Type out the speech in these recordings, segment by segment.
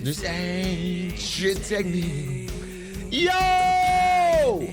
This ain't shit technique. Yo!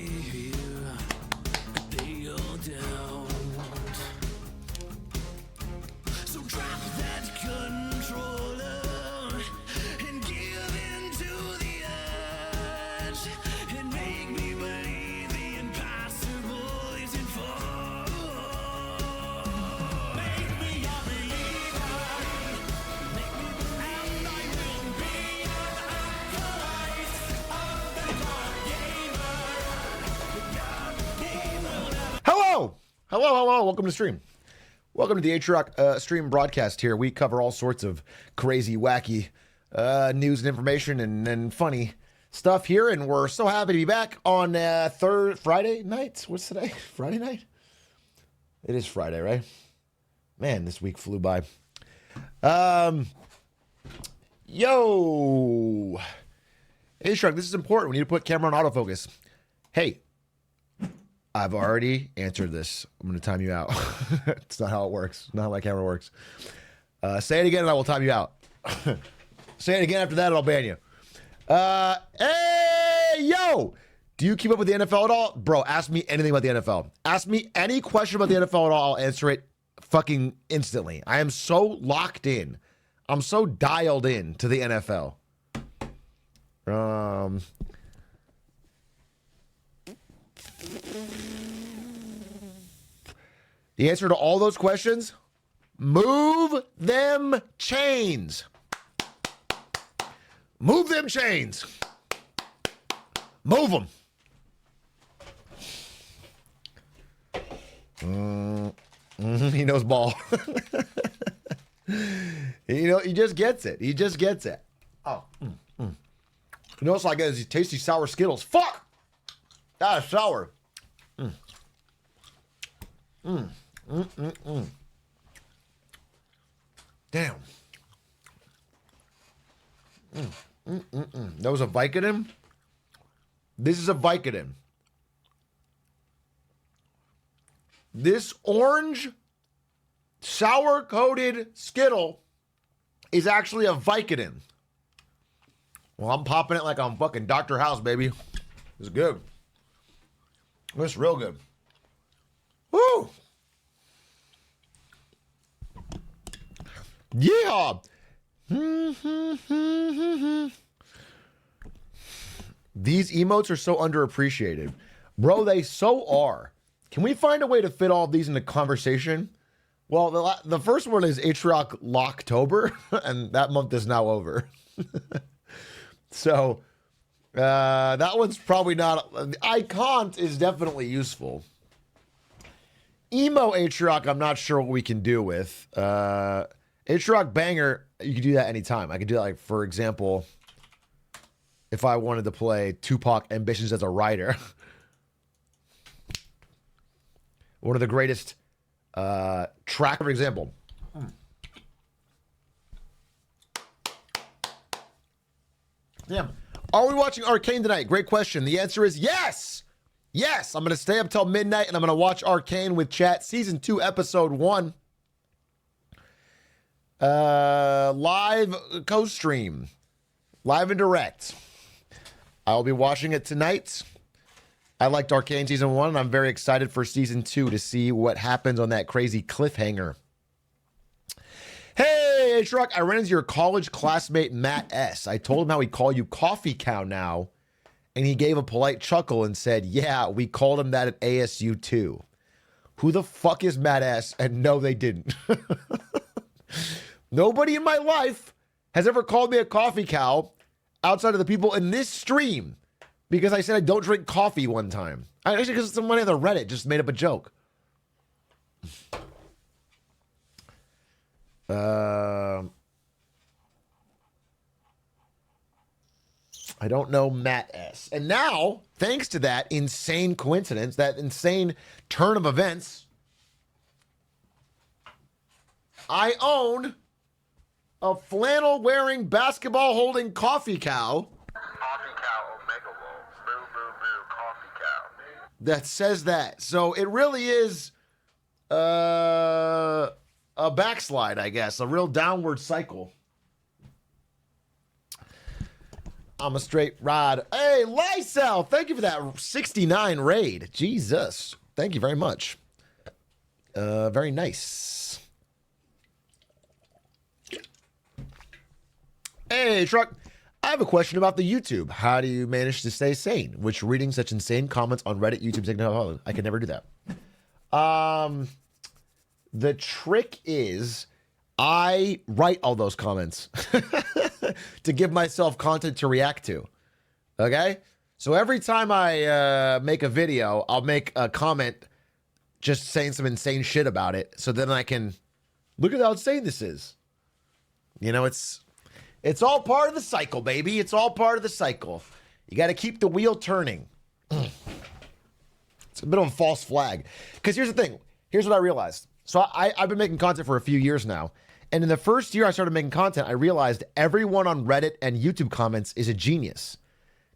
Hello. Welcome to the stream. Welcome to the Atrioc stream broadcast here. We cover all sorts of crazy, wacky news and information and funny stuff here. And we're so happy to be back on Friday night. What's today? Friday night? It is Friday, right? Man, this week flew by. Yo. Atrioc, this is important. We need to put camera on autofocus. Hey. I've already answered this. I'm going to time you out. It's not how it works. Not how my camera works. Say it again and I will time you out. Say it again after that and I'll ban you. Hey, yo! Do you keep up with the NFL at all? Bro, ask me anything about the NFL. Ask me any question about the NFL at all. I'll answer it fucking instantly. I am so locked in. I'm so dialed in to the NFL. The answer to all those questions, move them chains. Move them chains. Move them. He knows ball. He just gets it. He just gets it. Oh. You know what's like these tasty sour Skittles. Fuck! That is sour. Damn. That was a Vicodin? This is a Vicodin. This orange sour-coated Skittle is actually a Vicodin. Well, I'm popping it like I'm fucking Dr. House, baby. It's good. It's real good. Woo! Yeah! These emotes are so underappreciated. Bro, they so are. Can we find a way to fit all of these into conversation? Well, the first one is Atrioc Locktober, and that month is now over. So, that one's probably not... Icont is definitely useful. Emo Atrioc, I'm not sure what we can do with. Atrioc Banger, you can do that anytime. I could do that, like, for example, if I wanted to play Tupac Ambitions as a writer. One of the greatest track, for example. Damn. Are we watching Arcane tonight? Great question. The answer is yes. Yes. I'm going to stay up till midnight and I'm going to watch Arcane with chat. Season 2, episode 1. Live co-stream. Live and direct. I'll be watching it tonight. I liked Arcane season 1 and I'm very excited for season 2 to see what happens on that crazy cliffhanger. Hey, Atrioc, I ran into your college classmate, Matt S. I told him how we call you Coffee Cow now, and he gave a polite chuckle and said, yeah, we called him that at ASU too. Who the fuck is Matt S? And no, they didn't. Nobody in my life has ever called me a coffee cow outside of the people in this stream because I said I don't drink coffee one time. Actually, because somebody on the Reddit just made up a joke. I don't know Matt S. And now, thanks to that insane coincidence, that insane turn of events, I own a flannel-wearing, basketball-holding coffee cow. Coffee cow, Omega Wolf. Boo, boo, boo, coffee cow. That says that. So it really is a backslide, I guess. A real downward cycle. I'm a straight ride. Hey, Lysel, thank you for that 69 raid. Jesus. Thank you very much. Very nice. Hey, Truck. I have a question about the YouTube. How do you manage to stay sane? Which reading such insane comments on Reddit, YouTube, TikTok, I can never do that. The trick is I write all those comments to give myself content to react to. Okay? So every time I make a video, I'll make a comment just saying some insane shit about it. So then I can look at how insane this is. You know, it's all part of the cycle, baby. It's all part of the cycle. You got to keep the wheel turning. It's a bit of a false flag. Because here's the thing. Here's what I realized. So I've been making content for a few years now. And in the first year I started making content, I realized everyone on Reddit and YouTube comments is a genius.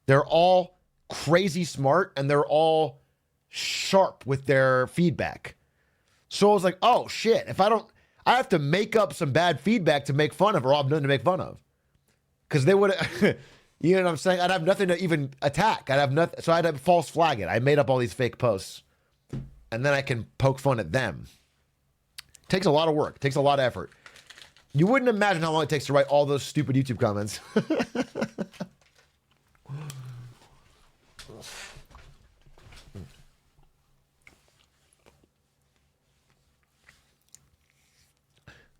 They're all crazy smart and they're all sharp with their feedback. So I was like, oh shit, I have to make up some bad feedback to make fun of, or I'll have nothing to make fun of. Because they would, you know what I'm saying? I'd have nothing to even attack. I'd have nothing. So I'd have false flag it. I made up all these fake posts. And then I can poke fun at them. Takes a lot of work. Takes a lot of effort. You wouldn't imagine how long it takes to write all those stupid YouTube comments.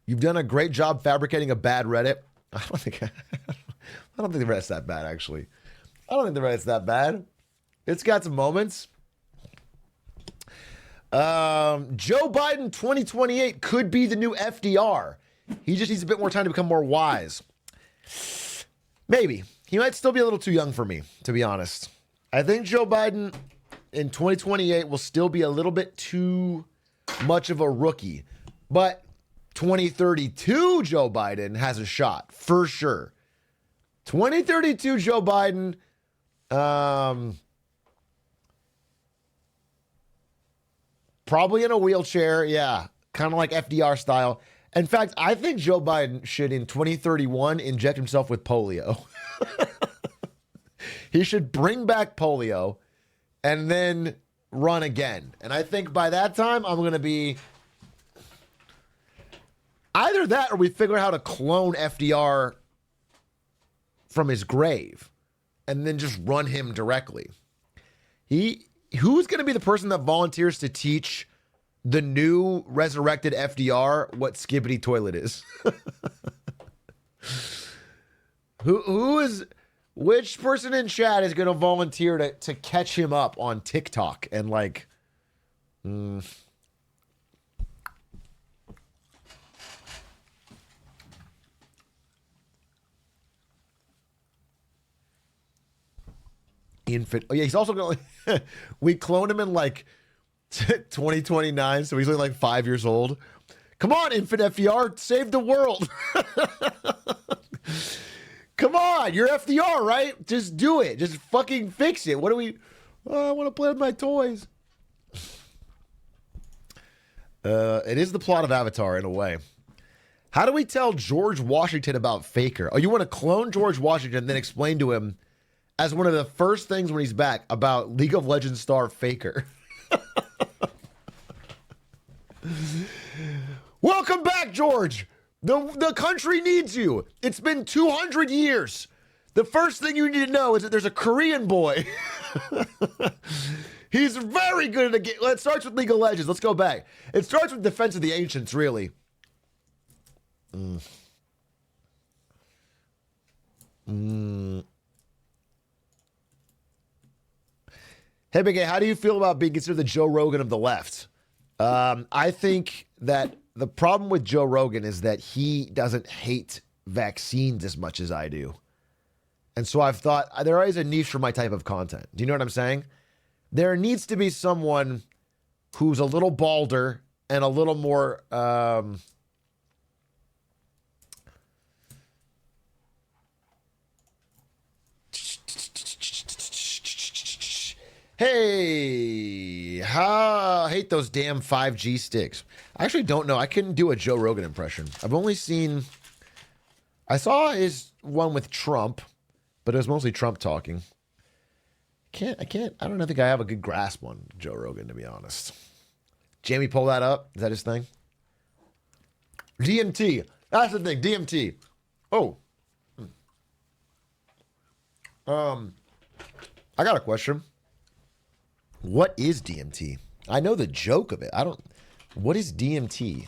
You've done a great job fabricating a bad Reddit. I don't think the Reddit's that bad, actually. I don't think the Reddit's that bad. It's got some moments. Joe Biden 2028 could be the new FDR. He just needs a bit more time to become more wise. Maybe. He might still be a little too young for me, to be honest. I think Joe Biden in 2028 will still be a little bit too much of a rookie. But 2032 Joe Biden has a shot, for sure. 2032 Joe Biden, probably in a wheelchair, yeah, kind of like FDR style. In fact, I think Joe Biden should, in 2031, inject himself with polio. He should bring back polio and then run again. And I think by that time, I'm going to be either that or we figure out how to clone FDR from his grave and then just run him directly. Who's going to be the person that volunteers to teach the new resurrected FDR what skibbity toilet is? Which person in chat is going to volunteer to catch him up on TikTok and like, infant. Oh yeah, he's also going to, we clone him in like 2029, so he's only like 5 years old. Come on, infant FDR, save the world. Come on, you're FDR, right? Just do it. Just fucking fix it. What do we... Oh, I want to play with my toys. It is the plot of Avatar in a way. How do we tell George Washington about Faker? Oh, you want to clone George Washington and then explain to him as one of the first things when he's back about League of Legends star Faker. Welcome back, George. The country needs you. It's been 200 years. The first thing you need to know is that there's a Korean boy. He's very good at the game. It starts with League of Legends. Let's go back. It starts with Defense of the Ancients, really. Hey, Big A, how do you feel about being considered the Joe Rogan of the left? I think that the problem with Joe Rogan is that he doesn't hate vaccines as much as I do. And so I've thought there is a niche for my type of content. Do you know what I'm saying? There needs to be someone who's a little balder and a little more... Hey, I hate those damn 5G sticks. I actually don't know. I couldn't do a Joe Rogan impression. I've only seen... I saw his one with Trump, but it was mostly Trump talking. I don't think I have a good grasp on Joe Rogan, to be honest. Jamie, pull that up. Is that his thing? DMT. That's the thing. DMT. Oh. I got a question. What is DMT? I know the joke of it. What is DMT?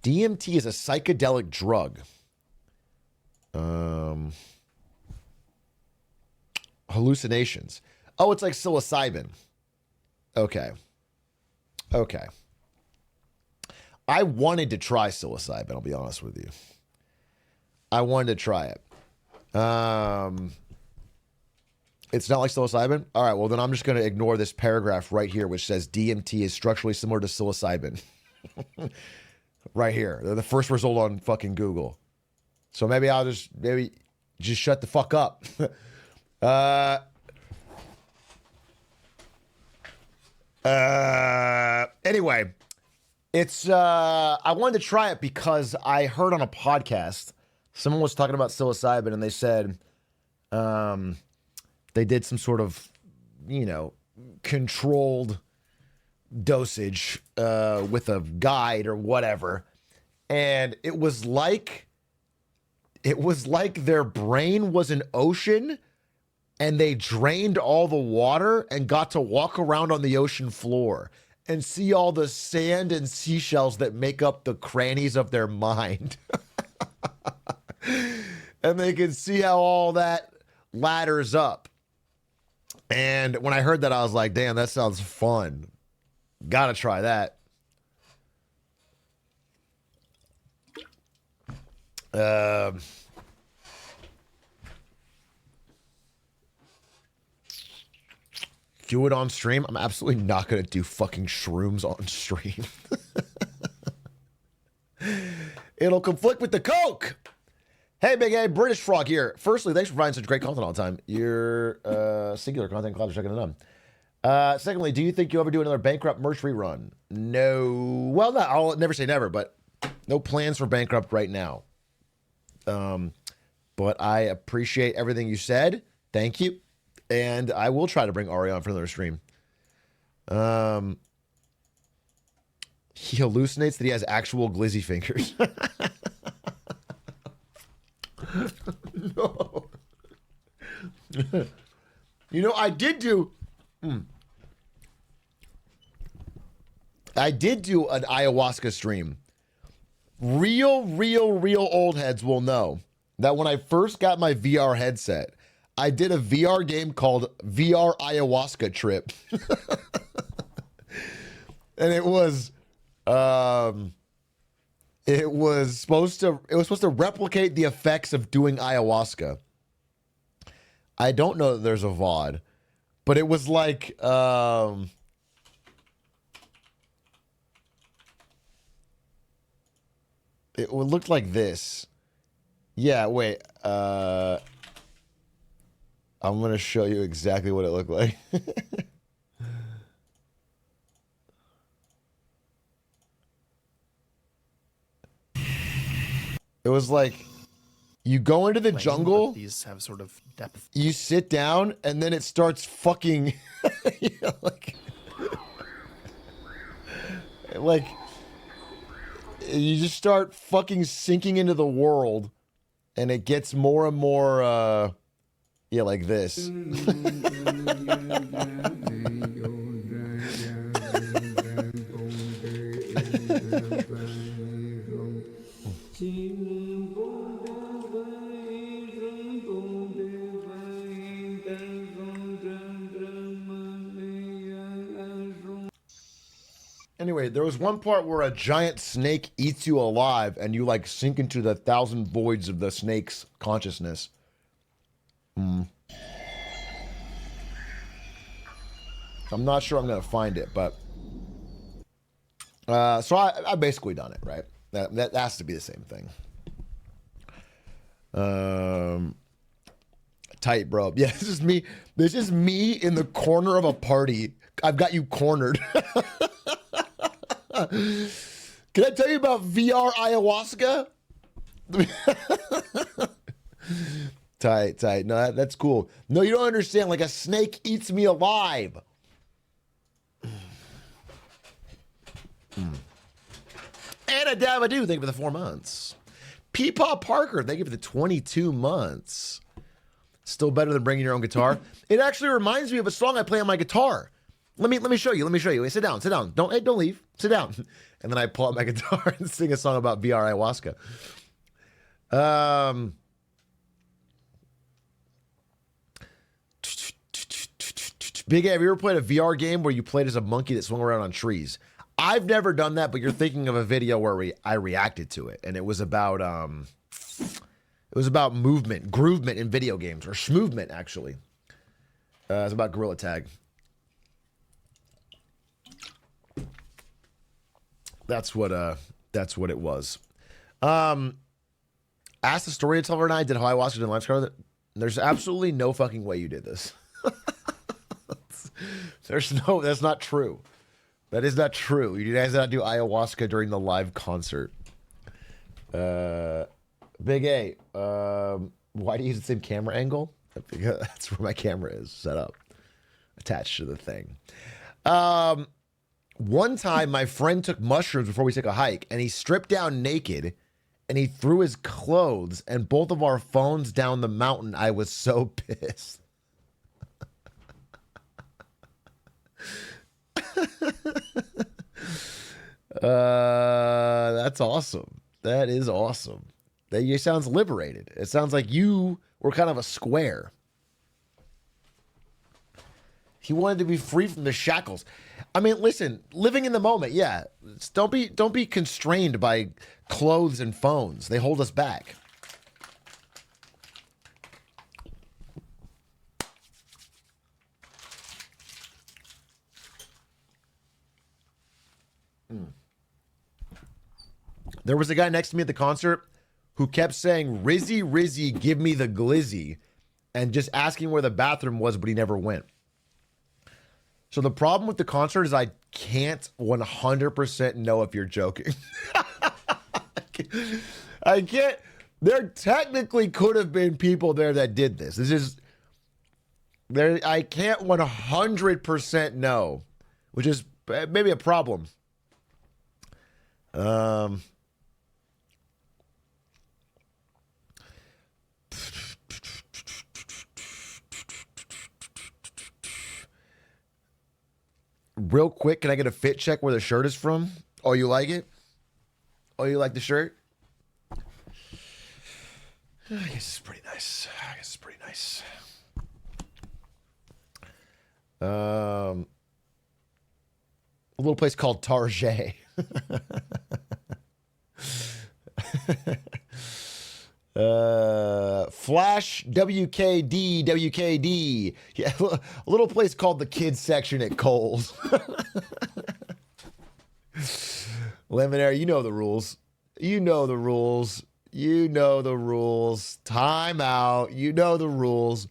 DMT is a psychedelic drug. Hallucinations. Oh, it's like psilocybin. Okay. I wanted to try psilocybin, I'll be honest with you. I wanted to try it. It's not like psilocybin? All right, well, then I'm just going to ignore this paragraph right here, which says DMT is structurally similar to psilocybin. Right here. They're the first result on fucking Google. So maybe I'll just shut the fuck up. Anyway, it's I wanted to try it because I heard on a podcast someone was talking about psilocybin and they said they did some sort of, controlled dosage with a guide or whatever, and it was like their brain was an ocean and they drained all the water and got to walk around on the ocean floor and see all the sand and seashells that make up the crannies of their mind. And they could see how all that ladders up. And when I heard that, I was like, damn, that sounds fun. Gotta try that. Do it on stream? I'm absolutely not going to do fucking shrooms on stream. It'll conflict with the Coke. Hey, Big A, British Frog here. Firstly, thanks for providing such great content all the time. Your singular content cloud is second to none. Secondly, do you think you'll ever do another Bankrupt merch rerun? No. Well, no, I'll never say never, but no plans for Bankrupt right now. But I appreciate everything you said. Thank you. And I will try to bring Ari on for another stream. He hallucinates that he has actual glizzy fingers. No. I did do an ayahuasca stream. Real old heads will know that when I first got my VR headset, I did a VR game called VR Ayahuasca Trip. And it was supposed to replicate the effects of doing ayahuasca. I don't know that there's a VOD, but it was like it looked like this. Yeah, wait. I'm going to show you exactly what it looked like. It was like you go into the jungle. These have sort of depth. You sit down and then it starts fucking like you just start fucking sinking into the world and it gets more and more like this. Anyway, there was one part where a giant snake eats you alive and you like sink into the 1,000 voids of the snake's consciousness. I'm not sure I'm going to find it, but so I basically done it, right? That has to be the same thing. Tight, bro. Yeah, this is me. This is me in the corner of a party. I've got you cornered. Can I tell you about VR ayahuasca? Tight. No, that's cool. No, you don't understand. Like a snake eats me alive. Anna Davadu, thank you for the 4 months. Peepaw Parker, thank you for the 22 months. Still better than bringing your own guitar. It actually reminds me of a song I play on my guitar. Let me show you. Hey, sit down. Don't leave. Sit down. And then I pull out my guitar and sing a song about VR ayahuasca. Big A, have you ever played a VR game where you played as a monkey that swung around on trees? I've never done that, but you're thinking of a video where I reacted to it, and it was about movement, groovement in video games, or schmovement actually. It's about Gorilla Tag. That's what it was. Ask the storyteller and I did ayahuasca in life scar. There's absolutely no fucking way you did this. That's not true. That is not true. You guys did not do ayahuasca during the live concert. Big A, why do you use the same camera angle? Because that's where my camera is set up, attached to the thing. One time, my friend took mushrooms before we took a hike, and he stripped down naked, and he threw his clothes and both of our phones down the mountain. I was so pissed. That's awesome. That is awesome. That sounds liberated. It sounds like you were kind of a square. He wanted to be free from the shackles. I mean, listen, living in the moment, yeah. Don't be constrained by clothes and phones. They hold us back. There was a guy next to me at the concert who kept saying, "Rizzy, Rizzy, give me the glizzy," and just asking where the bathroom was, but he never went. So the problem with the concert is I can't 100% know if you're joking. I can't. There technically could have been people there that did this. I can't 100% know, which is maybe a problem. Real quick, can I get a fit check where the shirt is from? Oh, you like it? Oh, you like the shirt? I guess it's pretty nice. A little place called Target. Flash WKD. Yeah, a little place called the kids section at Kohl's. Lemonade, you know the rules. Time out. You know the rules.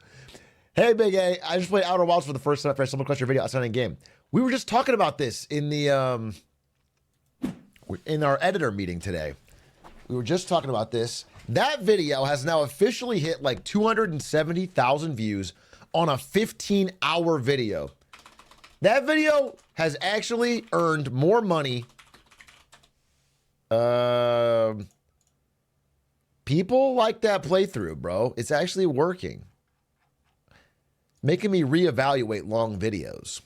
Hey, Big A, I just played Outer Wilds for the first time after someone questioned your video outside game. We were just talking about this in the in our editor meeting today. We were just talking about this. That video has now officially hit like 270,000 views on a 15-hour video. That video has actually earned more money. People like that playthrough, bro. It's actually working. Making me reevaluate long videos.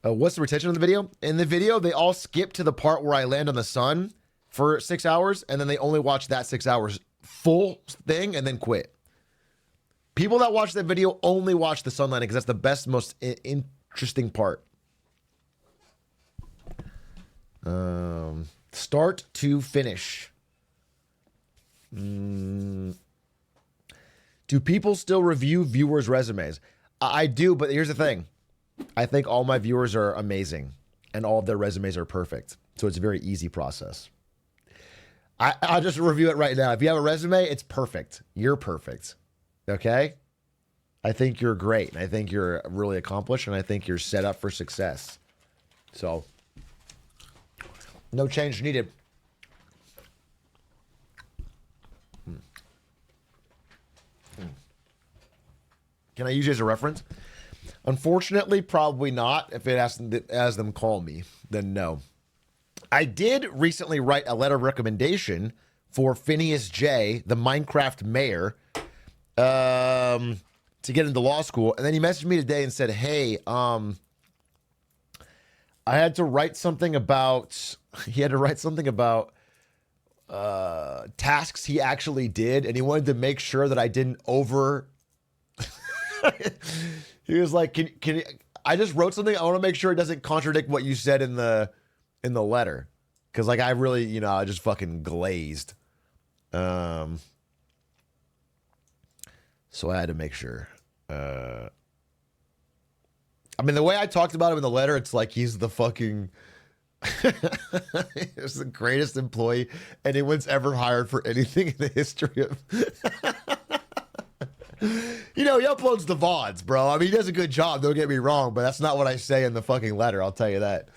What's the retention of the video? In the video, they all skip to the part where I land on the sun for 6 hours, and then they only watch that 6 hours full thing and then quit. People that watch that video only watch the sun landing because that's the best, most interesting part. Start to finish. Do people still review viewers' resumes? I do, but here's the thing. I think all my viewers are amazing, and all of their resumes are perfect. So it's a very easy process. I'll just review it right now. If you have a resume, it's perfect. You're perfect. Okay? I think you're great. And I think you're really accomplished. And I think you're set up for success. So, no change needed. Can I use you as a reference? Unfortunately, probably not. If it has them call me, then no. I did recently write a letter of recommendation for Phineas J., the Minecraft mayor, to get into law school. And then he messaged me today and said, hey, I had to write something about, tasks he actually did. And he wanted to make sure that I didn't he was like, can you, I just wrote something. I want to make sure it doesn't contradict what you said in the letter. Cause like, I really, I just fucking glazed. So I had to make sure, I mean, the way I talked about him in the letter, it's like, he's the fucking, he's the greatest employee anyone's ever hired for anything in the history of, he uploads the VODs, bro. I mean, he does a good job, don't get me wrong, but that's not what I say in the fucking letter, I'll tell you that.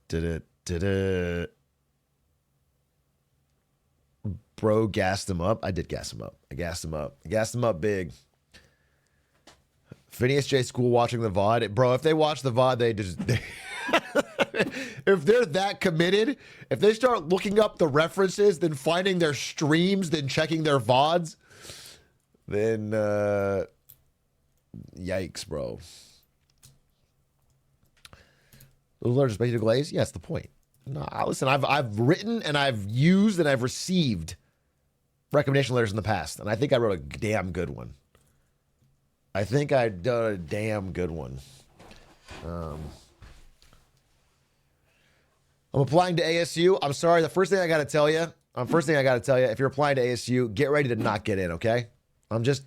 Did it. Bro gassed him up. I did gas him up. I gassed him up. I gassed him up big. Phineas J. School watching the VOD. Bro, if they watch the VOD, if they're that committed, if they start looking up the references, then finding their streams, then checking their VODs, then yikes, bro. Those letters ready to glaze? Yeah, that's the point. No, listen, I've written and I've used and I've received recommendation letters in the past, and I think I wrote a damn good one. I think I done a damn good one. I'm applying to ASU. I'm sorry. The first thing I got to tell you, if you're applying to ASU, get ready to not get in. Okay. I'm just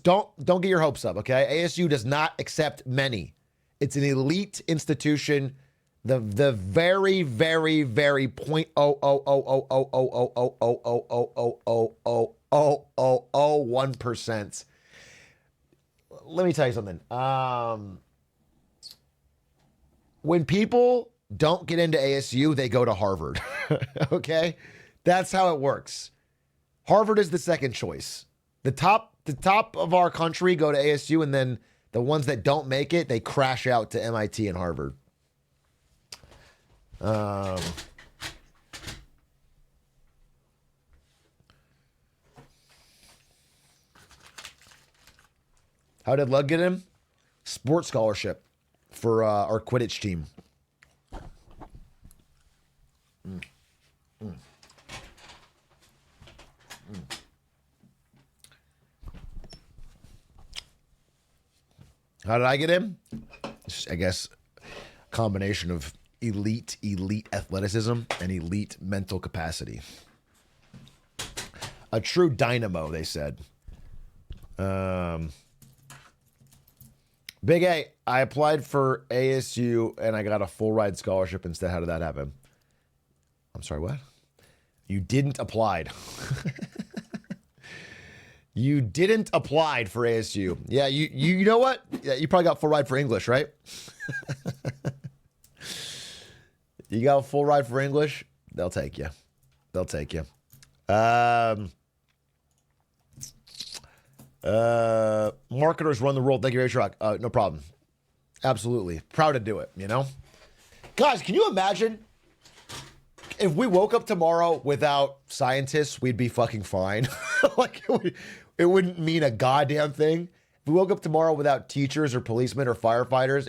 don't get your hopes up. Okay. ASU does not accept many. It's an elite institution. The very, very, very 0.0000000000001%. Let me tell you something. When people don't get into ASU, they go to Harvard. Okay? That's how it works. Harvard is the second choice. The top of our country go to ASU, and then the ones that don't make it, they crash out to MIT and Harvard. How did Lug get him? Sports scholarship for our Quidditch team. How did I get him? Just, I guess, combination of elite athleticism and elite mental capacity. A true dynamo, they said. Big A, I applied for ASU and I got a full ride scholarship instead. How did that happen? I'm sorry, what? You didn't apply. You didn't apply for ASU. Yeah, you know what? Yeah, you probably got full ride for English, right? You got a full ride for English? They'll take you. They'll take you. Marketers run the world. Thank you, Atrioc. No problem. Absolutely. Proud to do it, Guys, can you imagine if we woke up tomorrow without scientists, we'd be fucking fine. Like, it wouldn't mean a goddamn thing. If we woke up tomorrow without teachers or policemen or firefighters,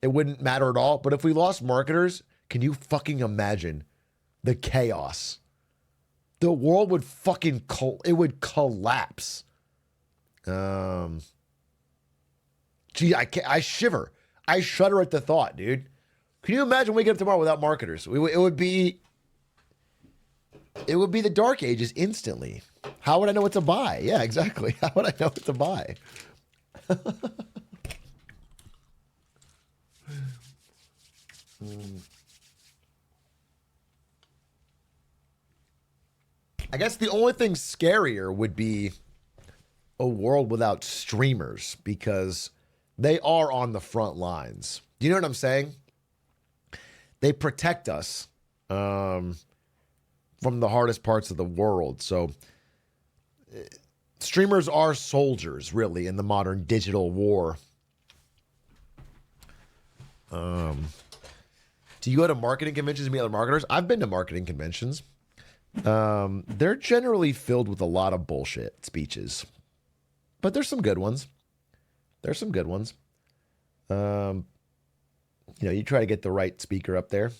it wouldn't matter at all. But if we lost marketers, can you fucking imagine the chaos? The world would fucking it would collapse. Gee, I shiver. I shudder at the thought, dude. Can you imagine waking up tomorrow without marketers? It would be the dark ages instantly. How would I know what to buy? Yeah, exactly. How would I know what to buy? I guess the only thing scarier would be a world without streamers because they are on the front lines. Do you know what I'm saying? They protect us from the hardest parts of the world. So streamers are soldiers, really, in the modern digital war. Do you go to marketing conventions and meet other marketers? I've been to marketing conventions. They're generally filled with a lot of bullshit speeches, but there's some good ones. There's some good ones. You try to get the right speaker up there.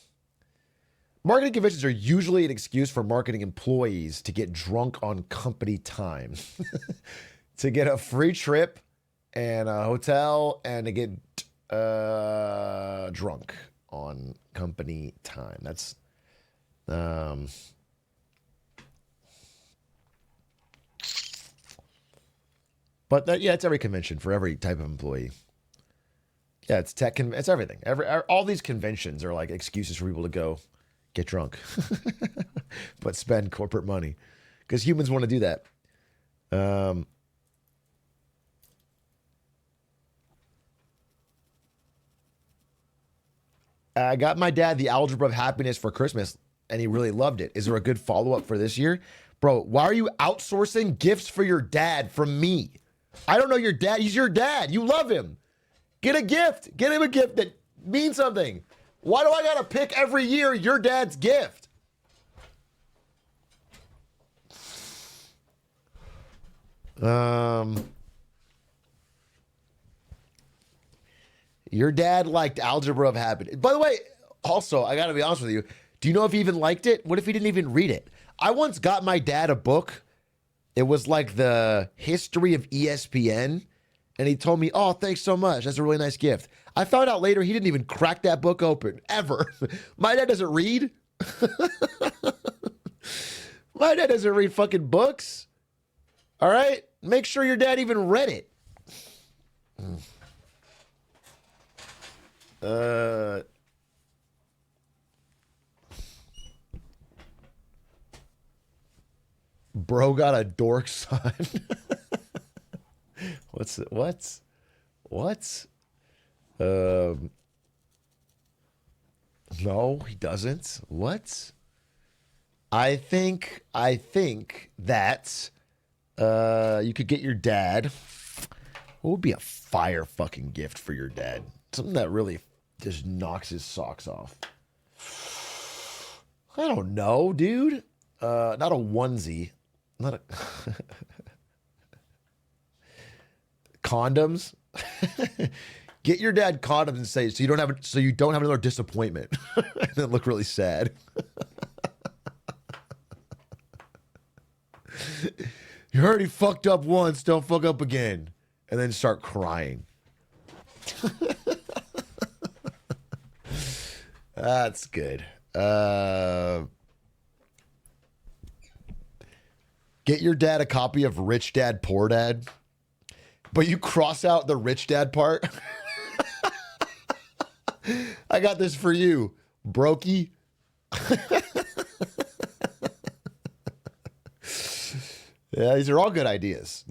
Marketing conventions are usually an excuse for marketing employees to get drunk on company time, to get a free trip and a hotel, and to get drunk on company time. That's but it's every convention for every type of employee. Yeah, it's tech. It's everything. All these conventions are like excuses for people to go get drunk, but spend corporate money because humans want to do that. I got my dad the Algebra of Happiness for Christmas, and he really loved it. Is there a good follow-up for this year? Bro, why are you outsourcing gifts for your dad from me? I don't know your dad. He's your dad. You love him. Get a gift. Get him a gift that means something. Why do I got to pick every year your dad's gift? Your dad liked Algebra of Happiness. By the way, also, I got to be honest with you. Do you know if he even liked it? What if he didn't even read it? I once got my dad a book. It was like the history of ESPN. And he told me, oh, thanks so much. That's a really nice gift. I found out later he didn't even crack that book open, ever. My dad doesn't read. My dad doesn't read fucking books. All right? Make sure your dad even read it. Bro got a dork son. What? No, he doesn't. What? I think that you could get your dad. What would be a fire fucking gift for your dad? Something that really just knocks his socks off. I don't know, dude. Not a onesie. Not a condoms. Get your dad condoms and say so you don't have another disappointment. And then look really sad. You already fucked up once, don't fuck up again. And then start crying. That's good. Get your dad a copy of Rich Dad, Poor Dad. But you cross out the rich dad part. I got this for you, brokey. Yeah, these are all good ideas.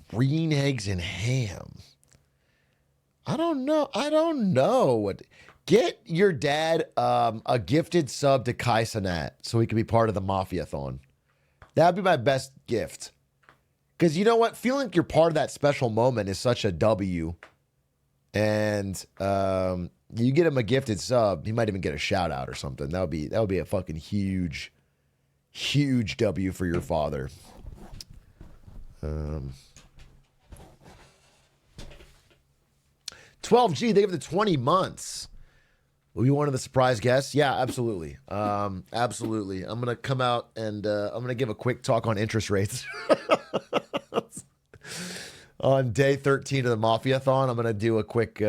Green eggs and ham. I don't know. Get your dad a gifted sub to Kai Cenat so he can be part of the Mafia-thon. That'd be my best gift. Because you know what? Feeling like you're part of that special moment is such a W. And you get him a gifted sub, he might even get a shout out or something. That would be a fucking huge W for your father. 12G, they give the 20 months. Will you be one of the surprise guests? Yeah, absolutely. Absolutely. I'm going to come out and I'm going to give a quick talk on interest rates. On day 13 of the Mafia-thon, I'm going to do a quick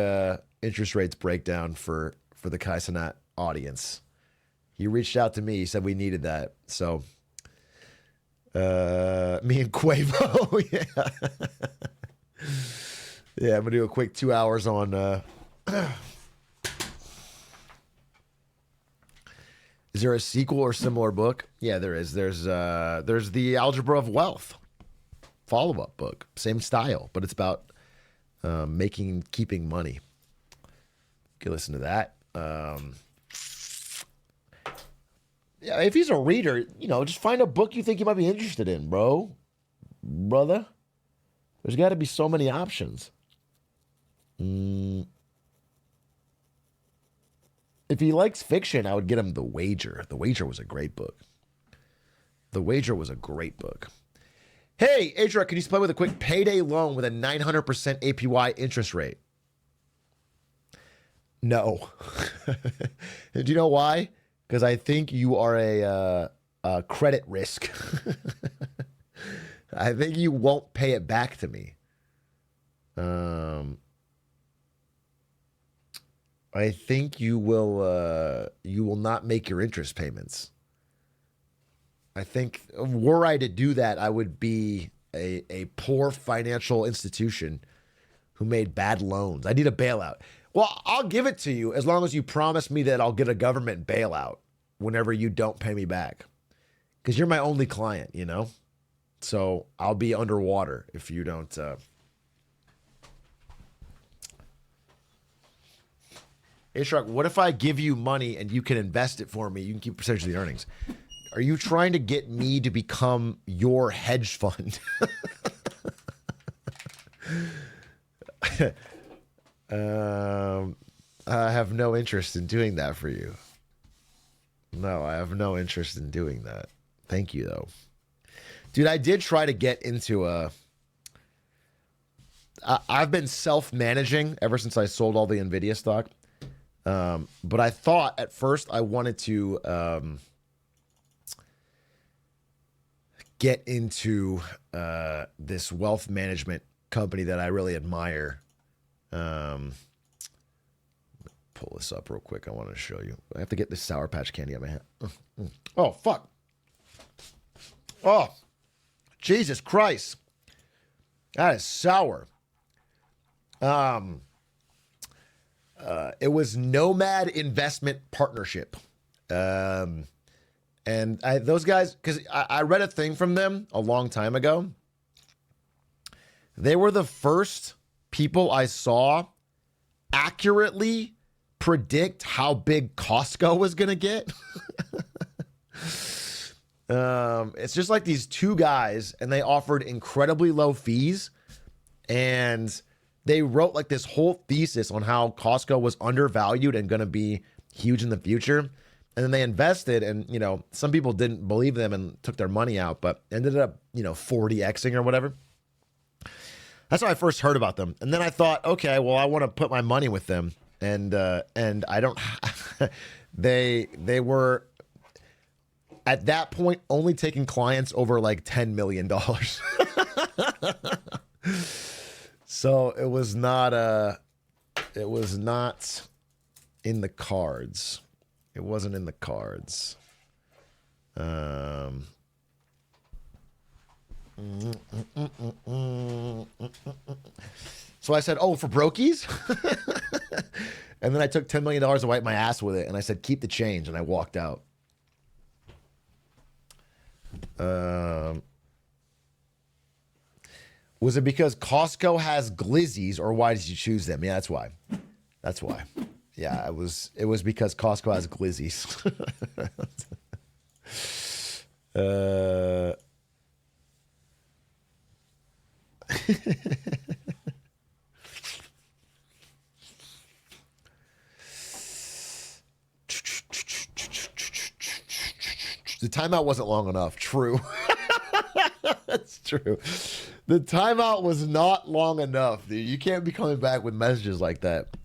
interest rates breakdown for the Kai Cenat audience. He reached out to me. He said we needed that. So, me and Quavo, yeah. Yeah, I'm going to do a quick 2 hours on... Is there a sequel or similar book? Yeah, there is. There's the Algebra of Wealth follow-up book, same style, but it's about keeping money. You can listen to that. Yeah, if he's a reader, just find a book you think you might be interested in, brother. There's got to be so many options. If he likes fiction, I would get him The Wager. The Wager was a great book. Hey, Atrioc, can you supply with a quick payday loan with a 900% APY interest rate? No. Do you know why? Because I think you are a credit risk. I think you won't pay it back to me. I think you will not make your interest payments. I think were I to do that, I would be a poor financial institution who made bad loans. I need a bailout. Well, I'll give it to you as long as you promise me that I'll get a government bailout whenever you don't pay me back. Because you're my only client, So I'll be underwater if you don't... Atrioc, what if I give you money and you can invest it for me? You can keep a percentage of the earnings. Are you trying to get me to become your hedge fund? I have no interest in doing that for you. No, I have no interest in doing that. Thank you, though. Dude, I did try to get into I've been self-managing ever since I sold all the NVIDIA stock. But I thought at first I wanted to get into this wealth management company that I really admire. Pull this up real quick. I want to show you. I have to get this Sour Patch candy out of my hand. Oh, fuck. Oh, Jesus Christ. That is sour. It was Nomad Investment Partnership. And those guys, because I read a thing from them a long time ago. They were the first people I saw accurately predict how big Costco was going to get. It's just like these two guys, and they offered incredibly low fees. And they wrote like this whole thesis on how Costco was undervalued and going to be huge in the future. And then they invested, and, some people didn't believe them and took their money out, but ended up, 40xing or whatever. That's how I first heard about them. And then I thought, okay, well, I want to put my money with them. And I don't, they were at that point only taking clients over like $10 million. So it was not in the cards. It wasn't in the cards. So I said, oh, for brokies? And then I took $10 million to wipe my ass with it. And I said, keep the change. And I walked out. Was it because Costco has glizzies, or why did you choose them? Yeah, that's why. That's why. Yeah, it was because Costco has glizzies. The timeout wasn't long enough. True. That's true. The timeout was not long enough, dude. You can't be coming back with messages like that.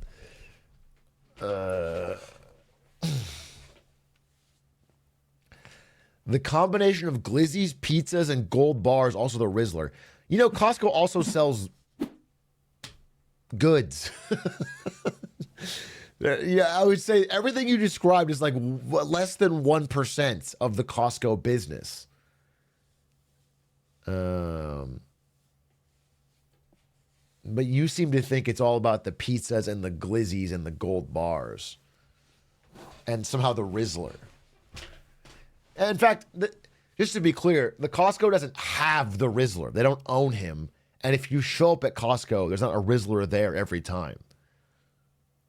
The combination of glizzies, pizzas, and gold bars, also the Rizzler. Costco also sells goods. Yeah, I would say everything you described is like less than 1% of the Costco business. But you seem to think it's all about the pizzas and the glizzies and the gold bars. And somehow the Rizzler. And in fact, just to be clear, the Costco doesn't have the Rizzler. They don't own him. And if you show up at Costco, there's not a Rizzler there every time.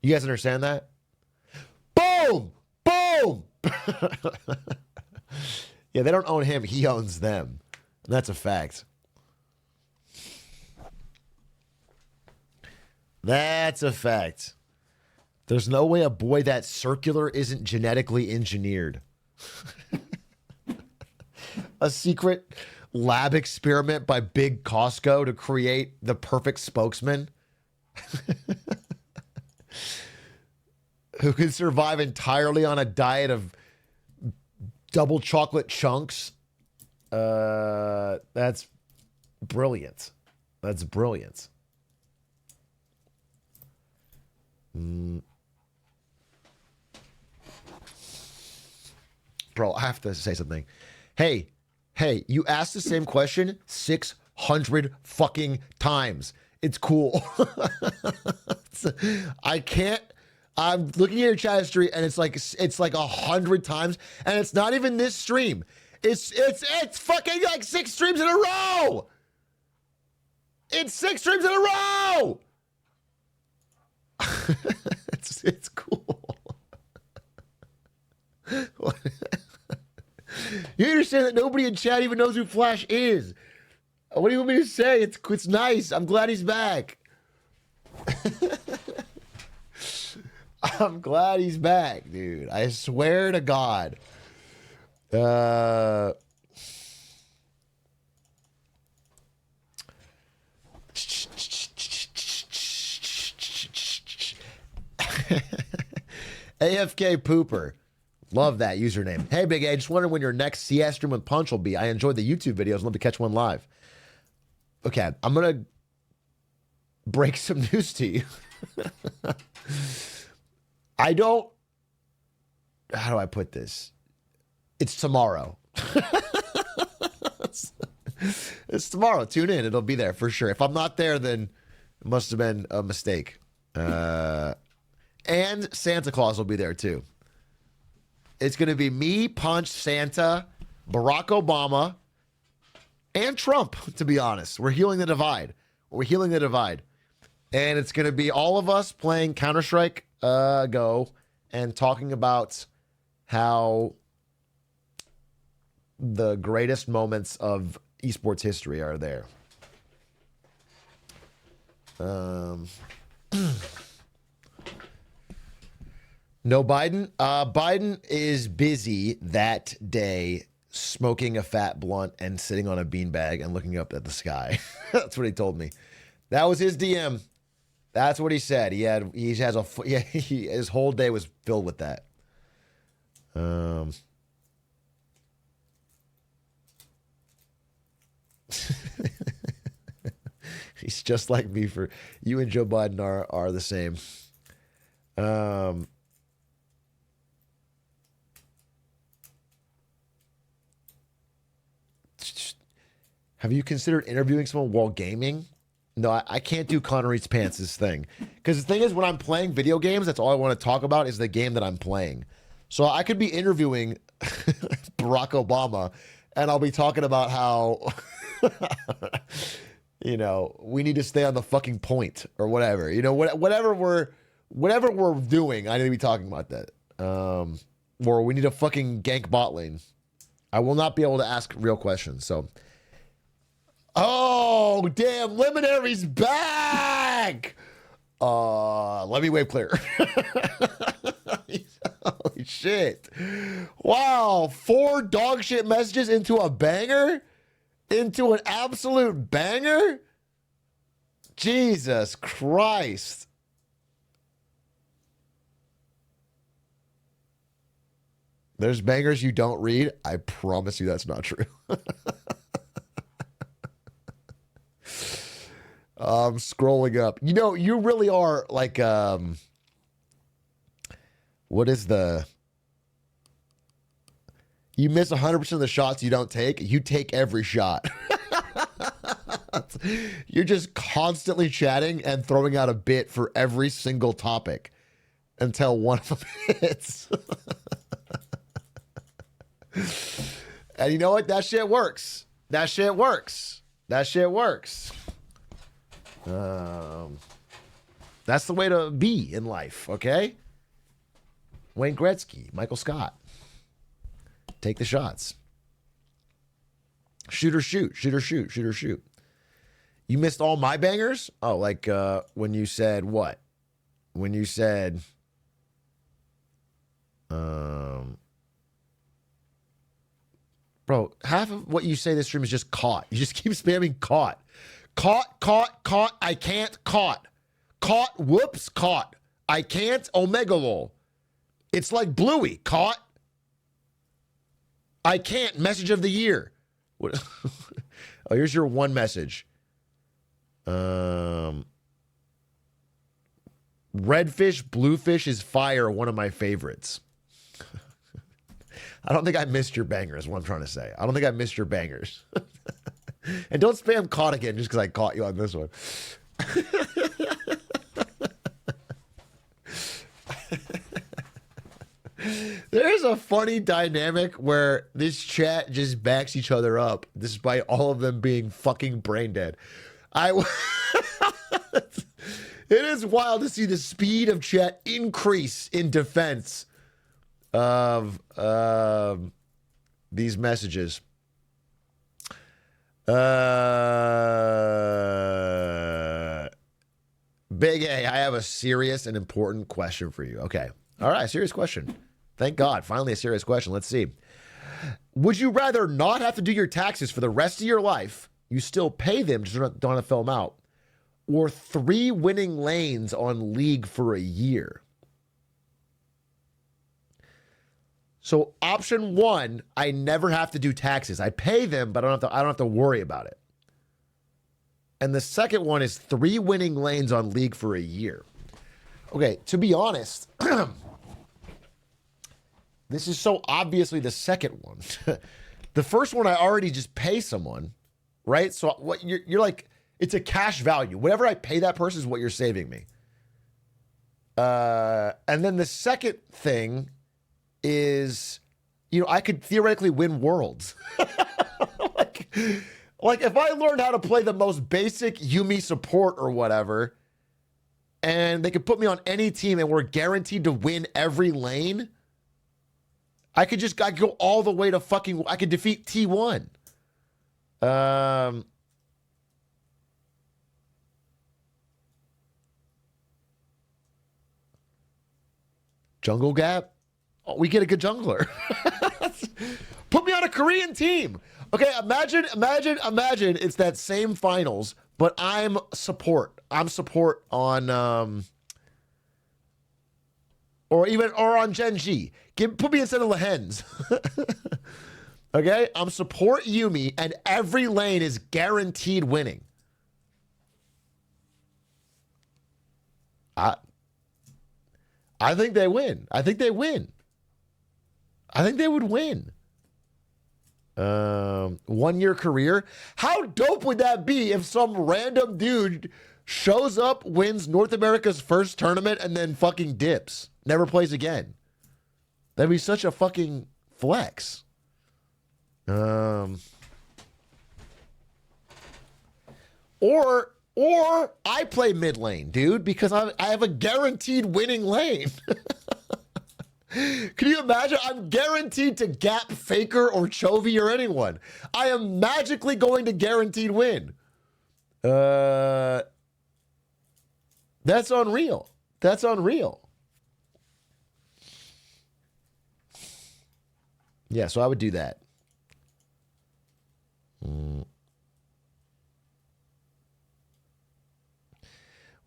You guys understand that? Boom! Boom! Yeah, they don't own him. He owns them. And that's a fact. That's a fact. There's no way a boy that circular isn't genetically engineered. A secret lab experiment by Big Costco to create the perfect spokesman who can survive entirely on a diet of double chocolate chunks. That's brilliant. That's brilliant. Bro, I have to say something. Hey, you asked the same question 600 fucking times. It's cool. I can't. I'm looking at your chat history and it's like 100 times, and it's not even this stream. It's fucking like 6 streams in a row. It's 6 streams in a row. It's cool. You understand that nobody in chat even knows who Flash is. What do you want me to say? It's nice. I'm glad he's back. I'm glad he's back, dude. I swear to God. AFK Pooper. Love that username. Hey, Big A, just wondering when your next CS stream with Punch will be. I enjoyed the YouTube videos. Love to catch one live. Okay, I'm going to break some news to you. I don't... How do I put this? It's tomorrow. It's tomorrow. Tune in. It'll be there for sure. If I'm not there, then it must have been a mistake. And Santa Claus will be there too. It's going to be me, Punch, Santa, Barack Obama, and Trump, to be honest. We're healing the divide. And it's going to be all of us playing Counter-Strike Go and talking about how the greatest moments of esports history are there. No Biden. Biden is busy that day smoking a fat blunt and sitting on a beanbag and looking up at the sky. That's what he told me. That was his DM. That's what he said. His whole day was filled with that. He's just like me. For you and Joe Biden are the same. Have you considered interviewing someone while gaming? No, I can't do Connor Eats Pants, this thing. Because the thing is, when I'm playing video games, that's all I want to talk about is the game that I'm playing. So I could be interviewing Barack Obama, and I'll be talking about how, we need to stay on the fucking point or whatever. Whatever we're doing, I need to be talking about that. Or we need to fucking gank bot lane. I will not be able to ask real questions, so... Oh, damn, Liminary's back! Let me wave clear. Holy shit. Wow, 4 dog shit messages into a banger? Into an absolute banger? Jesus Christ. There's bangers you don't read. I promise you that's not true. Scrolling up. You know, you really are like, what is the, you miss 100% of the shots you don't take. You take every shot. You're just constantly chatting and throwing out a bit for every single topic until one of them hits. And you know what? That shit works. That shit works. That shit works. That's the way to be in life, okay? Wayne Gretzky, Michael Scott. Take the shots. Shoot or shoot. Shoot or shoot. Shoot or shoot. You missed all my bangers? Oh, like when you said what? When you said bro, half of what you say this stream is just caught. You just keep spamming caught. Caught, caught, caught, I can't, caught. Caught, whoops, caught. I can't, omega lol. It's like Bluey, caught. I can't, message of the year. What? Oh, here's your one message. Redfish, bluefish is fire, one of my favorites. I don't think I missed your bangers, what I'm trying to say. I don't think I missed your bangers. And don't spam caught again just because I caught you on this one. There's a funny dynamic where this chat just backs each other up despite all of them being fucking brain dead. It is wild to see the speed of chat increase in defense of these messages. Big A, I have a serious and important question for you. Okay. All right, serious question. Thank God. Finally, a serious question. Let's see. Would you rather not have to do your taxes for the rest of your life? You still pay them, just don't have to fill them out. Or 3 winning lanes on League for a year? So option 1, I never have to do taxes. I pay them, but I don't have to worry about it. And the second one is 3 winning lanes on League for a year. Okay, to be honest, this is so obviously the second one. The first one, I already just pay someone, right? So what you're like, it's a cash value. Whatever I pay that person is what you're saving me. And then the second thing is, you know, I could theoretically win worlds. like if I learned how to play the most basic Yumi support or whatever, and they could put me on any team and we're guaranteed to win every lane, I could go all the way to fucking, I could defeat T1. Jungle Gap? Oh, we get a good jungler. Put me on a Korean team. Okay, imagine it's that same finals, but I'm support. I'm support on or on Genji. Put me instead of Lehens. Okay, I'm support Yumi, and every lane is guaranteed winning. I think they win. I think they win. I think they would win. 1 year career. How dope would that be if some random dude shows up, wins North America's first tournament, and then fucking dips, never plays again? That'd be such a fucking flex. Or I play mid lane, dude, because I have a guaranteed winning lane. Can you imagine? I'm guaranteed to gap Faker or Chovy or anyone. I am magically going to guaranteed win. That's unreal. That's unreal. Yeah, so I would do that.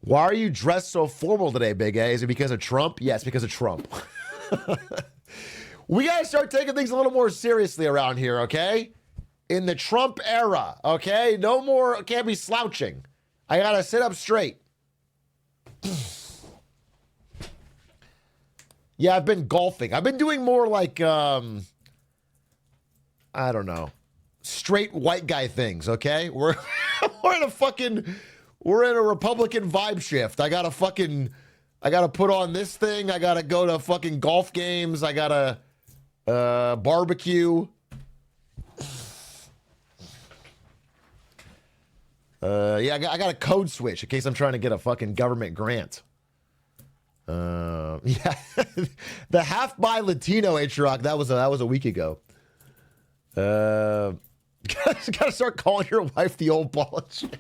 Why are you dressed so formal today, Big A? Is it because of Trump? Yes, because of Trump. We got to start taking things a little more seriously around here, okay? In the Trump era, okay? No more, can't be slouching. I gotta sit up straight. Yeah, I've been golfing. I've been doing more like, I don't know, straight white guy things, okay? We're we're in a Republican vibe shift. I gotta put on this thing. I gotta go to fucking golf games. I gotta barbecue. Yeah, I got a code switch in case I'm trying to get a fucking government grant. Yeah, the half by Latino Atrioc, that was a week ago. Gotta start calling your wife the old ball and chain.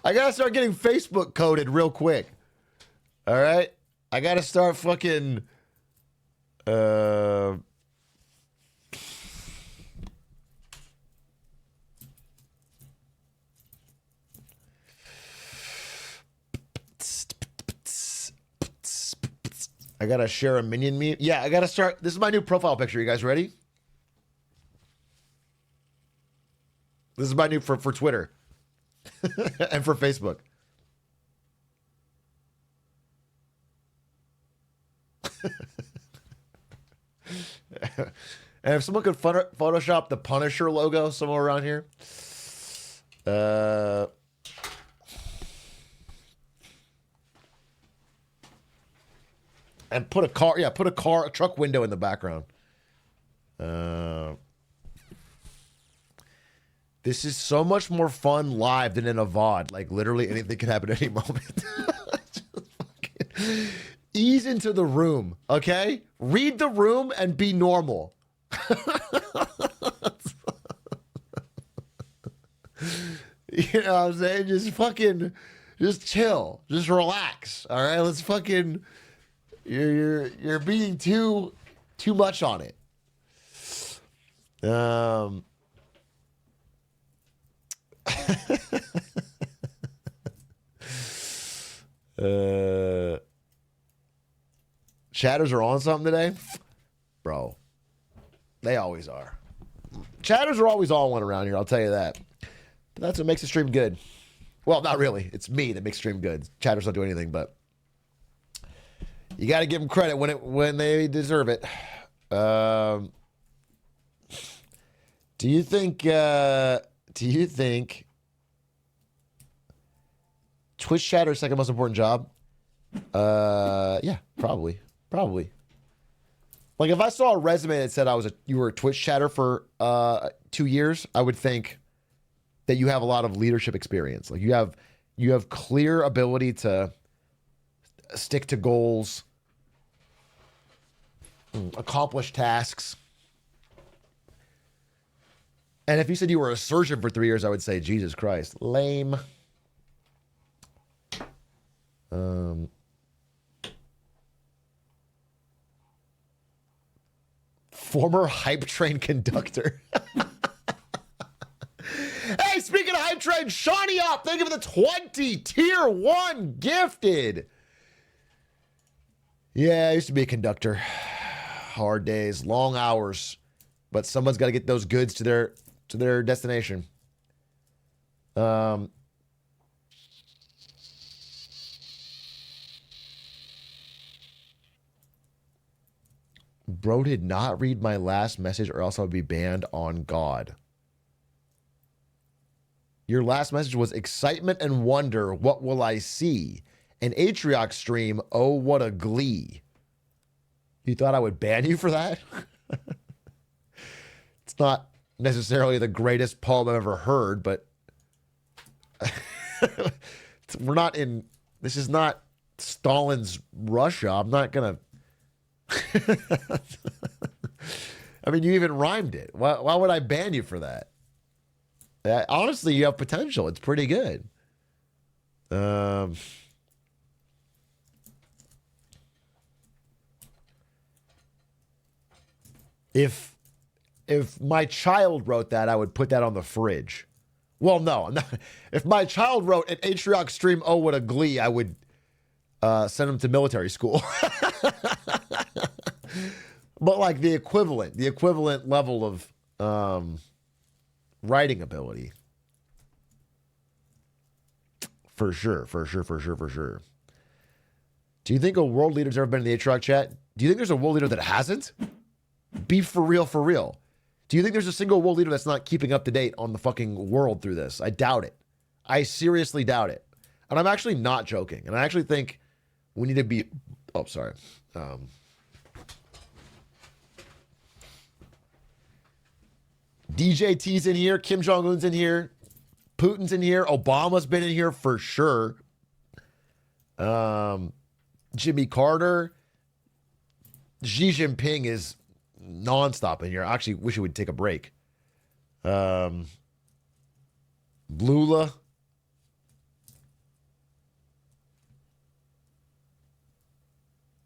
I gotta start getting Facebook coded real quick. All right, I gotta start fucking. I gotta share a minion meme. Yeah, I gotta start. This is my new profile picture. You guys ready? This is my new for Twitter and for Facebook. And if someone could Photoshop the Punisher logo somewhere around here. And put a truck window in the background. This is so much more fun live than in a VOD. Like, literally anything can happen at any moment. Just fucking ease into the room, okay? Read the room and be normal. You know what I'm saying? Just chill. Just relax. All right? Let's fucking... You're being too much on it. Chatters are on something today? Bro. They always are. Chatters are always on one around here, I'll tell you that. But that's what makes the stream good. Well, not really. It's me that makes stream good. Chatters don't do anything, but you got to give them credit when they deserve it. Do you think Twitch chatter is second most important job? Yeah, probably. Like if I saw a resume that said you were a Twitch chatter for 2 years, I would think that you have a lot of leadership experience. Like you have clear ability to stick to goals, accomplish tasks. And if you said you were a surgeon for 3 years, I would say, Jesus Christ, lame. Former hype train conductor. Hey, speaking of hype train, Shawnee up. Thank you for the 20 tier 1 gifted. Yeah, I used to be a conductor. Hard days, long hours, but someone's got to get those goods to their destination. Bro did not read my last message or else I would be banned on God. Your last message was excitement and wonder. What will I see? An Atrioc stream. Oh, what a glee. You thought I would ban you for that? It's not necessarily the greatest poem I've ever heard, but this is not Stalin's Russia. I'm not going to. I mean, you even rhymed it. Why would I ban you for that? Honestly, you have potential. It's pretty good. If my child wrote that, I would put that on the fridge. Well, no, I'm not. If my child wrote an Atrioc stream, oh, what a glee, I would send him to military school. But like the equivalent level of writing ability. For sure, for sure, for sure, for sure. Do you think a world leader's ever been in the Atrioc chat? Do you think there's a world leader that hasn't? Be for real, for real. Do you think there's a single world leader that's not keeping up to date on the fucking world through this? I doubt it. I seriously doubt it. And I'm actually not joking. And I actually think we need to be... Oh, sorry. DJT's in here. Kim Jong-un's in here. Putin's in here. Obama's been in here for sure. Jimmy Carter. Xi Jinping is nonstop in here. I actually wish he would take a break. Lula.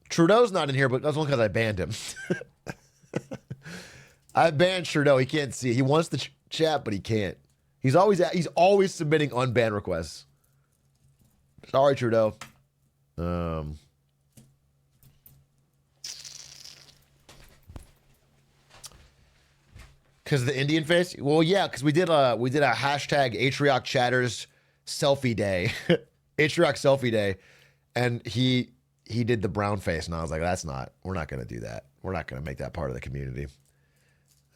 Trudeau's not in here, but that's only because I banned him. I banned Trudeau. He can't see it. He wants to chat, but he can't. He's always submitting unban requests. Sorry, Trudeau. Because of the Indian face? Well, yeah, because we did a hashtag Atrioc Chatters selfie day. Atrioc selfie day. And he did the brown face, and I was like, we're not gonna do that. We're not gonna make that part of the community.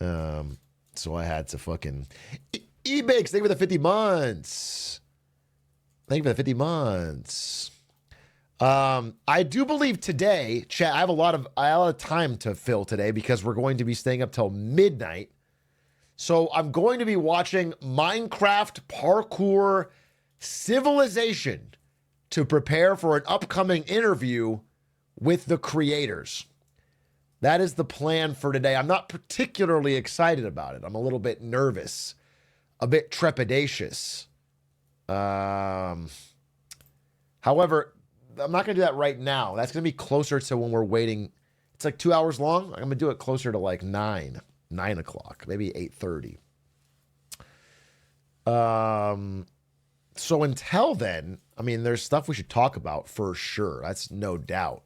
So I had to fucking E-Bakes, thank you for the 50 months. Thank you for the 50 months. I do believe today, chat, I have a lot of time to fill today because we're going to be staying up till midnight. So I'm going to be watching Minecraft Parkour Civilization to prepare for an upcoming interview with the creators. That is the plan for today. I'm not particularly excited about it. I'm a little bit nervous, a bit trepidatious. However, I'm not going to do that right now. That's going to be closer to when we're waiting. It's like 2 hours long. I'm going to do it closer to like 9 o'clock, maybe 8:30. So until then, I mean, there's stuff we should talk about for sure. That's no doubt.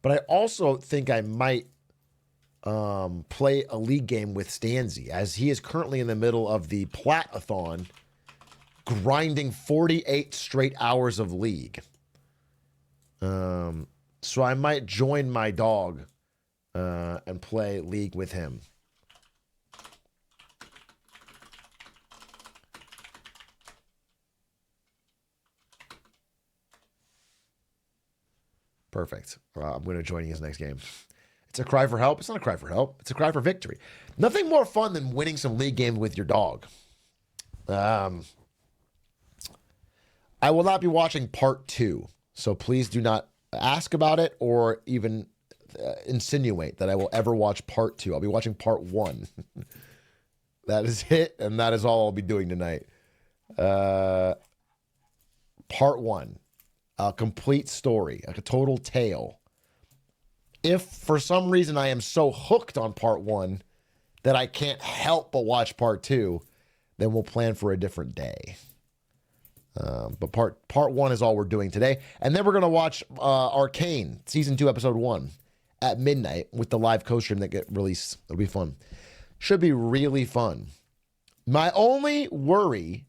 But I also think I might play a league game with Stanzy, as he is currently in the middle of the Platathon, grinding 48 straight hours of League. So I might join my dog and play League with him. Perfect. I'm going to join his next game. It's a cry for help. It's not a cry for help. It's a cry for victory. Nothing more fun than winning some league game with your dog. I will not be watching part 2, so please do not ask about it or even insinuate that I will ever watch part 2. I'll be watching part 1. That is it, and that is all I'll be doing tonight. Part 1. A complete story, like a total tale. If for some reason I am so hooked on part 1 that I can't help but watch part 2, then we'll plan for a different day. But part 1 is all we're doing today. And then we're going to watch Arcane, Season 2, Episode 1 at midnight with the live co-stream that get released. It'll be fun. Should be really fun. My only worry,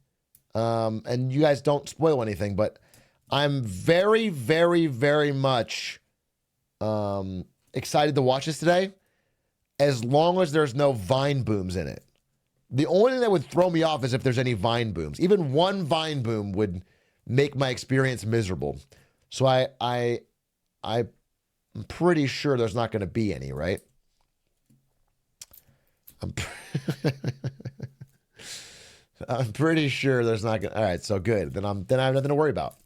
and you guys don't spoil anything, but I'm very, very, very much excited to watch this today, as long as there's no Vine booms in it. The only thing that would throw me off is if there's any Vine booms. Even one Vine boom would make my experience miserable. So I'm pretty sure there's not going to be any, right? I'm pretty sure there's not going to... All right, so good. Then I have nothing to worry about.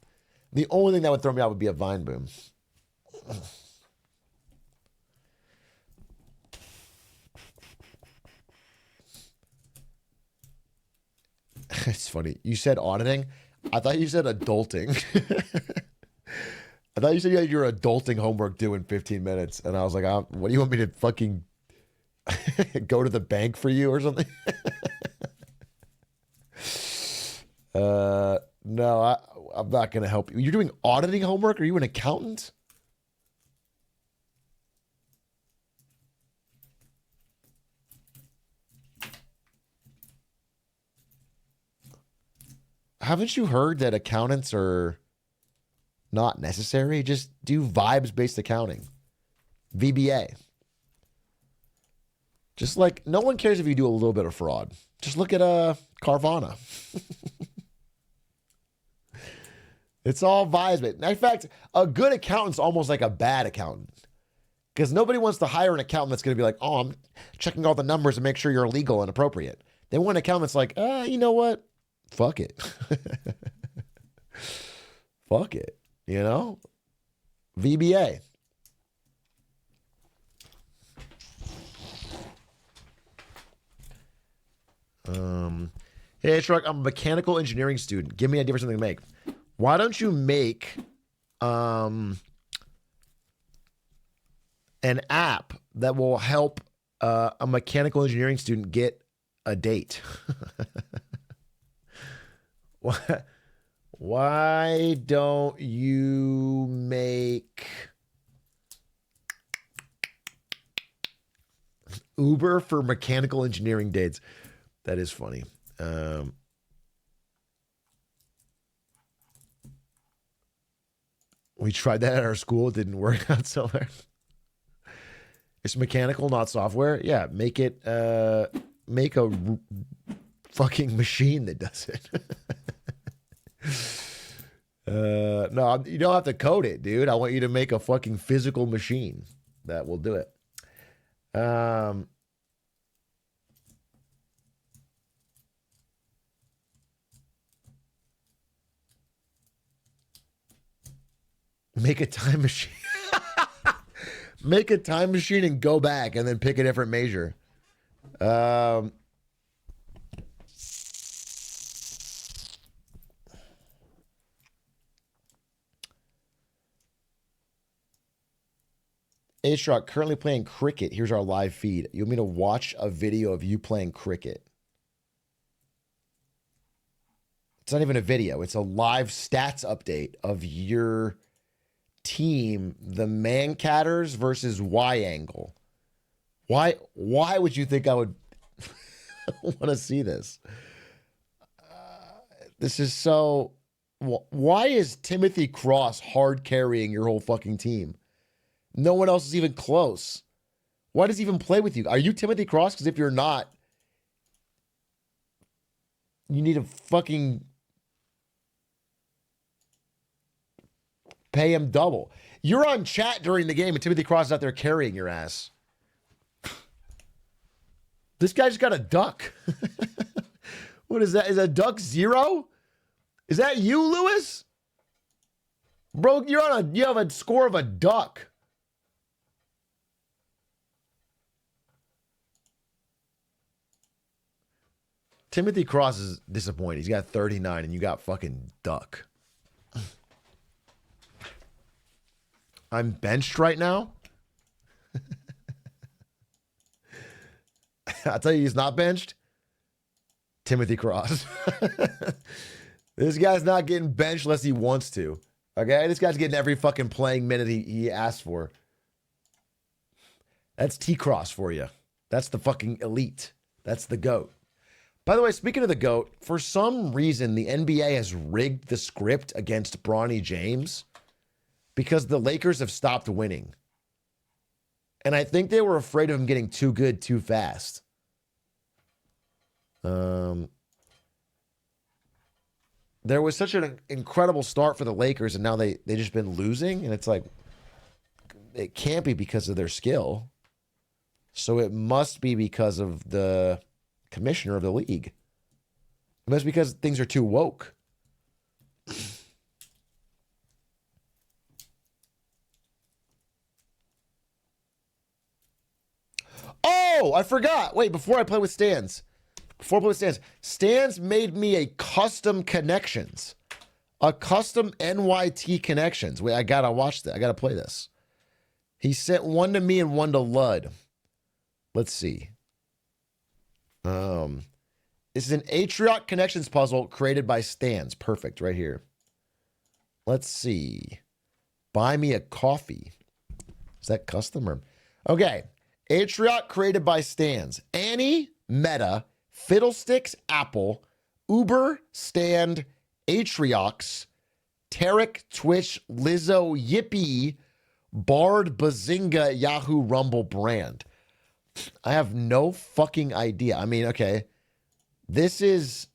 The only thing that would throw me out would be a Vine boom. It's funny. You said auditing. I thought you said adulting. I thought you said you had your adulting homework due in 15 minutes. And I was like, what do you want me to fucking go to the bank for you or something? No, I'm not going to help you. You're doing auditing homework? Are you an accountant? haven't you heard that accountants are not necessary? Just do vibes-based accounting. VBA. Just like, no one cares if you do a little bit of fraud. Just look at Carvana. It's all vibes. In fact, a good accountant's almost like a bad accountant. Because nobody wants to hire an accountant that's going to be like, oh, I'm checking all the numbers and make sure you're legal and appropriate. They want an accountant that's like, you know what? Fuck it. Fuck it. You know? VBA. Hey, Atrioc, I'm a mechanical engineering student. Give me an idea for something to make. Why don't you make an app that will help a mechanical engineering student get a date? Why don't you make Uber for mechanical engineering dates? That is funny. We tried that at our school. It didn't work out so well. It's mechanical, not software. Yeah, make it, make a fucking machine that does it. No, you don't have to code it, dude. I want you to make a fucking physical machine that will do it. Make a time machine. Make a time machine and go back and then pick a different major. Atrioc, currently playing cricket. Here's our live feed. You want me to watch a video of you playing cricket? It's not even a video. It's a live stats update of your team, the Mancatters versus Y Angle. Why would you think I would want to see this? This is so... Why is Timothy Cross hard carrying your whole fucking team? No one else is even close. Why does he even play with you? Are you Timothy Cross? Because if you're not, you need to fucking pay him double. You're on chat during the game and Timothy Cross is out there carrying your ass. This guy just got a duck. What is that? Is a duck 0? Is that you, Lewis? Bro, you have a score of a duck. Timothy Cross is disappointed. He's got 39 and you got fucking duck. I'm benched right now. I'll tell you he's not benched. Timothy Cross. This guy's not getting benched unless he wants to. Okay? This guy's getting every fucking playing minute he asked for. That's T-Cross for you. That's the fucking elite. That's the GOAT. By the way, speaking of the GOAT, for some reason, the NBA has rigged the script against Bronny James because the Lakers have stopped winning. And I think they were afraid of him getting too good too fast. There was such an incredible start for the Lakers, and now they just been losing. And it's like, it can't be because of their skill. So it must be because of the commissioner of the league. It must be because things are too woke. Oh, I forgot. Wait, before I play with Stans. Stans made me a custom connections. A custom NYT connections. Wait, I gotta watch that. I gotta play this. He sent one to me and one to Lud. Let's see. This is an Atrioc connections puzzle created by Stans. Perfect, right here. Let's see. Buy me a coffee. Is that custom or... Okay. Atrioc created by Stans. Annie, Meta, Fiddlesticks, Apple, Uber, Stand, Atrioc, Tarek, Twitch, Lizzo, Yippee, Bard, Bazinga, Yahoo, Rumble, Brand. I have no fucking idea. I mean, okay, this is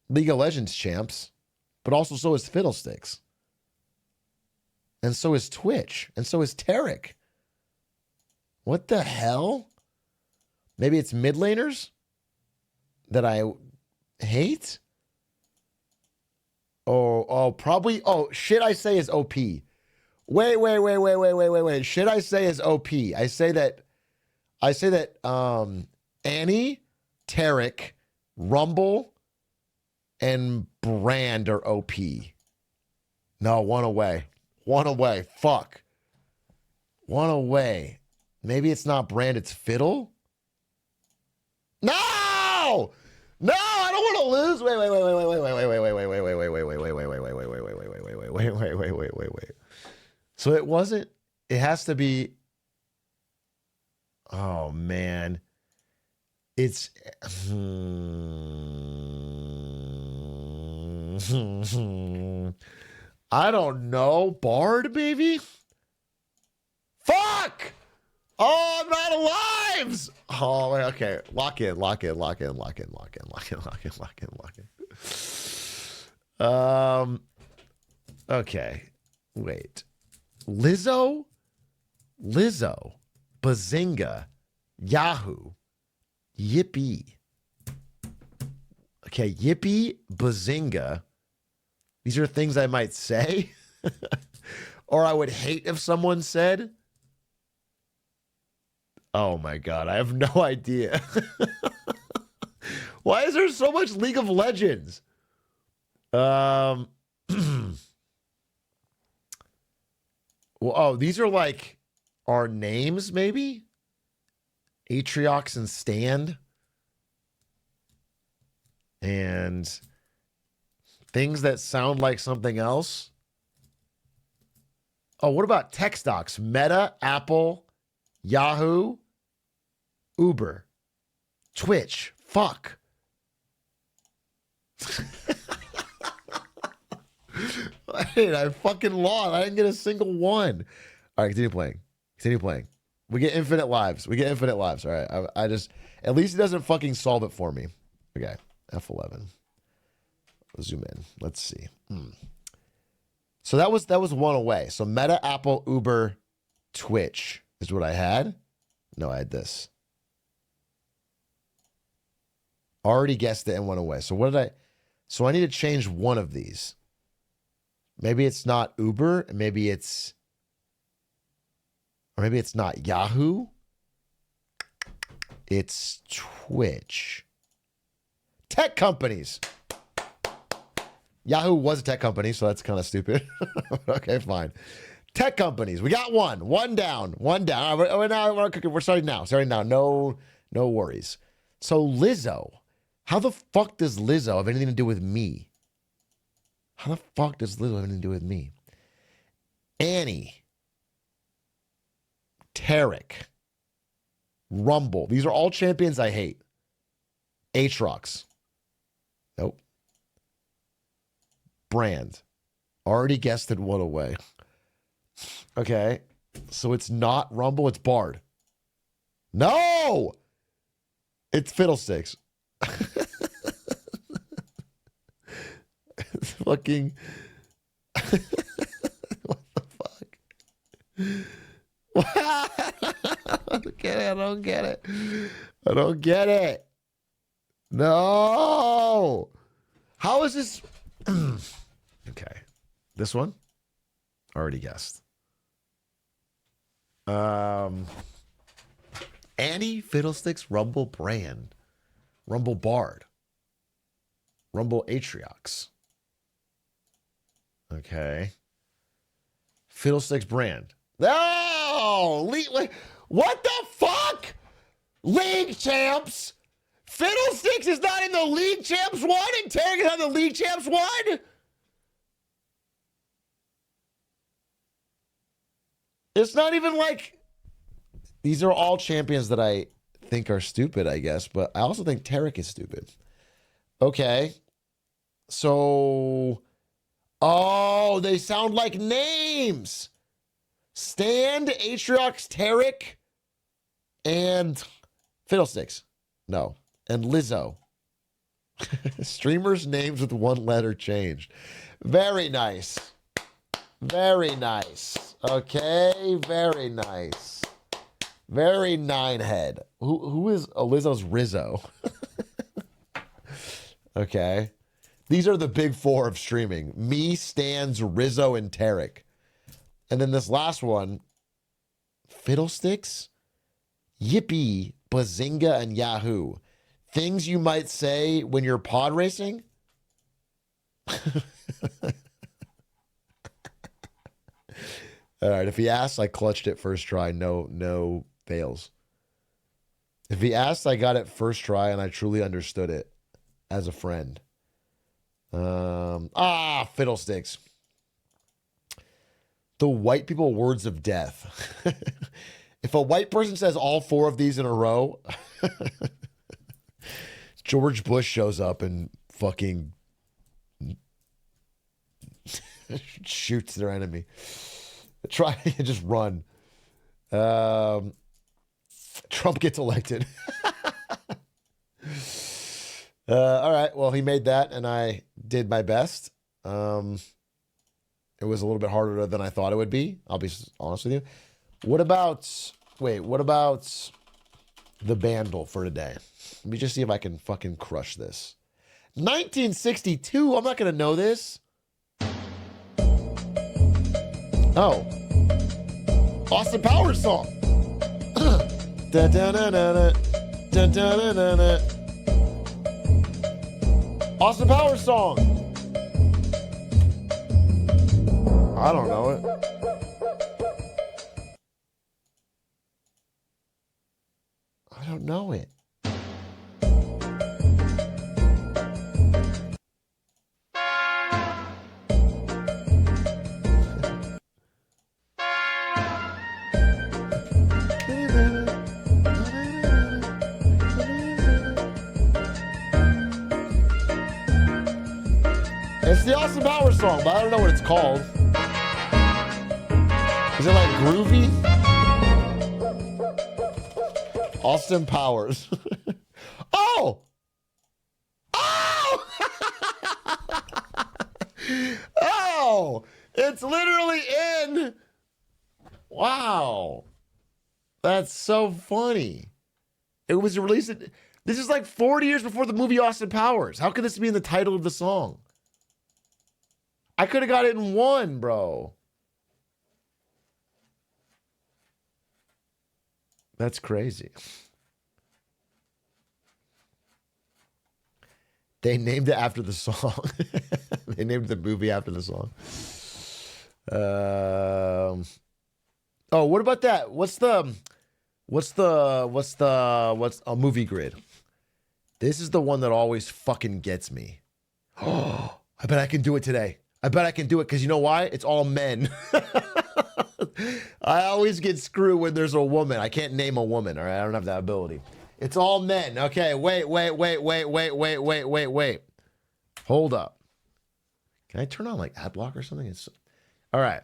League of Legends champs, but also so is Fiddlesticks. And so is Twitch. And so is Tarek. What the hell? Maybe it's mid laners that I hate? Oh, probably. Oh, shit I say is OP. Wait. Shit I say is OP. I say that Annie, Tarek, Rumble, and Brand are OP. No, one away. Fuck. One away. Maybe it's not Brand, it's Fiddle? No! I don't want to lose. Wait. So it wasn't, it has to be, oh man. It's, I don't know. Bard, maybe? Fuck! Oh, I'm out of lives! Oh, okay. Lock in. Okay. Wait. Lizzo, Bazinga, Yahoo, Yippee. Okay, Yippee, Bazinga. These are things I might say or I would hate if someone said. Oh my God, I have no idea. Why is there so much League of Legends? Well, oh, these are like our names, maybe? Atrioc and Stand. And things that sound like something else. Oh, what about text docs? Meta, Apple, Yahoo, Uber, Twitch. Fuck. Wait, I fucking lost. I didn't get a single one. All right, continue playing. We get infinite lives. All right, I just, at least it doesn't fucking solve it for me. Okay, F11. Let's zoom in. Let's see. So that was one away. So Meta, Apple, Uber, Twitch is what I had. No, I had this. Already guessed it and went away. So what did I? So I need to change one of these. Maybe it's not Uber. Maybe it's not Yahoo. It's Twitch. Tech companies. Yahoo was a tech company, so that's kind of stupid. Okay, fine. Tech companies. We got one. One down. We're starting now. No worries. So Lizzo. How the fuck does Lizzo have anything to do with me? Annie. Tarek. Rumble. These are all champions I hate. Atrioc. Nope. Brand. Already guessed it one away. Okay. So it's not Rumble, it's Bard. No! It's Fiddlesticks. It's fucking... What the fuck? I don't get it. No! How is this... Okay. This one? Already guessed. Annie, Fiddlesticks, Rumble, Brand. Rumble, Bard. Rumble, Atrioc. Okay. Fiddlesticks, Brand. No! What the fuck? League champs! Fiddlesticks is not in the League Champs 1 and Tarek is on the League Champs 1? It's not even like... These are all champions that I think are stupid, I guess, but I also think Tarek is stupid. Okay. So, oh, they sound like names. Stand, Atrioc, Tarek, and Fiddlesticks. No, and Lizzo. Streamers' names with one letter changed. Very nice. Very nice. Okay, very nice. Very nine-head. Who is Lizzo's Rizzo? Okay. These are the big four of streaming. Me, Stans, Rizzo, and Tarek. And then this last one, Fiddlesticks, Yippee, Bazinga, and Yahoo. Things you might say when you're pod racing? All right, if he asks, I clutched it first try. No fails. If he asked, I got it first try, and I truly understood it as a friend. Fiddlesticks. The white people words of death. If a white person says all four of these in a row, George Bush shows up and fucking shoots their enemy. Try and just run. Trump gets elected. All right. Well, he made that, and I did my best. It was a little bit harder than I thought it would be. I'll be honest with you. What about the Bandle for today? Let me just see if I can fucking crush this. 1962. I'm not going to know this. Oh. Austin Powers song. Da, da, da, da, da. Da, da, da, da, da. Austin Powers song. I don't know it. I don't know it. It's the Austin Powers song, but I don't know what it's called. Is it like groovy? Austin Powers. Oh! Oh! Oh! It's literally in. Wow. That's so funny. It was released. This is like 40 years before the movie Austin Powers. How could this be in the title of the song? I could have got it in one, bro. That's crazy. They named it after the song. They named the movie after the song. Oh, what about that? What's a movie grid? This is the one that always fucking gets me. Oh, I bet I can do it today. I bet I can do it because you know why? It's all men. I always get screwed when there's a woman. I can't name a woman, all right? I don't have that ability. It's all men. Okay, wait. Hold up. Can I turn on like ad block or something? All right.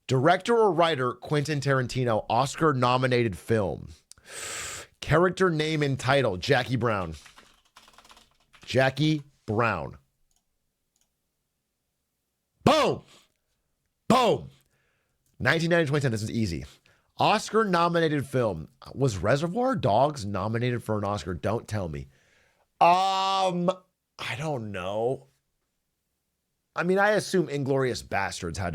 Director or writer, Quentin Tarantino, Oscar-nominated film. Character name and title, Jackie Brown. Jackie Brown. Boom! Boom! 1990, 2010, this is easy. Oscar-nominated film. Was Reservoir Dogs nominated for an Oscar? Don't tell me. I don't know. I mean, I assume Inglourious Bastards had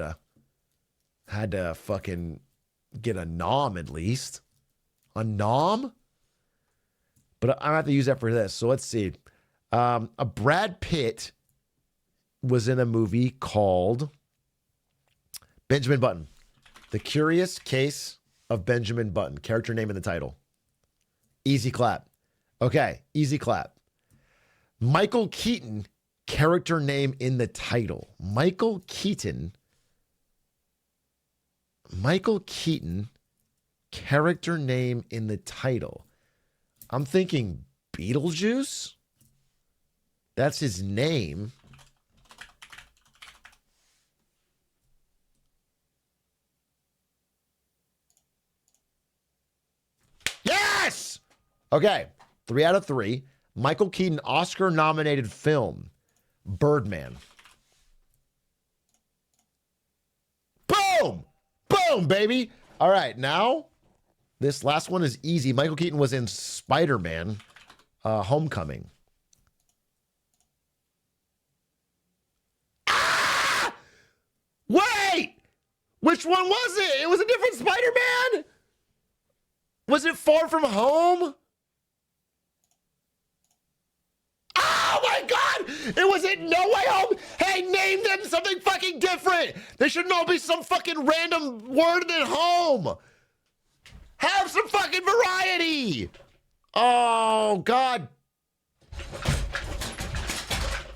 to fucking get a nom at least. A nom? But I'm going to have to use that for this. So let's see. A Brad Pitt was in a movie called Benjamin Button. The Curious Case of Benjamin Button. Character name in the title. Easy clap. Okay, easy clap. Michael Keaton, character name in the title. Michael Keaton, character name in the title. I'm thinking Beetlejuice. That's his name. Okay, 3 out of 3. Michael Keaton Oscar-nominated film, Birdman. Boom! Boom, baby! All right, now, this last one is easy. Michael Keaton was in Spider-Man Homecoming. Ah! Wait! Which one was it? It was a different Spider-Man? Was it Far From Home? Oh my God! It was in No Way Home. Hey, name them something fucking different. They shouldn't all be some fucking random word than home. Have some fucking variety. Oh God.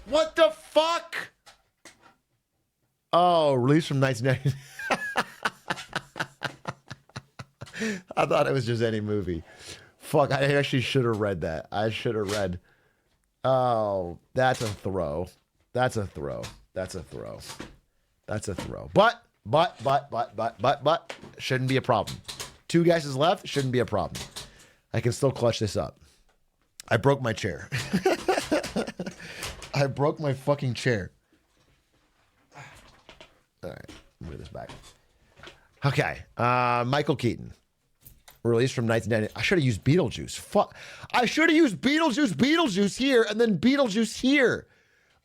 What the fuck? Oh, released from 1990. I thought it was just any movie. Fuck, I actually should have read that. I should have read. Oh, that's a throw. That's a throw. That's a throw. That's a throw. But, shouldn't be a problem. 2 guesses left, shouldn't be a problem. I can still clutch this up. I broke my chair. I broke my fucking chair. All right, move this back. Okay, Michael Keaton. Released from 1990. I should have used Beetlejuice. Fuck. I should have used Beetlejuice here, and then Beetlejuice here.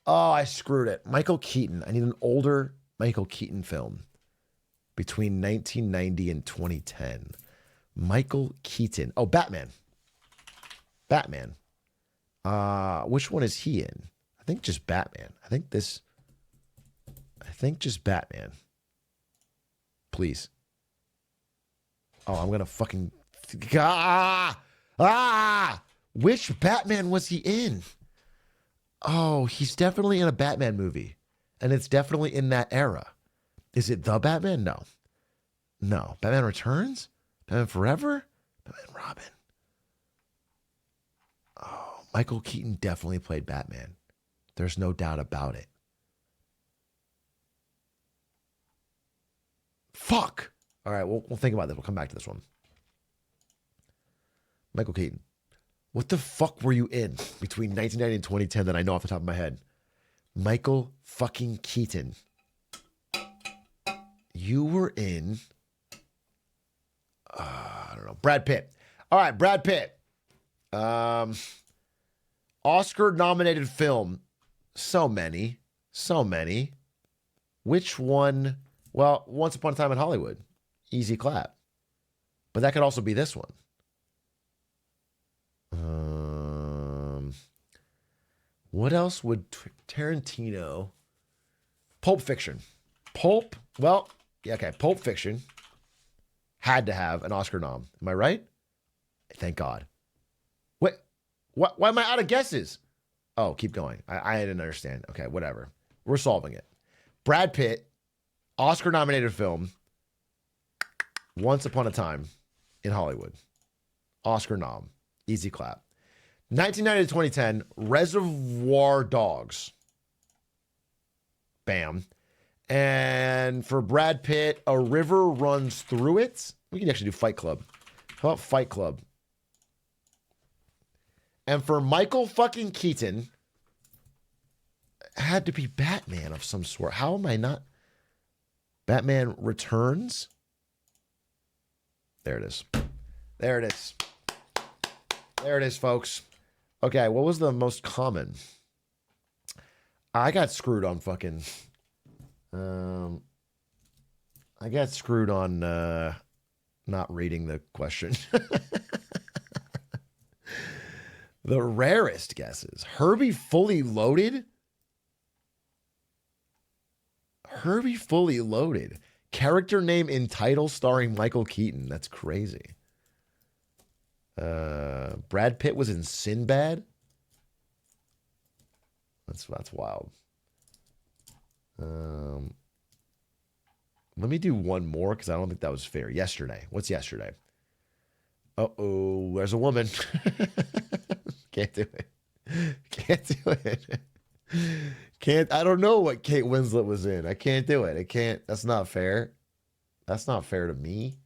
Oh, I screwed it. Michael Keaton. I need an older Michael Keaton film between 1990 and 2010. Michael Keaton. Oh, Batman. Batman. Which one is he in? I think just Batman. I think just Batman. Please. Oh, I'm gonna fucking which Batman was he in? Oh, he's definitely in a Batman movie, and it's definitely in that era. Is it the Batman? No. Batman Returns? Batman Forever? Batman Robin? Oh, Michael Keaton definitely played Batman. There's no doubt about it. Fuck. All right, we'll think about this. We'll come back to this one. Michael Keaton. What the fuck were you in between 1990 and 2010 that I know off the top of my head? Michael fucking Keaton. You were in... I don't know. Brad Pitt. All right, Brad Pitt. Oscar-nominated film. So many. Which one? Well, Once Upon a Time in Hollywood. Easy clap. But that could also be this one. What else would Tarantino... Pulp Fiction. Pulp Fiction had to have an Oscar nom. Am I right? Thank God. Wait, why am I out of guesses? Oh, keep going. I didn't understand. Okay, whatever. We're solving it. Brad Pitt, Oscar-nominated film, Once Upon a Time in Hollywood. Oscar nom. Easy clap. 1990 to 2010, Reservoir Dogs. Bam. And for Brad Pitt, A River Runs Through It. We can actually do Fight Club. How about Fight Club? And for Michael fucking Keaton, it had to be Batman of some sort. How am I not? Batman Returns. There it is. There it is. There it is, folks. Okay, what was the most common? I got screwed on fucking... I got screwed on not reading the question. The rarest guesses. Herbie Fully Loaded? Herbie Fully Loaded. Character name in title starring Michael Keaton. That's crazy. Brad Pitt was in Sinbad. That's wild. Let me do one more because I don't think that was fair. Yesterday. What's yesterday? Uh-oh, there's a woman. Can't do it. Can't do it. I don't know what Kate Winslet was in. I can't do it. I can't. That's not fair. That's not fair to me.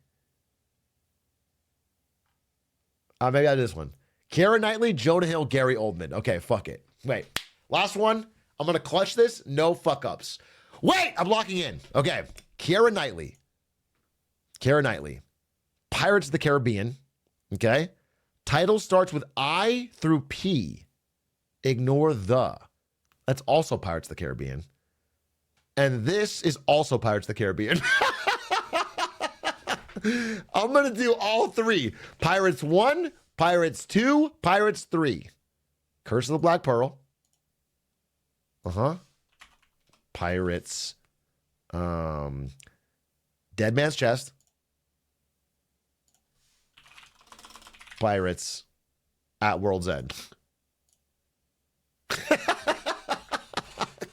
Maybe I do this one. Keira Knightley, Jonah Hill, Gary Oldman. Okay, fuck it. Wait. Last one. I'm going to clutch this. No fuck ups. Wait, I'm locking in. Okay. Keira Knightley. Keira Knightley. Pirates of the Caribbean. Okay. Title starts with I through P. Ignore the. That's also Pirates of the Caribbean. And this is also Pirates of the Caribbean. I'm going to do all three. Pirates 1, Pirates 2, Pirates 3. Curse of the Black Pearl. Pirates. Dead Man's Chest. Pirates at World's End.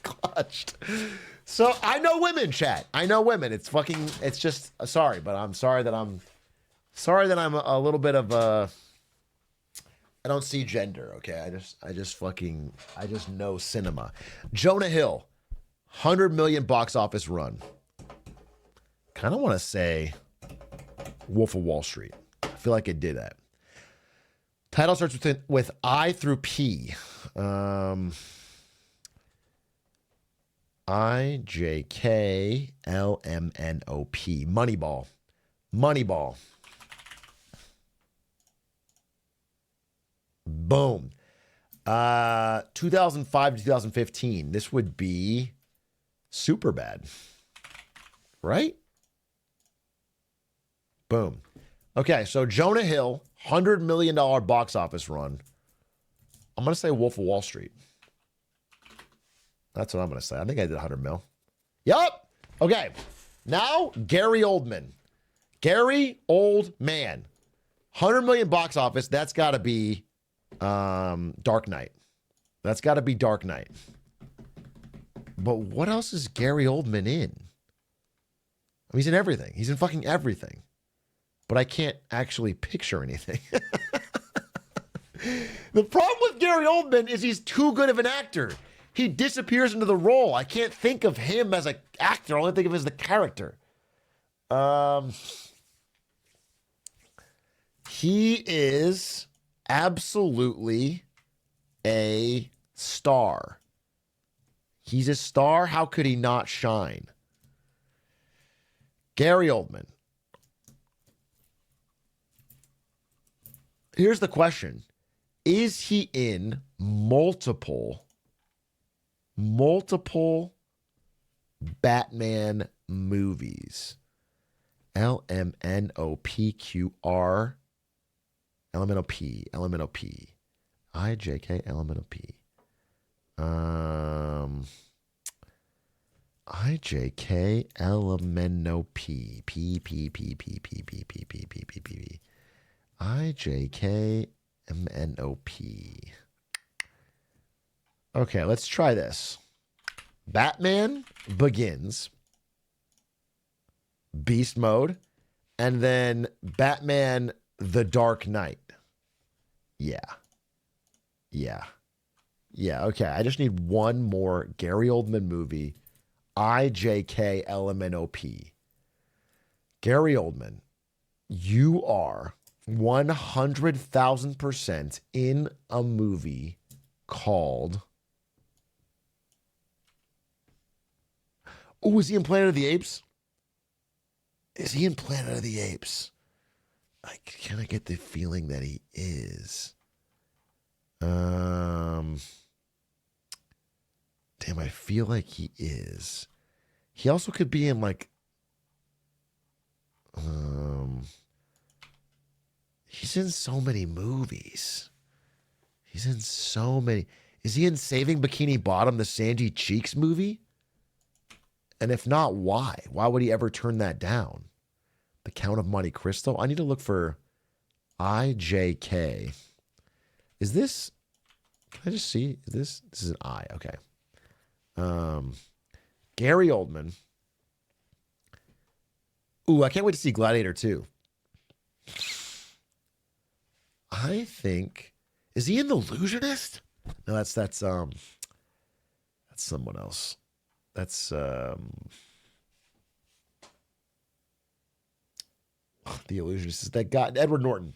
Clutched. So I know women, chat. I know women. It's just sorry, but I'm sorry that I'm a little bit of a. I don't see gender. Okay, I just know cinema. Jonah Hill, 100 million box office run. Kind of want to say Wolf of Wall Street. I feel like it did that. Title starts with I through P. IJKLMNOP. Moneyball. Moneyball. Boom. 2005 to 2015. This would be Superbad. Right? Boom. Okay, so Jonah Hill, $100 million box office run. I'm going to say Wolf of Wall Street. That's what I'm going to say. I think I did 100 mil. Yup. Okay. Now, Gary Oldman. Gary Oldman. 100 million box office. That's got to be Dark Knight. That's got to be Dark Knight. But what else is Gary Oldman in? I mean, he's in everything. He's in fucking everything. But I can't actually picture anything. The problem with Gary Oldman is he's too good of an actor. He disappears into the role. I can't think of him as an actor. I only think of him as the character. He is absolutely a star. He's a star. How could he not shine? Gary Oldman. Here's the question. Is he in multiple Batman movies? LMNOPQR LMNOP LMNOP IJK LMNOP IJK LMNOP P IJK MNOP. Okay, let's try this. Batman Begins, Beast Mode, and then Batman The Dark Knight. Yeah, okay. I just need one more Gary Oldman movie. IJKLMNOP. Gary Oldman, you are 100,000% in a movie called... Oh, is he in Planet of the Apes? Is he in Planet of the Apes? I kind of get the feeling that he is. Damn, I feel like he is. He also could be in like... He's in so many movies. He's in so many. Is he in Saving Bikini Bottom, the Sandy Cheeks movie? And if not, why? Why would he ever turn that down? The Count of Monte Cristo? I need to look for IJK. Is this... Can I just see? This is an I. Okay. Gary Oldman. Ooh, I can't wait to see Gladiator 2. I think... Is he in The Illusionist? No, that's someone else. That's The Illusionist is that guy, Edward Norton.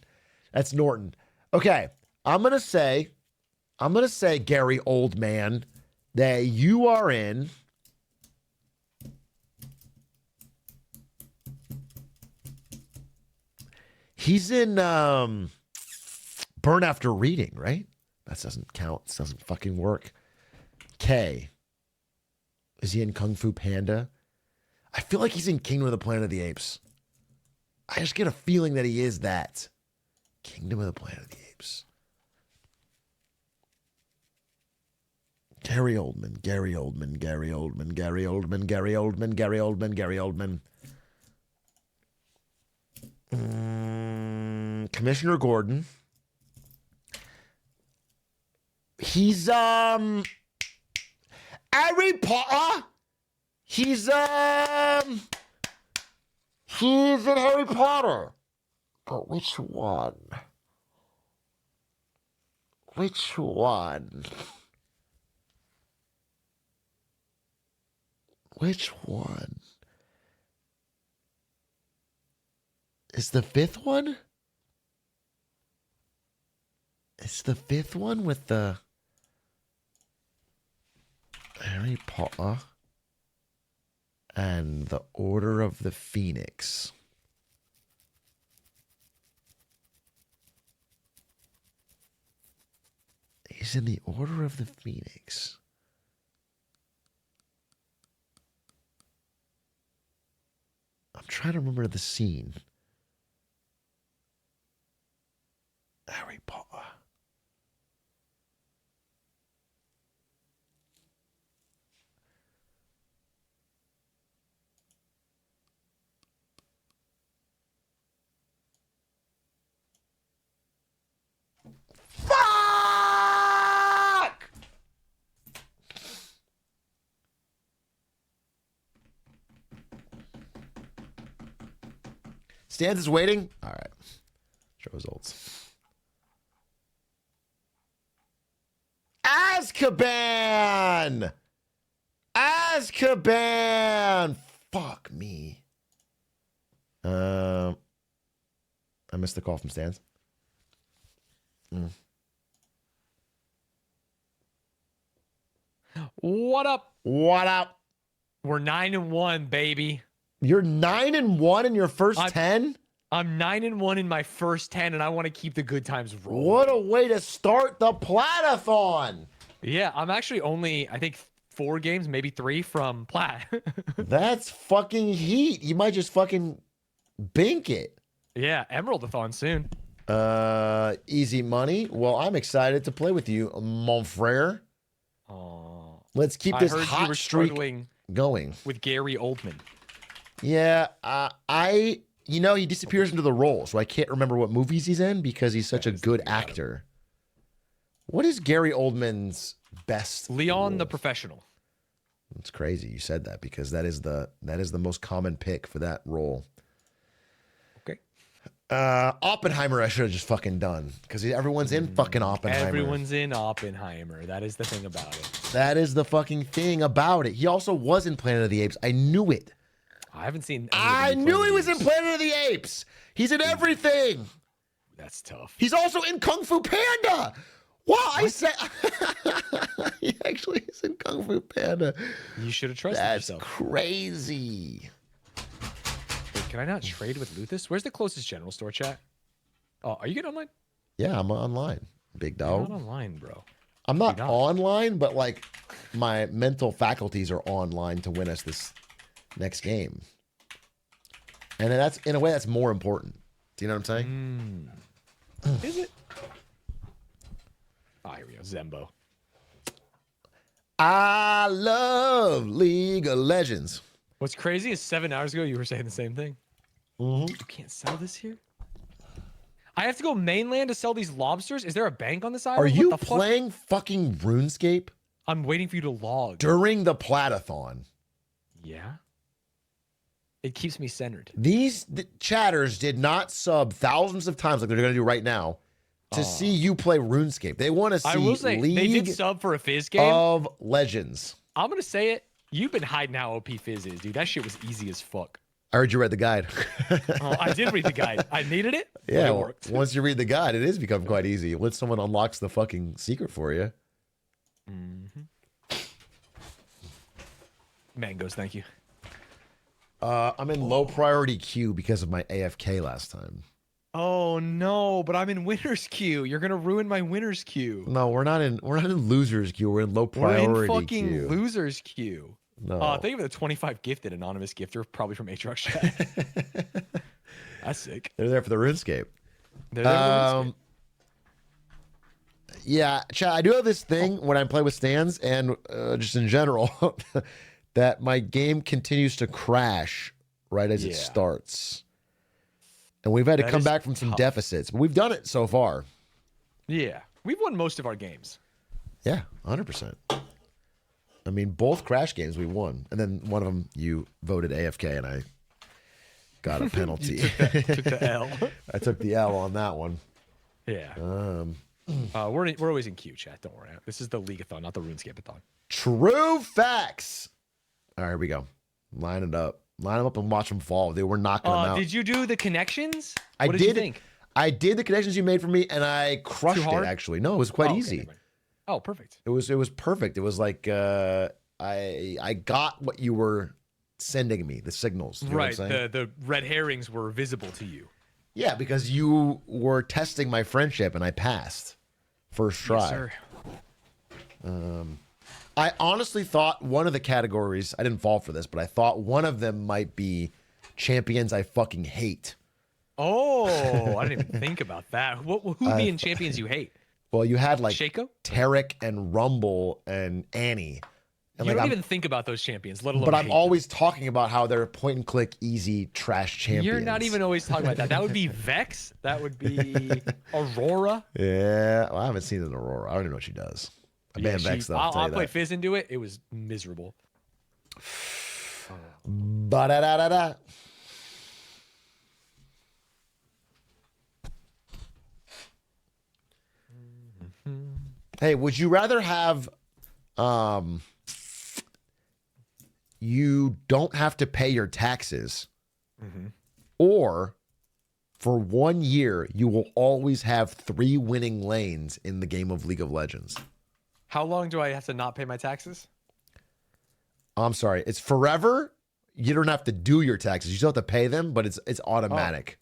That's Norton. Okay. I'm gonna say, Gary Oldman, that you are in. He's in Burn After Reading, right? That doesn't count. This doesn't fucking work. K. Is he in Kung Fu Panda? I feel like he's in Kingdom of the Planet of the Apes. I just get a feeling that he is that. Kingdom of the Planet of the Apes. Gary Oldman, Gary Oldman, Gary Oldman, Gary Oldman, Gary Oldman, Gary Oldman, Gary Oldman. Commissioner Gordon. He's Harry Potter. He's in Harry Potter. But which one? Which one? Which one? Is the fifth one? It's the fifth one with the Harry Potter and the Order of the Phoenix. He's in the Order of the Phoenix. I'm trying to remember the scene. Harry Potter. Fuck! Stans is waiting. All right. Show results. Azkaban! Azkaban! Fuck me. I missed the call from Stans. What up? What up? We're 9-1, baby. You're 9-1 in your first 10? I'm 9-1 in my first 10, and I want to keep the good times rolling. What a way to start the platathon. Yeah, I'm actually only, I think, 4 games, maybe 3 from plat. That's fucking heat. You might just fucking bink it. Yeah, Emerald-a-thon soon. Easy money. Well, I'm excited to play with you, mon frere. Oh, Let's keep this I heard you hot were streak struggling going. with Gary Oldman. Yeah, he disappears into the role, so I can't remember what movies he's in because he's such a good actor. What is Gary Oldman's best Leon role? the Professional. It's crazy you said that because that is the most common pick for that role. Okay. Oppenheimer I should have just fucking done because everyone's in fucking Oppenheimer. Everyone's in Oppenheimer. That is the thing about it. That is the fucking thing about it. He also was in Planet of the Apes. I knew it. I haven't seen. I knew he was in Planet of the Apes. He's in everything. That's tough. He's also in Kung Fu Panda. Wow, I said he actually is in Kung Fu Panda. You should have trusted That's yourself. crazy. Wait, can I not trade with Luthus? Where's the closest general store, chat? Oh, are you getting online? Yeah, I'm online, big You're dog. not online, bro. I'm not You're not. online, but like my mental faculties are online to win us this next game. And that's in a way that's more important. Do you know what I'm saying? Is it? Oh, here we go. Zembo. I love League of Legends. What's crazy is 7 hours ago you were saying the same thing. Mm-hmm. You can't sell this here? I have to go mainland to sell these lobsters? Is there a bank on this island? Are What you the fuck? playing fucking RuneScape I'm waiting for you to log. during the platathon? Yeah? It keeps me centered. These chatters did not sub thousands of times like they're going to do right now to see you play RuneScape. They want to see I will say, they League did sub for a Fizz game. of Legends. I'm going to say it. You've been hiding how OP Fizz is, dude. That shit was easy as fuck. I heard you read the guide. Oh, I did read the guide. I needed it. But Yeah, it well, worked. once you read the guide, it is become quite easy. Once someone unlocks the fucking secret for you. Mangoes, thank you. I'm in low priority queue because of my AFK last time. Oh no, but I'm in winner's queue. You're gonna ruin my winner's queue. No, we're not in losers queue. We're in low We're priority in fucking queue. losers queue. No. Thank you for the 25 gifted anonymous gifter, probably from Atrioc chat. That's sick. They're there for the RuneScape. They're there for the RuneScape. Yeah, chat. I do have this thing when I play with stands and just in general that my game continues to crash right as it Yeah. starts. And we've had to That come is back from some tough. deficits, but we've done it so far. Yeah, we've won most of our games. Yeah, 100%. I mean, both crash games we won. And then one of them you voted AFK and I got a penalty. Took the L. I took the L on that one. Yeah. We're always in queue, chat. Don't worry. This is the League-a-thon, not the RuneScape-a-thon. True facts. All right, here we go. Line it up. Line them up and watch them fall. They were knocking them out. Did you do the connections? I What did. you think? I did the connections you made for me, and I crushed it. hard? Actually, no, it was quite Oh, okay, easy. never mind. Oh, perfect. It was perfect. It was like I got what you were sending me, the signals. You know what I'm Right. saying? The red herrings were visible to you. Yeah, because you were testing my friendship, and I passed first try. Yes, sir. I honestly thought one of the categories, I didn't fall for this, but I thought one of them might be champions I fucking hate. Oh, I didn't even think about that. Who'd be in champions you hate? Well, you had like Shaco? Tarek and Rumble and Annie. And You like don't I'm, even think about those champions, let alone but I'm hate always talking about how they're point and click easy trash them. champions. You're not even always talking about that. That would be Vex. That would be Aurora. Yeah, well, I haven't seen an Aurora. I don't even know what she does. I banned Vex though. I'll tell I you played that. Fizz into it. It was miserable. Ba-da-da-da-da. Hey, would you rather have you don't have to pay your taxes, or for 1 year you will always have 3 winning lanes in the game of League of Legends? How long do I have to not pay my taxes? I'm sorry, it's forever. You don't have to do your taxes. You still have to pay them, but it's automatic.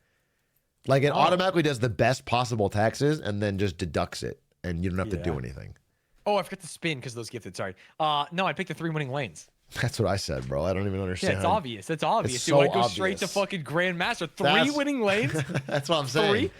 Like it automatically does the best possible taxes and then just deducts it, and you don't have to do Yeah. anything. Oh, I forgot to spin because those gifted. Sorry. No, I picked the 3 winning lanes. That's what I said, bro. I don't even Yeah, understand. it's obvious. It's obvious. It's Dude, I so go straight to obvious. fucking Grandmaster. 3 That's- winning lanes. That's what I'm saying. 3?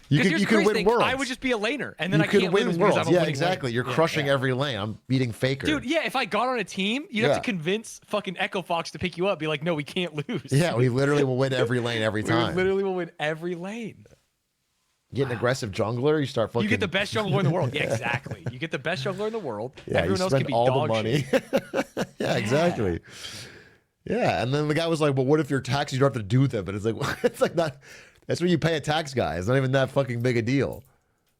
You 'Cause could here's you the could crazy win thing, worlds. I would just be a laner, and then you I could can't win lose because worlds. I'm a Yeah, winning exactly. lane. You're Yeah, crushing yeah. every lane. I'm beating Faker. Dude, yeah, if I got on a team, you'd have Yeah. to convince fucking Echo Fox to pick you up. Be like, no, we can't lose. Yeah, we literally will win every lane every we time. literally will win every lane. Get an aggressive jungler, you start fucking. You get the best jungler in the world. Yeah, exactly. You get the best jungler in the world. Yeah, Everyone you else spend can be all dog the money. shit. Yeah, exactly. Yeah, and then the guy was like, "Well, what if your taxes you don't have to do them?" But it's like, it's like not. That's what you pay a tax guy. It's not even that fucking big a deal.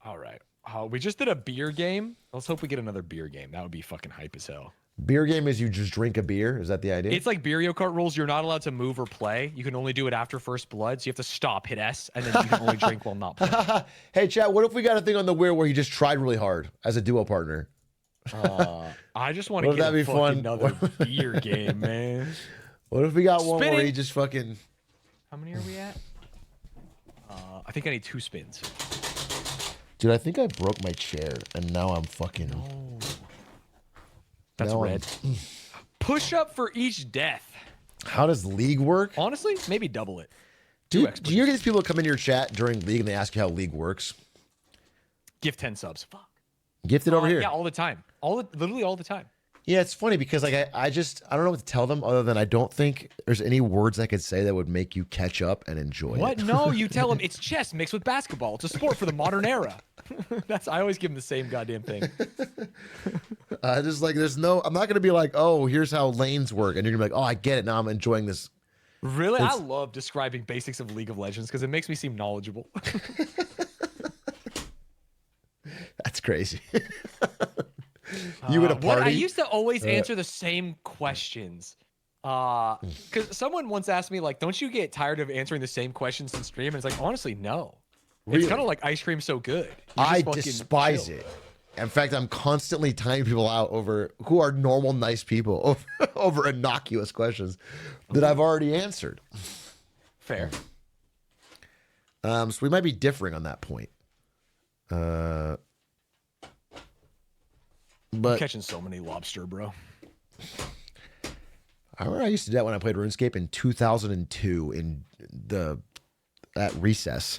All right. We just did a beer game. Let's hope we get another beer game. That would be fucking hype as hell. Beer game is you just drink a beer. Is that the idea? It's like Mario Kart rules. You're not allowed to move or play. You can only do it after first blood. So you have to stop, hit S, and then you can only drink while not playing. Hey, chat. What if we got a thing on the wheel where he just tried really hard as a duo partner? I just want to Wouldn't get that be fun? another beer game, man. What if we got one where Spinning. he just fucking? How many are we at? I think I need 2 spins. Dude, I think I broke my chair, and now I'm fucking. That's now I'm- red. Push up for each death. How does League work? Honestly, maybe double it. Dude, do you get these people that come into your chat during League and they ask you how League works? Gift 10 subs. Fuck. Gifted over here. Yeah, all the time. Literally all the time. Yeah, it's funny because like I don't know what to tell them other than I don't think there's any words I could say that would make you catch up and enjoy What? it. No, you tell them it's chess mixed with basketball. It's a sport for the modern era. I always give them the same goddamn thing. Just like I'm not gonna be like, oh, here's how lanes work, and you're gonna be like, oh, I get it now. I'm enjoying this. Really? I love describing basics of League of Legends because it makes me seem knowledgeable. That's crazy. You at a party? I used to always answer the same questions. Because someone once asked me, like, don't you get tired of answering the same questions in stream? And it's like, honestly, no. Really? It's kind of like ice cream so good. You I just fucking despise chill. it. In fact, I'm constantly timing people out over who are normal, nice people over innocuous questions that I've already answered. Fair. So we might be differing on that point. But Catching so many lobster, bro. I remember I used to do that when I played RuneScape in 2002 at recess.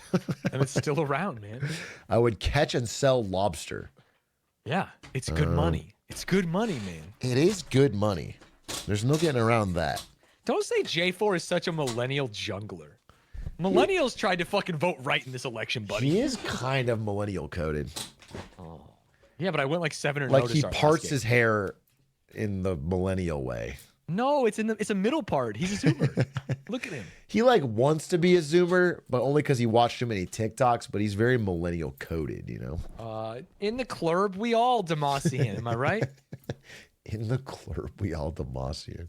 And it's still around, man. I would catch and sell lobster. Yeah, it's good money. It's good money, man. It is good money. There's no getting around that. Don't say J4 is such a millennial jungler. Millennials tried to fucking vote right in this election, buddy. He is kind of millennial coded. Yeah, but I went like 7 or Like no to he start parts last his game. hair in the millennial way. No, it's a middle part. He's a zoomer. Look at him. He like wants to be a zoomer, but only because he watched too many TikToks. But he's very millennial coded, you know. In the club, we all Demacian. Am I right? In the club, we all Demacia.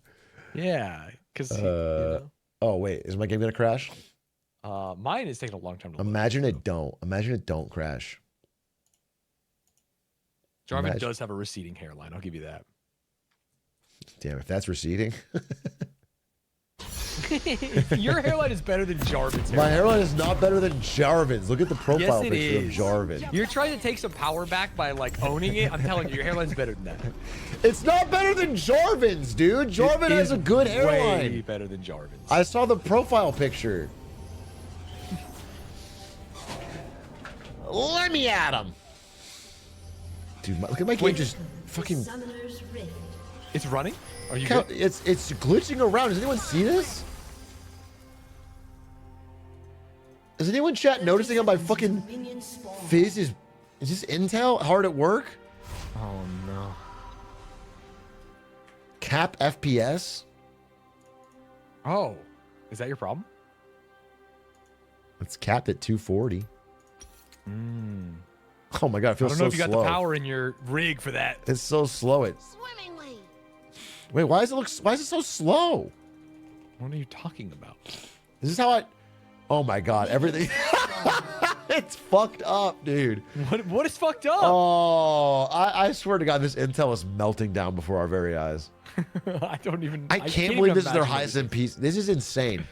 Yeah, because you know. Oh wait, is my game gonna crash? Mine is taking a long time to load. Imagine it don't. Imagine it don't crash. Jarvan does have a receding hairline. I'll give you that. Damn, if that's receding. Your hairline is better than Jarvan's My hairline. hairline is not better than Jarvan's. Look at the profile Yes, it picture of is. Jarvan. You're trying to take some power back by like owning it. I'm telling you, your hairline's better than that. It's not better than Jarvan's, dude. Jarvan It has is a good Way hairline. better than Jarvan's. I saw the profile picture. Let me at him. Dude, look at my game just fucking... Summoner's Rift. It's running? Are you Count, good? it's glitching around. Does anyone see this? Is anyone chat noticing how my fucking Minion spawn. fizz is this intel hard at work? Oh no. Cap FPS? Oh, is that your problem? It's capped at 240. Oh my god, it I feels don't so know if you got slow. the power in your rig for that. It's so slow. Swimmingly. Wait, why is it so slow? What are you talking about? Is this how I... Oh my god, everything... It's fucked up, dude. What is fucked up? Oh, I swear to god, this intel is melting down before our very eyes. I don't even. I can't believe this is their imagine highest it. in peace. This is insane.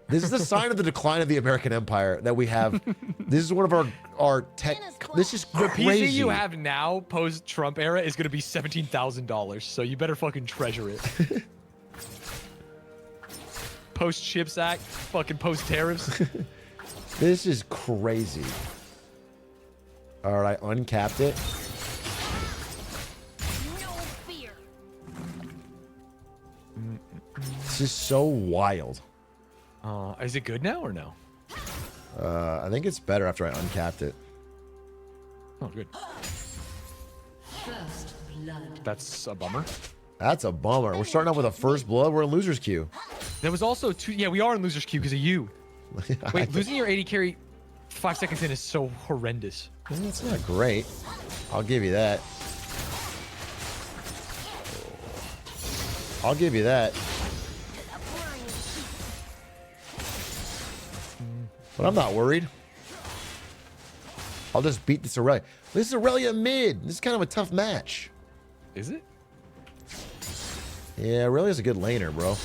This is the sign of the decline of the American empire that we have. This is one of our tech... This is The crazy. PC you have now, post Trump era, is going to be $17,000. So you better fucking treasure it. Post Chips Act, fucking post tariffs. This is crazy. All right, uncapped it. No fear. This is so wild. Is it good now or no? I think it's better after I uncapped it. Oh, good. First blood. That's a bummer. That's a bummer. We're starting off with a first blood. We're in loser's queue. There was also two. Yeah, we are in loser's queue because of you. Wait, losing your 80 carry 5 seconds in is so horrendous. It's not great. I'll give you that. I'll give you that. But I'm not worried. I'll just beat this Aurelia. This is Aurelia mid. This is kind of a tough match. Is it? Yeah, Aurelia's a good laner, bro.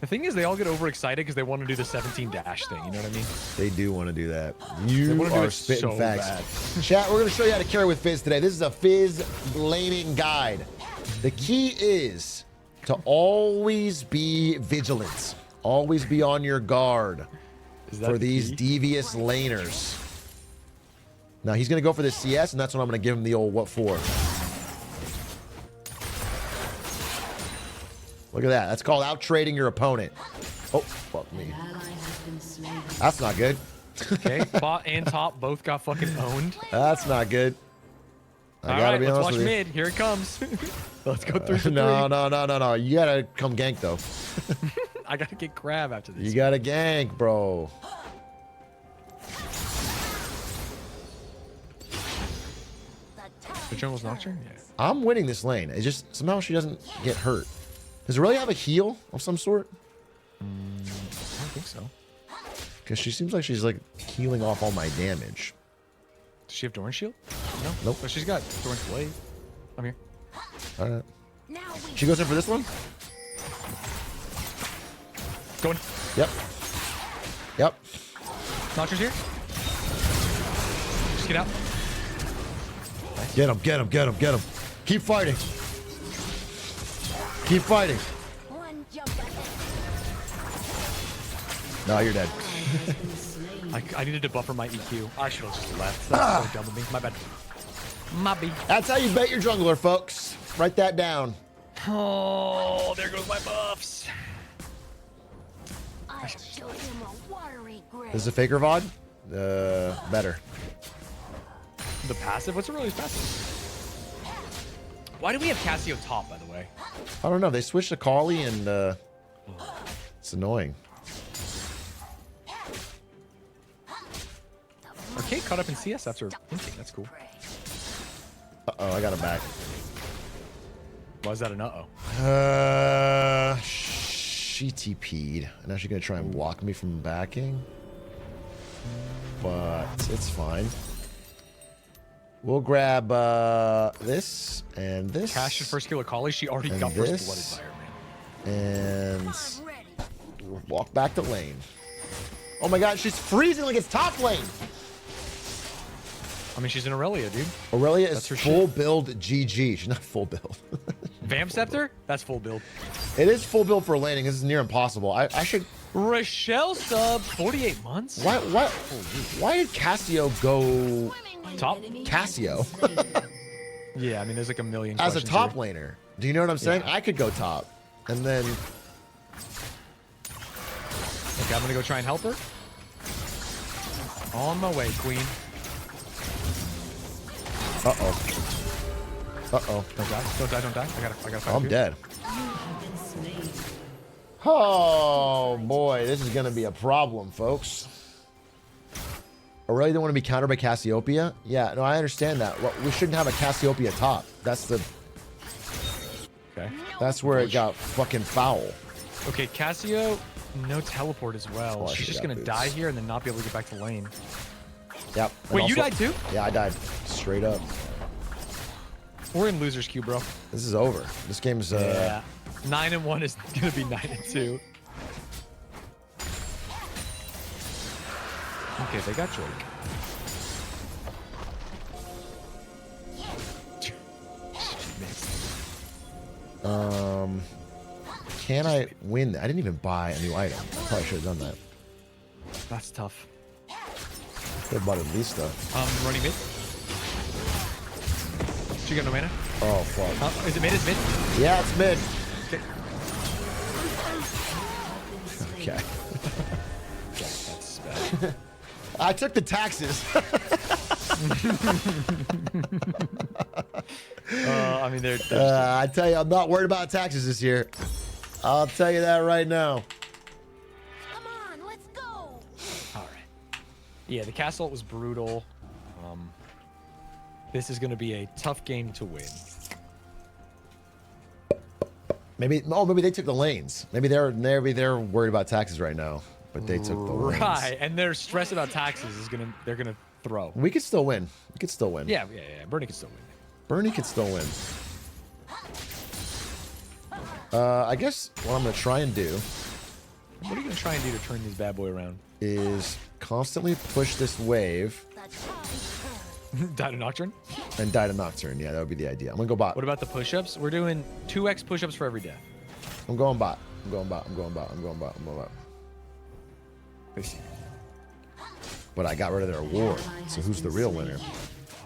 The thing is, they all get overexcited because they want to do the 17 dash thing. You know what I mean? They do want to do that. They You wanna do are it spitting so facts. Chat, we're going to show you how to carry with Fizz today. This is a Fizz laning guide. The key is to always be vigilant. Always be on your guard Is that for the these key? devious laners. Now, he's going to go for the CS, and that's when I'm going to give him the old what for. Look at that. That's called out-trading your opponent. Oh, fuck me. Ally has been slain. That's not good. Okay, bot and top both got fucking owned. That's not good. I All gotta right, be let's honest watch with you. mid. Here it comes. Let's go through the No. You gotta come gank though. I gotta get grab after this. You gotta gank, bro. The jungle's nocturne. Yeah. I'm winning this lane. It's just somehow she doesn't get hurt. Does Aurelia have a heal of some sort? I don't think so. Because she seems like she's like healing off all my damage. Does she have Doran Shield? No. Nope. But she's got Doran's Blade. I'm here. All right. Now we She goes in for this one? Going. Yep. Yep. Notcher's here. Just get out. Get him, get him, get him, get him. Keep fighting. Keep fighting. one jump ahead. No, you're dead. I needed to buffer my EQ. I should have just left. That's so dumb of me. My bad. My bad. That's how you bait your jungler, folks. Write that down. Oh, there goes my buffs. I'll show him a watery grave. This is a faker VOD? Better. The passive? What's Aurelia's passive? Why do we have Cassio top, by the way? I don't know. They switched to Carly and it's annoying. Arcade caught up in CS after hinting. That's cool. Uh-oh, I got him back. Why is that an uh-oh? She TP'd. And now she's going to try and block me from backing. But it's fine. We'll grab this and this. Cash should first kill Akali. She already And got first this. blooded by her, man. And I'm ready. we'll walk back to lane. Oh my god, she's freezing like it's top lane. I mean, she's an Aurelia, dude. Aurelia is That's her full build GG. She's not full build. Vamp Scepter? That's full build. It is full build for laning. This is near impossible. I should... Rochelle sub 48 months? Why did Cassio go Top? Cassio Yeah, I mean, there's like a million as a questions top here. laner? Do you know what I'm saying? Yeah. I could go top. And then... Okay, I'm gonna go try and help her. On my way, queen. Uh-oh. Uh-oh. Don't die, don't die, don't die. I gotta fight I'm you. dead. Oh, boy. This is going to be a problem, folks. Aurelia don't want to be countered by Cassiopeia? Yeah, no, I understand that. Well, we shouldn't have a Cassiopeia top. That's Okay. where it got fucking foul. Okay, Cassio, no teleport as well. Oh, I She's just should've gonna got die boots. here and then not be able to get back to lane. Yep. And Wait, you also- died too? Yeah, I died. Straight up. We're in loser's queue, bro. This is over. This game's... Yeah. 9-1 is gonna be 9-2. Okay, they got Drake. Can I win? I didn't even buy a new item. Probably should have done that. That's tough. Could have bought at least stuff. Running mid. She got no mana. Oh, fuck. Is it mid? Is mid? Yeah, it's mid. Okay. Okay. That's bad. I took the taxes. I mean, they're just I tell you, I'm not worried about taxes this year. I'll tell you that right now. Come on, let's go. all right. Yeah, the castle was brutal. This is going to be a tough game to win. Maybe they took the lanes. Maybe they're worried about taxes right now, but they took the lanes. Right, and their stress about taxes is they're gonna throw. We could still win. We could still win. Yeah. Bernie can still win. Bernie could still win. I guess what I'm gonna try and do What are you gonna try and do to turn this bad boy around? is constantly push this wave Die to Nocturne? and die to Nocturne. Yeah, that would be the idea. I'm gonna go bot. What about the push-ups? We're doing 2x push-ups for every death. I'm going bot. I'm going bot. I'm going bot. I'm going bot. I'm going bot. But I got rid of their award. So who's the real winner?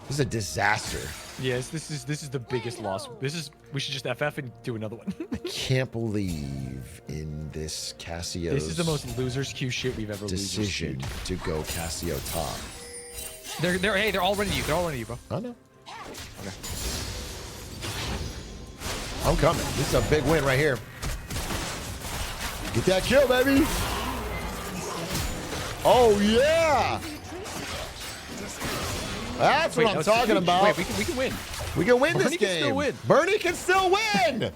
This is a disaster. Yes, this is the biggest loss. We should just FF and do another one. Can't believe in this Cassio's This is the most losers Q shit we've ever decision losers to go Cassio top. queued. They're all ready to you. They're all ready to you, bro. I know. Okay. I'm coming. This is a big win right here. Get that kill, baby. Oh, yeah. That's what I'm talking about. Wait, we can win. We can win this Bernie game. can still win. Bernie can still win.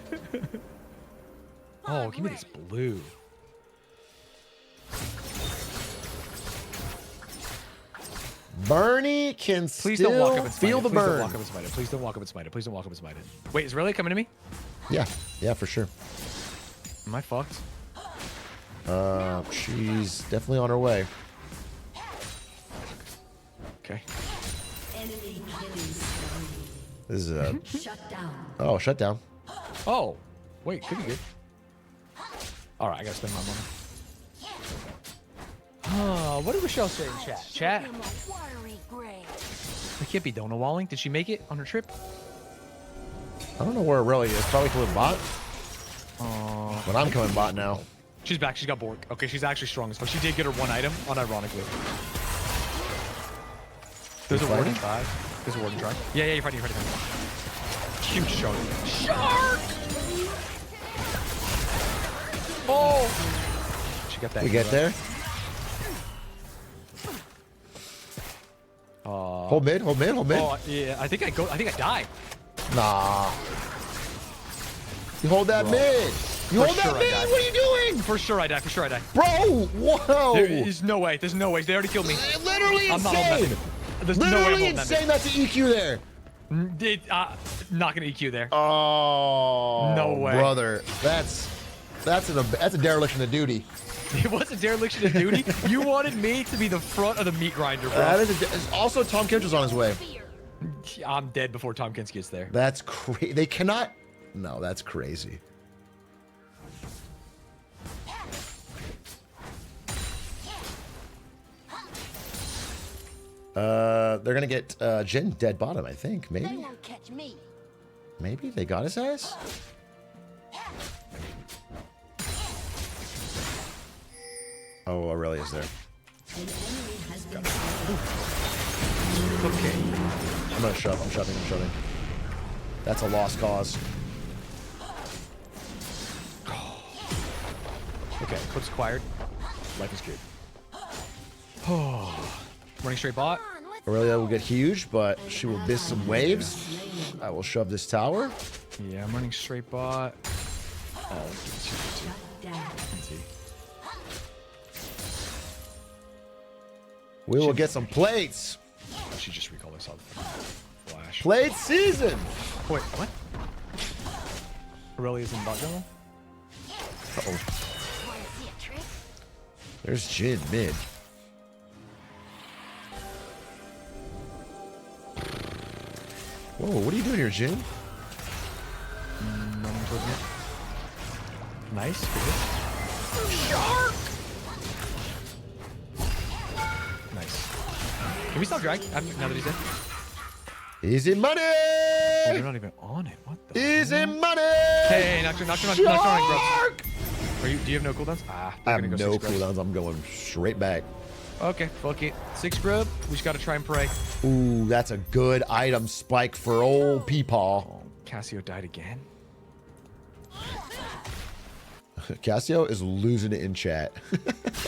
Oh, give me this blue. Bernie can Please still don't walk up and smite feel it. the Please don't burn. walk up and smite it. Please don't walk up and smite it. Please don't walk up and smite it. Wait, is Aurelia coming to me? Yeah, yeah, for sure. Am I fucked? She's definitely on her way. Okay. Enemy killing spree. This is a Shut down. oh shutdown. Oh, wait, could be good. All right, I gotta spend my money. What did Michelle say in chat? Show Chat? him a watery grave. I can't be donut walling. Did she make it on her trip? I don't know where it really is. Probably coming bot. But I'm coming bot now. She's back. She's got Bork. Okay, she's actually strong as fuck. She did get her one item, unironically. There's a warden. There's a warden try. Yeah, you're fighting. Huge shark. Shark! Oh! She got that. We get there. Hold mid. Oh, yeah. I think I die. Nah. You hold that Bro. mid. You hold sure that I mid. died. What are you doing? For sure I die. Bro, whoa. There is no way. There's no way. They already killed me. Literally I'm not holding that insane. mid. There's no way I'm Literally holding that insane. That's an EQ there. mid. Not gonna EQ there. Oh. No way. Brother. That's a dereliction of duty. It was a dereliction of duty. You wanted me to be the front of the meat grinder, bro. That is also Tom Kinch was on his way. Fear. I'm dead before Tom Kins gets there. That's crazy. They cannot. No, that's crazy. They're gonna get Jin dead bottom, I think. They Maybe. won't catch me. Maybe they got his ass. Oh, Aurelia's there. An enemy has been Okay. I'm gonna shove. I'm shoving. That's a lost cause. Okay, code's acquired. Life is good. Oh. Running straight bot. Come on, let's Aurelia will get huge, but she will miss some waves. I will shove this tower. Yeah, I'm running straight bot. Oh, down. We will get some plates. I should just recall this. Flash. Plate season. Wait, what? Aurelia's in bot jungle? Uh-oh. want to see a trick. There's Jin mid. Whoa, what are you doing here, Jin? Running towards me. Nice. Good. Shark! Nice. Can we stop drag now that he's in? Easy money. Oh, they're not even on it. What the? Easy money. Hey, knocked her, grubs. Shark! Do you have no cooldowns? Ah, I they're have gonna go no 6 grubs. cooldowns. I'm going straight back. Okay, fuck it. 6 grub. We just gotta try and pray. Ooh, that's a good item spike for old Peepaw. Oh, Cassio died again. Cassio is losing it in chat.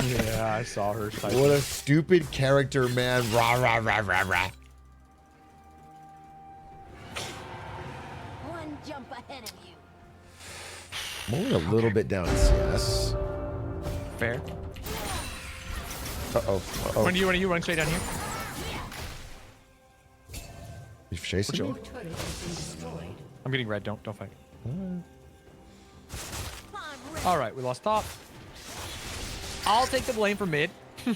Yeah, I saw her. What a stupid character, man. Rah, rah, rah, rah, rah. One jump ahead of you. I'm only a little bit down in CS. Fair. Uh-oh. When you run straight down here? You chasing me? Your turret has been destroyed. I'm getting red. Don't fight. I'm ready. All right, we lost top. I'll take the blame for mid. We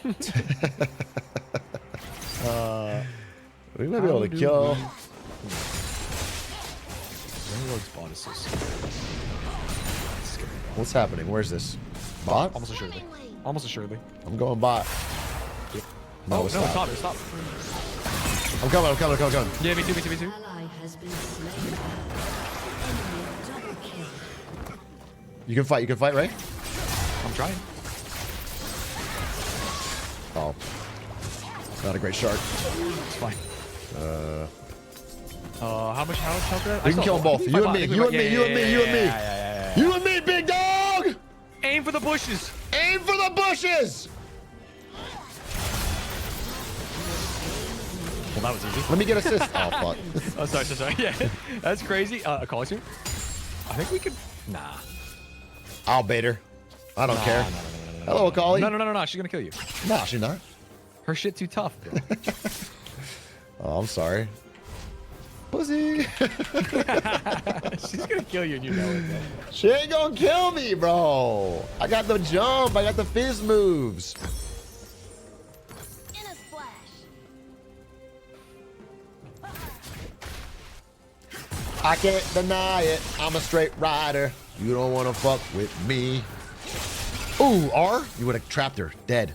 might be able to kill. Railroad's bot assist. What's happening? Where's this? Bot? Almost assuredly. Almost assuredly. I'm going bot. No, Oh, it's no, not. it's top. I'm coming. Yeah, me too. Ally has been slain. Enemy double kill. You can fight, right? I'm trying. Oh. Not a great shark. It's fine. How much health did I? We can kill them both. You and me, you and me, you and me, you and me. Yeah. You and me, big dog! Aim for the bushes. Aim for the bushes! Well, that was easy. Let me get assist. Oh, fuck. Oh, sorry. Yeah, that's crazy. A call soon. I think we could. Nah. I'll bait her. I don't care. No. Hello, Akali. No. She's gonna kill you. No, she's not. Her shit too tough, bro. Oh, I'm sorry. Pussy. She's gonna kill you and you know it, bro. She ain't gonna kill me, bro. I got the jump. I got the fizz moves. In a splash. I can't deny it. I'm a straight rider. You don't want to fuck with me. Ooh, R? You would have trapped her. Dead.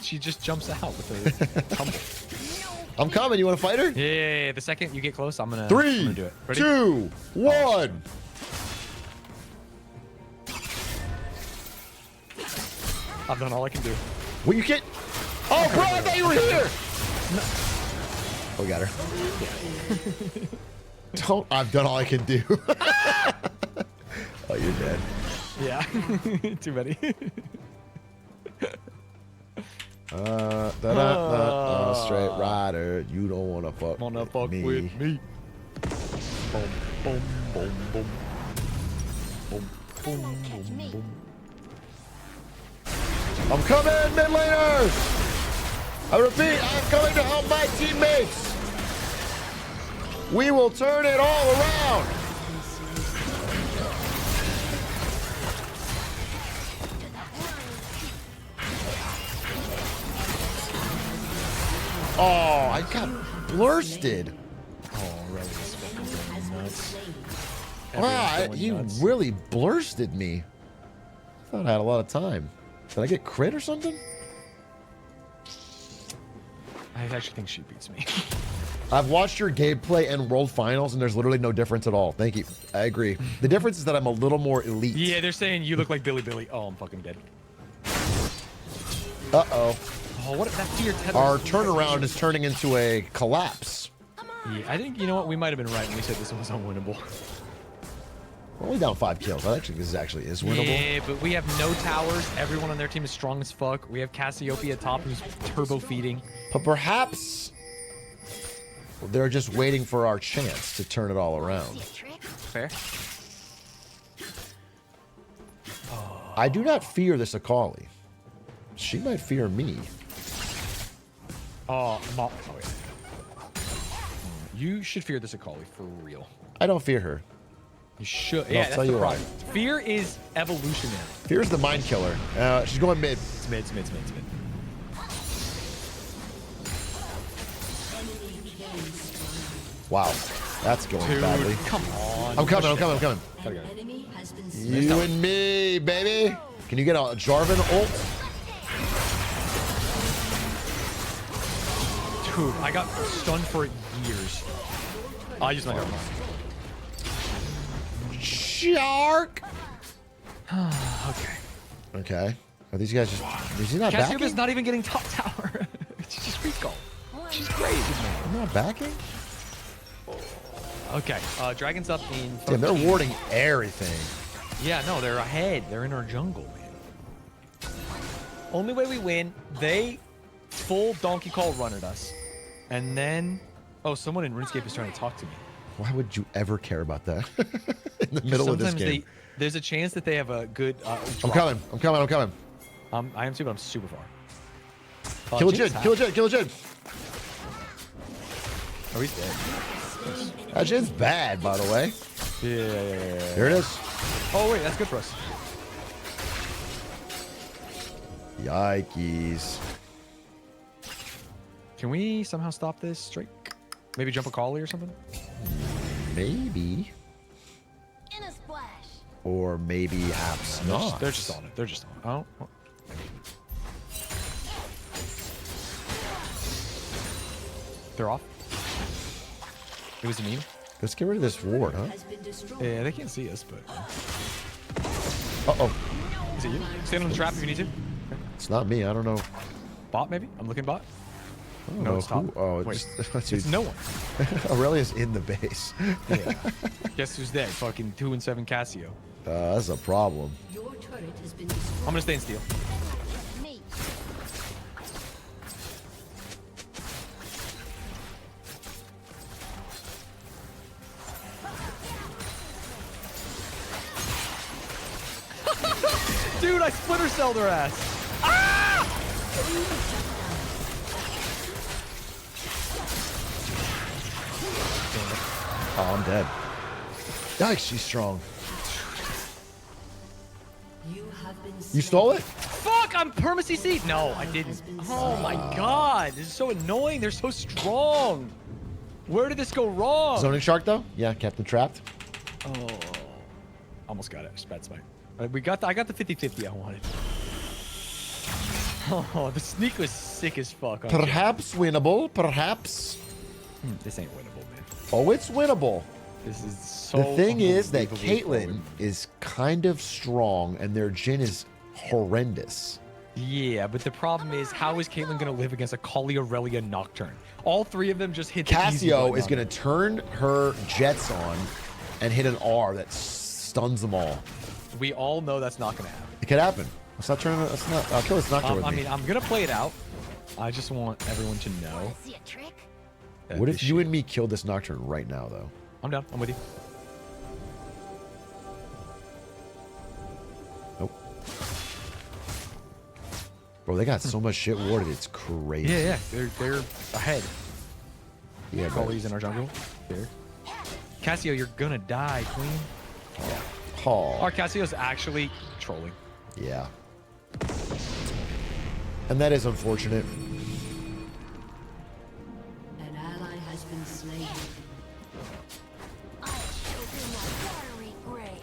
She just jumps out with a tumble. I'm coming. You want to fight her? Yeah. The second you get close, I'm gonna 3, do it. Ready? 2, 1. I've done all I can do. Well, you can't. Oh, bro, I thought you were here. No. Oh, we got her. Don't. I've done all I can do. Oh, you're dead. Yeah. Too many. Straight rider. You don't want to fuck. Wanna fuck me. with me? Boom, boom, boom, boom. Boom, boom, won't catch boom, me. boom. I'm coming, mid laners. I repeat, I'm coming to help my teammates. We will turn it all around. Oh, I got blursted. Oh, Rose is fucking going nuts. Wow, Everyone's going he nuts. really blursted me. I thought I had a lot of time. Did I get crit or something? I actually think she beats me. I've watched your gameplay and world finals, and there's literally no difference at all. Thank you. I agree. The difference is that I'm a little more elite. Yeah, they're saying you look like Billy. Oh, I'm fucking dead. Uh-oh. Oh, what? That fear tether. Our turnaround is turning into a collapse. Yeah, I think, you know what? We might have been right when we said this was unwinnable. We're only down 5 kills. I actually, this actually is winnable. Yeah, but we have no towers. Everyone on their team is strong as fuck. We have Cassiopeia top who's turbo feeding. But perhaps they're just waiting for our chance to turn it all around. See a trick? Fair. I do not fear this Akali. She might fear me. Oh, yeah. You should fear this Akali for real. I don't fear her. You should. I'll Yeah, tell that's you the why. problem. Fear is evolutionary. Fear's the mind killer. She's going mid. It's mid. Wow. That's going Dude, badly. come on. I'm coming. An enemy has been slain. You and me, baby. Can you get a Jarvan ult? Dude, I got stunned for years. I used my armor. Shark. Okay. Okay. Are these guys just... Is he not Cassiopeia's backing? not even getting top tower. She's just recall. She's crazy, man. I'm not backing? Okay. Dragon's up in... Damn, they're 13. warding everything. Yeah, no, they're ahead. They're in our jungle, man. Only way we win, they full Donkey Kong run at us. And then... Oh, someone in RuneScape is trying to talk to me. Why would you ever care about that? In the middle of this game. There's a chance that they have a good... I'm drop. coming. I'm coming. I'm coming. I am too, but I'm super far. Kill a Jinx Jin. Kill a Jin. Kill a Jin. Oh, he's dead. That Jin's bad, by the way. Yeah. Here it is. Oh, wait, that's good for us. Yikes. Can we somehow stop this streak? Maybe jump a collie or something? Maybe. In a splash. Or maybe perhaps not. They're just on it. They're just on it. Oh. They're off. It was a meme. Let's get rid of this ward, huh? Has been destroyed. Yeah, they can't see us, but... Uh-oh. Is it you? Stand on the trap if you need to. It's not me. I don't know. Bot, maybe? I'm looking bot. I don't No, know it's top. who. Oh, Wait, it's it's no one. Aurelia's in the base. Yeah. Guess who's dead? Fucking 2 and 7 Cassio. That's a problem. Your turret has been destroyed. I'm gonna stay in steel. Me. I splinter celled her ass. Oh, I'm dead. Yikes, she's strong. You have been You stole it? Fuck, I'm perma CC. No, I didn't. Oh my god, this is so annoying. They're so strong. Where did this go wrong? Zoning shark though? Yeah, Captain Trapped. Oh, almost got it. Just bad spike. We got the, I got the 50-50 I wanted. Oh, the sneak was sick as fuck. Perhaps winnable, perhaps. This ain't winnable, man. Oh, it's winnable. This is so. The thing is that unbelievably Caitlyn forward. is kind of strong and their Jhin is horrendous. Yeah, but the problem is, how is Caitlyn gonna live against a Kali Aurelia Nocturne? All three of them just hit. The easy Cassio button is on going it. to turn her jets on and hit an R that stuns them all. We all know that's not gonna happen. It could happen. Let's not turn. Let's not. I'll kill this Nocturne with I me. mean, I'm gonna play it out. I just want everyone to know. Wanna see a trick? that What this if you shit- and me killed this Nocturne right now, though? I'm down. I'm with you. Nope. Bro, they got so much shit warded. It's crazy. Yeah, they're ahead. Yeah, bro. Kali's in our jungle. There. Cassio, you're gonna die, queen. Oh, Our Cassio's actually trolling. yeah. And that is unfortunate. An ally has been slain. I'll show them my watery grave.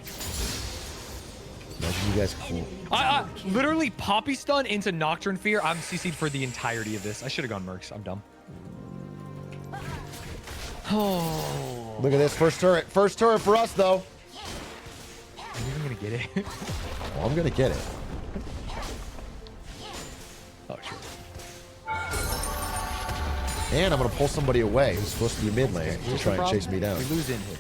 Imagine you guys cool. I literally Poppy stun into Nocturne Fear. I'm CC'd for the entirety of this. I should have gone Mercs. I'm dumb. Oh, Look at this first turret. First turret for us, though. are you even gonna get it? Well, I'm gonna get it. Oh, sure. And I'm gonna pull somebody away who's supposed to be mid lane to Here's try the and chase problem. me down. We lose in hit.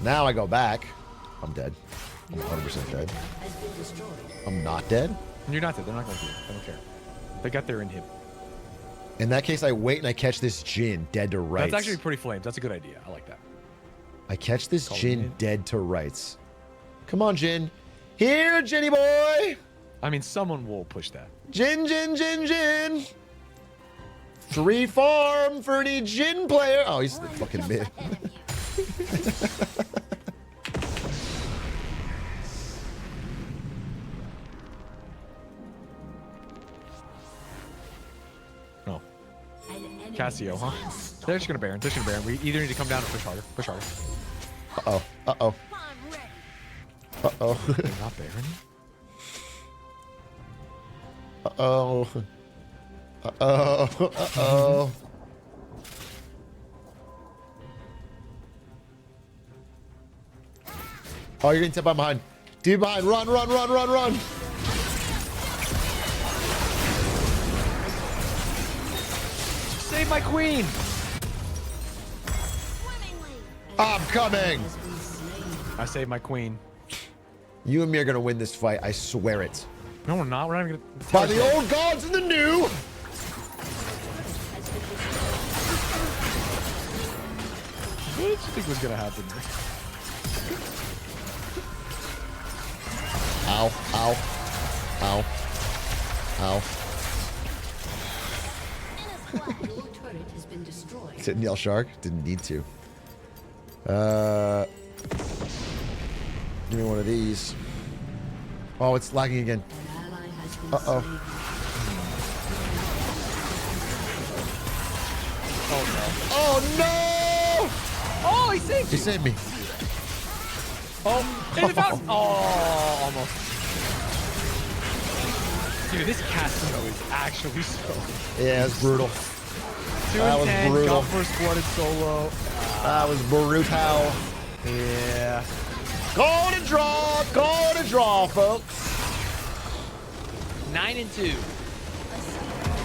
Now I go back. I'm dead. I'm 100% dead. Has been destroyed. I'm not dead. You're not dead. They're not going to. I don't care. They got their inhib. In that case, I wait and I catch this Jhin dead to rights. That's actually pretty flames. That's a good idea. I like that. I catch this Call Jhin it. dead to rights. Come on, Jhin. Here, Jinny boy. I mean, someone will push that. Jhin, Jhin, Jhin, Jhin. Free farm for any Jhin player. Oh, he's the One fucking jump mid. ahead of you. Oh, An enemy Cassio, has huh? been stopped. They're just gonna Baron. They're just gonna Baron. We either need to come down or push harder. Push harder. Uh-oh. Uh-oh. I'm ready. Uh-oh. They're not Baron. Uh-oh. Uh-oh. Uh-oh. Oh, you're getting tipped by behind. Dude behind. Run, run, run, run, run. Save my queen. Swimmingly. I'm coming. Has been slain. I saved my queen. You and me are going to win this fight. I swear it. No, we're not. We're not even gonna. By the old gods and the new. What did you think was gonna happen? Ow, ow, ow, ow. In a splash. Your turret has been destroyed. Didn't yell shark? Didn't need to. Give me one of these. Oh, it's lagging again. An ally has been Uh-oh. slain. Oh, no! Oh, he saved He you. saved me. Oh, in the fountain. Oh, almost. Dude, this Cassio is actually so. Yeah, it's brutal. 2 That and was 10. brutal. Got first blooded solo. That was brutal. Yeah. Call it a draw. Call it a draw, folks. 9 and 2.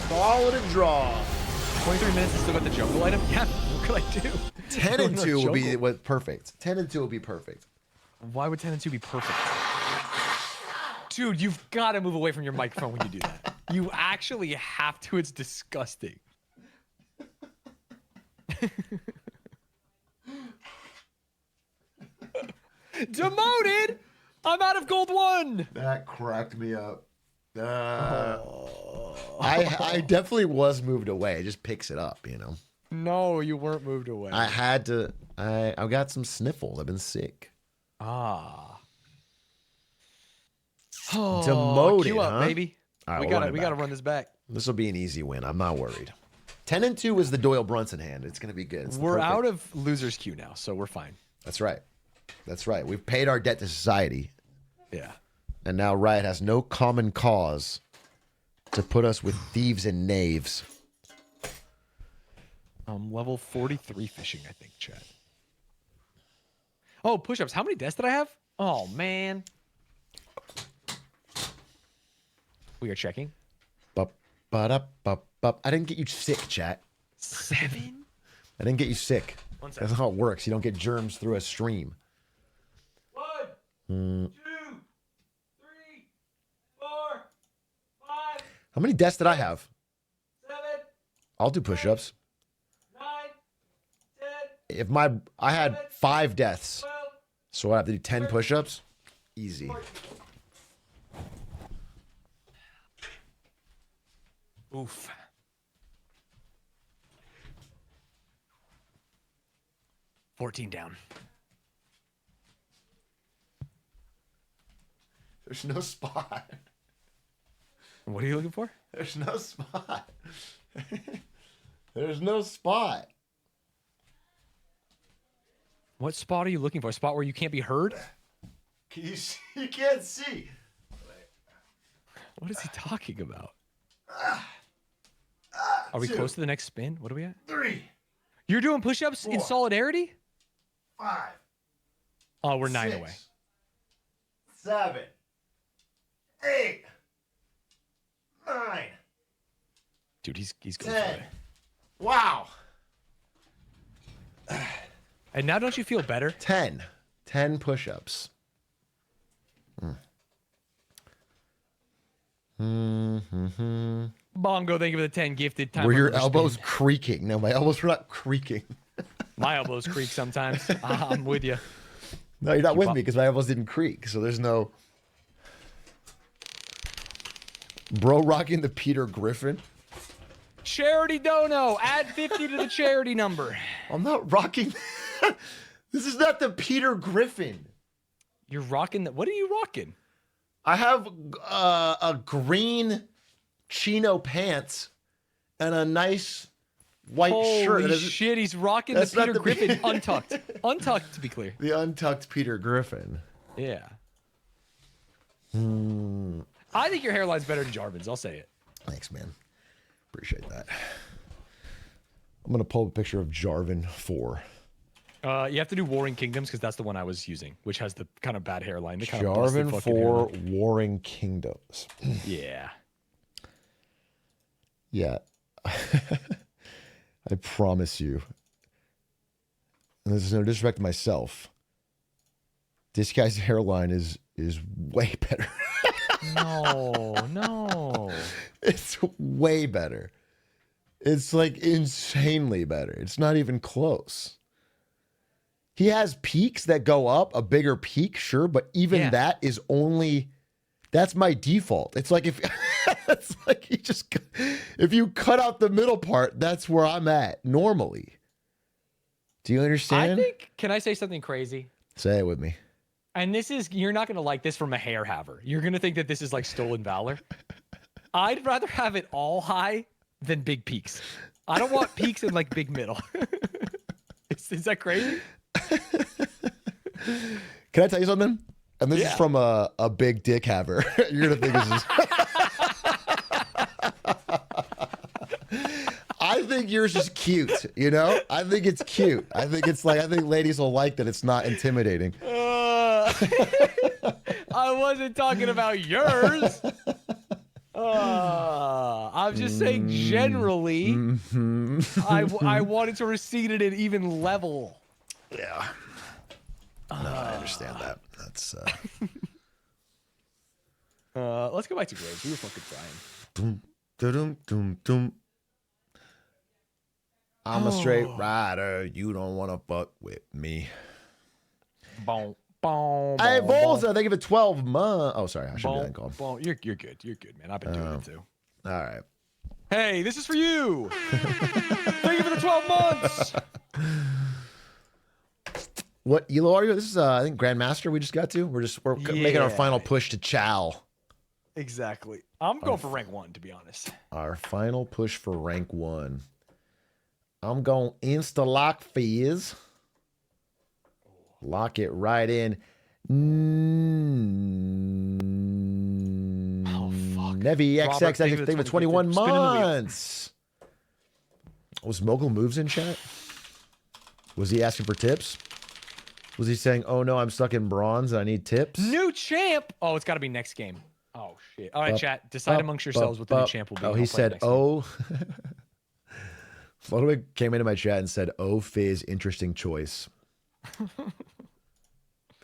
Call it a draw. 23 minutes and still got the jungle item. Yeah. What could I do? 10 Go and in our 2 will be jungle. what perfect. 10 and 2 will be perfect. Why would 10 and 2 be perfect? Dude, you've got to move away from your microphone when you do that. You actually have to. It's disgusting. Demoted. I'm out of gold 1. That cracked me up. I definitely was moved away. It just picks it up, you know. No, you weren't moved away. I had to. I've got some sniffles. I've been sick. Ah. Demoted, Queue up, huh? baby. All right, we we'll gotta run it we gotta back. run this back. This will be an easy win. I'm not worried. 10-2 is the Doyle Brunson hand. It's gonna be good. It's the We're perfect- out of losers queue now, so we're fine. That's right. That's right. We've paid our debt to society, Yeah. and now Riot has no common cause to put us with thieves and knaves. Level 43 fishing, I think, Chad. Oh, push-ups. How many deaths did I have? Oh, man. We are checking. Bup, ba-da, bup, bup. I didn't get you sick, chat. 7? I didn't get you sick. One That's second. how it works. You don't get germs through a stream. 1, 2, 3, 4, 5, How many deaths did I have? 7, I'll do push-ups. 9, 10, If I had 5 deaths, 12, so I have to do 10 push-ups. Easy. Oof. $14 down. There's no spot. What are you looking for? There's no spot. There's no spot. What spot are you looking for? A spot where you can't be heard? Can you see? You can't see. What is he talking about? Are we 2, close to the next spin? What are we at? 3, You're doing push-ups in 4. solidarity? 5. Oh, we're 9 6, away. 7, 8, 9, Dude, he's going 10. for it. Wow. And now don't you feel better? 10. 10 push-ups. Bongo, thank you for the 10 gifted time. Were your for elbows spin. creaking? No, my elbows were not creaking. My elbows creak sometimes. I'm with you. No, you're not with up. me because my elbows didn't creak. So there's no. Bro rocking the Peter Griffin. Charity dono. Add 50 to the charity number. I'm not rocking. This is not the Peter Griffin. You're rocking the. What are you rocking? I have a green chino pants and a nice white shirt. That Holy isn't- shit, he's rocking the that's not Peter the- Griffin untucked. Untucked, to be clear. The untucked Peter Griffin. Yeah. I think your hairline's better than Jarvin's. I'll say it. Thanks, man. Appreciate that. I'm gonna pull up a picture of Jarvin 4. You have to do Warring Kingdoms because that's the one I was using, which has the kind of bad hairline. The kind of busted Jarvin fucking 4 hairline. Warring Kingdoms. Yeah. Yeah. I promise you. And this is no disrespect to myself. This guy's hairline is way better. No. It's way better. It's like insanely better. It's not even close. He has peaks that go up, a bigger peak, sure, but even Yeah. that is only that's my default. It's like if it's like if you cut out the middle part, that's where I'm at normally. Do you understand? I think, can I say something crazy? Say it with me. And this is, you're not going to like this from a hair haver. You're going to think that this is like stolen valor. I'd rather have it all high than big peaks. I don't want peaks in like big middle. Is that crazy? Can I tell you something? And this is Yeah. from a big dick haver. You're gonna think this is. I think yours is cute. You know, I think it's cute. I think it's like I think ladies will like that. It's not intimidating. I wasn't talking about yours. I'm just saying generally, I wanted to recede it at even level. Yeah. No, I understand that. That's. Let's go back to Graves. We were fucking trying. Doom, doom, doom. I'm a straight rider. You don't want to fuck with me. Boom, Hey, Volza, they give it 12 months. Oh, sorry. I shouldn't be that called. You're good. You're good, man. I've been doing it too. All right. Hey, this is for you. Thank you for the 12 months. What elo are you? This is I think Grandmaster we just got to. We're making our final push to Chow. Exactly. I'm going for rank 1, to be honest. Our final push for rank 1. I'm going insta lock Fizz. Lock it right in. Oh, fuck. Nevi Robert, XX, thank you I think for with 21 spin in the wheel. months. Was Mogul Moves in chat? Was he asking for tips? Was he saying, oh no, I'm stuck in bronze and I need tips? New champ. Oh, it's got to be next game. Oh, shit. All right, chat. Decide amongst yourselves what the new champ will be. Oh, he said, oh. Ludwig came into my chat and said, oh, Fizz, interesting choice.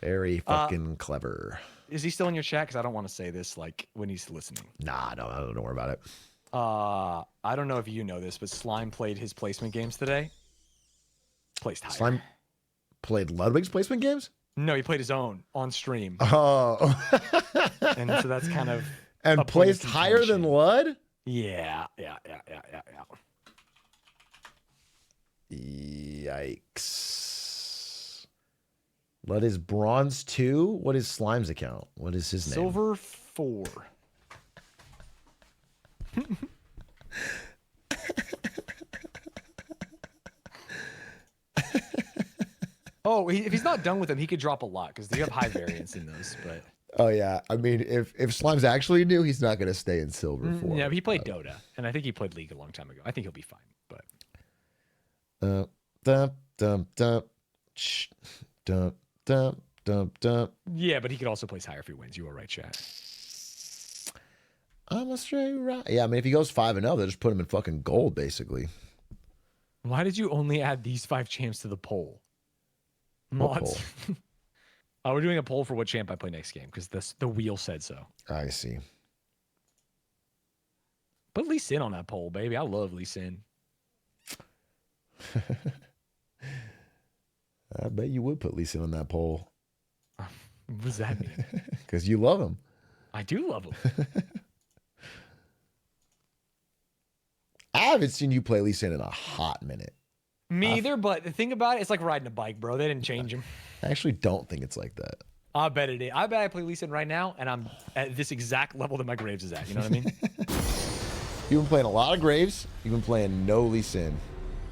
Very fucking clever. Is he still in your chat? Because I don't want to say this like when he's listening. Nah, don't worry about it. I don't know if you know this, but Slime played his placement games today. Placed higher. Slime played Ludwig's placement games? No, he played his own on stream. Oh. And so that's kind of... And a point of placed higher than contention. Lud? Yeah. Yikes. Lud is bronze 2? What is Slime's account? What is his name? Silver 4. Oh, if he's not done with them, he could drop a lot because they have high variance in those. But Oh, yeah. I mean, if Slime's actually new, he's not going to stay in Silver 4. yeah, he played Dota, and I think he played League a long time ago. I think he'll be fine. But yeah, but he could also place higher if he wins. You are right, chat. I'm a straight right. Yeah, I mean, if he goes 5-0, they'll just put him in fucking gold, basically. Why did you only add these 5 champs to the poll? What Mods. We're doing a poll for what champ I play next game because the wheel said so. I see. Put Lee Sin on that poll, baby. I love Lee Sin. I bet you would put Lisa on that poll. What does that mean? Because you love him. I do love him. I haven't seen you play Lisa in a hot minute. Me either, but the thing about it, it's like riding a bike, bro. They didn't change him. I actually don't think it's like that. I bet it is. I bet I play Lee Sin right now, and I'm at this exact level that my Graves is at. You know what I mean? You've been playing a lot of Graves. You've been playing no Lee Sin.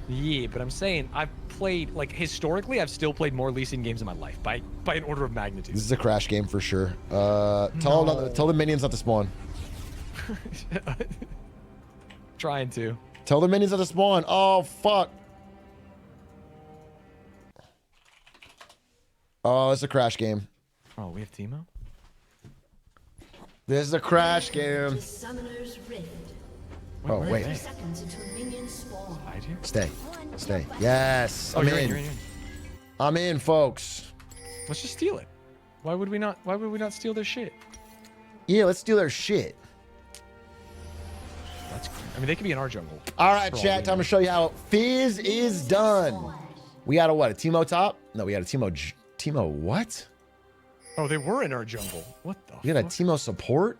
Yeah, but I'm saying I've played, like, historically, I've still played more Lee Sin games in my life by an order of magnitude. This is a crash game for sure. Tell the minions not to spawn. Trying to. Tell the minions not to spawn. Oh, fuck. Oh, it's a crash game. Oh, we have Teemo? This is a crash game. The Summoner's Rift. Oh, wait. 30 seconds until minions spawn. Behind you? Stay. Stay. Yes. Oh, I'm you're in. You're in. I'm in, folks. Let's just steal it. Why would we not steal their shit? Yeah, let's steal their shit. That's cool. I mean, they could be in our jungle. All right, For all chat. we Time know. to show you how Fizz is done. We got a what? A Teemo top? No, we got a Teemo what? Oh, they were in our jungle. What the We got a fuck? Teemo support?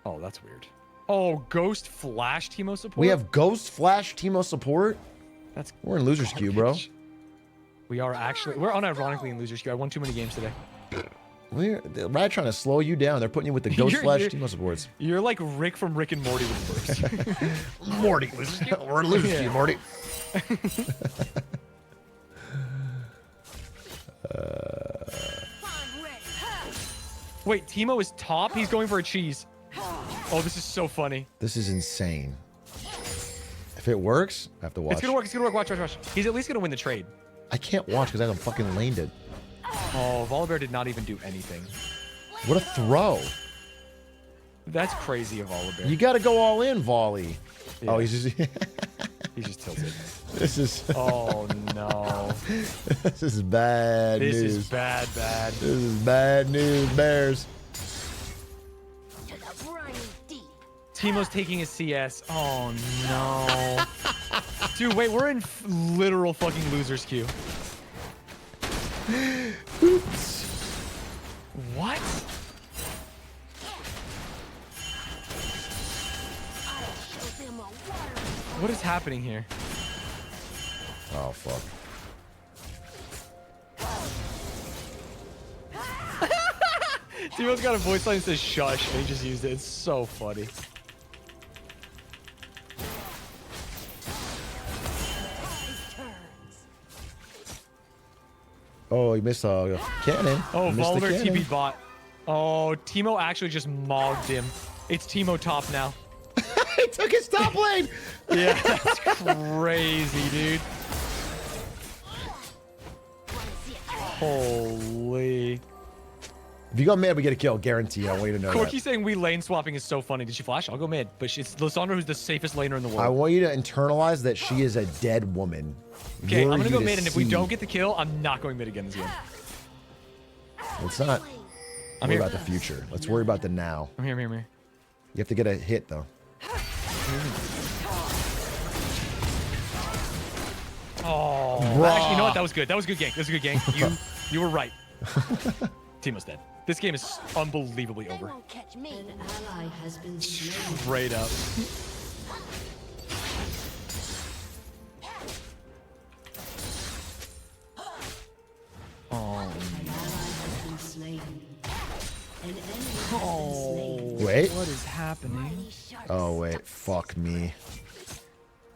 Oh, that's weird. Oh, Ghost Flash Teemo support? We have Ghost Flash Teemo support? That's We're in loser's queue, bro. garbage. We're unironically in loser's queue. I won too many games today. They're right trying to slow you down. They're putting you with the Ghost Flash Teemo supports. You're like Rick from Rick and Morty with burst. Morty, we're in loser's queue, Morty. Wait, Teemo is top? He's going for a cheese. Oh, this is so funny. This is insane. If it works, I have to watch. It's gonna work. It's gonna work. Watch, watch, watch. He's at least gonna win the trade. I can't watch because I haven't fucking laned it. Oh, Volibear did not even do anything. What a throw. That's crazy of Volibear. You got to go all in, Volley. Yeah. Oh, he's just... He's just tilted. This is... Oh, no. This is bad This news. is bad, bad. This is bad news, Bears. To the briny deep. Teemo's taking his CS. Oh, no. Dude, wait, we're in literal fucking loser's queue. Oops. What? Show them a water. What is happening here? Oh fuck. Timo's got a voice line that says shush, and he just used it. It's so funny. Oh, he missed a cannon. Oh, He missed the Volder cannon. TP bot. Oh, Timo actually just mogged him. It's Timo top now. He took his top lane. Yeah, that's crazy, dude. Holy. If you go mid, we get a kill, guarantee. I want you to know Corky that. saying we lane swapping is so funny. Did she flash? I'll go mid. But it's Lysandra who's the safest laner in the I world. want you to internalize that she is a dead woman. Okay, Were I'm gonna you go to mid, and if we see- don't get the kill, I'm not going mid again this game. Let's not I'm worry here. about the future. Let's worry about the now. I'm here, I'm here, I'm here. You have to get a hit though. Oh, actually, you know what? That was good. That was a good gank. That was a good gank. You were right. Timo's dead. This game is unbelievably They over. won't catch me. An ally has been slain. Straight up. Oh, An ally has been slain. An enemy has been slain. Wait. what is happening? Mighty sharks. Oh wait, fuck me.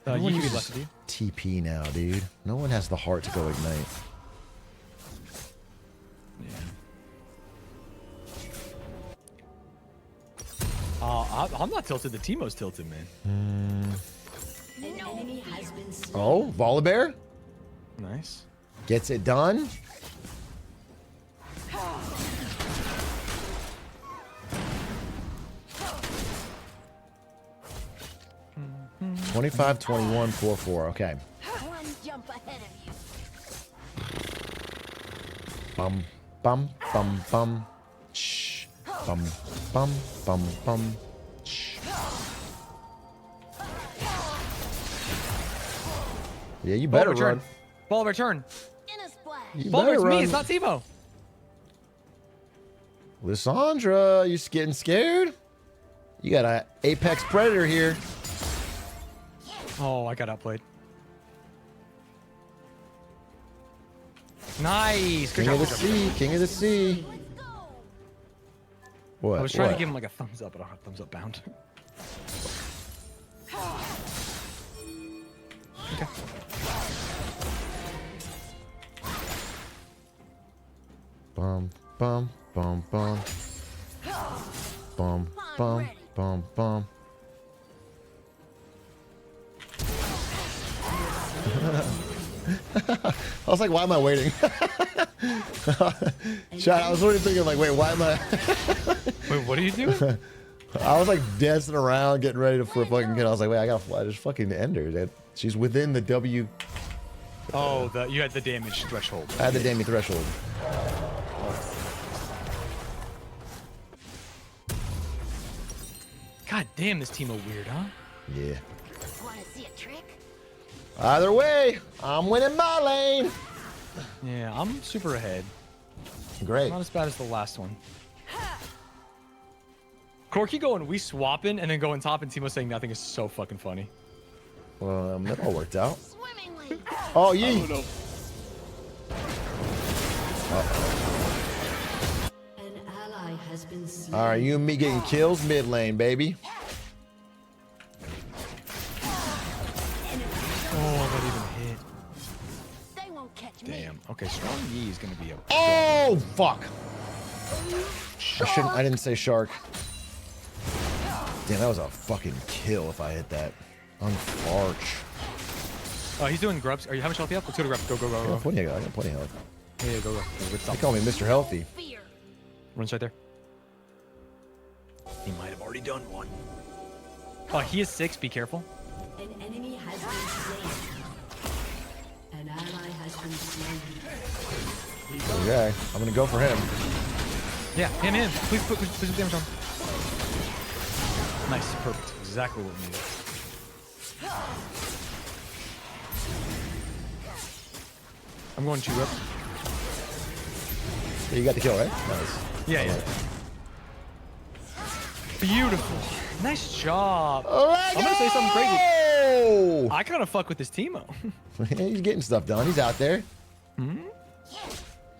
You Everyone can be uses left of you. TP now, dude. No one has the heart to go ignite. I'm not tilted. The Timo's tilted, man. An enemy has been slain. Oh, Volibear Nice. gets it done. $25, $21, $4, $4. Okay. One jump ahead of you. Bum, bum, bum, bum. Shh. Bum, bum, bum, bum. Shh. Yeah, you Ball better return. run. Ball return. In a splash. You Ball better it's me. run. It's not Timo. Lysandra, you getting scared? You got a apex predator here. Oh, I got outplayed. Nice. Good King job. of the Good job. sea, king of the sea. Let's go. What? I was trying what? to give him like a thumbs up, but I don't have thumbs up bound. Okay. Bum, bum, bum, bum. Bum, bum, ready. bum, bum. I was like, why am I waiting? Chat, I was already thinking, like, wait, why am I? Wait, what are you doing? I was like dancing around, getting ready for a fucking kid. I was like, wait, I gotta fly. Just fucking end her. Dude. She's within the W. Oh, you had the damage threshold. I had the damage threshold. God damn, this Timo weird, huh? Yeah. Want to see a trick? Either way, I'm winning my lane. Yeah, I'm super ahead. Great. Not as bad as the last one. Corky going, we swapping, and then going top, and Timo saying nothing is so fucking funny. Well, that all worked out. Swimmingly. Oh, yee. An ally has been slain. All right, you and me getting kills mid lane, baby. Oh, that even hit. They won't catch me. Damn. Okay, strong Yi is gonna be a. Oh, fuck. I didn't say shark. Damn, that was a fucking kill if I hit that. Unfarch. Oh, he's doing grubs. Are you how much health you have? Let's go to grubs. Go, go, go, I go. got plenty of health. Yeah, go, go. Good They stuff. call me Mr. Healthy. Fear. Runs right there. He might have already done one. Oh, he is 6. Be careful. An enemy has been slain. An ally has been slain. Okay, I'm gonna go for him. Yeah, him. Please put damage on. Nice, perfect. Exactly what we needed. I'm going 2 up. Yeah, you got the kill, right? Nice. Yeah, yeah. Beautiful. Nice job. I'm gonna say something crazy. Oh! I kind of fuck with this Teemo. He's getting stuff done. He's out there.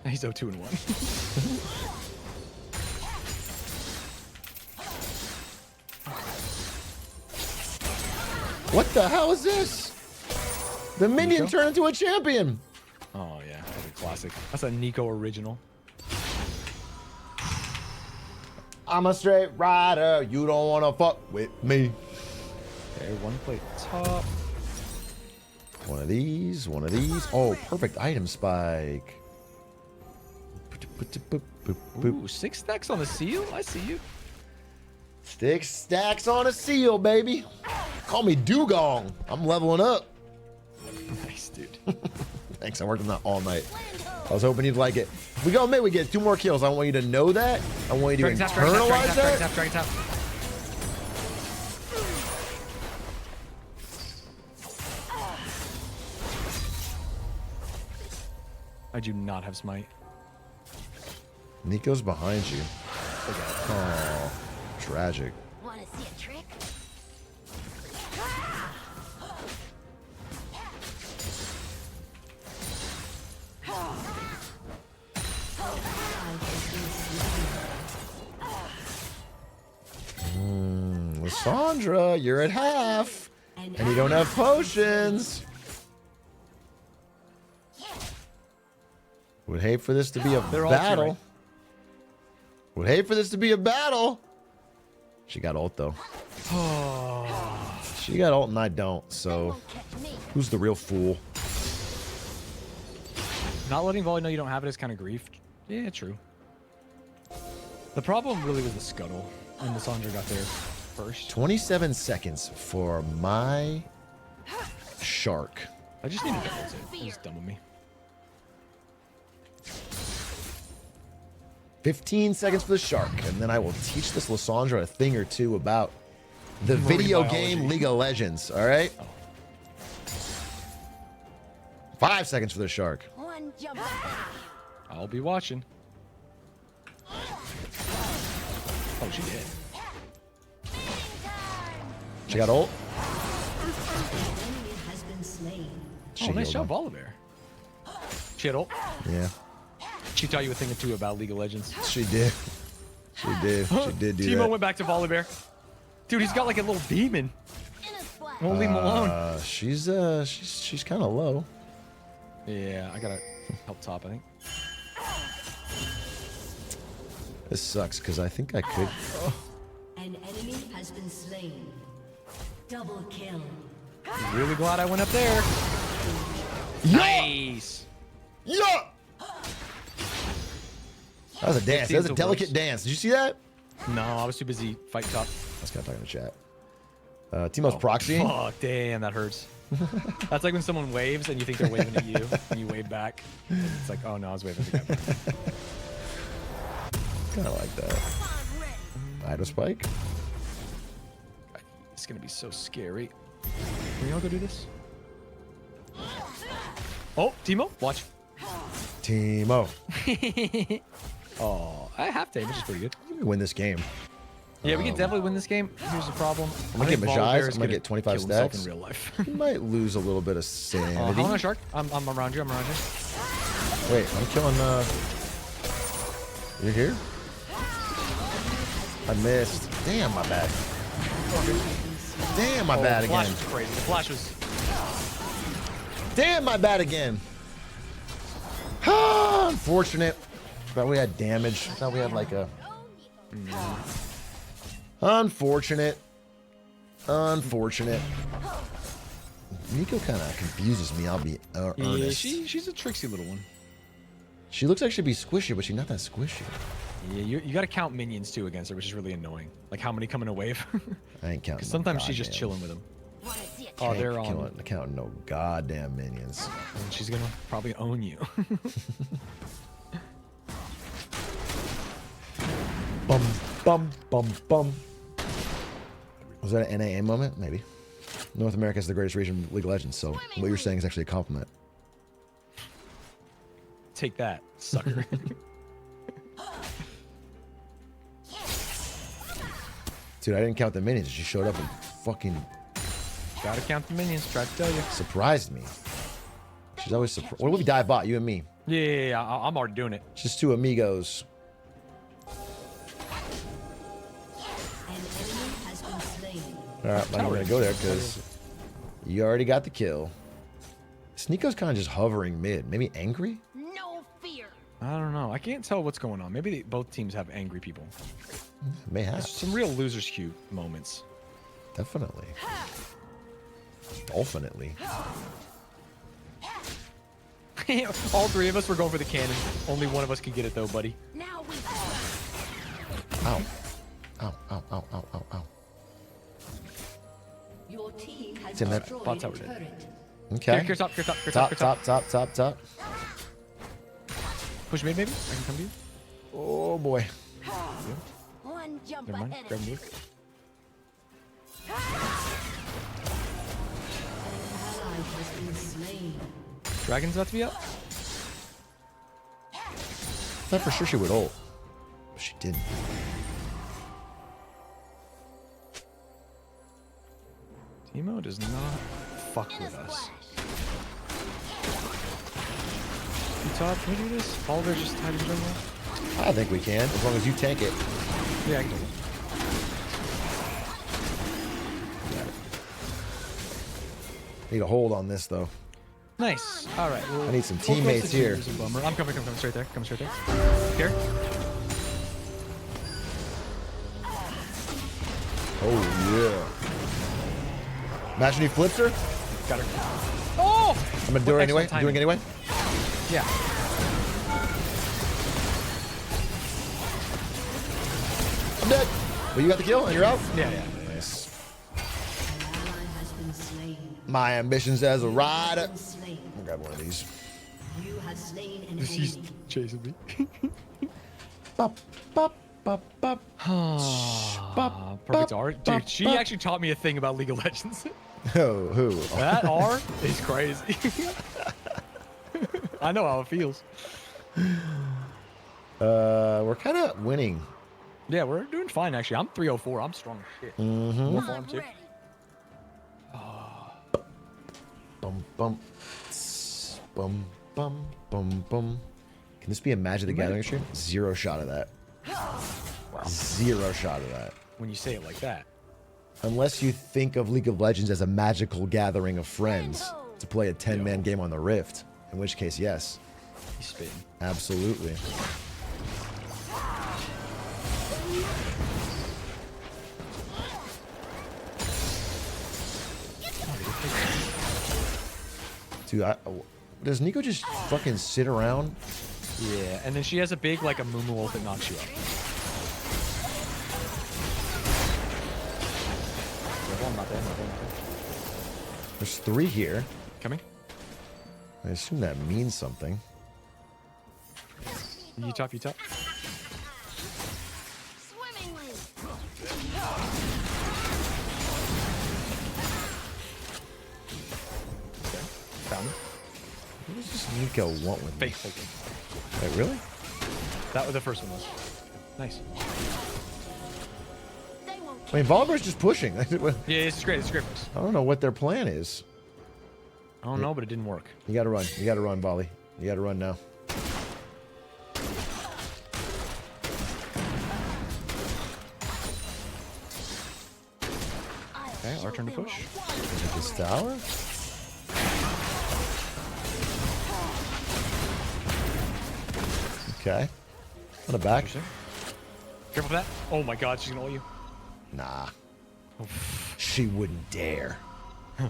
He's 0-2-1. What the hell is this? The minion Nico? turned into a champion. Oh yeah, that's a classic. That's a Nico original. I'm a straight rider. You don't want to fuck with me. Okay, one plate top. One of these. One of these. Oh, perfect item spike. Ooh, 6 stacks on the seal. I see you. 6 stacks on a seal, baby. Call me Dugong. I'm leveling up. Nice, dude. Thanks. I worked on that all night. I was hoping you'd like it. If we go mid, we get 2 more kills. I want you to know that. I want you to internalize that. Dragon tap. I do not have smite. Nico's behind you. Oh, tragic. Wanna see a trick? Lysandra, you're at half. And you don't have potions. Would hate for this to be a They're all battle. teaming. Would hate for this to be a battle. She got ult though. She got ult and I don't. They So won't catch me. who's the real fool? Not letting Volley know you don't have it is kind of grief. Yeah, true. The problem really was the scuttle, and Lysandra got there first. 27 seconds for my shark. I just needed to ult it. It was dumb of me. 15 seconds for the shark, and then I will teach this Lysandra a thing or two about the video biology. game League of Legends. All right. 5 seconds for the shark. One jump ahead. I'll be watching. Oh, she did. She got ult. Enemy has been slain. She Oh, nice healed job, him. Volibear. She had ult. Yeah, She taught you a thing or two about League of Legends. she did. She did. She did do Teemo that. went back to Volibear. Dude, he's got like a little demon. In a splash. Won't leave him alone. She's kind of low. Yeah, I gotta help top, I think. This sucks because I think I could. An enemy has been slain. Double kill. Really glad I went up there. Nice. Yeah. That was a dance. That was a 15's the delicate worst. dance. Did you see that? No, I was too busy fight top. I was kind of talking to chat. Teemo's proxy. Fuck, damn, that hurts. That's like when someone waves and you think they're waving at you, and you wave back. It's like, oh no, I was waving at the guy. Kind of like that. Ido spike. It's gonna be so scary. Can we all go do this? Oh, Teemo, watch. Teemo. Oh, I have to, which is pretty good. We win this game. Yeah, we can definitely win this game. Here's the problem. I'm gonna I get think Majais, Volibear I'm is gonna get 25 kill himself stacks. in real life. You might lose a little bit of How sanity. long, Shark? I'm around you. I'm around you. Wait, I'm killing. You're here? I missed. Damn, my bad. Damn, my bad The flash again. was crazy. The flash was. Damn, my bad again. Ah, unfortunate. Thought we had damage. Thought we had like a. Unfortunate. Unfortunate. Nico kind of confuses me. I'll be Yeah, earnest. she's a tricksy little one. She looks like she'd be squishy, but she's not that squishy. Yeah, you got to count minions too against her, which is really annoying. Like how many come in a wave? I ain't counting. Because no sometimes she's just goddamn- chilling with them. Wanna see a trick? Oh, they're Ain't on. counting no goddamn minions. And she's gonna probably own you. Bum, bum, bum, bum. Was that an NAA moment? Maybe. North America is the greatest region of League of Legends, so what you're saying is actually a compliment. Take that, sucker. Dude, I didn't count the minions. She showed up and fucking Gotta count the minions. Try to tell you. surprised me. She's always surprised. What do we dive bot? You and me. Yeah, I'm already doing it. Just two amigos. An enemy has been slain. All right, I'm not gonna go there because you already got the kill. Sneeko's kind of just hovering mid. Maybe angry? No fear. I don't know. I can't tell what's going on. Maybe both teams have angry people. May have. Some real losers cue moments. Definitely. Definitely. All three of us were going for the cannon. Only one of us can get it though, buddy. Now we. Ow. Ow, ow, ow, ow, ow, ow. Your team has It's in that destroyed bot a tower dead. turret. Okay. Here, top, here, top, here, Top, here, top. top. Push mid, maybe? I can come to you. Oh boy. One jump Never mind. ahead Grab of mid. you. Ally has been slain. Dragon's about to be up. I thought for sure she would ult. But she didn't. Teemo does not fuck In a with us. splash. You top, can we do this? Oliver just tied in jungle? I think we can, as long as you tank it. Yeah, I can do it. Need a hold on this though. Nice. All right. Well, I need some we'll close teammates the here. teams and bummer. I'm coming straight there. Coming straight there. Here. Oh yeah. Imagine he flips her. Got her. Oh! I'm gonna do it anyway. Excellent Doing it anyway. Yeah. I'm dead. Well, you got the kill and you're out. Yeah. Nice. An ally has been slain. My ambitions as a rider. Been slain. I'll grab one of these. You have slain an He's enemy. chasing me. Bop, bop, bop, bop. Perfect art. Dude, she actually taught me a thing about League of Legends. Oh, who? That R is crazy. I know how it feels. We're kind of winning. Yeah, we're doing fine actually. I'm 304. I'm strong as shit. More farm I'm too. ready. Bum, bum. Tss, bum, bum, bum, bum. Can this be a Magic the Gathering stream? Zero shot of that. Zero shot of that. When you say it like that. Unless you think of League of Legends as a magical gathering of friends to play a 10-man game on the Rift. In which case, yes. He's spitting. Absolutely. Dude, does Nico just fucking sit around? Yeah, and then she has a big like a Mumu ult that knocks you out. Not there. There's 3 here. Coming. I assume that means something. You top. Swimmingly. Found him. What does this Nico want with me? Fake. Wait, really? That was the first one was. Nice. They won't I mean, Volgar's just pushing. I Yeah, it's great. don't know what their plan is. I don't know, but it didn't work. You gotta run. You gotta run, Volley. You gotta run now. Okay, our turn to push. Is it this tower? Okay. On the back. Careful for that. Oh my god, she's gonna ult you. Nah. She wouldn't dare. You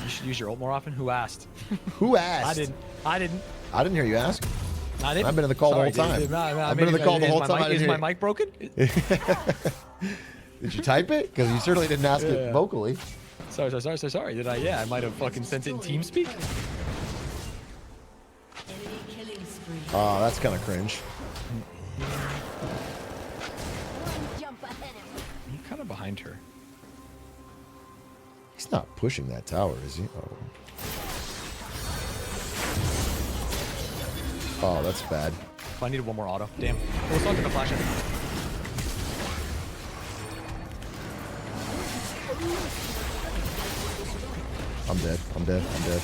should use your ult more often. Who asked? Who asked? I didn't. I didn't hear you ask. I didn't. I've been in the call the whole time. I've been in the call the whole time. I Is didn't my hear mic broken? Did you type it? Because you certainly didn't ask Yeah. it vocally. Sorry. Did I? Yeah, I might have fucking sent it in TeamSpeak. Enemy killing spree. Oh, that's kind of cringe. one jump ahead of you. I'm kind of behind her. He's not pushing that tower, is he? Oh, that's bad. I needed one more auto. Damn. Let's not get the flash in. I'm dead. I'm dead. I'm dead.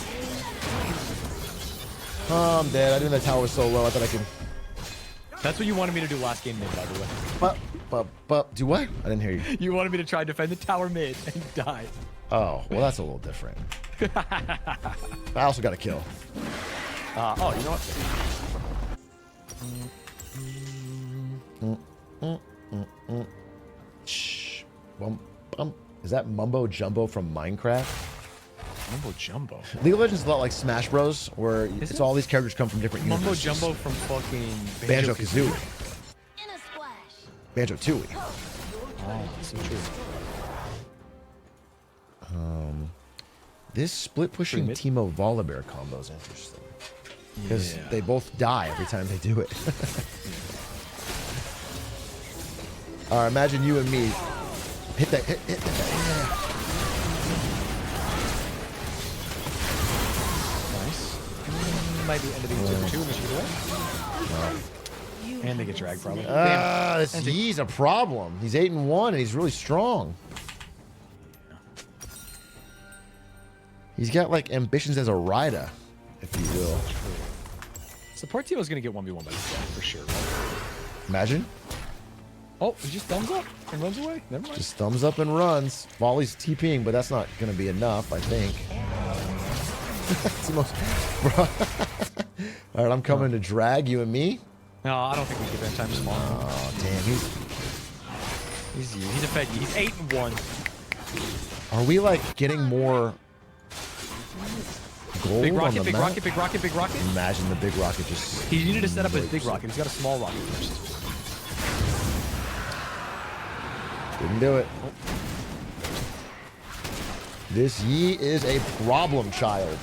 Oh, I'm dead. I knew that tower was so low. I thought I could. That's what you wanted me to do last game mid, by the way. Do what? I didn't hear you. You wanted me to try and defend the tower mid, and you died. Oh, well, that's a little different. I also got a kill. Oh, you know what? Shh. Is that Mumbo Jumbo from Minecraft? Mumbo Jumbo. League of Legends is a lot like Smash Bros, where Is it's it? all these characters come from different Mumbo universes. Jumbo from fucking Banjo-Kazooie. In a splash. Banjo-Tooie. Oh, so true. This split-pushing mid. Teemo Volibear combo is interesting. Because Yeah. they both die every time they do it. Alright, imagine you and me. Hit that. Hit that. Yeah. Nice. Might be end of the game 2 mission away. And they get dragged probably. This And Yee's a problem. He's 8-1 and he's really strong. He's got like ambitions as a rider, if you will. Support Timo is gonna get 1v1 by this guy for sure. Right? Imagine. Oh, he just thumbs up and runs away. Never mind. Just thumbs up and runs. Volley's TPing, but that's not going to be enough, I think. It's the most... Bro. All right, I'm coming to drag you and me. No, I don't think we give him time to spawn. Oh, damn. He's you. He's a fed. He's 8-1. Are we, like, getting more gold Big on rocket, the big map? rocket, big rocket, big rocket. Imagine the big rocket just... He needed to set up his big breaks. rocket. He's got a small rocket first. Didn't do it. This Yee is a problem child.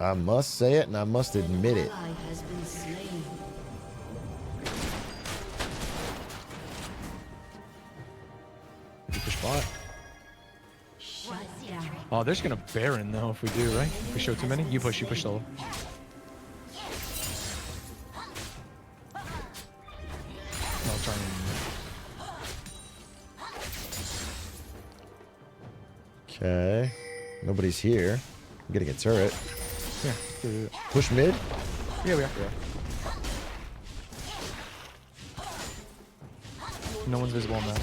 I must say it, and I must admit it. Ally has been slain. Get the spot. Shut down. Oh, they're just gonna Baron though if we do, right? If we show too many, you push solo. I'll try and... Okay. Nobody's here. I'm getting a turret. Yeah. Push mid. Yeah, we are. No one's visible on that.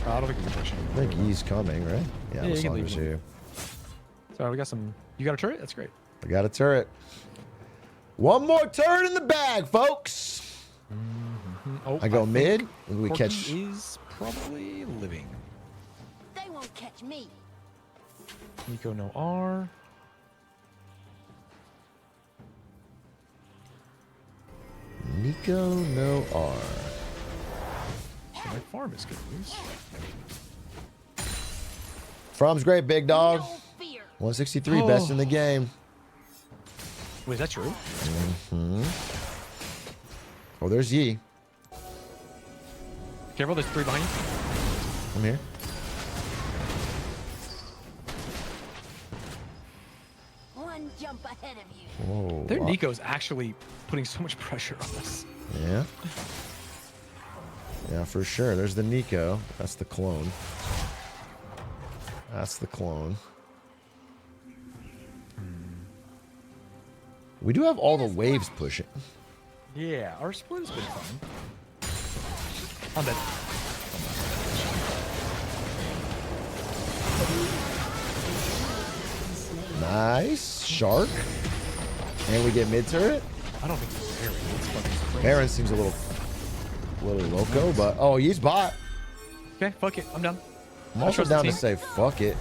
I don't think we can push him. I think he's coming, right? Yeah, you the can leave Saunders him. here. Sorry, we got some... You got a turret? That's great. I got a turret. One more turret in the bag, folks. Oh, I go think mid. Maybe we Porky catch. is probably living. They won't catch me. Nico no R. Nico no R. So my farm is good news. From's great, big dog. No fear. 163, best in the game. Wait, is that true? Oh, there's Yee. Careful, there's 3 behind you. I'm here. One jump ahead of you. Whoa. Their Nico's actually putting so much pressure on us. Yeah. Yeah, for sure. There's the Nico. That's the clone. That's the clone. We do have all the waves pushing. Yeah, our split has been fun. I'm dead. Nice. Shark. And we get mid turret. I don't think it's Baron. It's fucking crazy. Baron seems a little loco, but oh, he's bot. Okay, fuck it. I'm done. I'm I also trust the down to team. say fuck it.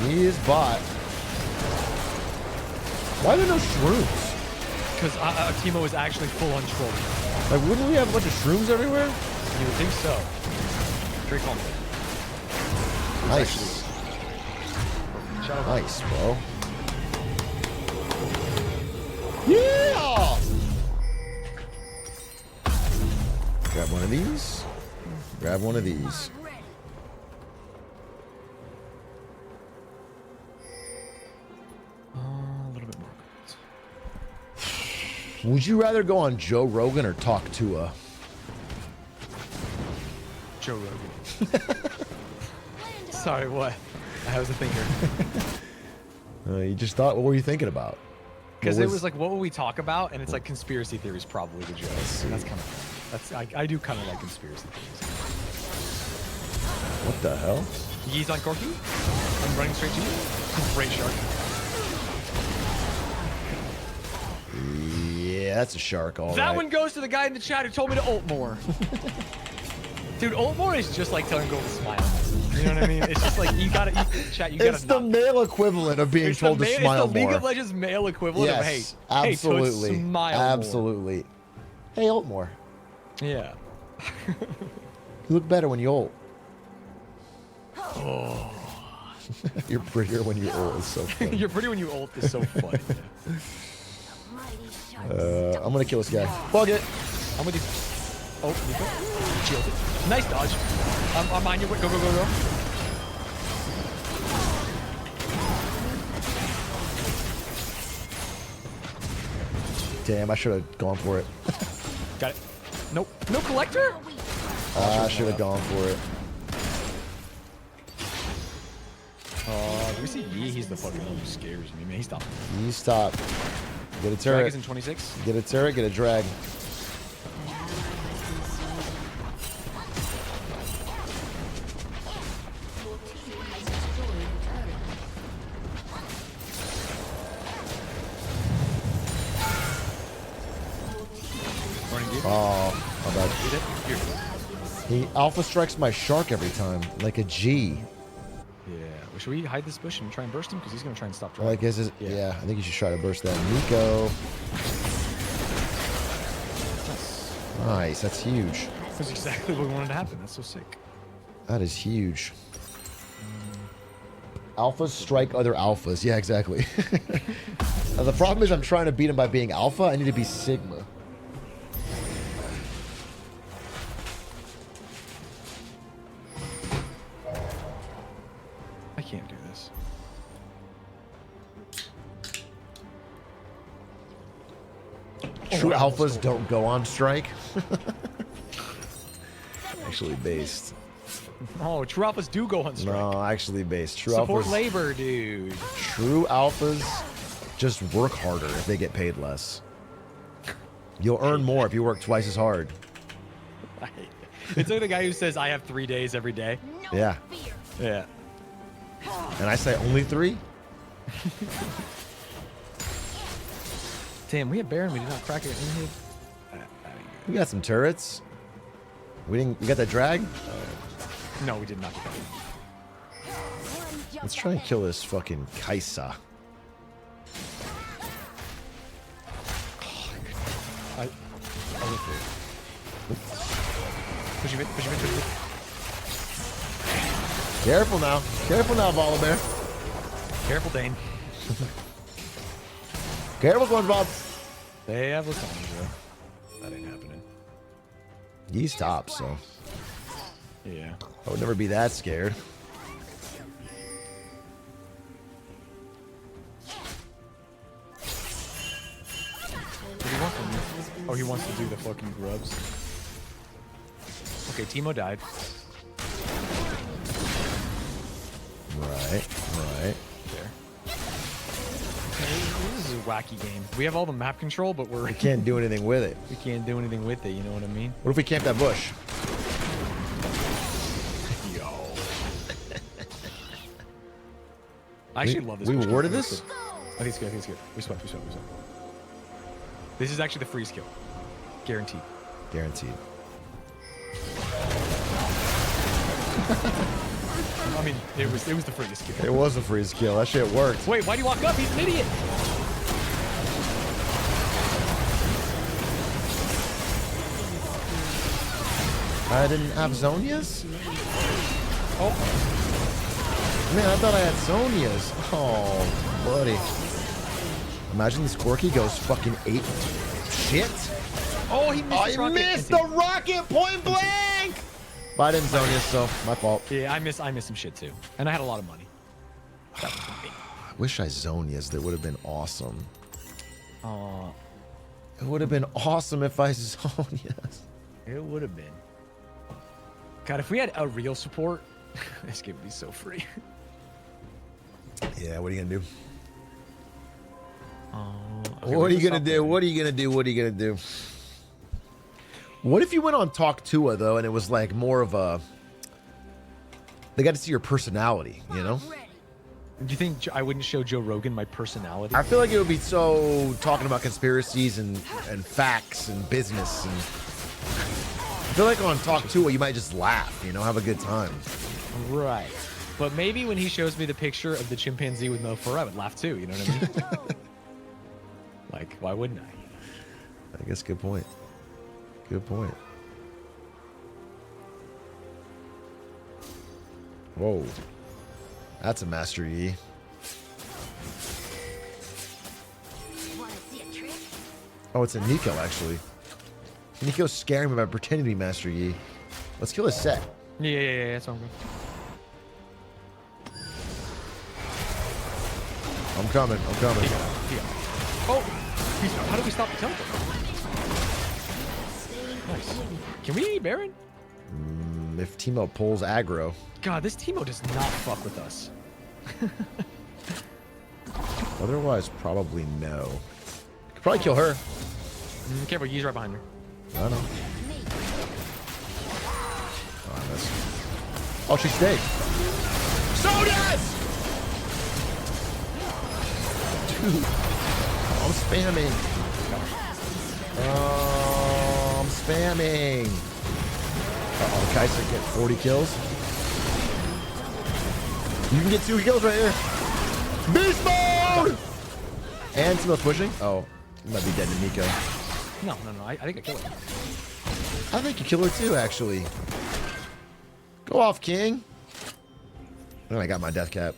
He is bot. Why are there no shrooms? Because Timo is actually full on troll. Like, wouldn't we have a bunch of shrooms everywhere? You would think so. Very calm. Nice. Nice, bro. Yeah! Grab one of these. Grab one of these. I'm ready. A little bit more. Would you rather go on Joe Rogan or talk to a Joe Rogan. Sorry, what? I was a thinker. You just thought, what were you thinking about? Because What it was like, what will we talk about? And it's like conspiracy theories, probably the joke. And that's kind of fun. I do kind of like conspiracy theories. What the hell? Yeez on Corky. I'm running straight to you. Great shark. Yeah, that's a shark, all That right. one goes to the guy in the chat who told me to ult more. Dude, ult more is just like telling girls to smile. You know what I mean? It's just like, you gotta, chat, you gotta It's the not. male equivalent of being told to smile It's the League more. of Legends male equivalent of, hey, Yes, hey, absolutely. Toots, smile Absolutely. Hey, ult more. more. Yeah. You look better when you ult. Oh. You're prettier when you ult. It's so funny. You're pretty when you ult is so funny. Mighty shark. I'm gonna kill this guy. Bug it. I'm with you. Oh, Nico. Shielded. Nice dodge. I'm on you. Go, go, go, go. Damn, I should have gone for it. Got it. Nope. No collector? I should have gone for it. Do we see Yi? He's the fucking one who scares me, man. He's stopping. You stop. Get a Drag turret. is in 26. Get a turret, get a drag. Running deep. Oh, my bad. Did it? Here. He alpha strikes my shark every time, like a G. Yeah. Well, should we hide this bush and try and burst him? Because he's going to try and stop Well, I dragging. guess it's, yeah, I think you should try to burst that. Nico. Nice, that's huge. That's exactly what we wanted to happen. That's so sick. That is huge. Alphas strike other alphas. Yeah, exactly. Now, the problem is I'm trying to beat him by being alpha. I need to be sigma. I can't do this. True wow, alphas don't go on strike. Actually based. Oh, true alphas do go on strike. No, actually based. True Support alphas. labor, dude. True alphas just work harder if they get paid less. You'll earn more if you work twice as hard. I hate it. It's like the guy who says, I have 3 days every day. No Yeah. fear. Yeah. And I say only 3? Damn, we had Baron. We did not crack it in here. We got some turrets. We got that drag? No, we did not get that. One jump Let's try and ahead. kill this fucking Kaisa. I live for it. Push him in, push him in, push him in. Careful now. Careful now, Volibear. Careful, Dane. Careful, SpongeBob. They have Lasagna. That ain't happening. He's top, so Yeah. I would never be that scared. What do you want from me? Oh, he wants to do the fucking grubs. Okay, Timo died. Right, right. There. Okay, this is a wacky game. We have all the map control, but we Can't do anything with it. can't do anything with it, you know what I mean? What if we camp that bush? Yo. I actually love this. We push awarded kill. this? I think it's good. I think it's good. We swept. We swept. We swept. This is actually the freeze kill, guaranteed. Guaranteed. I mean, it was the freeze kill. It was a freeze kill. That shit worked. Wait, why do you walk up? He's an idiot. I didn't have Zonias? Oh, Man, I thought I had Zonias. Oh, buddy. Imagine this Corky goes fucking 8. Shit. oh, he missed his I rocket. missed the rocket point blank! But I didn't Zonias, so my fault. Yeah, I miss some shit too, and I had a lot of money. That was me. I wish I Zonias. That would have been awesome. It would have been awesome if I zoned. Yes. It would have been. God, if we had a real support, this game would be so free. Yeah, what are you gonna do? Okay, What are you gonna do? What are you gonna do? What are you gonna do? What if you went on Talk Tua though, and it was like more of a? They got to see your personality, you know. Do you think I wouldn't show Joe Rogan my personality? I feel like it would be so talking about conspiracies and facts and business, and I feel like on Talk Tua you might just laugh, you know, have a good time. Right. But maybe when he shows me the picture of the chimpanzee with no fur, I would laugh too. You know what I mean? Like, why wouldn't I? I guess good point. Good point. Whoa. That's a Master Yi. Wanna see a trick? Oh, it's a Nico, actually. Nico's scaring me by pretending to be Master Yi. Let's kill his set. Yeah, that's what I'm going. I'm coming. I'm coming. Oh! How do we stop the teleport? Nice. Can we Baron? If Teemo pulls aggro. God, this Teemo does not fuck with us. Otherwise, probably no. Could probably kill her. Careful, Yi's right behind her. I know. Oh, I missed. Oh, she stayed. So yes! Dude. I'm spamming. Oh, I'm spamming. Uh-oh, Kaiser get 40 kills. You can get 2 kills right here. Beast mode! And Teemo's pushing. Oh, you might be dead to Nico. No, I think I killed her. I think you kill her too, actually. Go off, King. And I got my death cap.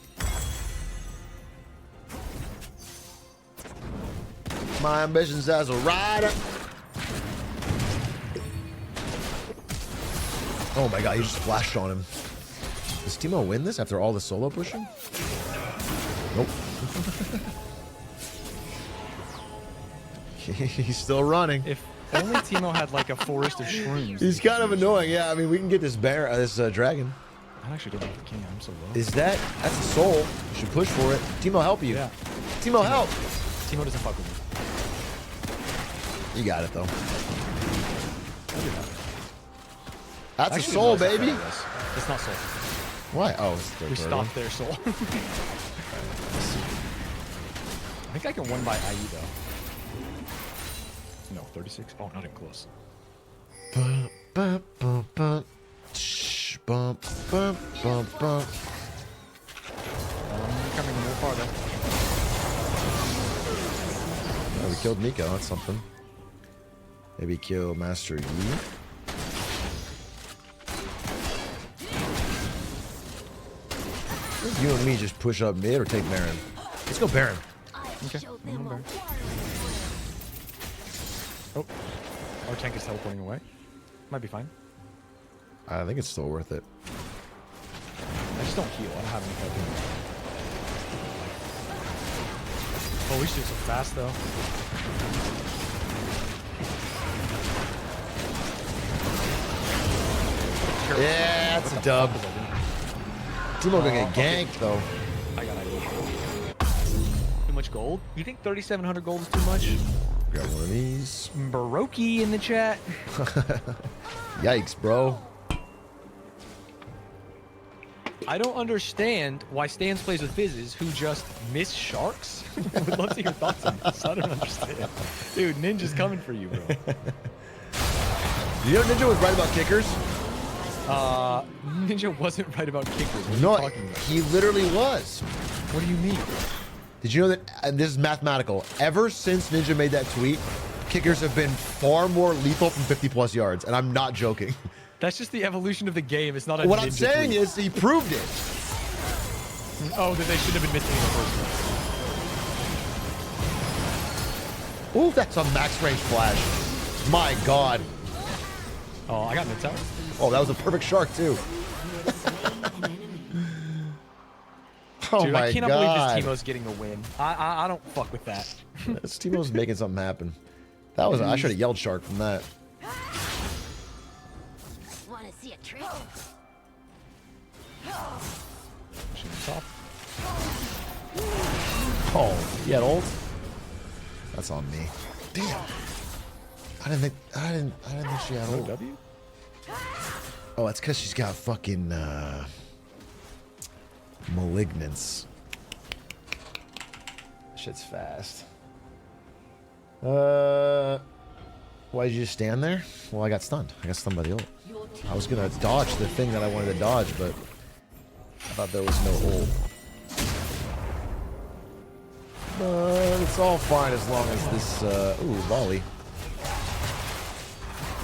My ambitions as a rider. Oh my god, he just flashed on him. Does Teemo win this after all the solo pushing? Nope. He's still running. If only Teemo had like a forest of shrooms. He's kind of annoying. Yeah, I mean, we can get this bear, this dragon. I actually don't have the king. I'm so low. Is that's a soul? You should push for it. Teemo, help you. Yeah. Teemo, help. Teemo doesn't fuck with me. You got it though. I do that. That's Actually, a soul, no, it's not baby. this. It's not soul. Why? Oh, it's the We third stopped one. their soul. I think I can win by IE though. No, 36. Oh, not even close. Bump, bump, bump, bump. Shh, bump, bump, bump, bump. Coming more farther. Oh, we killed Nico. That's something. Maybe kill Master Yi. You and me just push up mid or take Baron. Let's go Baron. Okay. Oh, our tank is teleporting away. Might be fine. I think it's still worth it. I just don't heal. I don't have any health. Oh, we should do so fast though. Yeah, that's a dub. Teemo gonna get ganked though. I got idea. Too much gold? You think 3,700 gold is too much? Grab one of these. Baroki in the chat. Yikes, bro. I don't understand why Stans plays with Fizzes who just miss sharks. I would love to hear your thoughts on this. I don't understand. Dude, Ninja's coming for you, bro. You know Ninja was right about kickers? Ninja wasn't right about kickers. What are No, you talking about? he literally was. What do you mean? Did you know that, and this is mathematical, ever since Ninja made that tweet, kickers have been far more lethal from 50 plus yards, and I'm not joking. That's just the evolution of the game. It's not a What Ninja I'm saying tweet. is he proved it. Oh, that they should have been missing in the first place. Ooh, that's a max range flash. My God. Oh, I got mid tower. Oh, that was a perfect shark too. Oh Dude, my I cannot God. believe this Teemo's getting a win. I don't fuck with that. This Teemo's making something happen. That was. I should have yelled shark from that. Want to see a trick? Top. Oh, you had ult? That's on me. Damn. I didn't think she had ult. W? Oh, that's because she's got fucking malignance. Shit's fast. Why did you just stand there? Well, I got stunned. I got stunned by the ult. I was gonna dodge the thing that I wanted to dodge, but I thought there was no ult. But it's all fine as long as this. Ooh, volley.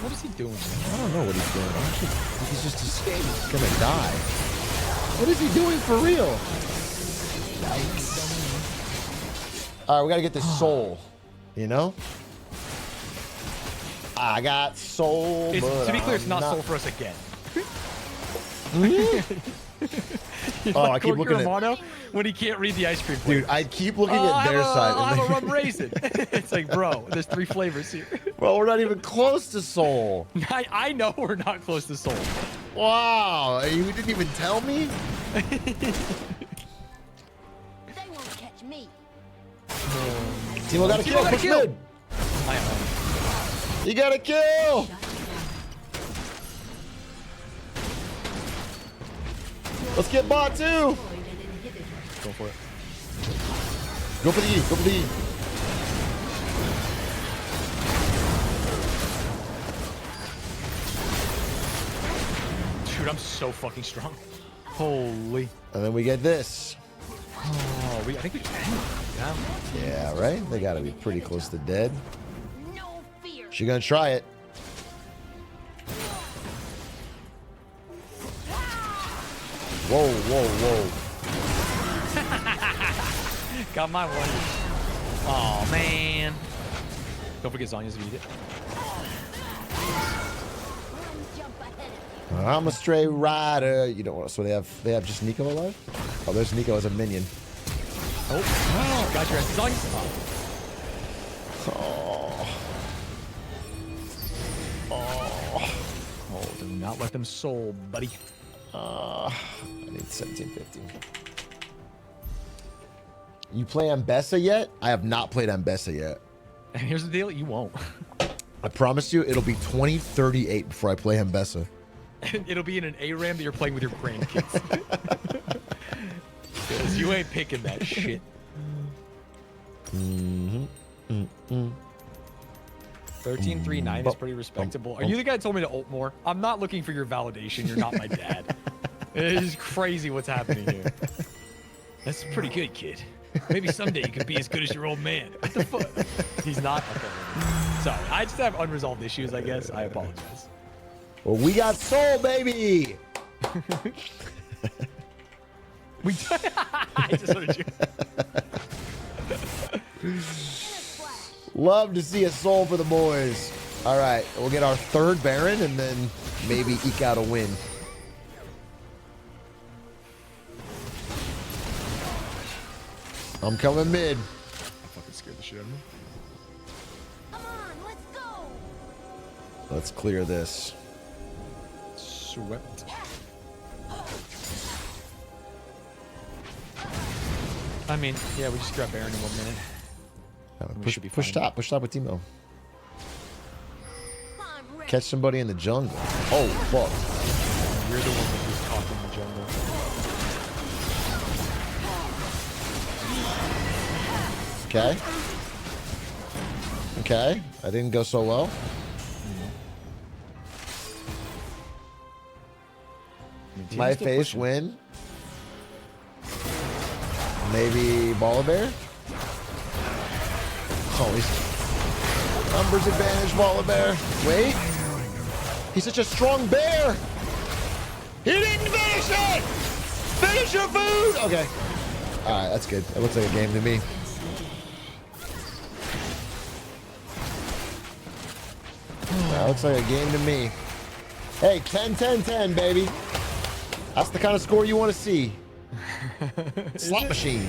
What is he doing? I don't know what he's doing. I think he's just escaping. He's gonna die. What is he doing for real? Yikes. Alright, we gotta get this soul. You know? I got soul. To be clear, it's not soul for us again. Oh, I keep looking at. when he can't read the ice cream flavor. Dude, I keep looking at their side. I'll and have a they- rum raisin. It's like, bro, there's 3 flavors here. Well, we're not even close to soul. I know we're not close to soul. Wow, you didn't even tell me? They won't catch me. Timo got a kill. got a Push kill. mid. I know. You got a kill. Let's get bot too. Go for it. Go for the E. Go for the E. Dude, I'm so fucking strong. Holy. And then we get this. Oh, I think we can. Yeah. Yeah, right? They gotta be pretty close to dead. No fear. She gonna try it. Whoa, whoa, whoa. Got my one. Oh man. Don't forget Zonya's immediate. One jump ahead of you. I'm a stray rider. You don't want. So they have just Nico alive? Oh, there's Nico as a minion. Oh, got your ass. Zonya's. Oh. Oh. Oh, do not let them soul, buddy. I need 1750. You play Ambessa yet? I have not played Ambessa yet. And here's the deal, you won't. I promise you, it'll be 2038 before I play Ambessa. It'll be in an ARAM that you're playing with your grandkids. Because you ain't picking that shit. 1339 is pretty respectable. Are you the guy that told me to ult more? I'm not looking for your validation. You're not my dad. It is crazy what's happening here. That's pretty good, kid. Maybe someday you could be as good as your old man. What the fuck? He's not? Okay. Sorry. I just have unresolved issues, I guess. I apologize. Well, we got soul, baby. We I just heard you. Love to see a soul for the boys. All right, we'll get our 3rd Baron and then maybe eke out a win. I'm coming mid. I fucking scared the shit out of me. Come on, let's go. Let's clear this. Swept. I mean, yeah, we just grab Baron in 1 minute. We should be Push fine. top with Timo. I'm ready. Catch somebody in the jungle. Oh, fuck. You're the one that was caught in the jungle. Okay. Okay. I didn't go so well. I mean, Tina's My still face pushing. win. Maybe Baller Bear. Oh, he's numbers advantage, Baller Bear. Wait. He's such a strong bear. He didn't finish it. Finish your food. Okay. All right, that's good. That looks like a game to me. That looks like a game to me. Hey, 10-10-10, baby. That's the kind of score you want to see. Slot machine.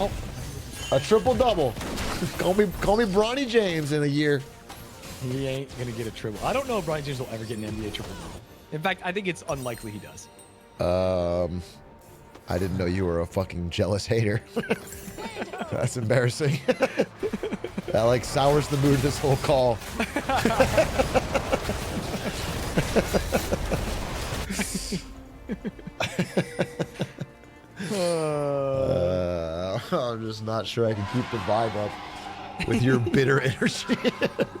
Oh, A triple double. call me Bronny James in a year. He ain't gonna get a triple. I don't know if Brian James will ever get an NBA triple double. In fact, I think it's unlikely he does. I didn't know you were a fucking jealous hater. That's embarrassing. That like sours the mood this whole call. I'm just not sure I can keep the vibe up with your bitter energy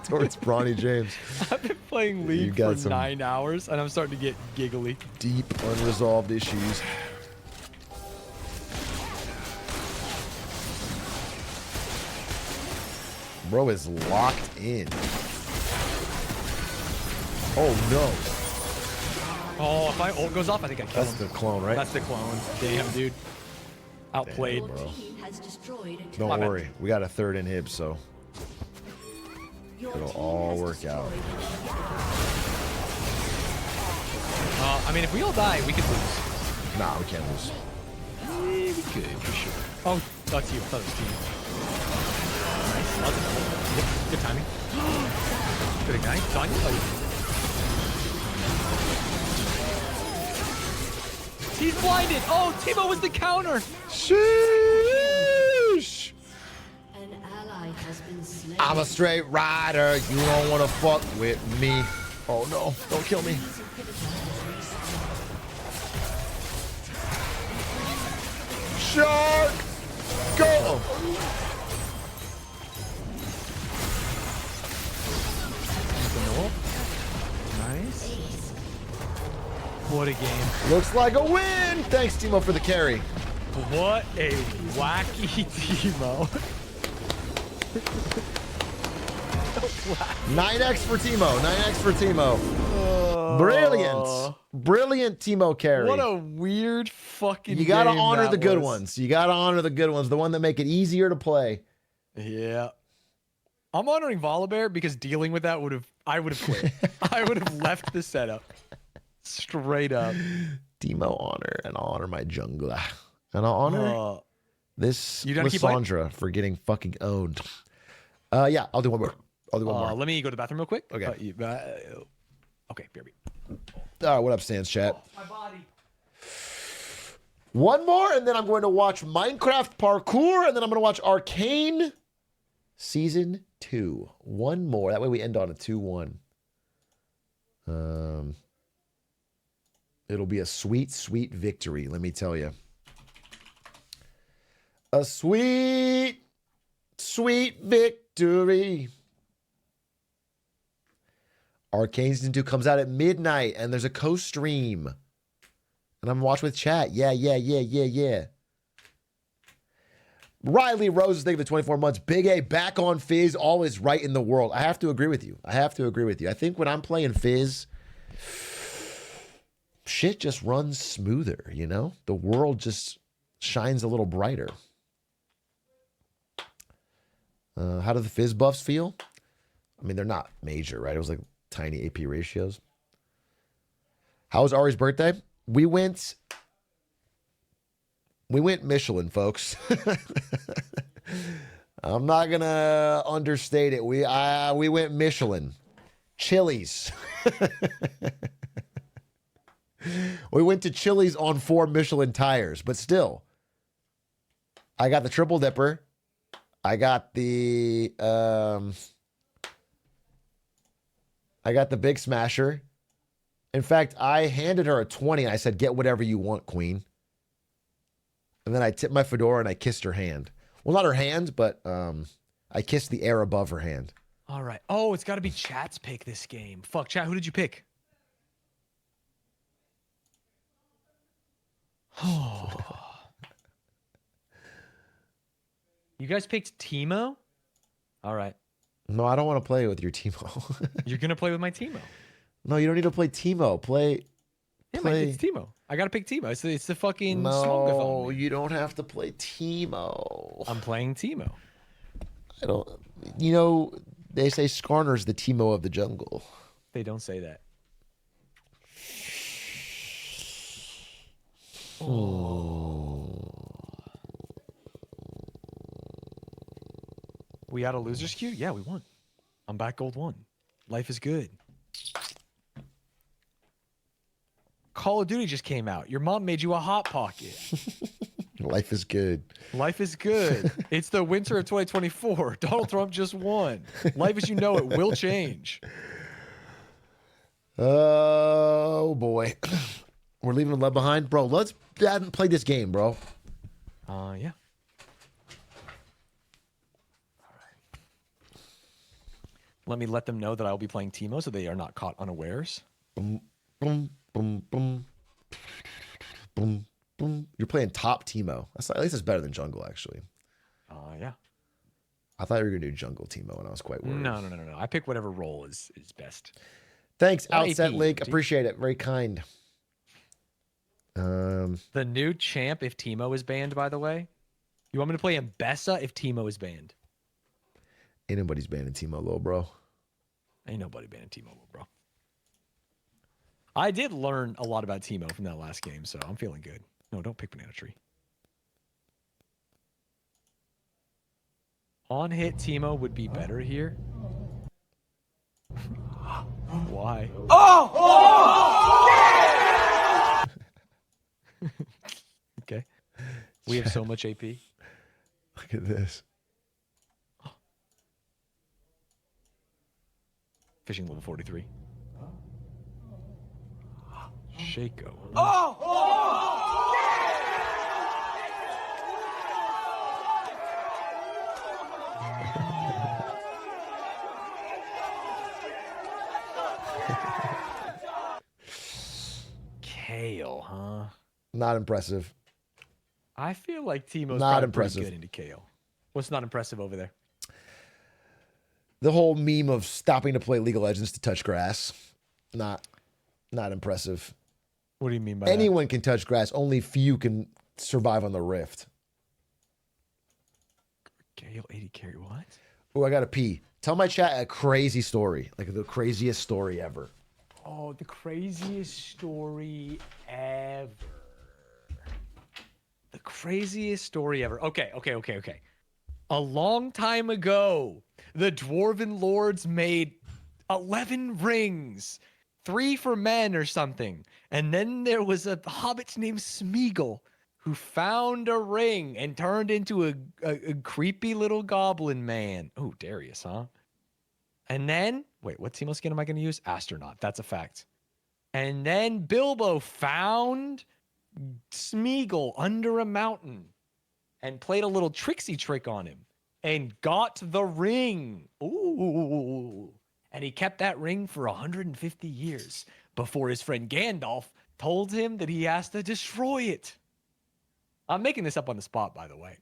towards Bronny James. I've been playing League for 9 hours, and I'm starting to get giggly. Deep unresolved issues. Bro is locked in. Oh no. Oh, if my ult goes off, I think I kill That's him. the clone, right? That's the clone. Damn, dude. Outplayed. Your team has destroyed a Don't My bad. worry. We got a third inhib, so Your it'll team all has work out. destroyed I mean, if we all die, we could lose. Nah, we can't lose. We could, for sure. Oh, that's you. I thought it was team. Nice. That's a double. Yep, good timing. Good ignite. It's on you. He's blinded. Oh, Timo was the counter. Sheesh. An ally has been slain. I'm a straight rider. You don't want to fuck with me. Oh no, don't kill me. Shark! Go! Nice. What a game. Looks like a win! Thanks, Timo, for the carry. What a wacky Timo. 9x for Timo. 9x for Timo. Brilliant. Brilliant Timo carry. What a weird fucking You gotta game honor that the good was. ones. You gotta honor the good ones. The one that make it easier to play. Yeah. I'm honoring Volibear because dealing with that I would have quit. I would have left the setup. Straight up. Timo honor, and I'll honor my jungler. And I'll honor this You done keep playing? Lissandra for getting fucking owned. Yeah, I'll do one more. I'll do one more. Let me go to the bathroom real quick. Okay. Okay, BRB. All right, what up, Sans Chat? My body. One more, and then I'm going to watch Minecraft Parkour, and then I'm going to watch Arcane Season 2. One more. That way we end on a 2-1. It'll be a sweet, sweet victory, let me tell you. A sweet, sweet victory. Arcane Season 2 comes out at midnight, and there's a co-stream. And I'm watching with chat. Yeah. Riley Rose, thank you for the 24 months. Big A, back on Fizz, always right in the world. I have to agree with you. I think when I'm playing Fizz, shit just runs smoother, you know? The world just shines a little brighter. How do the Fizz buffs feel? I mean, they're not major, right? It was like tiny AP ratios. How was Ari's birthday? We went Michelin, folks. I'm not gonna understate it. We went Michelin. Chili's. We went to Chili's on 4 Michelin tires, but still. I got the triple dipper. I got the big smasher. In fact, I handed her a 20 and I said, "Get whatever you want, queen." And then I tipped my fedora and I kissed her hand. Well, not her hand, but I kissed the air above her hand. All right. Oh, it's got to be chat's pick this game. Fuck, chat, who did you pick? You guys picked Timo? All right. No, I don't want to play with your Timo. You're going to play with my Timo. No, you don't need to play Timo. Yeah, Play- it's Timo. I got to pick Timo. It's the fucking No, smoke. you don't have to play Timo. I'm playing Timo. I don't. You know, they say Skarner's the Timo of the jungle. They don't say that. We had a loser's queue? Yeah, we won. I'm back gold 1. Life is good. Call of Duty just came out. Your mom made you a Hot Pocket. Life is good. Life is good. It's the winter of 2024. Donald Trump just won. Life as you know it will change. Oh boy, we're leaving love behind, bro. Let's play this game, bro. Yeah. Let me let them know that I will be playing Teemo so they are not caught unawares. Boom, boom, boom, boom, boom, boom. You're playing top Teemo. At least it's better than jungle, actually. Yeah. I thought you were gonna do jungle Teemo, and I was quite worried. No. I pick whatever role is best. Thanks, What Outset AP? Link. Appreciate it. Very kind. The new champ if Teemo is banned, by the way. You want me to play Mbessa if Teemo is banned? Ain't nobody's banning Teemo, little bro. Ain't nobody banning Teemo, bro. I did learn a lot about Teemo from that last game, so I'm feeling good. No, don't pick Banana Tree. On hit Teemo would be better here. Why? Okay. We have so much AP. Look at this. Fishing level 43. Shaco. Kale, huh? Not impressive. I feel like Teemo's Not probably impressive. pretty good into Kale. What's not impressive over there? The whole meme of stopping to play League of Legends to touch grass. Not impressive. What do you mean by Anyone can touch grass. Only few can survive on the rift. that? Kale 80 carry, what? Oh, I gotta pee. Tell my chat a crazy story. Like the craziest story ever. Oh, the craziest story ever. The craziest story ever. Okay. A long time ago, the Dwarven Lords made 11 rings, 3 for men or something. And then there was a hobbit named Smeagol who found a ring and turned into a creepy little goblin man. Oh, Darius, huh? And then, wait, what Teemo skin am I going to use? Astronaut. That's a fact. And then Bilbo found Smeagol under a mountain and played a little tricksy trick on him and got the ring. Ooh. And he kept that ring for 150 years before his friend Gandalf told him that he has to destroy it. I'm making this up on the spot, by the way.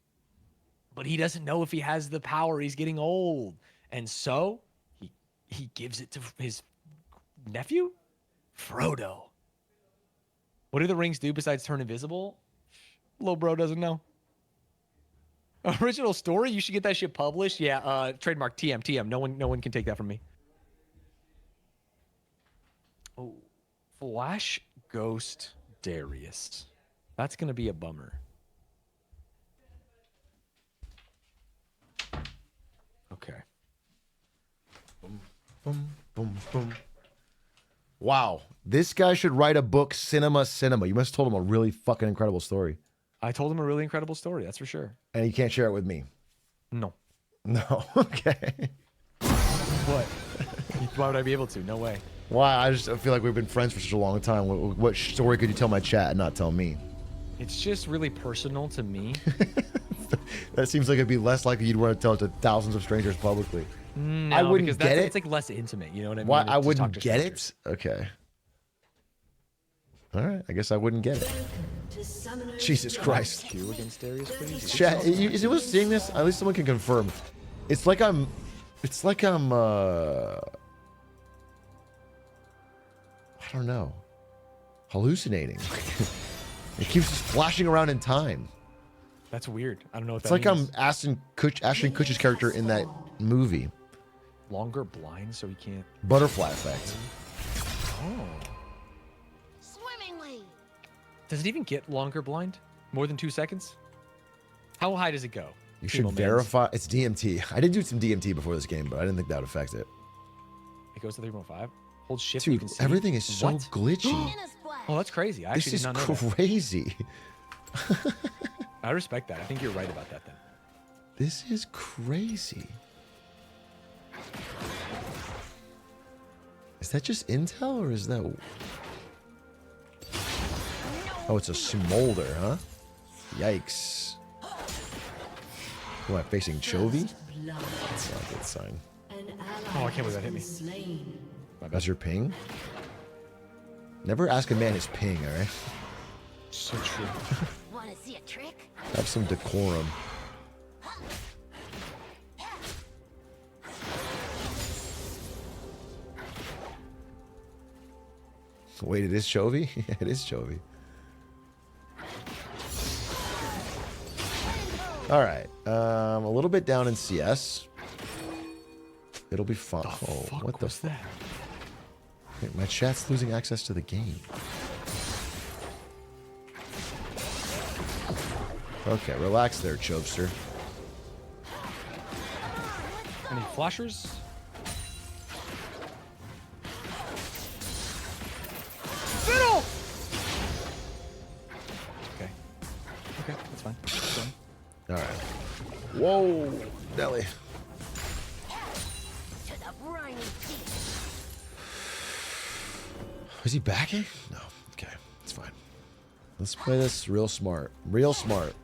But he doesn't know if he has the power. He's getting old. And so he gives it to his nephew, Frodo. What do the rings do besides turn invisible? Little bro doesn't know. Original story? You should get that shit published. Yeah, trademark TM. No one can take that from me. Oh, Flash Ghost Darius. That's gonna be a bummer. Okay. Boom, boom, boom. Wow. This guy should write a book, Cinema. You must have told him a really fucking incredible story. I told him a really incredible story, that's for sure. And he can't share it with me. No. No. Okay. What? Why would I be able to? No way. Why? I feel like we've been friends for such a long time. What story could you tell my chat and not tell me? It's just really personal to me. That seems like it'd be less likely you'd want to tell it to thousands of strangers publicly. No, I wouldn't because get it. It's like less intimate, you know what I mean? Why? To I talk wouldn't to get strangers. it? Okay. All right. I guess I wouldn't get it. Jesus Christ. Q against Darius, please. Chat, is anyone seeing this? At least someone can confirm. It's like I'm I don't know, hallucinating. It keeps just flashing around in time. That's weird. I don't know what It's that like means. I'm Ashton Kutcher's character in that movie, Longer blind so he can't. Butterfly Effect. Oh. Swimmingly. Does it even get longer blind? More than 2 seconds? How high does it go? You should Teemo mans. verify. It's DMT. I did do some DMT before this game, but I didn't think that would affect it. It goes to 3.5. Hold shift. You Dude, can see. everything is so What? glitchy. In a splash. Oh, that's crazy. I This actually is did not know that. crazy. I respect that. I think you're right about that then. This is crazy. Is that just intel or is that... Oh, it's a smolder, huh? Yikes. What, facing Chovy? Blood. That's not a good sign. An Oh, I ally can't believe that has hit been me. slain. That's your ping? Never ask a man his ping, alright? So true. Wanna see a trick? Have some decorum. Wait, it is Chovy? Yeah, it is Chovy. All right, a little bit down in CS. It'll be fun. The Oh, fuck what the was that? Wait, my chat's losing access to the game. Okay, relax there, Chobster. Any flashers? Fiddle! Okay. Okay, that's fine. That's fine. All right. Whoa, Nelly. To the briny deep. Is he backing? No. Okay, it's fine. Let's play this real smart. Real smart.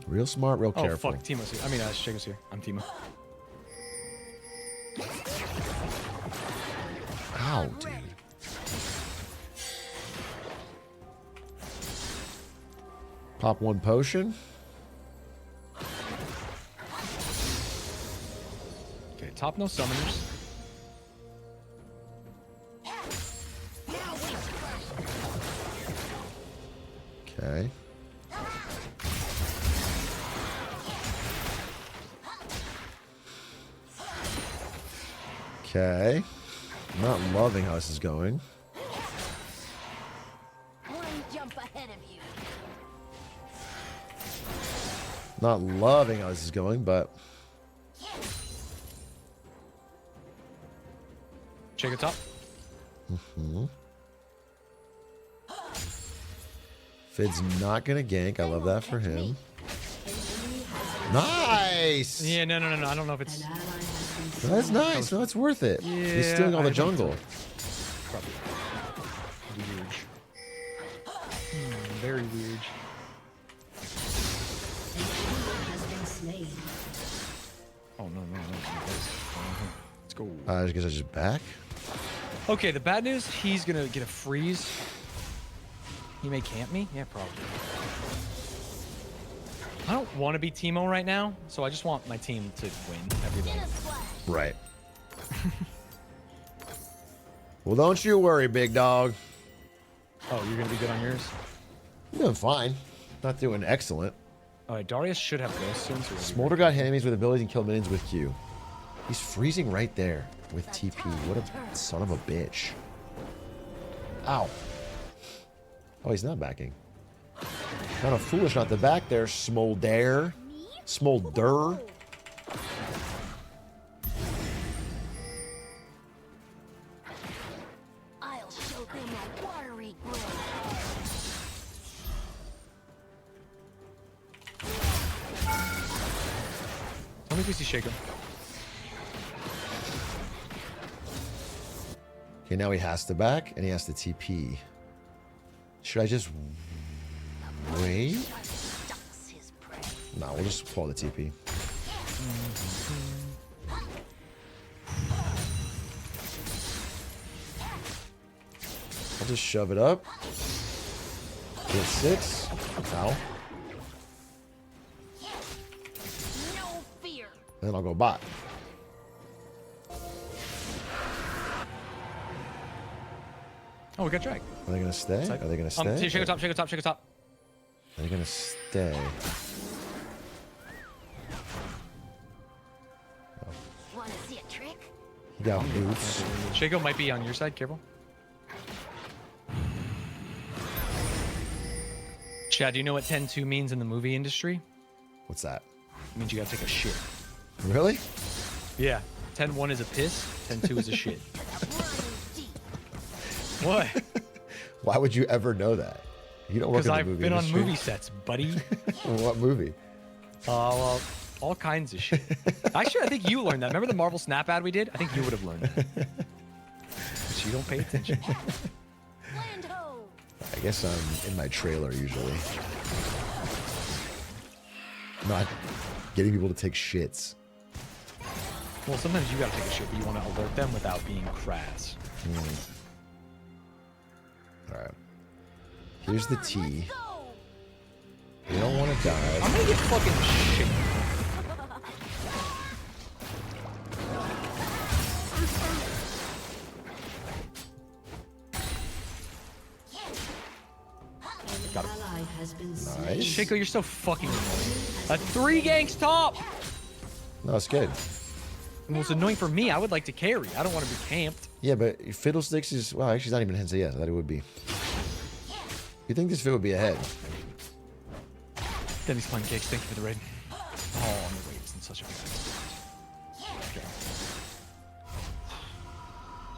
Real smart, real Oh, careful. fuck. Timo's here. I mean, Shago's here. I'm Timo. Ow, dude. Pop one potion. Okay, top no summoners. Okay. Okay. I'm not loving how this is going. One jump ahead of you. Not loving how this is going, but Shago top. Fid's not gonna gank. I love that for him. Nice. Yeah, no. I don't know if it's An ally has been That's nice. No, it's worth it. He's stealing all I the don't jungle. probably weird. Very weird. has been slain. Oh, no. Let's go. I guess I just back. Okay, the bad news, he's gonna get a freeze. He may camp me? Yeah, probably. I don't want to be Timo right now, so I just want my team to win everything. In a splash. Right. Well, don't you worry, big dog. Oh, you're gonna be good on yours? I'm doing fine. Not doing excellent. Alright, Darius should have ghost soon, so we'll be Smolder got enemies with abilities and killed minions with Q. He's freezing right there with TP. What a son of a bitch. Ow. Oh, he's not backing. Kind of foolish not to back there, Smolder. Smolder. I'll show them a watery grave. Tell me if we see Shaco. Okay, now he has to back and he has to TP. Should I just wait? Stalks his prey. No, we'll just pull the TP. I'll just shove it up. Get 6. Ow. No fear. And then I'll go bot. Oh, we got drag. Are they gonna stay? Side. Are they gonna stay? Shaco top, Shaco top, Shaco top. Are they gonna stay? Wanna see a trick? He got boots. Shaco might be on your side, careful. Chad, do you know what 10-2 means in the movie industry? What's that? It means you gotta take a shit. Really? Yeah. 10-1 is a piss. 10-2 is a shit. Running deep. What? Why would you ever know that? You don't work Because in the I've movie been on industry. movie sets, buddy. What movie? Well, all kinds of shit. Actually, I think you learned that. Remember the Marvel Snap ad we did? I think you would have learned that. But you don't pay attention. Land ho. I guess I'm in my trailer usually. Not getting people to take shits. Well, sometimes you gotta take a shit, but you want to alert them without being crass. All right. Here's the T. Go. You don't want to I'm dive. gonna get fucking shit. Got him. Ally has been slain. Nice. Shaco, you're so fucking annoying. A 3 ganks top! No, it's good. Well, it's annoying for me. I would like to carry. I don't want to be camped. Yeah, but Fiddlesticks is... Well, actually, it's not even Hense yet. I thought it would be. You think this fit would be ahead? Denny's playing cakes. Thank you for the raid. Oh, I'm the raid's in such a bad spot.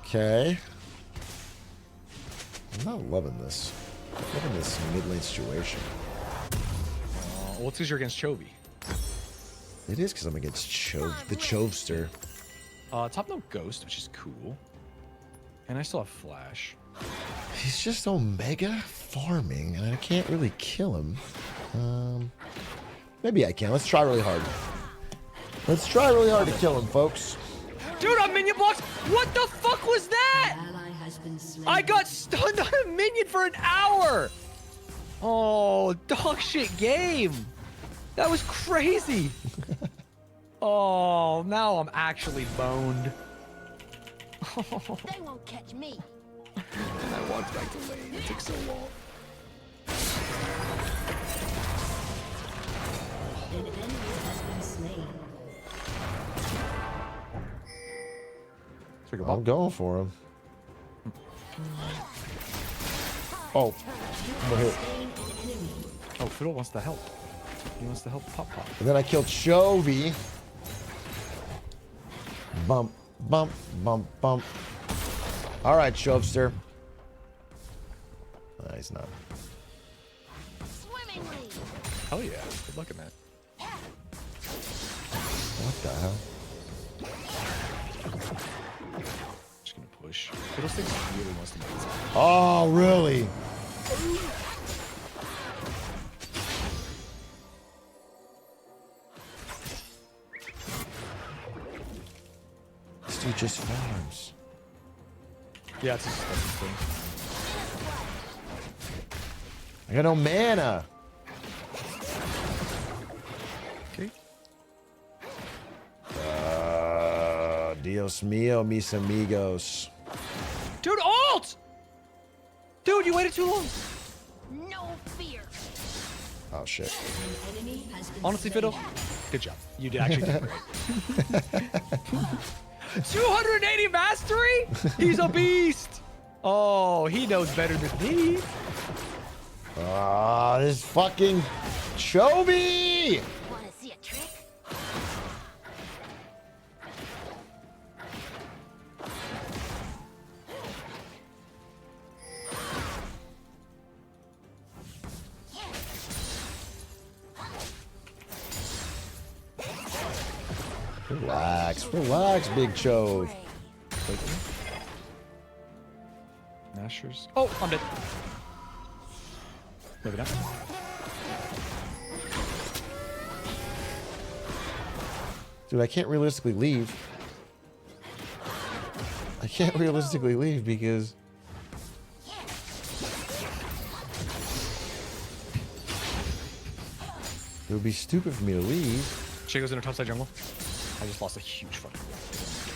Okay. I'm not loving this. I'm loving this mid lane situation. Well, it's because you're against Chovy. It is because I'm against the Chovester. Top no Ghost, which is cool. And I still have Flash. He's just Omega farming, and I can't really kill him. Maybe I can. Let's try really hard. Let's try really hard to kill him, folks. Dude, I'm minion blocks! What the fuck was that? Ally has been slain. I got stunned on a minion for an hour! Oh, dog shit game! That was crazy! Oh, now I'm actually boned. They won't catch me. And I walked back to lane. It took so long. An enemy has been slain. Trigger I'm ball. going for him. Oh. I'm gonna hit. Slain an enemy. Oh, Fiddle wants to help. He wants to help Pop Pop. And then I killed Chovy. Bump, bump, bump, bump. All right, Chovester. He's not. Swimmingly. Oh yeah, good luck in that. What the hell? Just gonna push. Fiddlesticks really wants to make this happen. Oh, really? This dude just farms. Yeah, it's just a thing. I got no mana. Okay. Dios mío, mis amigos. Dude, ult! Dude, you waited too long. No fear. Oh, shit. An enemy has been Honestly, slain. Fiddle, good job. You did actually did great. 280 mastery? He's a beast. Oh, he knows better than me. Ah, this fucking Chovy! Wanna see a trick? Relax, relax, Big Chove. Brave. Mashers. Oh, I'm dead. Maybe not. Dude, I can't realistically leave. I can't realistically leave because... It would be stupid for me to leave. Shaco's in a topside jungle. I just lost a huge fucking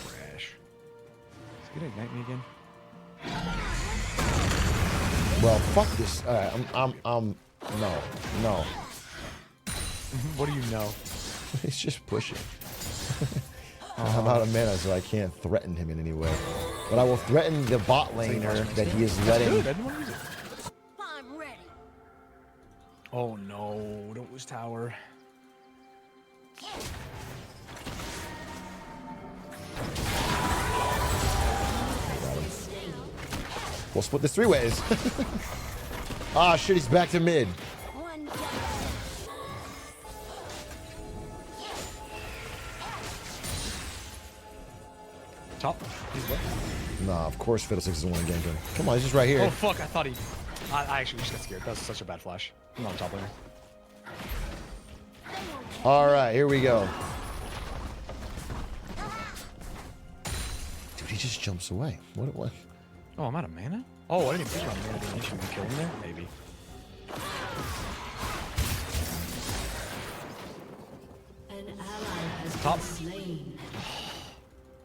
trash. Is he gonna ignite me again? Well, fuck this. Alright, no. What do you know? He's just pushing. I'm out of mana, so I can't threaten him in any way. But I will threaten the bot laner that he is Good, I letting... didn't want to use it. I'm ready. Oh no, don't lose tower. We'll split this 3 ways. Ah, shit, he's back to mid. One down. Top. He's what? Nah, of course Fiddlesticks is the one ganking. Come on, he's just right here. Oh fuck! I thought he. I actually just got scared. That was such a bad flash. I'm not on top laner. All right, here we go. Dude, he just jumps away. What? Oh, I'm out of mana? Oh, I didn't even think about mana being an issue. Kill him there? Maybe. An ally has Top. been slain.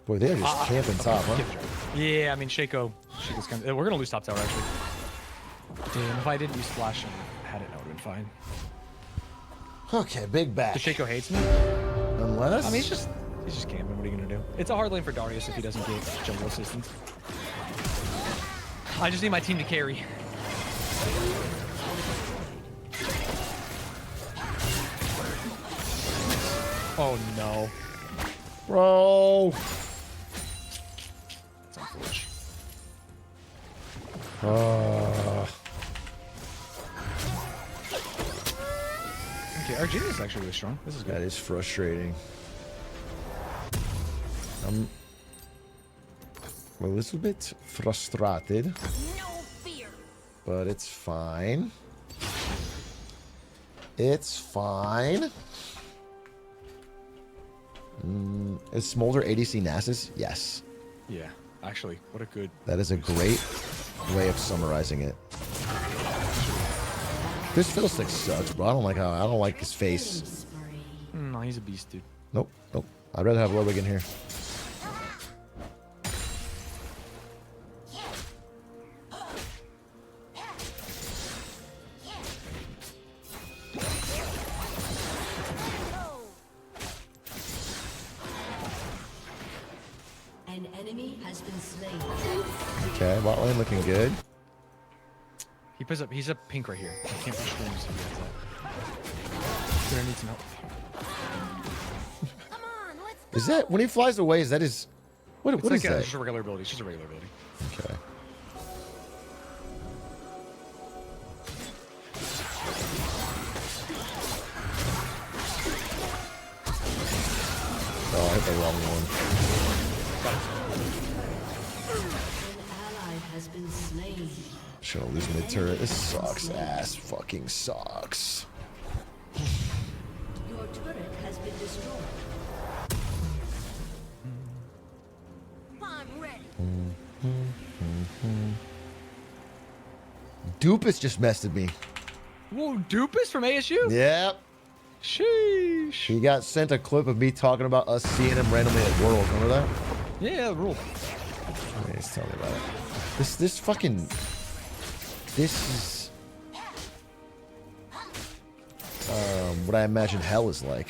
Boy, they're just camping top, huh? Give it a try. Yeah, I mean, Shaco's kind of. We're gonna lose top tower actually. Damn, if I didn't use flash and had it, I would have been fine. Okay, big back. The Shaco hates me. Unless... I mean, he's just camping. What are you gonna do? It's a hard lane for Darius if he doesn't get jungle assistance. I just need my team to carry. Oh no. Bro. That's unfortunate. Okay, our genius is actually really strong. This is That good. is frustrating. I'm a little bit frustrated, No fear. but it's fine. It's fine. Is Smolder ADC Nasus? Yes. Yeah, actually, what a good. That is a great way of summarizing it. This Fiddlestick sucks, bro. I don't like his face. No, he's a beast, dude. Nope. I'd rather have Ludwig in here. An enemy has been slain. Okay, bot lane looking good. He's a pink right here. I can't push streams if he has that. Gonna need some help. Come on, let's go. Is that when he flies away? Is that his? What It's is like that? just a regular ability. It's just a regular ability. Okay. Oh, I hit the wrong one. An ally has been slain. Should I lose mid turret? This sucks. Ass fucking sucks. Your turret has been destroyed. I'm ready. Dupus just messed with me. Whoa, Dupus from ASU? Yep. Sheesh. He got sent a clip of me talking about us seeing him randomly at Worlds. Remember that? Yeah, rule. Yeah, he's telling me about it. This fucking... This is... what I imagine hell is like.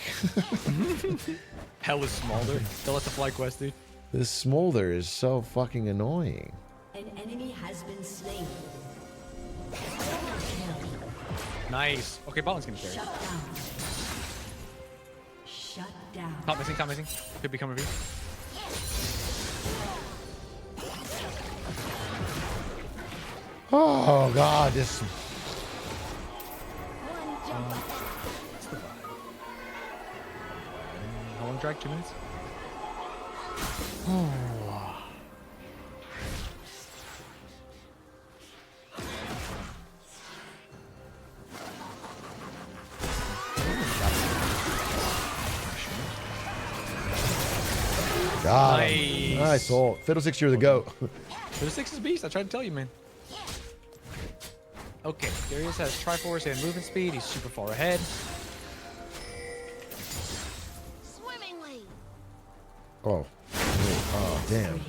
Hell is Smolder. Still at the fly quest, dude. This Smolder is so fucking annoying. An enemy has been slain. Nice. Okay, Botland's gonna carry. Shut down. Shut down. Top missing, top missing. Could become a V. Oh god, this... One jump ahead. What's the vibe? How long drag? 2 minutes? God. Nice. Nice ult. Fiddlesticks, you're the GOAT. There's 6 is beast. I tried to tell you, man. Okay, Darius has Triforce and movement speed. He's super far ahead. Swimmingly. Oh. Oh, damn.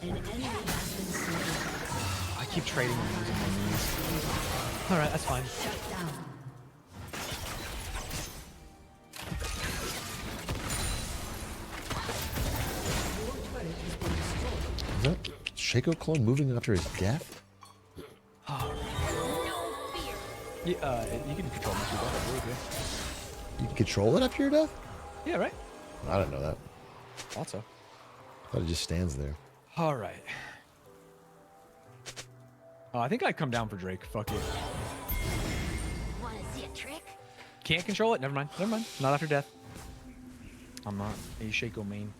An enemy has been slain. I keep trading and using my knees. Alright, that's fine. Shut down. Your turret has been destroyed. Is that Shaco clone moving after his death? No fear. Yeah, you can control most people. I believe, yeah. You can control it up to your death? Yeah, right? I didn't know that. Thought so. I thought it just stands there. All right. Oh, I think I'd come down for Drake. Fuck it. Wanna see a trick? Can't control it. Never mind. Never mind. Not after death. I'm not a Shaco main.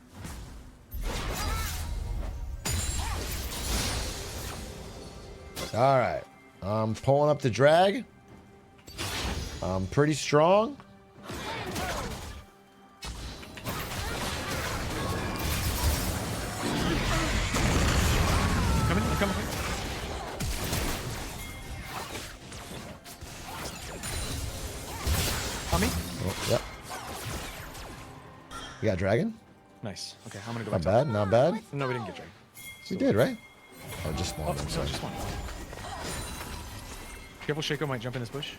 All right. I'm pulling up the drag. I'm pretty strong. Coming. I'm coming. On me? Oh, yep. You got dragon? Nice. Okay, I'm gonna go Not back top. bad, not bad. No, we didn't get Drake. We did, right? Oh, just Oh, spawned. I'm no, sorry. just one. Careful, Shaco might jump in this bush.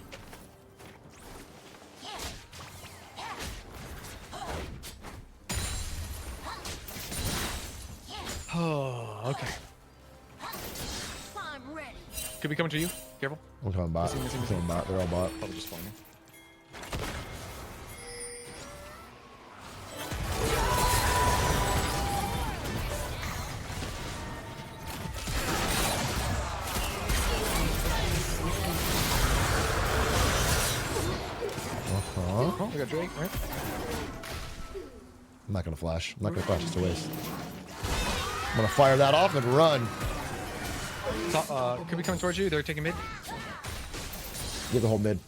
Oh, okay. I'm ready. Could be coming to you. Careful. I'm coming bot. Missing. I'm coming bot. They're all bot. Probably just spawning. Oh, we got Drake, right? I'm not gonna flash. I'm not gonna flash. It's a waste. I'm gonna fire that off and run. Could be coming towards you. They're taking mid. Get the whole mid.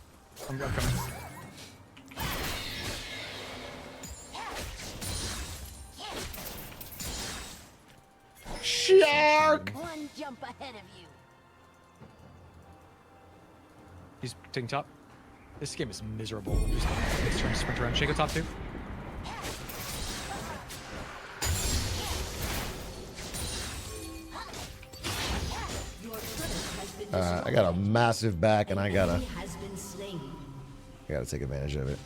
I'm coming. Shark! One jump ahead of you. He's taking top. This game is miserable. Just trying to sprint around. Shaco top two. Your turret has been destroyed. I got a massive back, and I gotta Enemy has been slain. take advantage of it.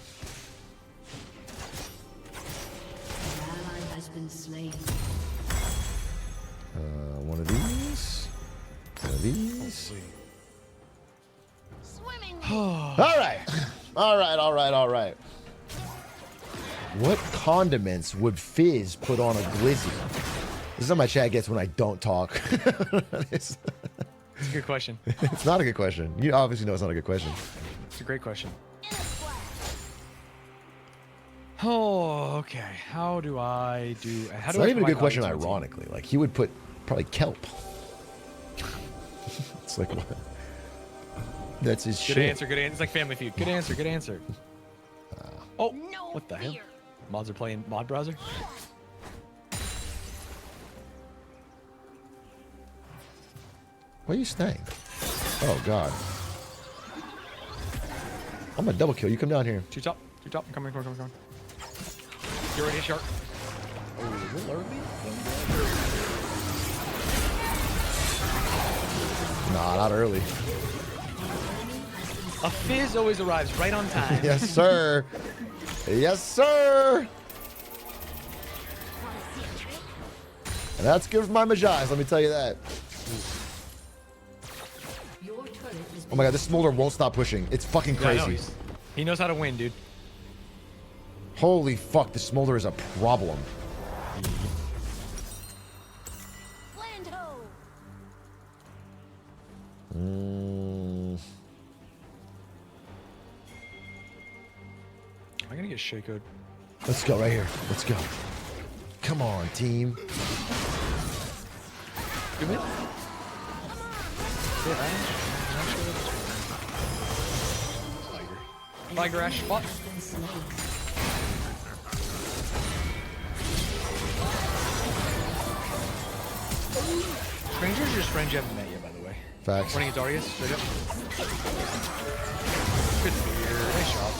An ally has been slain. One of these. One of these. Swimming. All right. All right, all right, all right. What condiments would Fizz put on a glizzy? This is how my chat gets when I don't talk. it's, It's a good question. it's not a good question. You obviously know it's not a good question. It's a great question. In a flash. Oh, okay. How do I do? How It's do I not even a provide good question, value to my team? ironically. Like, he would put probably kelp. It's like, what? That's his Good shit. answer. Good answer. It's like Family Feud. Good answer. Good answer. Oh, No what the hell? fear. Mods are playing mod browser. What are you saying? Oh, God. I'm gonna double kill. You come down here. Two top. Two top. I'm coming. Coming. You're ready, shark. Oh, a little early. Nah, not early. A Fizz always arrives right on time. Yes, sir. Yes, sir. Wanna see a trick? And that's good for my Majais, let me tell you that. Your turret has Oh been my god, this Smolder won't stop pushing. It's fucking Yeah, I know, crazy. he knows how to win, dude. Holy fuck, this Smolder is a problem. Land ho. Am I gonna get Shaco'd? Let's go right here. Let's go. Come on, team. You win? Yeah, Tiger Ash spot. been slain. Strangers or just friends you haven't met yet, by the way. Facts. Running a Darius, straight up. Good fear. Nice shot.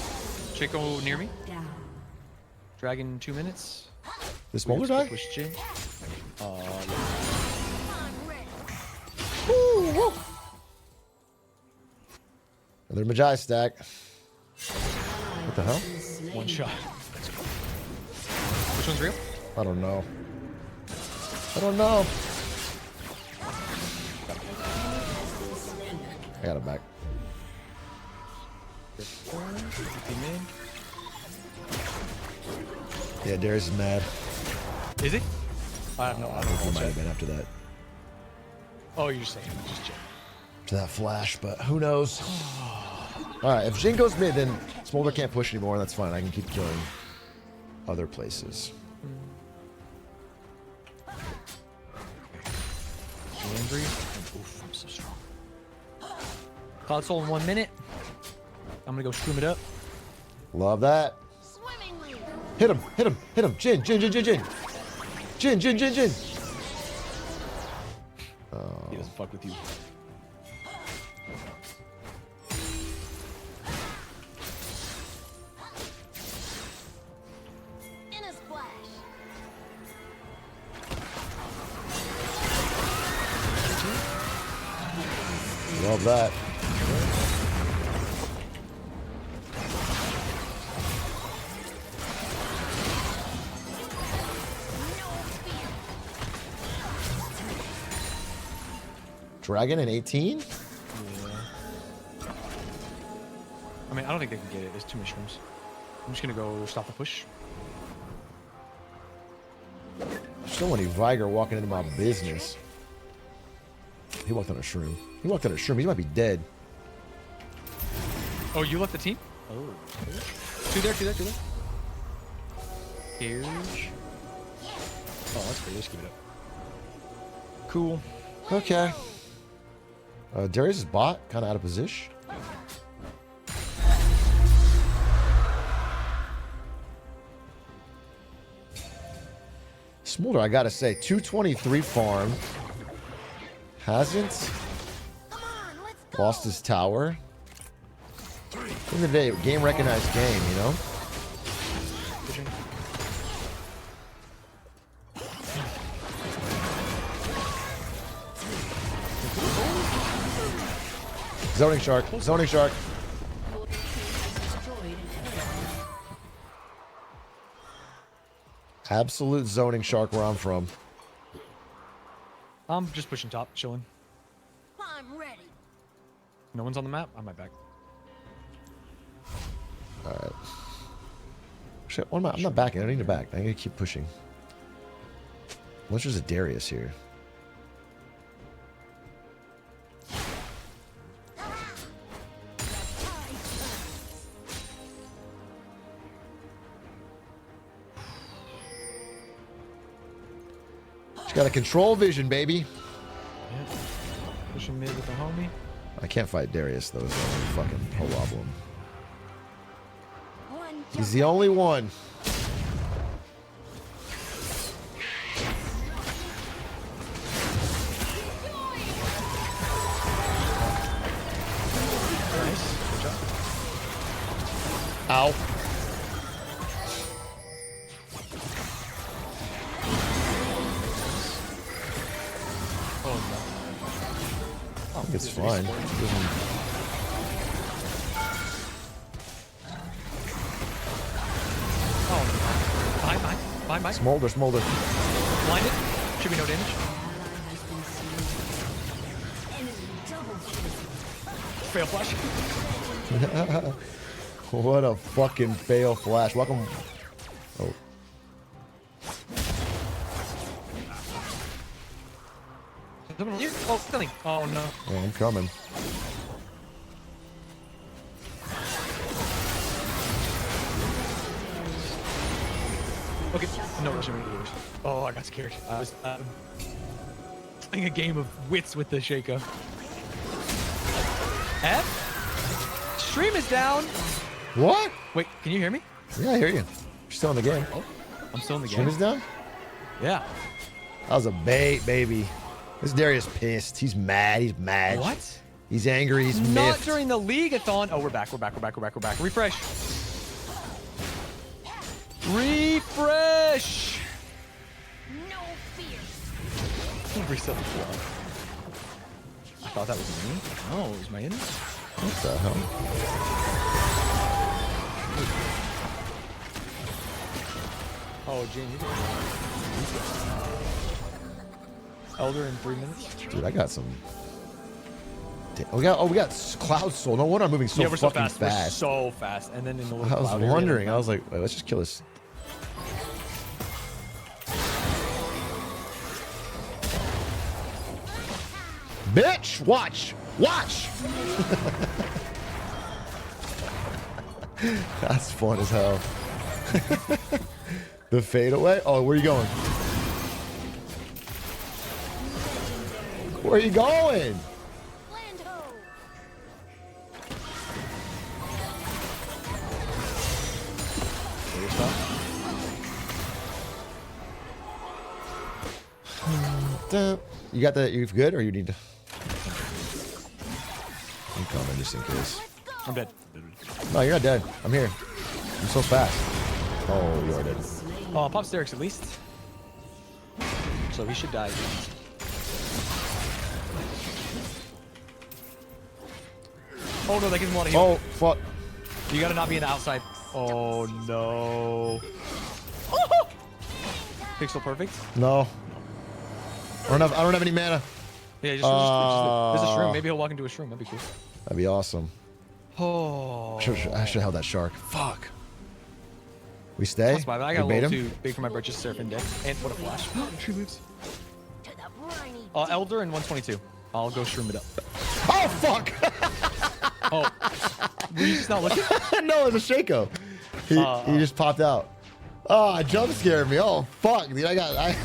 Shaco near me. Down. Dragon 2 minutes. The Smolder die? Push Jin. I'm ready. Another Majai stack. What the hell? One shot. Which one's real? I don't know. I don't know. I got it back. Came in. Yeah, Darius is mad. Is he? I have no I think he might have been after that. Oh, you're saying just check. To that flash, but who knows? Alright, if Jin goes mid, then Smolder can't push anymore, and that's fine. I can keep killing other places. Angry. Oof, I'm so strong. Cloud Soul in 1 minute. I'm gonna go shroom it up. Love that. Swimmingly. Hit him, hit him, hit him. Jin, Jin, Jin, Jin, Jin. Jin, Jin, Jin, Jin. He doesn't fuck with you. In a splash. Love that. Dragon in 18? Yeah. I mean, I don't think they can get it. There's too many shrooms. I'm just gonna go stop the push. So many Viger walking into my business. He walked on a shroom. He walked on a shroom. He might be dead. Oh, you left the team? Oh. Two there, two there, two there. Huge. Oh, that's great. Let's give it up. Cool. Okay. Darius' bot, kind of out of position. Smolder, I gotta say, 223 farm. Hasn't Come on, let's go. lost his tower. At the end of the day, game recognized game, you know? Pushing. Zoning shark, zoning shark. Destroyed. Absolute zoning shark where I'm from. I'm just pushing top, chilling. I'm ready. No one's on the map. I'm right back. Alright. Shit, what am I? I'm not backing. I don't need to back. I need to keep pushing. Unless there's a Darius here. Just gotta control vision, baby. Yeah. Pushing mid with the homie. I can't fight Darius, though. It's the only fucking problem. One He's the only one. Nice. Good job. Ow. Oh, no. I think it's He's fine. respawned. It doesn't- Oh, no. Behind, behind. Behind, behind. Smolder, smolder. Blinded. Should be no damage. Ally has been slain. Enemy double kill. Fail flash. What a fucking fail flash. Welcome. Oh. Someone here? Oh, nothing. Oh, no. Oh, I'm coming. Okay. No rushing me. Oh, I got scared. I was playing a game of wits with the Shaco. F? Stream is down. What? Wait, can you hear me? Yeah, I hear you. You're still in the game. I'm still in the Stream game. is down? Yeah. That was a bait, baby. This Darius pissed. He's mad. He's mad. What? He's angry. He's Not miffed. during the league-a-thon. Oh, we're back. We're back. We're back. We're back. We're back. Refresh. Refresh. No fear. Reset the floor. I thought that was me. Oh, it was my enemy. What the hell? Oh, Jane, you Elder in 3 minutes. Dude, I got some we got Cloud Soul. No wonder I'm moving so yeah, we're so fucking fast. We're so fast. And then in the little I was cloud area, wondering. I was like, wait, let's just kill this. Bitch, watch. That's fun as hell. The fadeaway. Oh, where are you going? Where are you going? Land ho! Your stuff. You got the? You good, or you need to? I'm coming just in case. I'm dead. No, you're not dead. I'm here. I'm so fast. Oh, you are dead. Oh, pop Sterix at least. So he should die. Oh no, that gives him a lot of heal. Oh, fuck. You gotta not be in the outside. Oh no. Pixel perfect. No. I don't have any mana. Yeah, just there's a shroom. Maybe he'll walk into a shroom. That'd be cool. That'd be awesome. Oh. I should have held that shark. Fuck. We stay? That's my bad. I got a We bait little him? too big for my britches surfing deck. And what a flash. She lives. To the briny Elder and 122. I'll go shroom it up. Oh, fuck! Oh. Were you just not looking? No, it was a Shaco. He just popped out. Oh, jump scared me. Oh, fuck, dude. I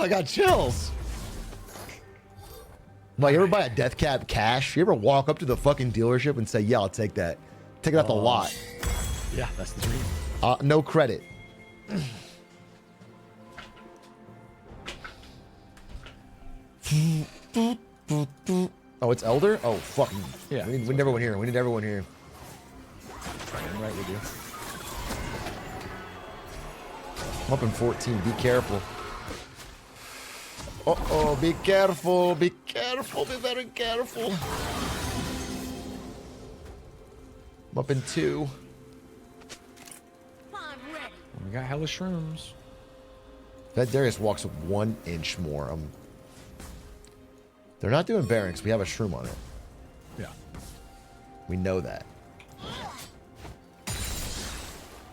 got chills. Like, you ever buy a Death Cab cash? You ever walk up to the fucking dealership and say, yeah, I'll take that. Take it off the lot. Yeah, that's the dream. No credit. Oh, it's Elder? Oh, fuck. Yeah. We need everyone here. We need everyone here. I'm right with you. I'm up in 14. Be careful. Uh-oh, be careful. Be careful. Be very careful. I'm up in 2. I'm ready. We got hella shrooms. That Darius walks 1 inch more. They're not doing Baron because we have a shroom on it. Yeah. We know that.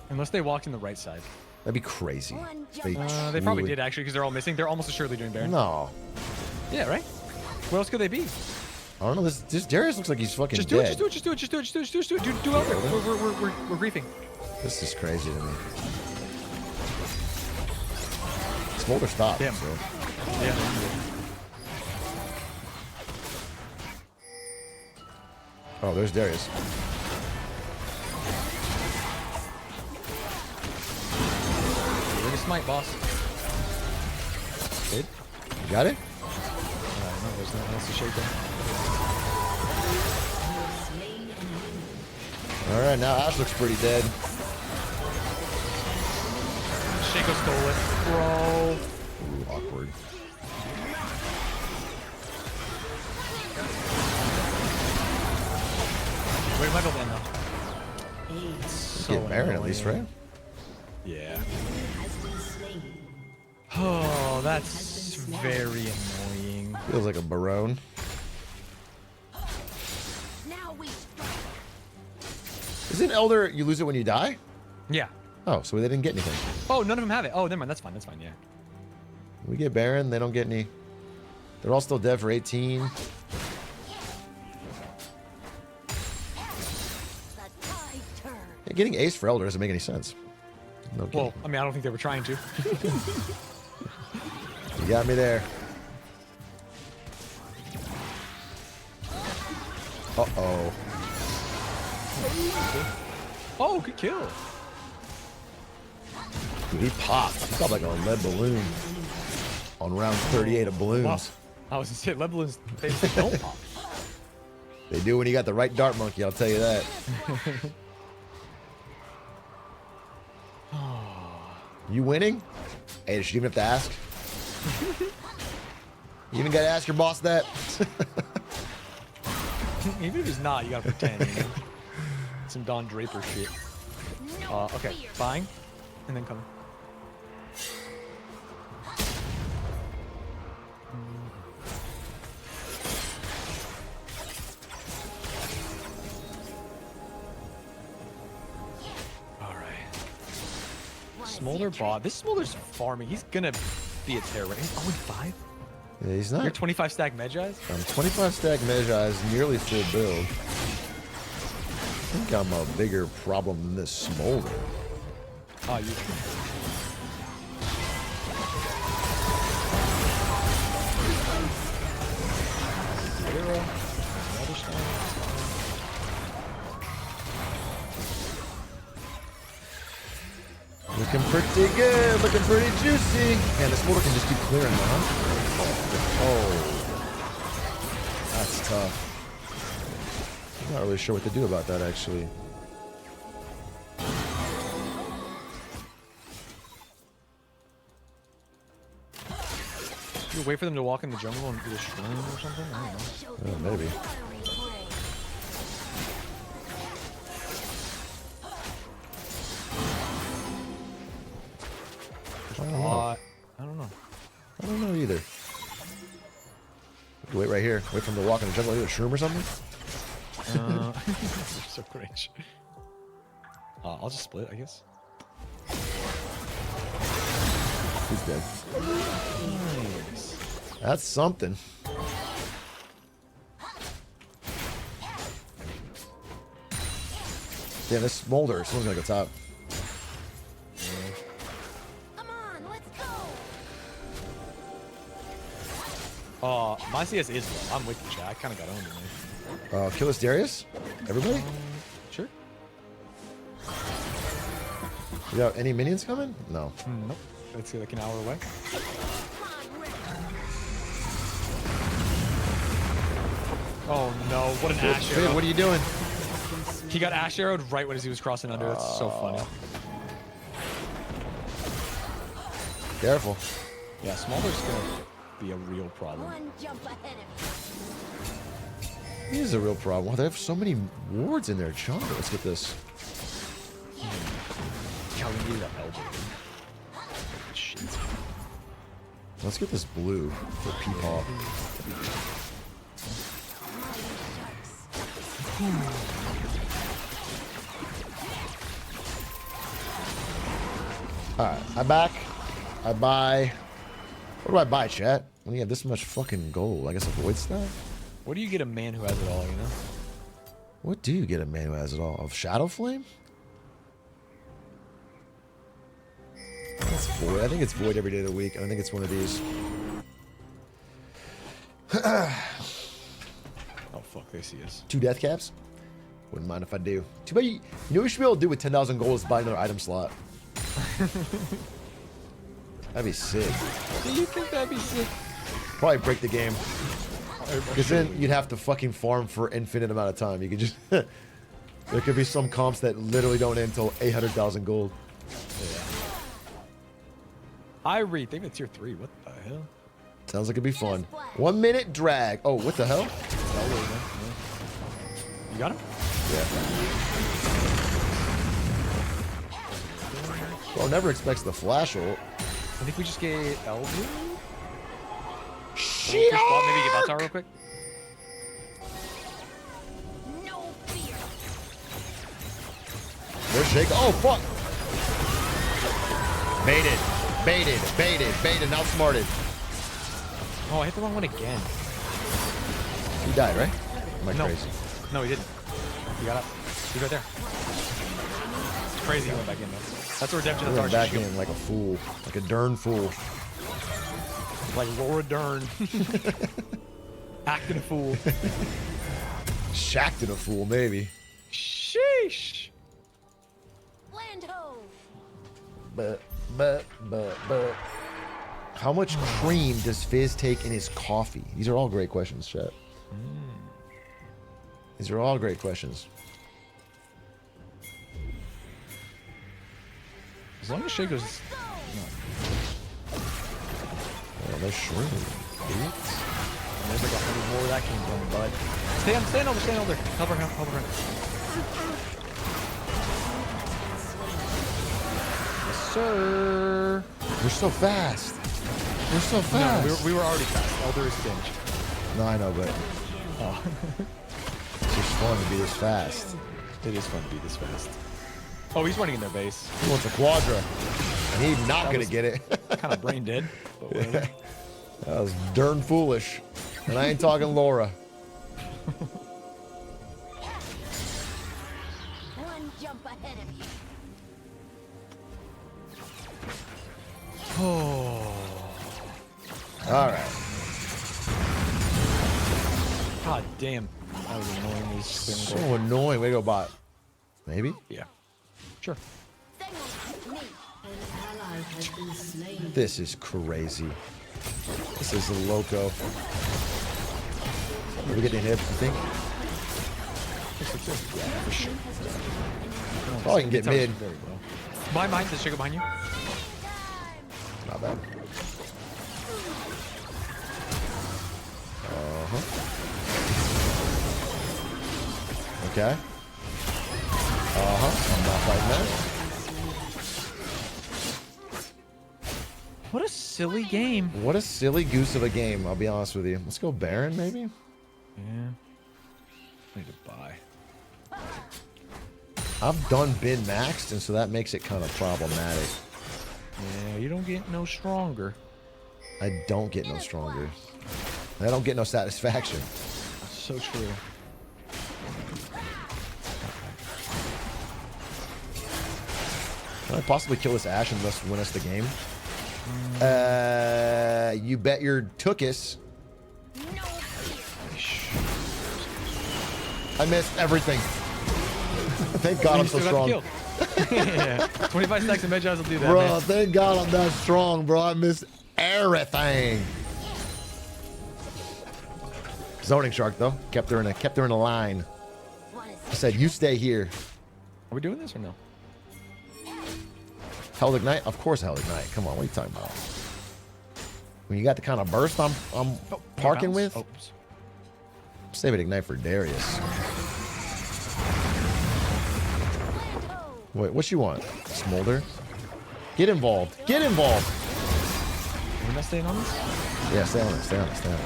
Unless they walked in the right side. That'd be crazy. One They jump. They probably truly- did actually because they're all missing. They're almost assuredly doing Baron. No. Yeah, right? Where else could they be? I don't know. This Darius looks like he's fucking Just do dead. it, just do it, just do it, just do it, just do it, just do it, just do it. Do Elder. We're griefing. This is crazy to me. Smolder stopped. Damn. So. Yeah. Oh, there's Darius. We're gonna smite, boss. Good. You got it? I don't know. There's nothing else to shake them. All right, now Ash looks pretty dead. Shaco stole it. Bro. Ooh, awkward. Wait, my build end though. Get Baron at least, right? annoying. Yeah. Has been slain. Oh, that's very annoying. Feels like a Barone. Now we strike. Isn't Elder, you lose it when you die? Yeah. Oh, so they didn't get anything. Oh, none of them have it. Oh, never mind. That's fine. That's fine. Yeah. We get Baron, they don't get any. They're all still dead for 18. The tide turns. Yeah, getting Ace for Elder doesn't make any sense. No kidding. Well, I mean, I don't think they were trying to. You got me there. Uh-oh. Oh, good kill. Dude, he popped. He popped like a lead balloon on round 38 of balloons. Wow. I was gonna say, lead balloons, they don't pop. They do when you got the right dart monkey, I'll tell you that. You winning? Hey, did you even have to ask? You even got to ask your boss that? Even if he's not, you gotta pretend. You know? Some Don Draper shit. No Okay, fear. buying, and then coming. Smolder bot. This Smolder's farming. He's gonna be a terror. He's 0-5. Yeah, he's You're not. 25 stack Medjai's? I'm 25 stack Medjai's, nearly full build. I think I'm a bigger problem than this Smolder. Oh, you. Zero. Another stone. Looking pretty good, looking pretty juicy. Man, this Smolder can just keep clearing, huh? Oh. That's tough. I'm not really sure what to do about that, actually. You wait for them to walk in the jungle and do a shroom or something? I don't know. Show Oh, them maybe. a fiery flame. I don't know. I don't know. I don't know either. Wait right here. Wait for him to walk in the jungle. Do a shroom or something? You're so cringe. I'll just split, I guess. He's dead. Nice. That's something. Yeah, this Smolder. Someone's gonna go top. Come on, let's go. My CS is low. I'm with you, chat. I kind of got owned in there. Kill us Darius? Everybody? Sure. You got any minions coming? No. Nope. Let's see, like an hour away. Come on, Rick. Oh no, what an Ash Finn, arrow. what are you doing? He got Ash arrowed right when he was crossing under. That's so funny. Careful. Yeah, Smolder's gonna be a real problem. One jump ahead of He is a real problem. Wow, they have so many wards in their jungle. Let's get this. God, we needed that elbow. Shit. Let's get this blue for Peepaw. Alright, I'm back. I buy. What do I buy, chat? When you have this much fucking gold, I guess a void staff? What do you get a man who has it all, you know? What do you get a man who has it all? Of Shadow Flame? That's void. I think it's void every day of the week. I don't think it's one of these. Oh fuck, they see us. 2 death caps? Wouldn't mind if I do. Too bad you know what you should be able to do with 10,000 gold is buy another item slot. That'd be sick. Do you think that'd be sick? Probably break the game. Because then you'd have to fucking farm for infinite amount of time. You could just... there could be some comps that literally don't end until 800,000 gold. Yeah. I think it's tier 3. What the hell? Sounds like it'd be fun. 1 minute drag. Oh, what the hell? You got him? Yeah. Bro never expects the flash ult. I think we just get Elder. Shit! Maybe get Batar real quick. No fear. There's Shake. Oh, fuck! Baited. Baited. Baited. Baited. Outsmarted. Oh, I hit the wrong one again. He died, right? Am I No. crazy? No, he didn't. He got up. He's right there. It's crazy he went back in, though. That's a redemption I of went Dark's back shield. in like a fool. Like a darn fool. Like Laura Dern. Acting a fool. Shacked in a fool, maybe. Sheesh. Land ho. But. How much cream does Fizz take in his coffee? These are all great questions, chat. These are all great questions. As long as Shake goes... Oh, they're shrinking. And there's like 100 more where that came from, bud. Stand over. Help her. Yes, sir. They're so fast. They're so No, fast. we were already fast. Elder is stinge. No, I know, but Oh. it's just fun to be this fast. It is fun to be this fast. Oh, he's running in their base. He wants a quadra. He's not going to get it. Kind of brain dead. But whatever. That was darn foolish. And I ain't talking Laura. One jump ahead of you. Oh. All right. God damn. That was annoying. These spinning So annoying. Way to go, bot. Maybe? Yeah. Sure. Stay on me. An ally has been slain. This is crazy. This is loco. Are we getting hit, you think? Yeah, for sure. Probably can get mid. Very well. Behind, there's Shaco behind you. Not bad. Okay. I'm not fighting that. What a silly game. What a silly goose of a game, I'll be honest with you. Let's go Baron, maybe? Yeah. I need to buy. I've done been maxed, and so that makes it kind of problematic. Yeah, you don't get no stronger. I don't get no stronger. I don't get no satisfaction. That's so true. Can I possibly kill this Ashe and thus win us the game? You bet your tookus. No fear. I missed everything. Thank God I'm so strong. Yeah. 25 stacks of Medjars will do that, Bro, man. thank God I'm that strong, bro. I missed everything. Zoning shark though. Kept her in a line. I said, you stay here. Are we doing this or no? Held Ignite? Of course Held Ignite. Come on, what are you talking about? When you got the kind of burst I'm parking with? Oops. Save it Ignite for Darius. Wait, what you want? Smolder? Get involved. Get involved. Are we not staying on this? Yeah, stay on it, stay on it, stay on it.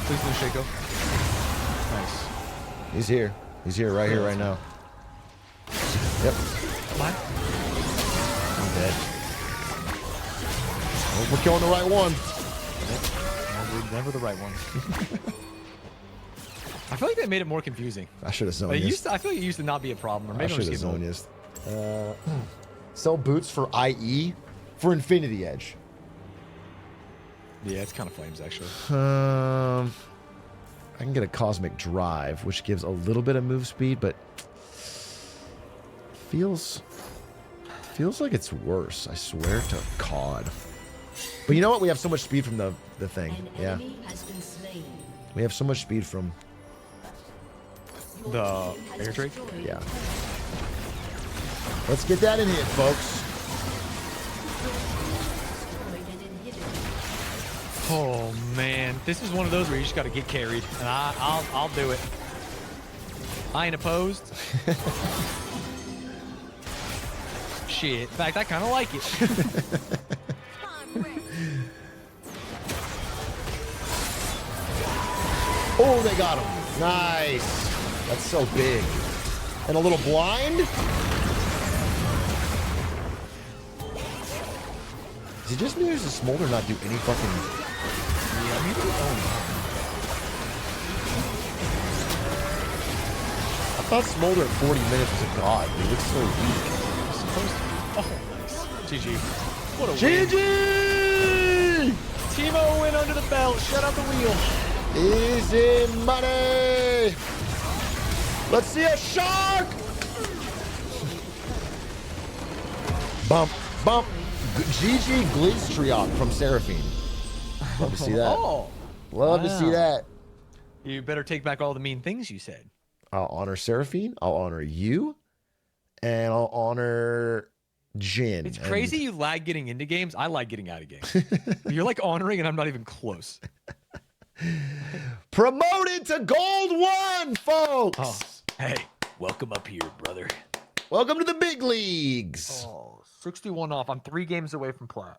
Please do Shaco. Nice. He's here. He's here, right here, right now. Yep, Mine? I'm dead. Oh, we're killing the right one. Never the right one. I feel like they made it more confusing. I should have zoned It you. used to, I feel like it used to not be a problem. Or I maybe I'm should just have getting zoned old. you. Sell boots for IE for Infinity Edge. Yeah, it's kind of flames actually. I can get a Cosmic Drive, which gives a little bit of move speed, but feels like it's worse. I swear to God. But you know what? We have so much speed from the thing. An Yeah, enemy has been slain. we have so much speed from. The air trade? Yeah. Let's get that in here, folks. Oh man, this is one of those where you just got to get carried, and I'll do it. I ain't opposed. Shit. In fact, I kind of like it. I'm ready. Oh, they got him. Nice. That's so big. And a little blind. Is it just me or does the Smolder not do any fucking... Yeah, maybe. Oh I thought Smolder at 40 minutes was a god. He looks so weak. no. Supposed to. Oh, nice. GG. What a win. GG! Timo win under the belt. Shut out the wheel. Easy money! Let's see a shark! Bump, bump. GG Atrioc from Seraphine. Love to see that. Oh. Love to see Wow. that. You better take back all the mean things you said. I'll honor Seraphine. I'll honor you. And I'll honor Jin. It's crazy you lag getting into games. I like getting out of games. You're like honoring, and I'm not even close. Promoted to Gold 1, folks. Oh, hey, welcome up here, brother. Welcome to the big leagues. Oh, 61 off. I'm 3 games away from plat.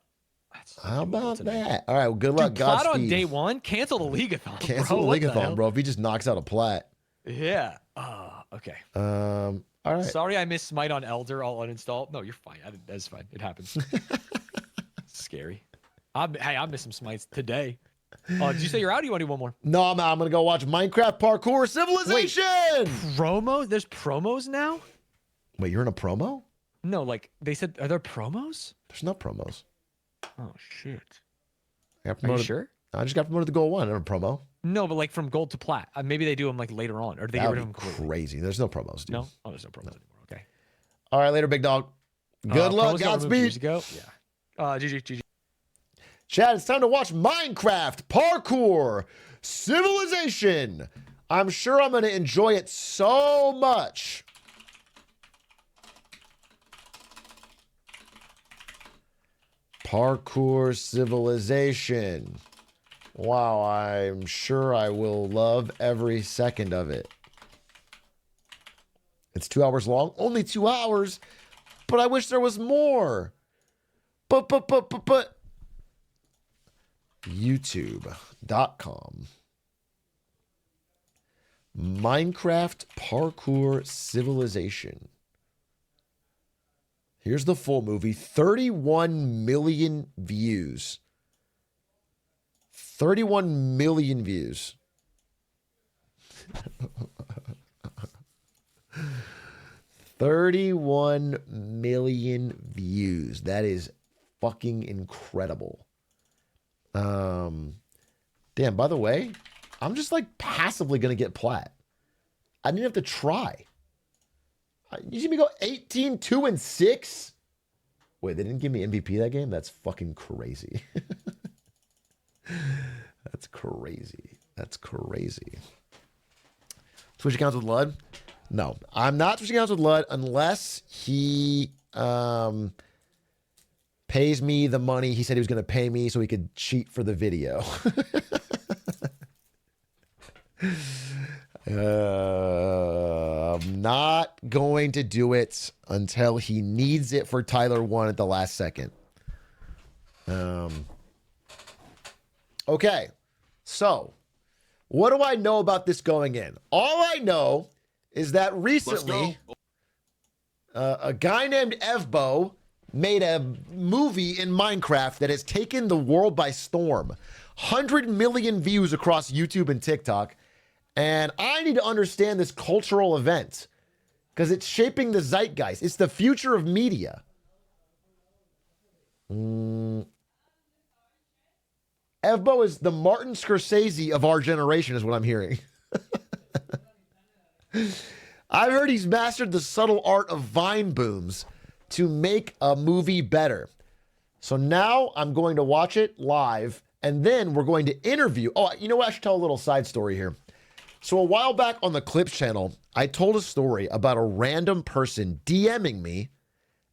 That's How doable about today. that? All right, well, good luck. Dude, plat on Godspeed. day 1? Cancel the leagueathon. Cancel bro. the What leagueathon, hell? bro. If he just knocks out a plat. Yeah. Okay. All right. Sorry, I missed Smite on Elder. I'll uninstall. No, you're fine. That's fine. It happens. Scary. I'm missing Smites today. Did you say you're out? Or you want to do one more? No, I'm out. I'm gonna go watch Minecraft Parkour Civilization. Promo? There's promos now? Wait, you're in a promo? No, like they said. Are there promos? There's no promos. Oh shit. I got Are you promoted. sure? I just got promoted to Gold 1. I don't have a promo. No, but like from gold to plat. Maybe they do them like later on, or do they get That rid of would them be completely? crazy. There's no promos, dude. No. Oh, there's no promos anymore. Okay. All right, later, big dog. Good luck, promos got removed years Godspeed. ago. Yeah. GG. Chad, it's time to watch Minecraft Parkour Civilization. I'm sure I'm going to enjoy it so much. Parkour Civilization. Wow, I'm sure I will love every second of it. It's 2 hours long. Only 2 hours. But I wish there was more. But. YouTube.com. Minecraft Parkour Civilization. Here's the full movie. 31 million views. 31 million views. 31 million views. That is fucking incredible. Damn, by the way, I'm just like passively going to get plat. I didn't have to try. You see me go 18, 2, and 6? Wait, they didn't give me MVP that game? That's fucking crazy. That's crazy. That's crazy. Switch accounts with Lud? No, I'm not switching accounts with Lud unless he pays me the money he said he was going to pay me so he could cheat for the video. I'm not going to do it until he needs it for Tyler 1 at the last second. Okay, so what do I know about this going in? All I know is that recently a guy named Evbo made a movie in Minecraft that has taken the world by storm. 100 million views across YouTube and TikTok. And I need to understand this cultural event because it's shaping the zeitgeist. It's the future of media. Evbo is the Martin Scorsese of our generation, is what I'm hearing. I've heard he's mastered the subtle art of Vine booms to make a movie better. So now I'm going to watch it live, and then we're going to interview. Oh, you know what? I should tell a little side story here. So a while back on the Clips channel, I told a story about a random person DMing me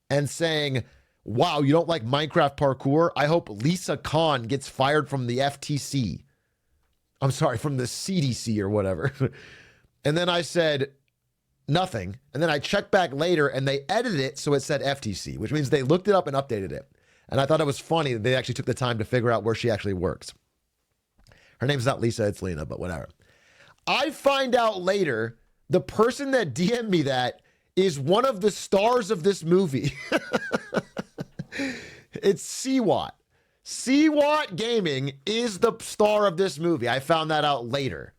and saying, wow, you don't like Minecraft parkour? I hope Lisa Khan gets fired from the FTC. I'm sorry, from the CDC or whatever. And then I said nothing. And then I checked back later and they edited it so it said FTC, which means they looked it up and updated it. And I thought it was funny that they actually took the time to figure out where she actually works. Her name's not Lisa, it's Lena, but whatever. I find out later the person that DM'd me that is one of the stars of this movie. It's CWAT. CWAT Gaming is the star of this movie. I found that out later.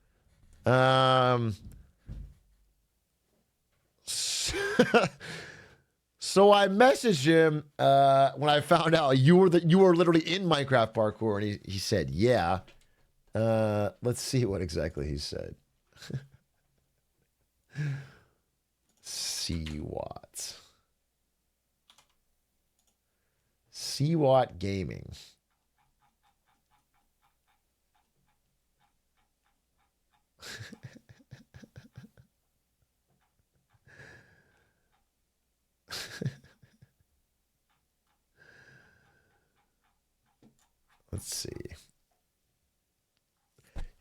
So I messaged him when I found out you were literally in Minecraft parkour, and he said, yeah. Let's see what exactly he said. CWAT. CWAT Gaming. Let's see.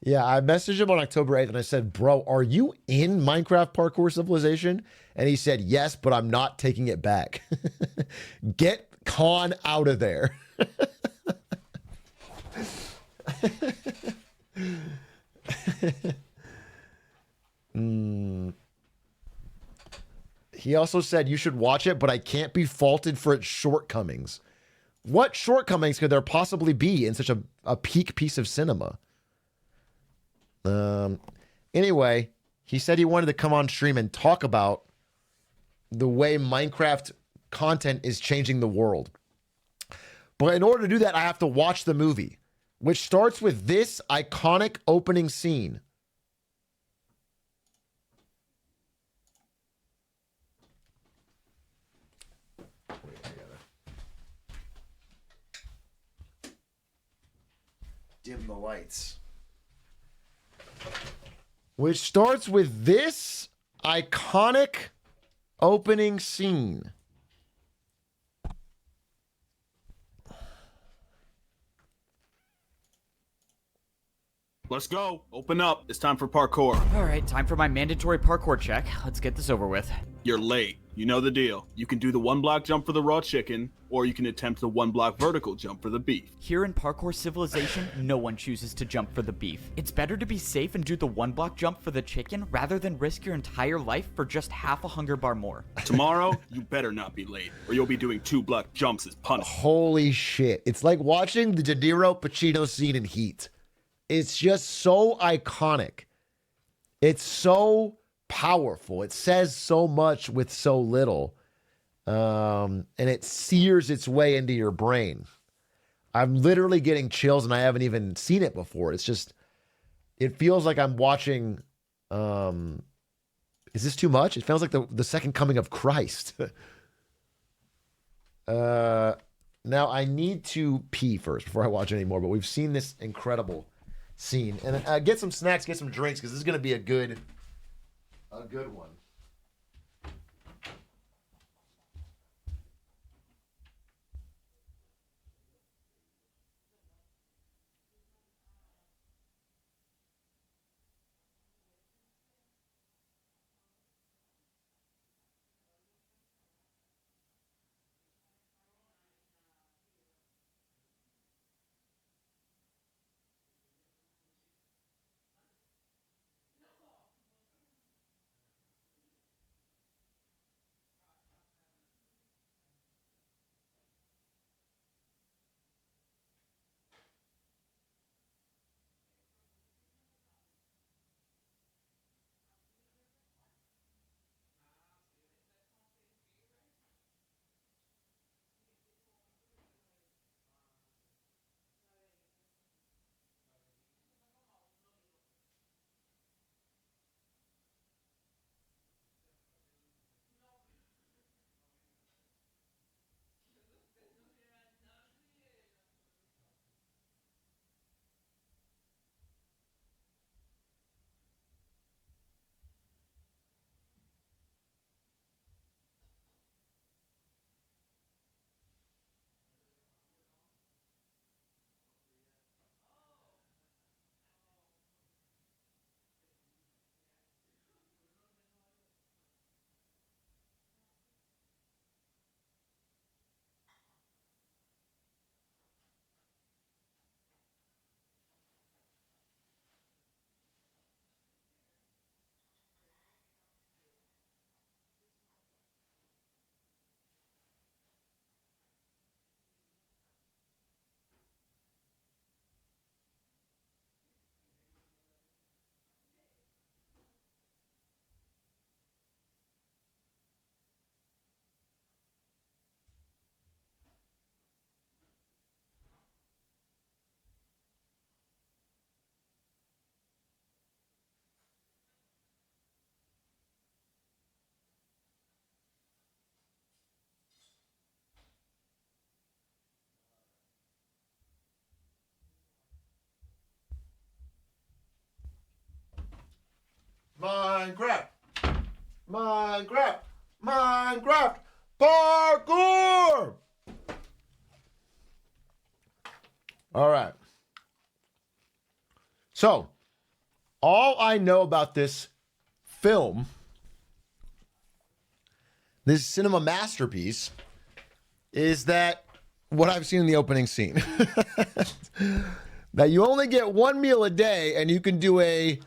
Yeah, I messaged him on October 8th and I said, bro, are you in Minecraft Parkour Civilization? And he said, yes, but I'm not taking it back. Get Khan out of there. He also said you should watch it, but I can't be faulted for its shortcomings. What shortcomings could there possibly be in such a peak piece of cinema? Anyway, he said he wanted to come on stream and talk about the way Minecraft content is changing the world. But in order to do that, I have to watch the movie, which starts with this iconic opening scene. Dim the lights. Which starts with this iconic opening scene. Let's go. Open up. It's time for parkour. All right, time for my mandatory parkour check. Let's get this over with. You're late. You know the deal. You can do the 1-block jump for the raw chicken, or you can attempt the 1-block vertical jump for the beef. Here in Parkour Civilization, no one chooses to jump for the beef. It's better to be safe and do the 1-block jump for the chicken rather than risk your entire life for just half a hunger bar more. Tomorrow, you better not be late, or you'll be doing 2-block jumps as punishment. Holy shit. It's like watching the De Niro Pacino scene in Heat. It's just so iconic. It's so powerful. It says so much with so little. And it sears its way into your brain. I'm literally getting chills and I haven't even seen it before. It's just, it feels like I'm watching, is this too much? It feels like the second coming of Christ. Now I need to pee first before I watch any more, but we've seen this incredible scene. And get some snacks, get some drinks, because this is going to be a good one. Minecraft, Minecraft, Minecraft, parkour. All right. So, all I know about this film, this cinema masterpiece, is that what I've seen in the opening scene. That you only get one meal a day and you can do a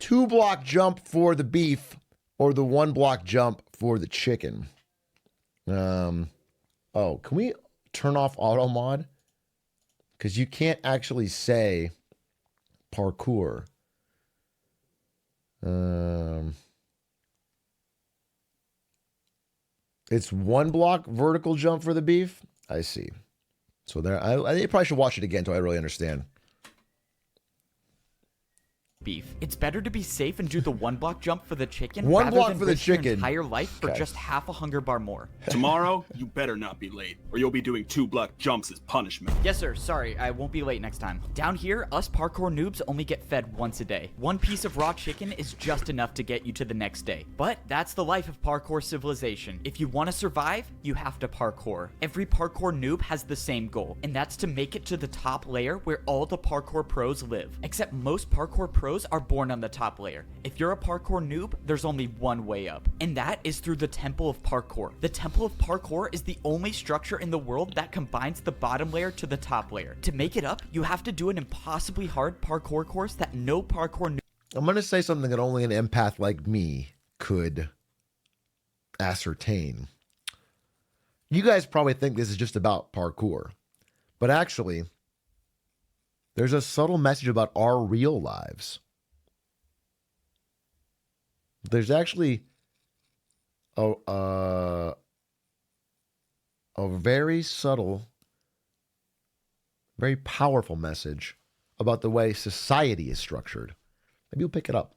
2-block jump for the beef or the 1-block jump for the chicken. Oh, can we turn off auto mod? Because you can't actually say parkour. It's one block vertical jump for the beef. I see. So there, I probably should watch it again until I really understand. Beef. It's better to be safe and do the one block jump for the chicken One rather block than for the risk your chicken. entire life for Okay. just half a hunger bar more. Tomorrow, you better not be late, or you'll be doing 2 block jumps as punishment. Yes, sir. Sorry, I won't be late next time. Down here, us parkour noobs only get fed once a day. One piece of raw chicken is just enough to get you to the next day. But that's the life of parkour civilization. If you want to survive, you have to parkour. Every parkour noob has the same goal, and that's to make it to the top layer where all the parkour pros live. Except most parkour pros are born on the top layer. If you're a parkour noob, there's only one way up, and that is through the Temple of Parkour. The Temple of Parkour is the only structure in the world that combines the bottom layer to the top layer. To make it up, you have to do an impossibly hard parkour course that no parkour noob I'm going to say something that only an empath like me could ascertain. You guys probably think this is just about parkour, but actually, there's a subtle message about our real lives. There's actually a very subtle, very powerful message about the way society is structured. Maybe you'll pick it up.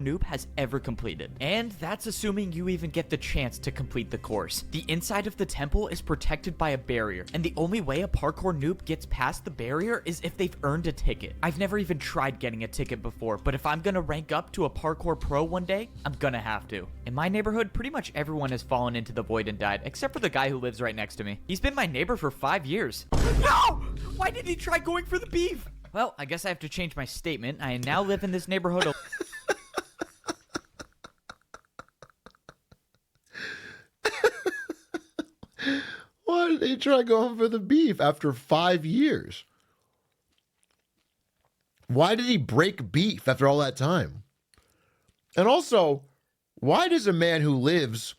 noob has ever completed. And that's assuming you even get the chance to complete the course. The inside of the temple is protected by a barrier, and the only way a parkour noob gets past the barrier is if they've earned a ticket. I've never even tried getting a ticket before, but if I'm gonna rank up to a parkour pro one day, I'm gonna have to. In my neighborhood, pretty much everyone has fallen into the void and died, except for the guy who lives right next to me. He's been my neighbor for 5 years. No! Why did he try going for the beef? Well, I guess I have to change my statement. I now live in this neighborhood. Why did they try going for the beef after 5 years? Why did he break beef after all that time? And also, why does a man who lives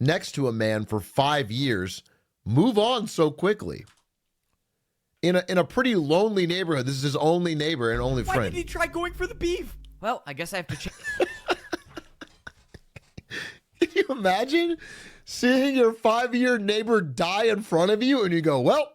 next to a man for 5 years move on so quickly? In a pretty lonely neighborhood, this is his only neighbor and only friend. Why did he try going for the beef? Well, I guess I have to change. Can you imagine seeing your 5-year neighbor die in front of you and you go, well,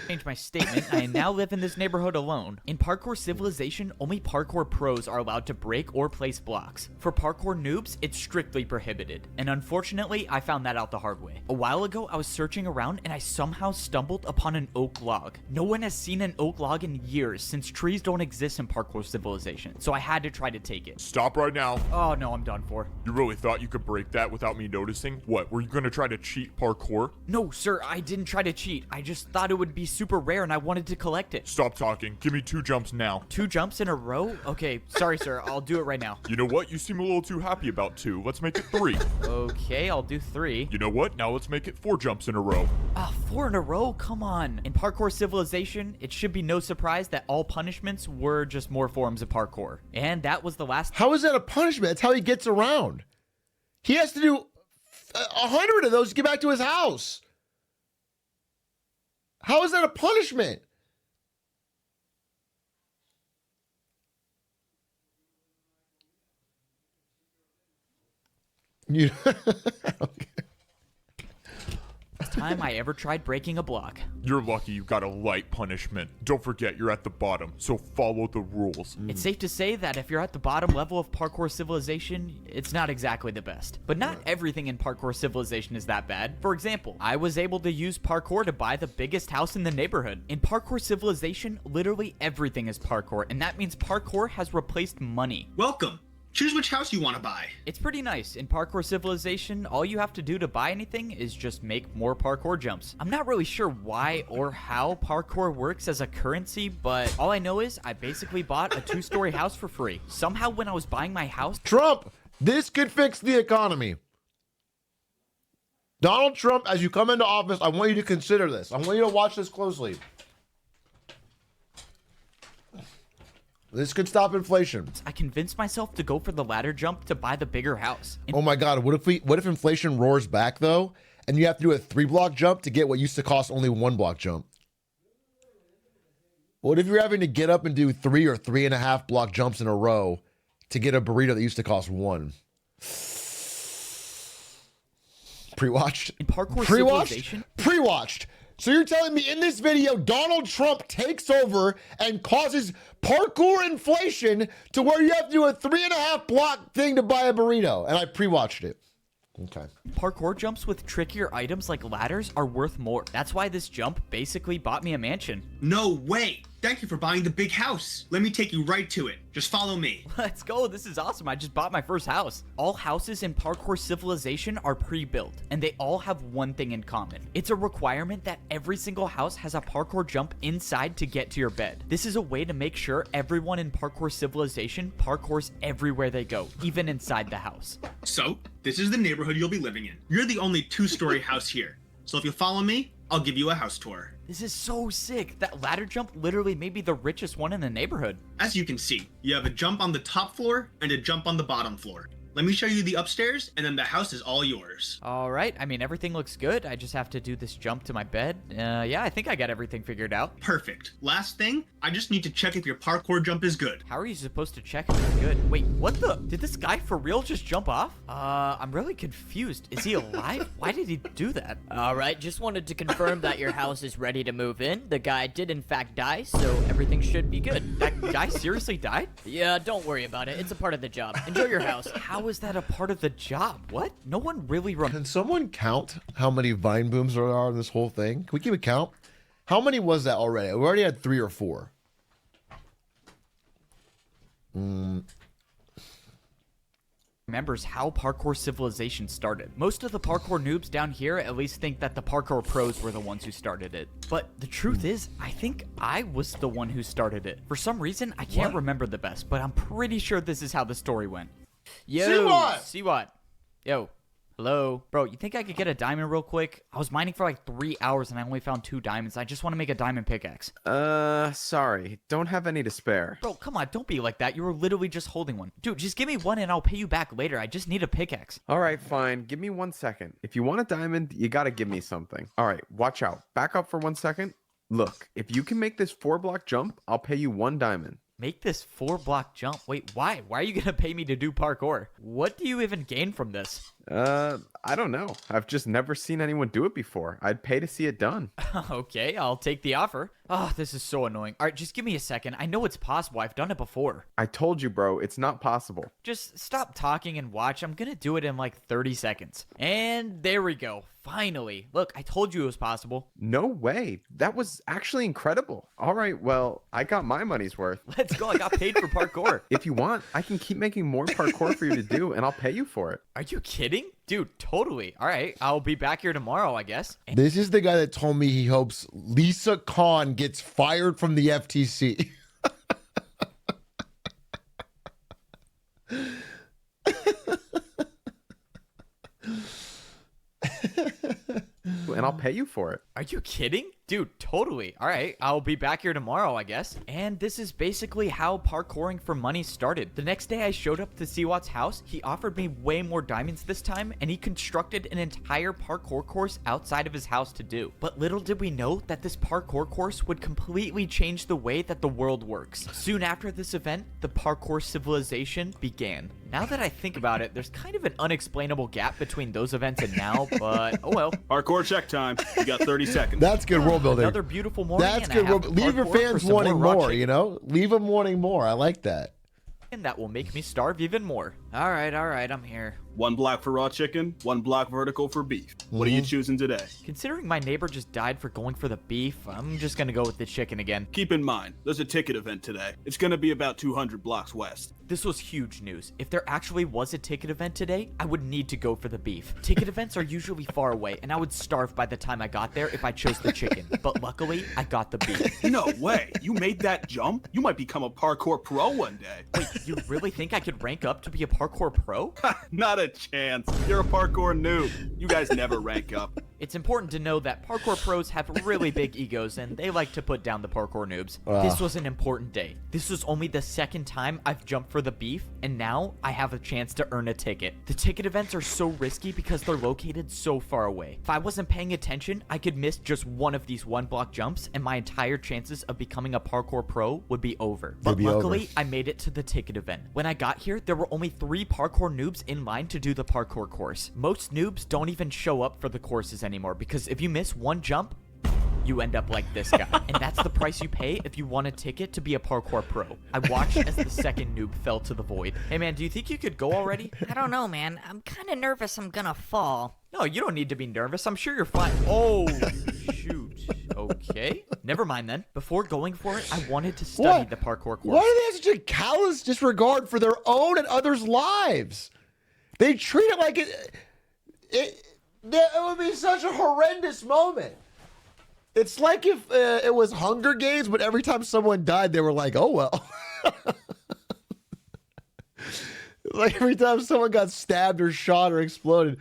Change my statement. I now live in this neighborhood alone. In parkour civilization, only parkour pros are allowed to break or place blocks. For parkour noobs, it's strictly prohibited. And unfortunately, I found that out the hard way. A while ago, I was searching around and I somehow stumbled upon an oak log. No one has seen an oak log in years since trees don't exist in parkour civilization. So I had to try to take it. Stop right now. Oh no, I'm done for. You really thought you could break that without me noticing? What, were you gonna try to cheat parkour? No, sir, I didn't try to cheat. I just thought it would be super rare and I wanted to collect it. Stop talking. Give me 2 jumps now. 2 jumps in a row? Okay, sorry, sir. I'll do it right now. You know what? You seem a little too happy about 2. Let's make it 3. Okay, I'll do 3. You know what? Now let's make it 4 jumps in a row. 4 in a row? Come on. In parkour civilization, it should be no surprise that all punishments were just more forms of parkour. And that was the last. how is that a punishment? That's how he gets around. He has to do 100 of those to get back to his house. How is that a punishment? You time I ever tried breaking a block. You're lucky you got a light punishment. Don't forget you're at the bottom, so follow the rules. It's safe to say that if you're at the bottom level of parkour civilization, it's not exactly the best. But not everything in parkour civilization is that bad. For example, I was able to use parkour to buy the biggest house in the neighborhood. In parkour civilization, literally everything is parkour, and that means parkour has replaced money. Welcome. Choose which house you want to buy. It's pretty nice. In parkour civilization, all you have to do to buy anything is just make more parkour jumps. I'm not really sure why or how parkour works as a currency, but all I know is I basically bought a 2-story house for free. Somehow when I was buying my house, Trump, this could fix the economy. Donald Trump, as you come into office, I want you to consider this. I want you to watch this closely. This could stop inflation. I convinced myself to go for the ladder jump to buy the bigger house. And Oh my God, what if inflation roars back though, and you have to do a 3-block jump to get what used to cost only 1-block jump? What if you're having to get up and do 3 or 3.5 block jumps in a row to get a burrito that used to cost 1? Pre-watched? in Parkour Pre-watched? Civilization, Pre-watched. So you're telling me in this video, Donald Trump takes over and causes parkour inflation to where you have to do a 3.5 block thing to buy a burrito. And I pre-watched it. Okay. parkour jumps with trickier items like ladders are worth more. That's why this jump basically bought me a mansion. No way. Thank you for buying the big house. Let me take you right to it. Just follow me. Let's go. This is awesome. I just bought my first house. All houses in Parkour Civilization are pre-built, and they all have one thing in common. It's a requirement that every single house has a parkour jump inside to get to your bed. This is a way to make sure everyone in Parkour Civilization parkours everywhere they go, even inside the house. So, this is the neighborhood you'll be living in. You're the only 2-story house here. So if you follow me, I'll give you a house tour. This is so sick. That ladder jump literally made me the richest one in the neighborhood. As you can see, you have a jump on the top floor and a jump on the bottom floor. Let me show you the upstairs, and then the house is all yours. All right. I mean, everything looks good. I just have to do this jump to my bed. Yeah, I think I got everything figured out. Perfect. Last thing, I just need to check if your parkour jump is good. How are you supposed to check if it's good? Wait, what the? Did this guy for real just jump off? I'm really confused. Is he alive? Why did he do that? All right, just wanted to confirm that your house is ready to move in. The guy did in fact die, so everything should be good. That guy seriously died? Yeah, don't worry about it. It's a part of the job. Enjoy your house. How is that a part of the job? What? No one really Can someone count how many vine booms there are in this whole thing? Can we keep a count? How many was that already? We already had 3 or 4. remembers how Parkour Civilization started. Most of the parkour noobs down here at least think that the parkour pros were the ones who started it. But the truth is, I think I was the one who started it. For some reason, I can't remember the best, but I'm pretty sure this is how the story went. Yo, see what? Yo, hello? Bro, you think I could get a diamond real quick? I was mining for like 3 hours and I only found 2 diamonds. I just want to make a diamond pickaxe. Sorry. Don't have any to spare. Bro, come on, don't be like that. You were literally just holding one. Dude, just give me one and I'll pay you back later. I just need a pickaxe. Alright, fine. Give me 1 second. If you want a diamond, you gotta give me something. Alright, watch out. Back up for 1 second. Look, if you can make this 4-block jump, I'll pay you 1 diamond. Make this 4-block jump? Wait, why? Why are you gonna pay me to do parkour? What do you even gain from this? I don't know. I've just never seen anyone do it before. I'd pay to see it done. Okay, I'll take the offer. Oh, this is so annoying. All right, just give me a second. I know it's possible. I've done it before. I told you, bro. It's not possible. Just stop talking and watch. I'm gonna do it in like 30 seconds. And there we go. Finally. Look, I told you it was possible. No way. That was actually incredible. All right, well, I got my money's worth. Let's go. I got paid for parkour. If you want, I can keep making more parkour for you to do, and I'll pay you for it. Are you kidding? Dude, totally. All right, I'll be back here tomorrow, I guess. This is the guy that told me he hopes Lisa Khan gets fired from the FTC. And I'll pay you for it. Are you kidding? Dude, totally. All right, I'll be back here tomorrow, I guess. And this is basically how parkouring for money started. The next day I showed up to Siwat's house. He offered me way more diamonds this time, and he constructed an entire parkour course outside of his house to do. But little did we know that this parkour course would completely change the way that the world works. Soon after this event, the Parkour Civilization began. Now that I think about it, there's kind of an unexplainable gap between those events and now, but oh well. Parkour check time. You got 30 seconds. That's good world building. Another beautiful morning. That's good world. Leave your fans wanting more, you know? Leave them wanting more. I like that. And that will make me starve even more. All right, I'm here. 1 block for raw chicken, 1 block vertical for beef. What are you choosing today? Considering my neighbor just died for going for the beef, I'm just gonna go with the chicken again. Keep in mind, there's a ticket event today. It's gonna be about 200 blocks west. This was huge news. If there actually was a ticket event today, I would need to go for the beef. Ticket events are usually far away, and I would starve by the time I got there if I chose the chicken. But luckily, I got the beef. No way. You made that jump? You might become a parkour pro one day. Wait, you really think I could rank up to be a parkour pro? Not a chance. You're a parkour noob. You guys never rank up. It's important to know that parkour pros have really big egos and they like to put down the parkour noobs. This was an important day. This was only the second time I've jumped for the beef, and now I have a chance to earn a ticket. The ticket events are so risky because they're located so far away. If I wasn't paying attention, I could miss just one of these one block jumps and my entire chances of becoming a parkour pro would be over. But luckily, I made it to the ticket event. When I got here, there were only 3 parkour noobs in line to do the parkour course. Most noobs don't even show up for the courses anymore because if you miss one jump, you end up like this guy. And that's the price you pay if you want a ticket to be a parkour pro. I watched as the second noob fell to the void. Hey man, do you think you could go already? I don't know, man. I'm kind of nervous I'm gonna fall. No, you don't need to be nervous. I'm sure you're fine. Oh, shoot. Okay. Never mind then. Before going for it, I wanted to study the parkour course. Why do they have such a callous disregard for their own and others' lives? They treat it like it would be such a horrendous moment. It's like if it was Hunger Games, but every time someone died, they were like, oh, well. Like every time someone got stabbed or shot or exploded.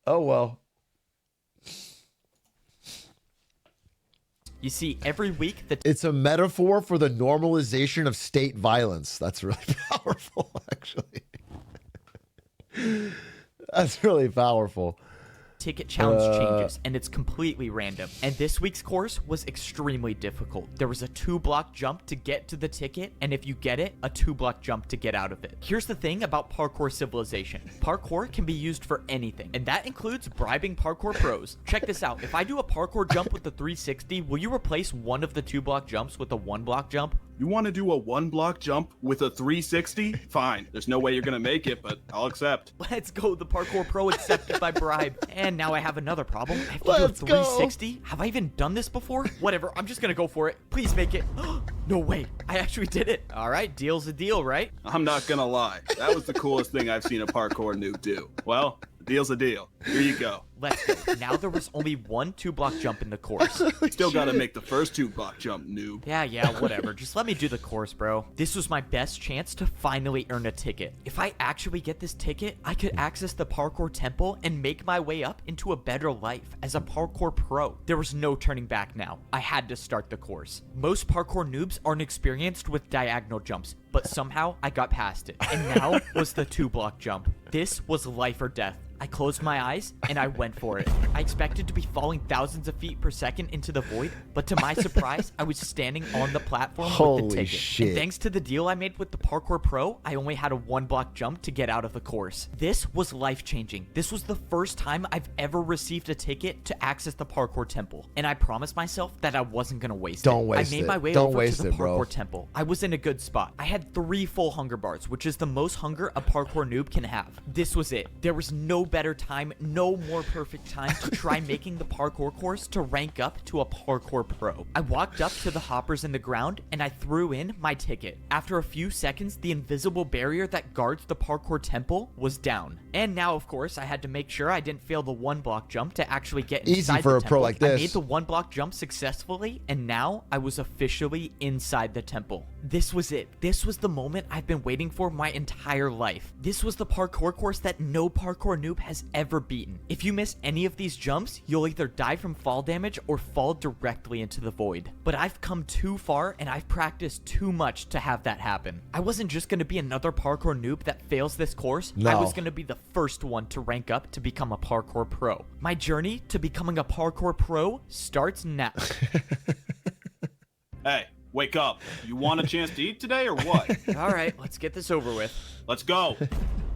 Oh, well. You see, every week... It's a metaphor for the normalization of state violence. That's really powerful, actually. That's really powerful. Ticket challenge changes, and it's completely random. And this week's course was extremely difficult. There was a 2-block jump to get to the ticket, and if you get it, a 2-block jump to get out of it. Here's the thing about parkour civilization. Parkour can be used for anything, and that includes bribing parkour pros. Check this out. If I do a parkour jump with the 360, will you replace one of the 2-block jumps with a 1-block jump? You want to do a 1-block jump with a 360? Fine. There's no way you're going to make it, but I'll accept. Let's go. The parkour pro accepted my bribe. And now I have another problem. I have to do a 360? Have I even done this before? Whatever. I'm just going to go for it. Please make it. No way. I actually did it. All right. Deal's a deal, right? I'm not going to lie. That was the coolest thing I've seen a parkour noob do. Well, deal's a deal. Here you go. Let's go. Now there was only one 2-block jump in the course. Still gotta make the first 2-block jump, noob. Yeah, whatever. Just let me do the course, bro. This was my best chance to finally earn a ticket. If I actually get this ticket, I could access the parkour temple and make my way up into a better life as a parkour pro. There was no turning back now. I had to start the course. Most parkour noobs aren't experienced with diagonal jumps, but somehow I got past it. And now was the 2-block jump. This was life or death. I closed my eyes and I went for it. I expected to be falling thousands of feet per second into the void, but to my surprise, I was standing on the platform with the ticket. Shit. And thanks to the deal I made with the parkour pro, I only had a 1-block jump to get out of the course. This was life-changing. This was the first time I've ever received a ticket to access the parkour temple, and I promised myself that I wasn't gonna waste it. Don't waste it. I made my way Don't over waste to the it, parkour bro. temple. I was in a good spot. I had 3 full hunger bars, which is the most hunger a parkour noob can have. This was it. There was no better time, no more perfect time to try making the parkour course to rank up to a parkour pro. I walked up to the hoppers in the ground and I threw in my ticket. After a few seconds, the invisible barrier that guards the parkour temple was down. And now, of course, I had to make sure I didn't fail the 1-block jump to actually get inside Easy for the a temple. pro like this. I made the 1-block jump successfully, and now I was officially inside the temple. This was it. This was the moment I've been waiting for my entire life. This was the parkour course that no parkour noob has ever beaten. If you miss any of these jumps, you'll either die from fall damage or fall directly into the void. But I've come too far and I've practiced too much to have that happen. I wasn't just going to be another parkour noob that fails this course. No. I was going to be the first one to rank up to become a parkour pro. My journey to becoming a parkour pro starts now. Hey, wake up. You want a chance to eat today or what? All right, let's get this over with. Let's go.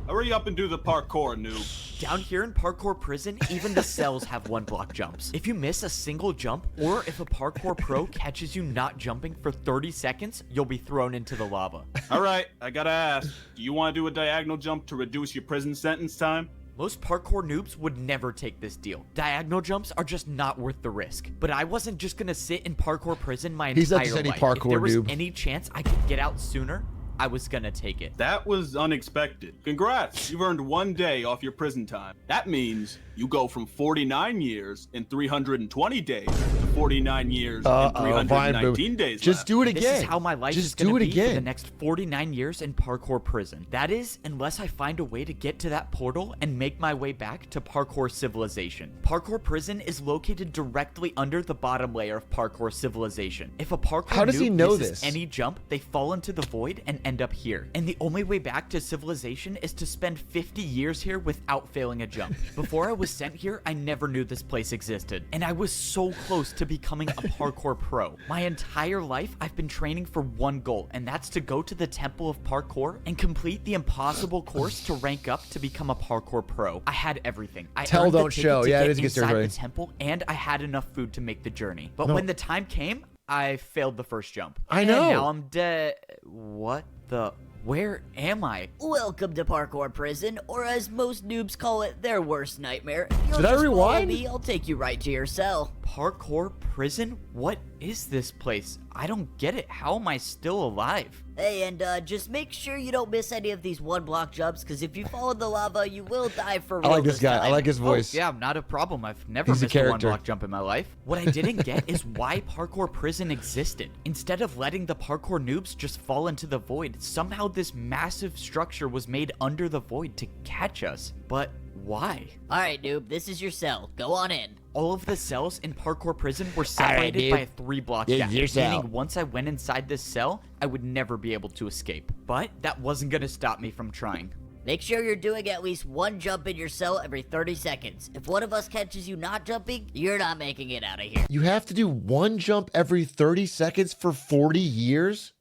Hurry up and do the parkour, noob. Down here in parkour prison, even the cells have 1-block jumps. If you miss a single jump, or if a parkour pro catches you not jumping for 30 seconds, you'll be thrown into the lava. All right, I gotta ask. Do you want to do a diagonal jump to reduce your prison sentence time? Most parkour noobs would never take this deal. Diagonal jumps are just not worth the risk. But I wasn't just gonna sit in parkour prison my entire life. He's not just any parkour if there was noob. any chance I could get out sooner, I was gonna take it. That was unexpected. Congrats, you've earned 1 day off your prison time. That means you go from 49 years and 320 days to 49 years and 319 days. Just do it again. This is how my life is Just gonna do it be for the again. next 49 years in parkour prison. That is, unless I find a way to get to that portal and make my way back to parkour civilization. Parkour prison is located directly under the bottom layer of parkour civilization. If a parkour How does he noob know misses this? any jump, they fall into the void and end up here. And the only way back to civilization is to spend 50 years here without failing a jump. Before I was sent here, I never knew this place existed. And I was so close to becoming a parkour pro. My entire life, I've been training for one goal, and that's to go to the Temple of Parkour and complete the impossible course to rank up to become a parkour pro. I had everything. I Tell, earned the don't ticket show. to Yeah, it get is against inside the everybody. temple, and I had enough food to make the journey. But No. when the time came, I failed the first jump. I And know. now I'm dead. What the? Where am I? Welcome to Parkour Prison, or as most noobs call it, their worst nightmare. If you'll Did I just follow rewind? me, I'll take you right to your cell. Parkour prison? What is this place? I don't get it. How am I still alive? Hey, and just make sure you don't miss any of these one-block jumps, because if you fall in the lava, you will die for I real like this guy. I time. like his voice. Oh, yeah, not a problem. I've never He's a missed a character. one-block jump in my life. What I didn't get is why parkour prison existed. Instead of letting the parkour noobs just fall into the void, somehow this massive structure was made under the void to catch us. But why? Alright, noob, this is your cell. Go on in. All of the cells in parkour prison were separated dude. by a 3-block This gap, is your cell. meaning once I went inside this cell, I would never be able to escape. But that wasn't gonna stop me from trying. Make sure you're doing at least one jump in your cell every 30 seconds. If one of us catches you not jumping, you're not making it out of here. You have to do one jump every 30 seconds for 40 years?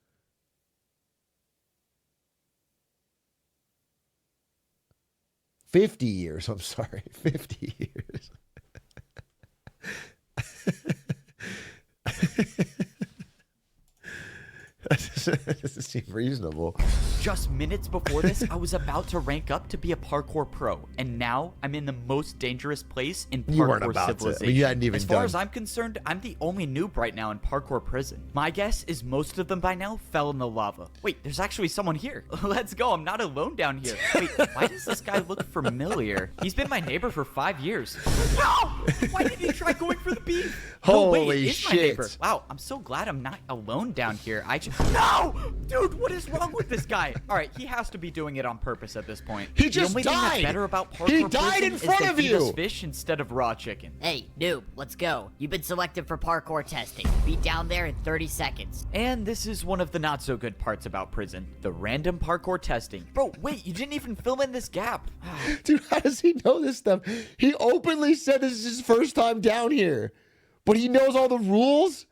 $50 years. I'm sorry. 50 years. That doesn't seem reasonable. Just minutes before this, I was about to rank up to be a parkour pro, and now I'm in the most dangerous place in You weren't parkour about to. civilization. You hadn't even as far done- as I'm concerned, I'm the only noob right now in parkour prison. My guess is most of them by now fell in the lava. Wait, there's actually someone here. Let's go. I'm not alone down here. Wait, why does this guy look familiar? He's been my neighbor for 5 years. No! Why did he try going for the beef? No, wait, Holy it is my shit. neighbor. Wow, I'm so glad I'm not alone down here. No! Dude, what is wrong with this guy? All right, he has to be doing it on purpose at this point. He just the only thing died. that's better about parkour He died prison in is front they of feed us you. fish instead of raw chicken. Hey, noob, let's go. You've been selected for parkour testing. Be down there in 30 seconds. And this is one of the not so good parts about prison, the random parkour testing. Bro, wait, you didn't even fill in this gap. Dude, how does he know this stuff? He openly said this is his first time down here, but he knows all the rules.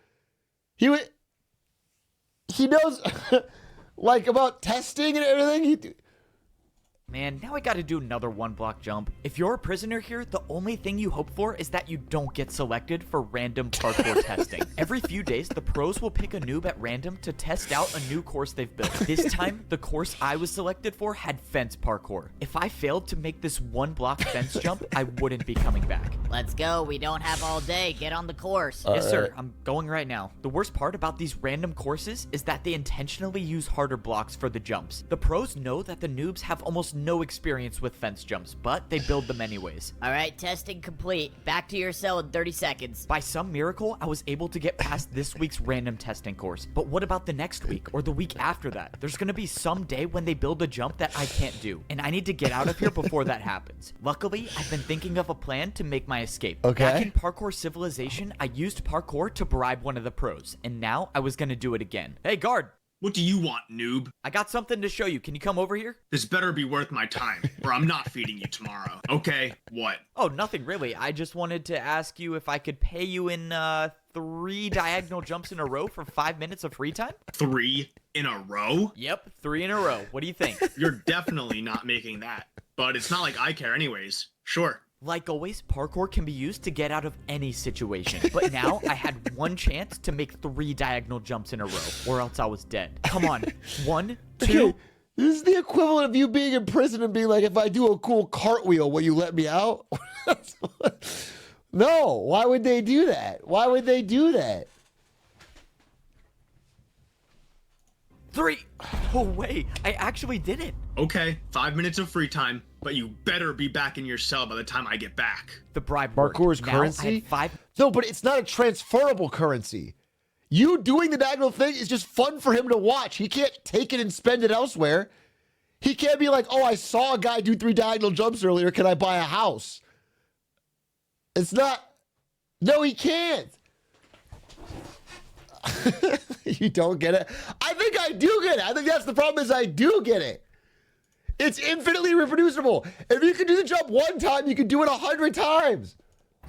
He knows like about testing and everything. Man, now I gotta do another 1-block jump. If you're a prisoner here, the only thing you hope for is that you don't get selected for random parkour testing. Every few days, the pros will pick a noob at random to test out a new course they've built. This time, the course I was selected for had fence parkour. If I failed to make this 1-block fence jump, I wouldn't be coming back. Let's go. We don't have all day. Get on the course. Yes, sir. I'm going right now. The worst part about these random courses is that they intentionally use harder blocks for the jumps. The pros know that the noobs have almost no experience with fence jumps, but they build them anyways. All right, testing complete. Back to your cell in 30 seconds. By some miracle, I was able to get past this week's random testing course. But what about the next week or the week after that? There's gonna be some day when they build a jump that I can't do, and I need to get out of here before that happens. Luckily, I've been thinking of a plan to make my escape. Okay. Back in Parkour Civilization, I used parkour to bribe one of the pros, and now I was gonna do it again. Hey, guard! What do you want, noob? I got something to show you. Can you come over here? This better be worth my time, or I'm not feeding you tomorrow. Okay, what? Oh, nothing really. I just wanted to ask you if I could pay you in 3 diagonal jumps in a row for 5 minutes of free time? 3 in a row? Yep, 3 in a row. What do you think? You're definitely not making that. But it's not like I care anyways. Sure. Like always, parkour can be used to get out of any situation. But now I had one chance to make 3 diagonal jumps in a row, or else I was dead. Come on. 1, 2. Okay, this is the equivalent of you being in prison and being like, if I do a cool cartwheel, will you let me out? No, why would they do that? Why would they do that? 3. Oh, wait. I actually did it. Okay, 5 minutes of free time, but you better be back in your cell by the time I get back. The bribe Parkour is worked. Now I currency? had 5. No, but it's not a transferable currency. You doing the diagonal thing is just fun for him to watch. He can't take it and spend it elsewhere. He can't be like, oh, I saw a guy do 3 diagonal jumps earlier. Can I buy a house? It's not. No, he can't. You don't get it? I think I do get it. I think that's the problem is I do get it. It's infinitely reproducible. If you can do the jump 1 time, you can do it 100 times.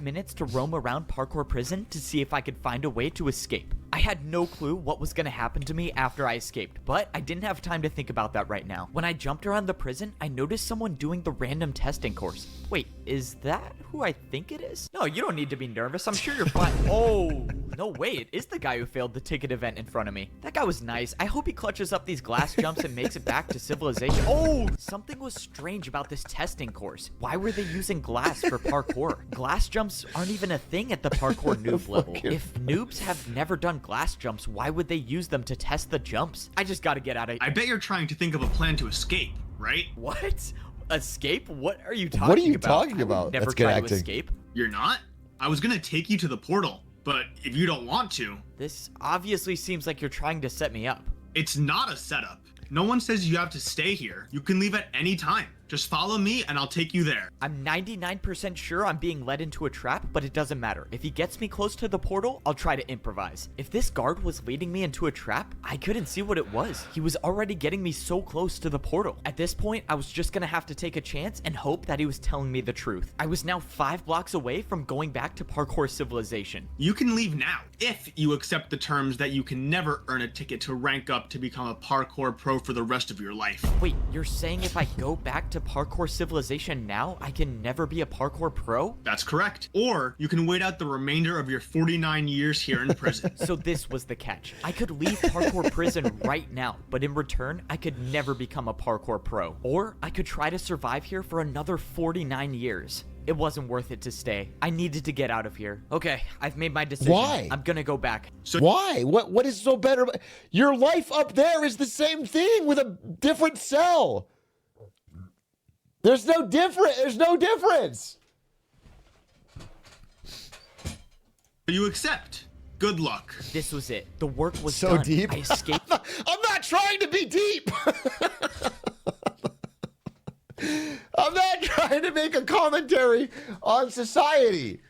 Minutes to roam around Parkour Prison to see if I could find a way to escape. I had no clue what was going to happen to me after I escaped, but I didn't have time to think about that right now. When I jumped around the prison, I noticed someone doing the random testing course. Wait, is that who I think it is? No, you don't need to be nervous. I'm sure you're fine. Oh, no way. It is the guy who failed the ticket event in front of me. That guy was nice. I hope he clutches up these glass jumps and makes it back to civilization. Oh, something was strange about this testing course. Why were they using glass for parkour? Glass jumps aren't even a thing at the parkour noob level. If noobs have never done glass jumps, why would they use them to test the jumps? I just gotta get out of here. I bet you're trying to think of a plan to escape, right? What? Escape? What are you talking about? What are you talking about? I would never That's good try acting. to escape. You're not? I was gonna take you to the portal, but if you don't want to, This obviously seems like you're trying to set me up. it's not a setup. No one says you have to stay here. You can leave at any time. Just follow me and I'll take you there. I'm 99% sure I'm being led into a trap, but it doesn't matter. If he gets me close to the portal, I'll try to improvise. If this guard was leading me into a trap, I couldn't see what it was. He was already getting me so close to the portal. At this point, I was just gonna have to take a chance and hope that he was telling me the truth. I was now 5 blocks away from going back to Parkour Civilization. You can leave now if you accept the terms that you can never earn a ticket to rank up to become a parkour pro for the rest of your life. Wait, you're saying if I go back to Parkour Civilization now, I can never be a parkour pro? That's correct. Or you can wait out the remainder of your 49 years here in prison. So this was the catch. I could leave parkour prison right now, but in return, I could never become a parkour pro. Or I could try to survive here for another 49 years. It wasn't worth it to stay. I needed to get out of here. Okay, I've made my decision. Why? I'm gonna go back. Why? What is so better? Your life up there is the same thing with a different cell. There's no difference. You accept. Good luck. This was it. The work was So done. deep. I escaped. I'm not trying to be deep. I'm not trying to make a commentary on society.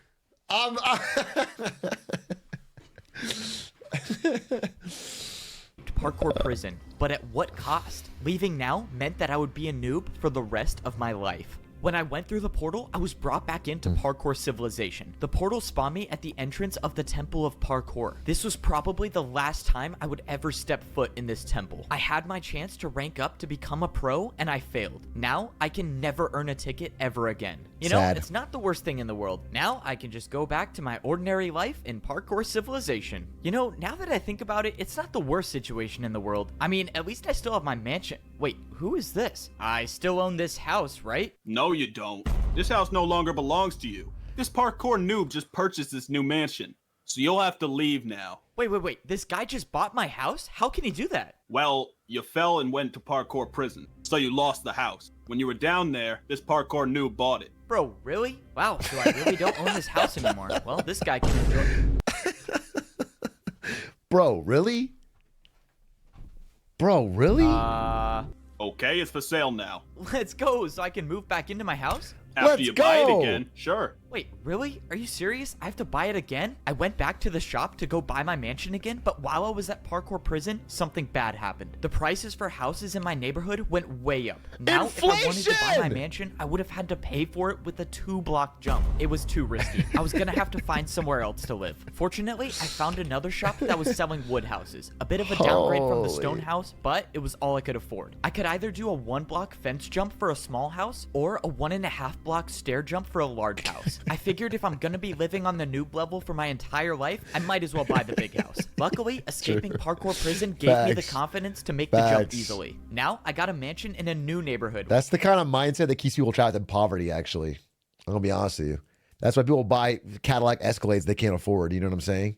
Parkour prison, but at what cost? Leaving now meant that I would be a noob for the rest of my life. When I went through the portal, I was brought back into Parkour Civilization. The portal spawned me at the entrance of the Temple of Parkour. This was probably the last time I would ever step foot in this temple. I had my chance to rank up to become a pro, and I failed. Now, I can never earn a ticket ever again. You know, Sad. it's not the worst thing in the world. Now, I can just go back to my ordinary life in Parkour Civilization. You know, now that I think about it, it's not the worst situation in the world. I mean, at least I still have my mansion. Wait, who is this? I still own this house, right? No, you don't. This house no longer belongs to you. This parkour noob just purchased this new mansion, so you'll have to leave now. Wait. This guy just bought my house? How can he do that? Well, you fell and went to parkour prison, so you lost the house. When you were down there, this parkour noob bought it. Bro, really? Wow, so I really don't own this house anymore. Well, this guy can enjoy. Bro, really? Bro, really? Okay, it's for sale now. Let's go so I can move back into my house? After Let's you buy it go. again, sure. Wait, really? Are you serious? I have to buy it again? I went back to the shop to go buy my mansion again, but while I was at parkour prison, something bad happened. The prices for houses in my neighborhood went way up. Now, if I wanted to buy my Inflation! mansion, I would have had to pay for it with a 2-block jump. It was too risky. I was gonna have to find somewhere else to live. Fortunately, I found another shop that was selling wood houses. A bit of a downgrade from the stone Holy. house, but it was all I could afford. I could either do a 1-block fence jump for a small house or a 1.5-block stair jump for a large house. I figured if I'm gonna be living on the noob level for my entire life, I might as well buy the big house. Luckily, escaping parkour prison gave me the Facts. confidence to make the jump Facts. easily. Now, I got a mansion in a new neighborhood. That's the kind of mindset that keeps people trapped in poverty, actually. I'm going to be honest with you. That's why people buy Cadillac Escalades they can't afford. You know what I'm saying?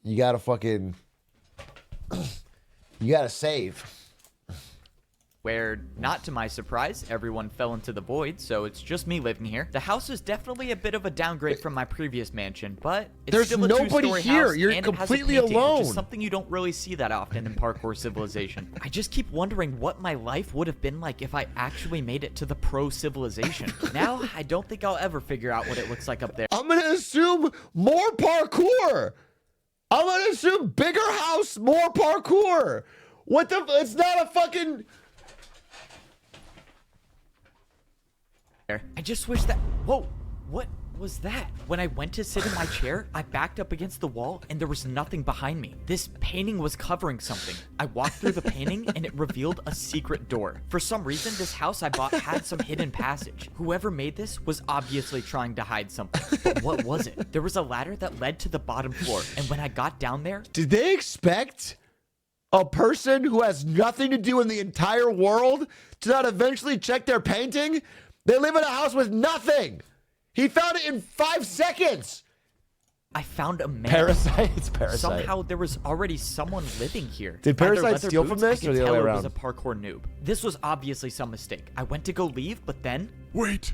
You got to fucking... You gotta save. Where, not to my surprise, everyone fell into the void, so it's just me living here. The house is definitely a bit of a downgrade from my previous mansion, but it's There's still a nobody two-story here. house, You're and it has a completely painting, alone. Which is something you don't really see that often in Parkour Civilization. I just keep wondering what my life would have been like if I actually made it to the pro civilization. Now, I don't think I'll ever figure out what it looks like up there. I'm gonna assume more parkour. I'm gonna assume bigger house, more parkour. What the? It's not a fucking. I just wish that... Whoa, what was that? When I went to sit in my chair, I backed up against the wall and there was nothing behind me. This painting was covering something. I walked through the painting and it revealed a secret door. For some reason, this house I bought had some hidden passage. Whoever made this was obviously trying to hide something. But what was it? There was a ladder that led to the bottom floor, and when I got down there... Did they expect a person who has nothing to do in the entire world to not eventually check their painting? They live in a house with nothing. He found it in 5 seconds. I found a man. Parasite? It's Parasite. Somehow there was already someone living here. Did By their Parasite leather steal from boots, this, I or could the other tell way it around? was a parkour noob. This was obviously some mistake. I went to go leave, but then... Wait!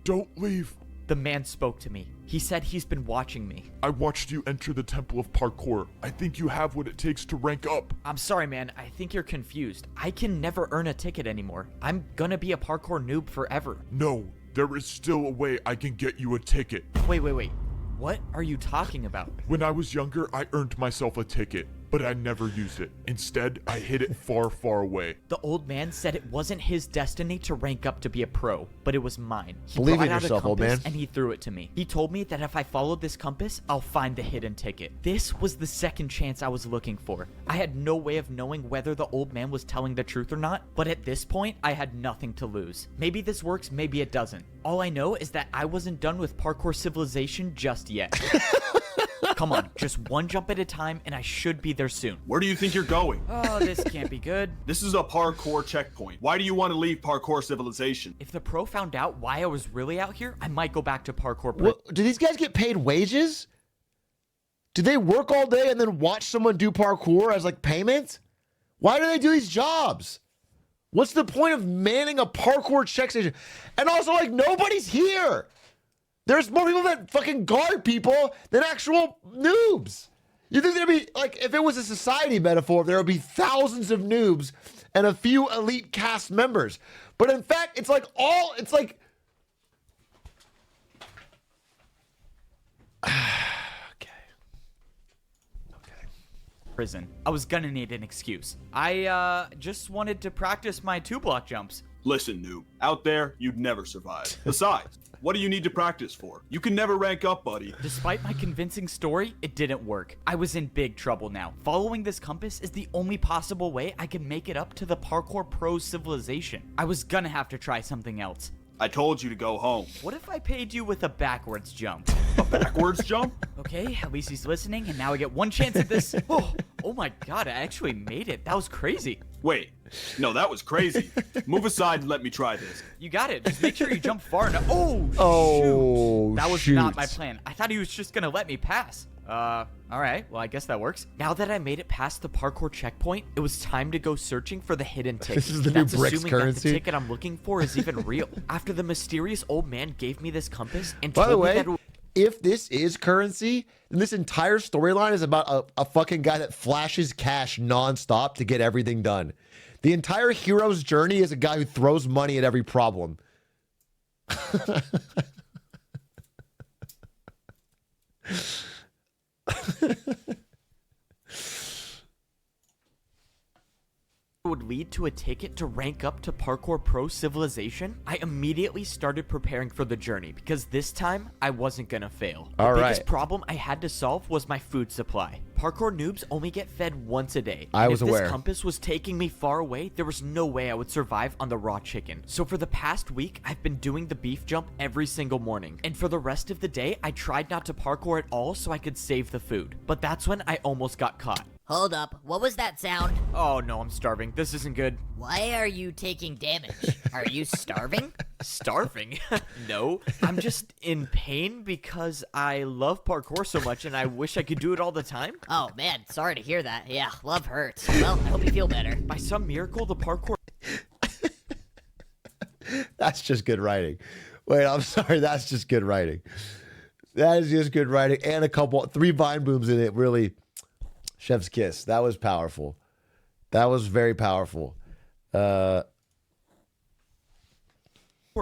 Don't leave. The man spoke to me. He said he's been watching me. I watched you enter the Temple of Parkour. I think you have what it takes to rank up. I'm sorry, man. I think you're confused. I can never earn a ticket anymore. I'm gonna be a parkour noob forever. No, there is still a way I can get you a ticket. Wait. What are you talking about? When I was younger, I earned myself a ticket, but I never used it. Instead, I hid it far, far away. The old man said it wasn't his destiny to rank up to be a pro, but it was mine. He Believe brought in out yourself, a old compass man. and he threw it to me. He told me that if I followed this compass, I'll find the hidden ticket. This was the second chance I was looking for. I had no way of knowing whether the old man was telling the truth or not, but at this point, I had nothing to lose. Maybe this works, maybe it doesn't. All I know is that I wasn't done with Parkour Civilization just yet. Come on, just one jump at a time, and I should be there soon. Where do you think you're going? Oh, this can't be good. This is a parkour checkpoint. Why do you want to leave Parkour Civilization? If the pro found out why I was really out here, I might go back to Parkour Pro. What, do these guys get paid wages? Do they work all day and then watch someone do parkour as like payment? Why do they do these jobs? What's the point of manning a parkour check station? And also, like, nobody's here. There's more people that fucking guard people than actual noobs. You think there'd be, like, if it was a society metaphor, there would be thousands of noobs and a few elite cast members. But in fact, it's like Prison. I was gonna need an excuse. I just wanted to practice my 2-block jumps. Listen, noob. Out there, you'd never survive. Besides, what do you need to practice for? You can never rank up, buddy. Despite my convincing story, it didn't work. I was in big trouble now. Following this compass is the only possible way I can make it up to the Parkour Pro Civilization. I was gonna have to try something else. I told you to go home. What if I paid you with a backwards jump? A backwards jump? Okay, at least he's listening, and now I get one chance at this. Oh my god, I actually made it. That was crazy. Wait. No, that was crazy. Move aside and let me try this. You got it. Just make sure you jump far enough. Oh, Oh, shoot. That was shoot. not my plan. I thought he was just gonna let me pass. Alright. Well, I guess that works. Now that I made it past the parkour checkpoint, it was time to go searching for the hidden ticket. This is the new That's Bricks assuming currency. that the ticket I'm looking for is even real. After the mysterious old man gave me this compass and By told the me way, that if this is currency, then this entire storyline is about a fucking guy that flashes cash nonstop to get everything done. The entire hero's journey is a guy who throws money at every problem. would lead to a ticket to rank up to Parkour Pro Civilization, I immediately started preparing for the journey because this time I wasn't gonna fail. The biggest problem I had to solve was my food supply. Parkour noobs only get fed once a day. I was if aware. This compass was taking me far away, there was no way I would survive on the raw chicken. So for the past week, I've been doing the beef jump every single morning. And for the rest of the day, I tried not to parkour at all so I could save the food. But that's when I almost got caught. Hold up, what was that sound? Oh no, I'm starving. This isn't good. Why are you taking damage? Are you starving? Starving? No, I'm just in pain because I love parkour so much and I wish I could do it all the time. Oh man, sorry to hear that. Yeah, love hurts. Well, I hope you feel better. By some miracle, the parkour... That's just good writing. Wait, I'm sorry. That's just good writing. That is just good writing. And 3 vine booms in it. Really, chef's kiss. That was powerful. That was very powerful.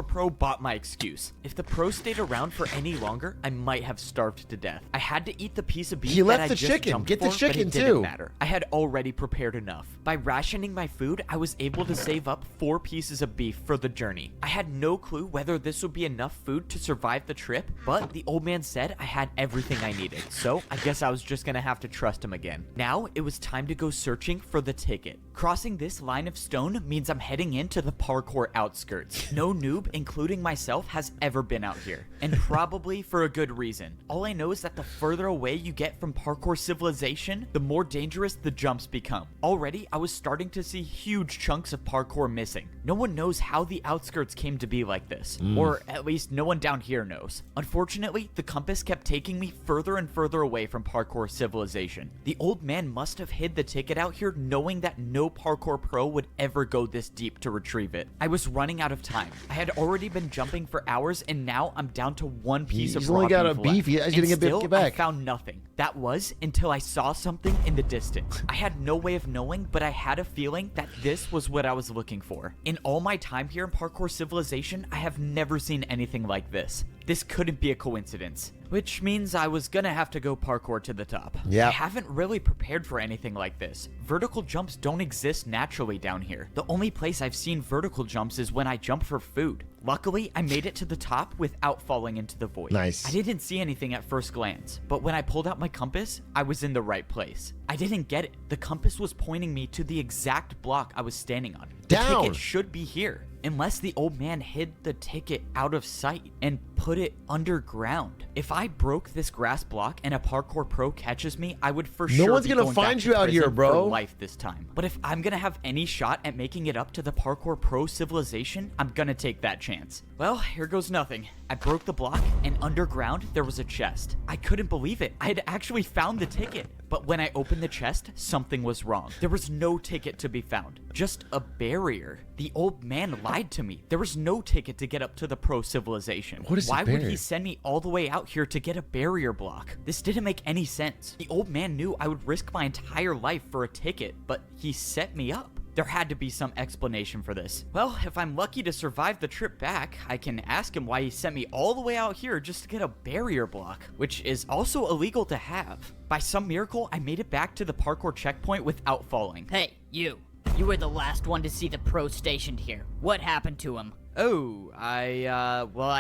Pro bought my excuse. If the pro stayed around for any longer, I might have starved to death. I had to eat the piece of beef He left that I the just chicken. jumped Get the for, chicken, but it didn't too. matter. I had already prepared enough. By rationing my food, I was able to save up 4 pieces of beef for the journey. I had no clue whether this would be enough food to survive the trip, but the old man said I had everything I needed, so I guess I was just gonna have to trust him again. Now, it was time to go searching for the ticket. Crossing this line of stone means I'm heading into the parkour outskirts. No noob, including myself, has ever been out here, and probably for a good reason. All I know is that the further away you get from parkour civilization, the more dangerous the jumps become. Already, I was starting to see huge chunks of parkour missing. No one knows how the outskirts came to be like this, or at least no one down here knows. Unfortunately, the compass kept taking me further and further away from parkour civilization. The old man must have hid the ticket out here knowing that no parkour pro would ever go this deep to retrieve it. I was running out of time. I had already been jumping for hours, and now I'm down to 1 piece of raw only got a beef beef. left. He's gonna And still, get back. I found nothing. That was until I saw something in the distance. I had no way of knowing, but I had a feeling that this was what I was looking for. In all my time here in parkour civilization, I have never seen anything like this. This couldn't be a coincidence, which means I was gonna have to go parkour to the top. Yeah. I haven't really prepared for anything like this. Vertical jumps don't exist naturally down here. The only place I've seen vertical jumps is when I jump for food. Luckily, I made it to the top without falling into the void. Nice. I didn't see anything at first glance, but when I pulled out my compass, I was in the right place. I didn't get it. The compass was pointing me to the exact block I was standing on. The Down. ticket should be here. Unless the old man hid the ticket out of sight and put it underground. If I broke this grass block and a parkour pro catches me, I would for sure No one's be gonna going find back you to out here, prison bro. for life this time. But if I'm gonna have any shot at making it up to the parkour pro civilization, I'm gonna take that chance. Well, here goes nothing. I broke the block, and underground there was a chest. I couldn't believe it. I had actually found the ticket. But when I opened the chest, something was wrong. There was no ticket to be found, just a barrier. The old man lied to me. There was no ticket to get up to the pro civilization. What is a Why would barrier? he send me all the way out here to get a barrier block? This didn't make any sense. The old man knew I would risk my entire life for a ticket, but he set me up. There had to be some explanation for this. Well, if I'm lucky to survive the trip back, I can ask him why he sent me all the way out here just to get a barrier block, which is also illegal to have. By some miracle, I made it back to the parkour checkpoint without falling. Hey, you. You were the last one to see the pro stationed here. What happened to him? Oh, I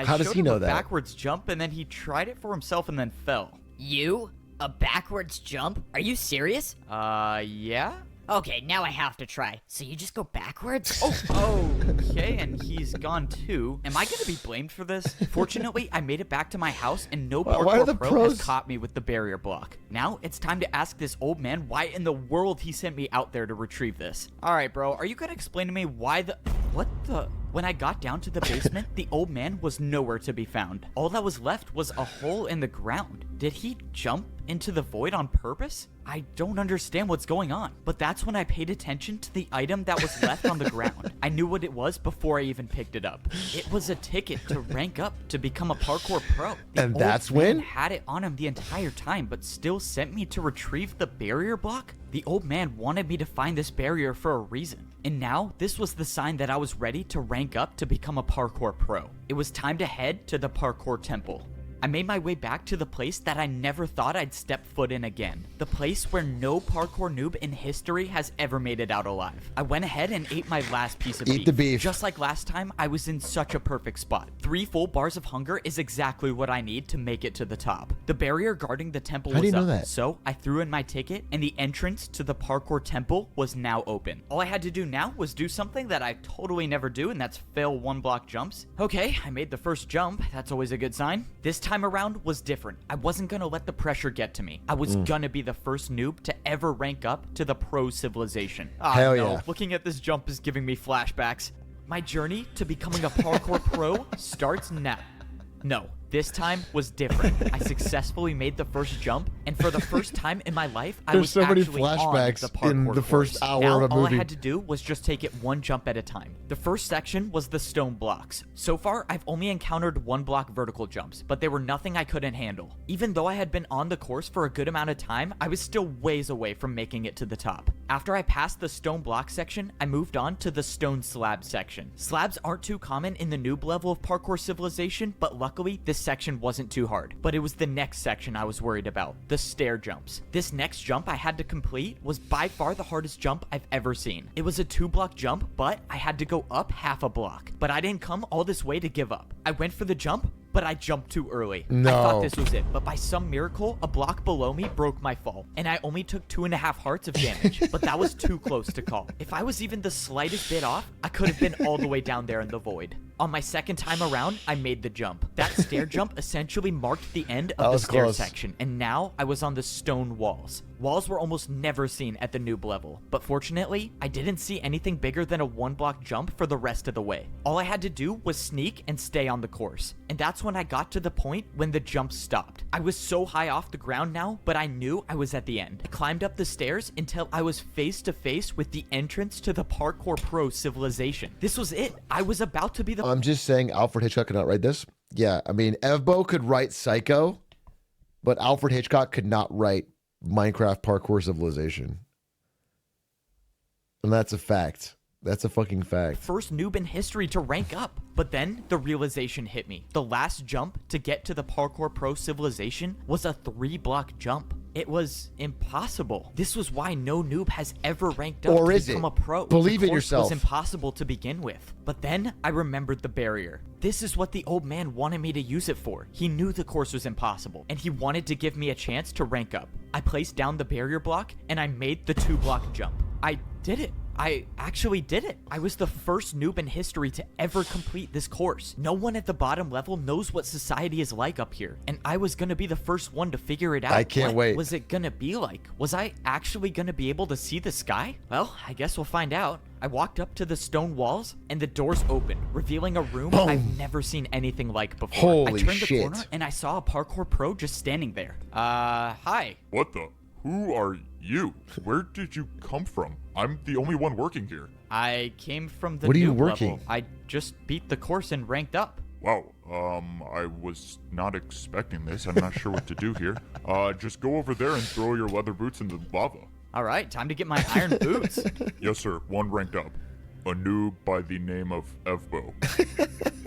How does showed he him know a that? backwards jump and then he tried it for himself and then fell. You? A backwards jump? Are you serious? Yeah? Okay, now I have to try. So you just go backwards? Okay, and he's gone too. Am I gonna be blamed for this? Fortunately, I made it back to my house and no Why do parkour the pro pros- has caught me with the barrier block. Now it's time to ask this old man why in the world he sent me out there to retrieve this. Alright, bro, are you gonna explain to me why the... What the... When I got down to the basement, the old man was nowhere to be found. All that was left was a hole in the ground. Did he jump into the void on purpose? I don't understand what's going on. But that's when I paid attention to the item that was left on the ground. I knew what it was before I even picked it up. It was a ticket to rank up to become a parkour pro. The And old that's man when? had it on him the entire time, but still sent me to retrieve the barrier block? The old man wanted me to find this barrier for a reason. And now, this was the sign that I was ready to rank up to become a parkour pro. It was time to head to the parkour temple. I made my way back to the place that I never thought I'd step foot in again. The place where no parkour noob in history has ever made it out alive. I went ahead and ate my last piece of beef. Eat the beef. Just like last time, I was in such a perfect spot. 3 full bars of hunger is exactly what I need to make it to the top. The barrier guarding the temple How do was you know up, that? so I threw in my ticket and the entrance to the parkour temple was now open. All I had to do now was do something that I totally never do, and that's fail 1 block jumps. Okay, I made the first jump. That's always a good sign. This time time around was different. I wasn't gonna let the pressure get to me. I was gonna be the first noob to ever rank up to the pro civilization. Hell no. yeah. Looking at this jump is giving me flashbacks. My journey to becoming a parkour pro starts now. No, this time was different. I successfully made the first jump, and for the first time in my life, I There's was so many actually on flashbacks the parkour in the first course. hour Now, of a all I movie. had to do was just take it one jump at a time. The first section was the stone blocks. So far, I've only encountered one block vertical jumps, but they were nothing I couldn't handle. Even though I had been on the course for a good amount of time, I was still ways away from making it to the top. After I passed the stone block section, I moved on to the stone slab section. Slabs aren't too common in the noob level of parkour civilization, but luckily, this section wasn't too hard. But it was the next section I was worried about, the stair jumps. This next jump I had to complete was by far the hardest jump I've ever seen. It was a 2-block jump, but I had to go up half a block. But I didn't come all this way to give up. I went for the jump, but I jumped too early. No. I thought this was it, but by some miracle, a block below me broke my fall, and I only took 2.5 hearts of damage, but that was too close to call. If I was even the slightest bit off, I could have been all the way down there in the void. On my second time around, I made the jump. That stair jump essentially marked the end of the stair section, and now I was on the stone walls. Walls were almost never seen at the noob level, but fortunately, I didn't see anything bigger than a 1-block jump for the rest of the way. All I had to do was sneak and stay on the course, and that's when I got to the point when the jump stopped. I was so high off the ground now, but I knew I was at the end. I climbed up the stairs until I was face to face with the entrance to the Parkour Pro civilization. This was it. I was about to be the... I'm just saying Alfred Hitchcock could not write this. Yeah, I mean, Evbo could write Psycho, but Alfred Hitchcock could not write Minecraft Parkour Civilization. And that's a fact. That's a fucking fact. First noob in history to rank up. But then the realization hit me. The last jump to get to the Parkour Pro civilization was a 3-block jump. It was impossible. This was why no noob has ever ranked up Or to is become it? a pro. Believe The in course yourself. was impossible to begin with. But then I remembered the barrier. This is what the old man wanted me to use it for. He knew the course was impossible, and he wanted to give me a chance to rank up. I placed down the barrier block, and I made the 2-block jump. I did it. I actually did it. I was the first noob in history to ever complete this course. No one at the bottom level knows what society is like up here, and I was gonna be the first one to figure it out. I can't What wait. was it gonna be like? Was I actually gonna be able to see the sky? Well, I guess we'll find out. I walked up to the stone walls, and the doors opened, revealing a room Boom. I've never seen anything like before. Holy I turned the shit. corner, and I saw a parkour pro just standing there. Hi. What the? Who are you? Where did you come from? I'm the only one working here. I came from the What are you noob working? level. I just beat the course and ranked up. Wow, I was not expecting this. I'm not sure what to do here. Just go over there and throw your leather boots in the lava. All right, time to get my iron boots. Yes, sir. One ranked up. A noob by the name of Evbo.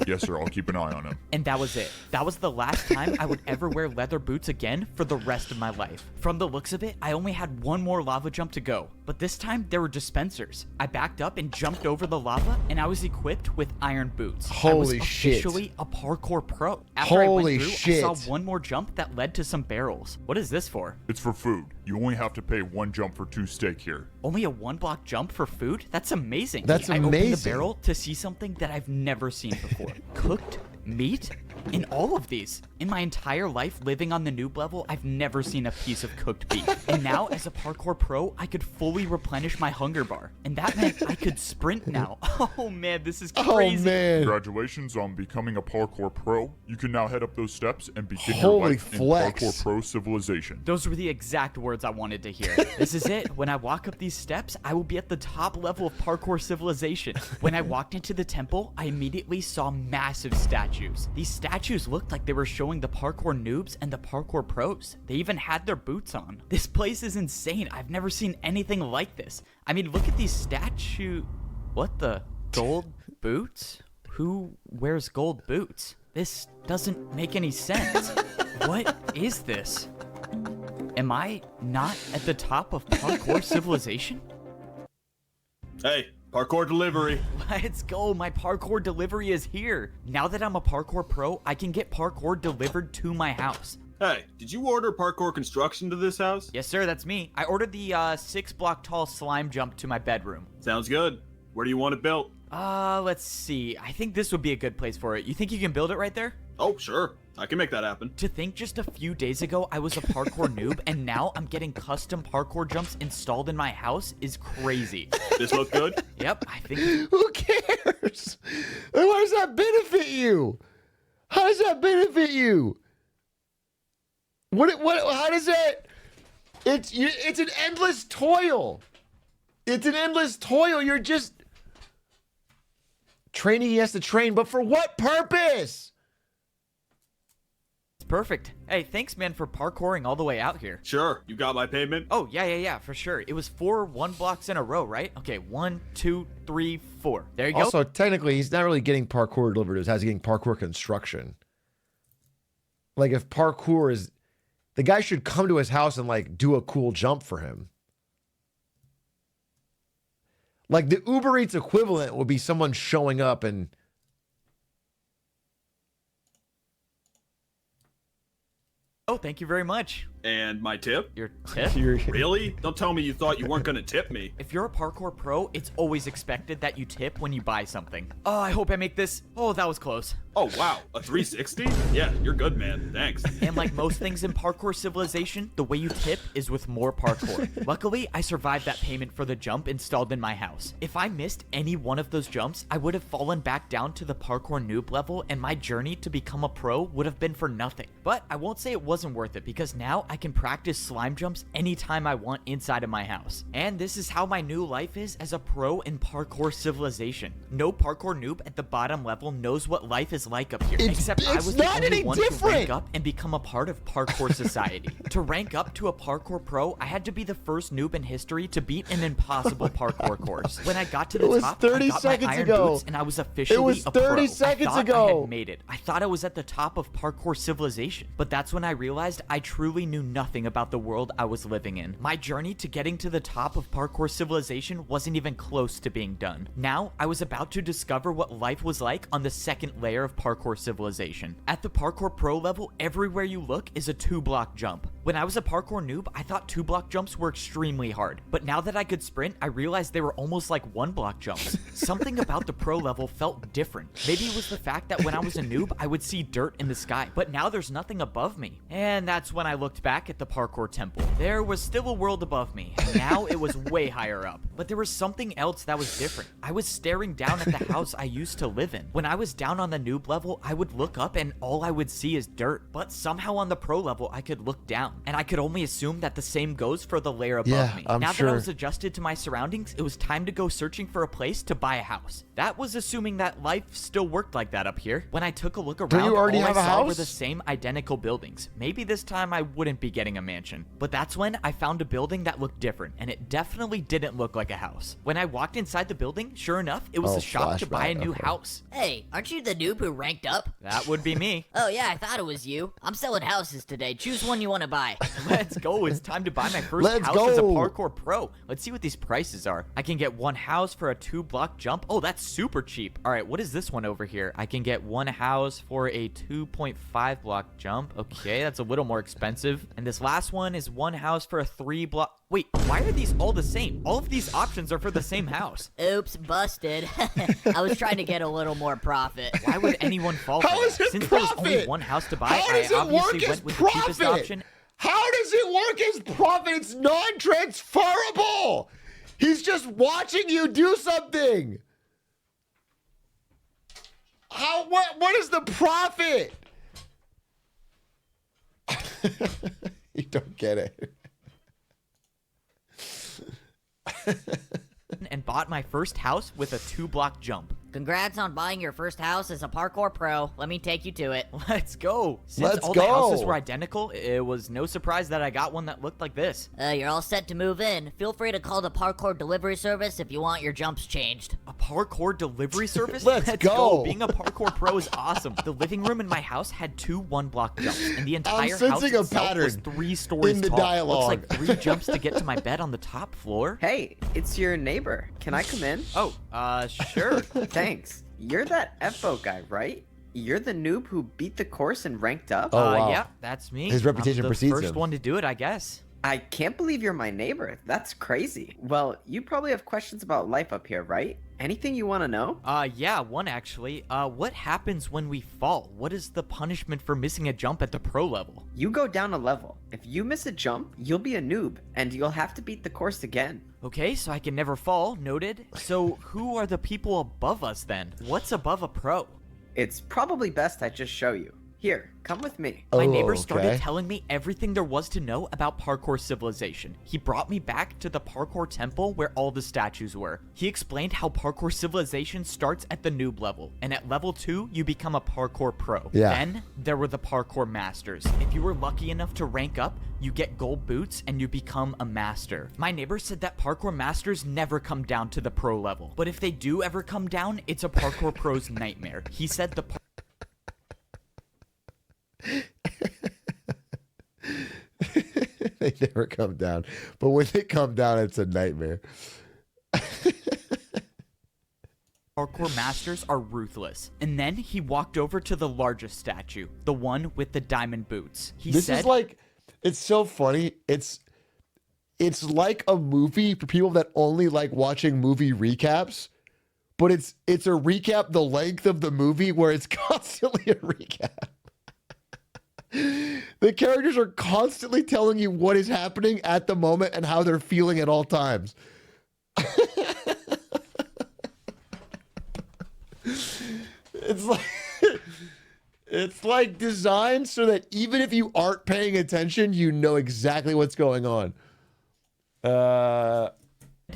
Yes, sir. I'll keep an eye on him. And that was it. That was the last time I would ever wear leather boots again for the rest of my life. From the looks of it, I only had one more lava jump to go, but this time there were dispensers. I backed up and jumped over the lava, and I was equipped with iron boots. I was Holy shit. officially a parkour pro. After I Holy went through, shit. I saw one more jump that led to some barrels. What is this for? It's for food. You only have to pay 1 jump for 2 steak here. Only a 1-block jump for food? That's amazing. That's I opened the amazing. barrel to see something that I've never seen before. Cooked meat? In all of these. In my entire life living on the noob level, I've never seen a piece of cooked beef. And now, as a parkour pro, I could fully replenish my hunger bar. And that meant I could sprint now. Oh man, this is crazy. Oh, man. Congratulations on becoming a parkour pro. You can now head up those steps and begin your Holy life flex. in parkour pro civilization. Those were the exact words I wanted to hear. This is it. When I walk up these steps, I will be at the top level of parkour civilization. When I walked into the temple, I immediately saw massive statues. These statues looked like they were showing the parkour noobs and the parkour pros. They even had their boots on. This place is insane. I've never seen anything like this. I mean, look at these statues. What the? Gold boots? Who wears gold boots? This doesn't make any sense. What is this? Am I not at the top of parkour civilization? Hey, parkour delivery. Let's go, my parkour delivery is here. Now that I'm a parkour pro, I can get parkour delivered to my house. Hey, did you order parkour construction to this house? Yes, sir, that's me. I ordered the 6-block tall slime jump to my bedroom. Sounds good. Where do you want it built? Let's see. I think this would be a good place for it. You think you can build it right there? Oh, sure. I can make that happen. To think just a few days ago I was a parkour noob and now I'm getting custom parkour jumps installed in my house is crazy. This look good? Yep, I think. Who cares? Why does that benefit you? How does that benefit you? What? How does that? It's an endless toil. It's an endless toil. You're just training. He has to train, but for what purpose? Perfect. Hey, thanks, man, for parkouring all the way out here. Sure. You got my payment? Oh, yeah, for sure. It was 4 1 blocks in a row, right? Okay, 1, 2, 3, 4. There you go. Also, technically, he's not really getting parkour delivered. He's getting parkour construction. Like, if parkour is... The guy should come to his house and, like, do a cool jump for him. Like, the Uber Eats equivalent would be someone showing up and... Oh, thank you very much. And my tip? Your tip? Really? Don't tell me you thought you weren't gonna tip me. If you're a parkour pro, it's always expected that you tip when you buy something. Oh, I hope I make this. Oh, that was close. Oh, wow. A 360? Yeah, you're good, man. Thanks. And like most things in Parkour Civilization, the way you tip is with more parkour. Luckily, I survived that payment for the jump installed in my house. If I missed any one of those jumps, I would have fallen back down to the parkour noob level and my journey to become a pro would have been for nothing. But I won't say it wasn't worth it because now I can practice slime jumps anytime I want inside of my house. And this is how my new life is as a pro in Parkour Civilization. No parkour noob at the bottom level knows what life is like up here. Except I was the only one to rank up and become a part of parkour society. To rank up to a parkour pro, I had to be the first noob in history to beat an impossible parkour course. When I got to the top, I got my iron boots and I was officially a pro. 30 seconds I thought ago. I had made it. I thought I was at the top of Parkour Civilization. But that's when I realized I truly knew nothing about the world I was living in. My journey to getting to the top of Parkour Civilization wasn't even close to being done. Now, I was about to discover what life was like on the second layer of Parkour Civilization. At the Parkour Pro level, everywhere you look is a 2-block jump. When I was a parkour noob, I thought 2-block jumps were extremely hard. But now that I could sprint, I realized they were almost like 1-block jumps. Something about the pro level felt different. Maybe it was the fact that when I was a noob, I would see dirt in the sky. But now there's nothing above me. And that's when I looked back at the parkour temple. There was still a world above me. And now it was way higher up. But there was something else that was different. I was staring down at the house I used to live in. When I was down on the noob level, I would look up and all I would see is dirt. But somehow on the pro level, I could look down. And I could only assume that the same goes for the layer above me. Now that I was adjusted to my surroundings, it was time to go searching for a place to buy a house. That was assuming that life still worked like that up here. When I took a look around, all I saw were the same identical buildings. Maybe this time I wouldn't be getting a mansion. But that's when I found a building that looked different, and it definitely didn't look like a house. When I walked inside the building, sure enough, it was a shop to buy a new house. Hey, aren't you the noob who ranked up? That would be me. Oh yeah, I thought it was you. I'm selling houses today. Choose one you want to buy. Let's go. It's time to buy my first house as a parkour pro. Let's see what these prices are. I can get one house for a 2-block jump. Oh, that's super cheap. All right, what is this one over here? I can get one house for a 2.5-block jump. Okay, that's a little more expensive. And this last one is one house for a 3-block. Wait, why are these all the same? All of these options are for the same house. Oops, busted. I was trying to get a little more profit. Why would anyone fall for that? Since there was only one house to buy, I obviously went with the cheapest option. How does it work as profit? It's non-transferable. He's just watching you do something. What is the profit? You don't get it. And bought my first house with a 2-block jump. Congrats on buying your first house as a parkour pro. Let me take you to it. Let's go. Since all the houses were identical, it was no surprise that I got one that looked like this. You're all set to move in. Feel free to call the parkour delivery service if you want your jumps changed. A parkour delivery service? Let's go. Being a parkour pro is awesome. The living room in my house had 2 1-block jumps, and the entire house itself was 3 stories in the tall. dialogue. Looks like 3 jumps to get to my bed on the top floor. Hey, it's your neighbor. Can I come in? Oh, sure. Thanks. You're that FO guy, right? You're the noob who beat the course and ranked up? Oh, wow. Yeah, that's me. His reputation precedes him. I'm the first one to do it, I guess. I can't believe you're my neighbor. That's crazy. Well, you probably have questions about life up here, right? Anything you want to know? Yeah, one actually. What happens when we fall? What is the punishment for missing a jump at the pro level? You go down a level. If you miss a jump, you'll be a noob, and you'll have to beat the course again. Okay, so I can never fall, noted. So who are the people above us then? What's above a pro? It's probably best I just show you. Here, come with me. My neighbor started telling me everything there was to know about Parkour Civilization. He brought me back to the Parkour Temple where all the statues were. He explained how Parkour Civilization starts at the noob level, and at level 2, you become a Parkour Pro. Yeah. Then, there were the Parkour Masters. If you were lucky enough to rank up, you get gold boots and you become a master. My neighbor said that Parkour Masters never come down to the pro level, but if they do ever come down, it's a Parkour Pro's nightmare. He said the They never come down, but when they come down, it's a nightmare. Parkour masters are ruthless. And then he walked over to the largest statue, the one with the diamond boots. This is like, it's so funny. It's like a movie for people that only like watching movie recaps, but it's a recap the length of the movie where it's constantly a recap. The characters are constantly telling you what is happening at the moment and how they're feeling at all times. It's like designed so that even if you aren't paying attention, you know exactly what's going on.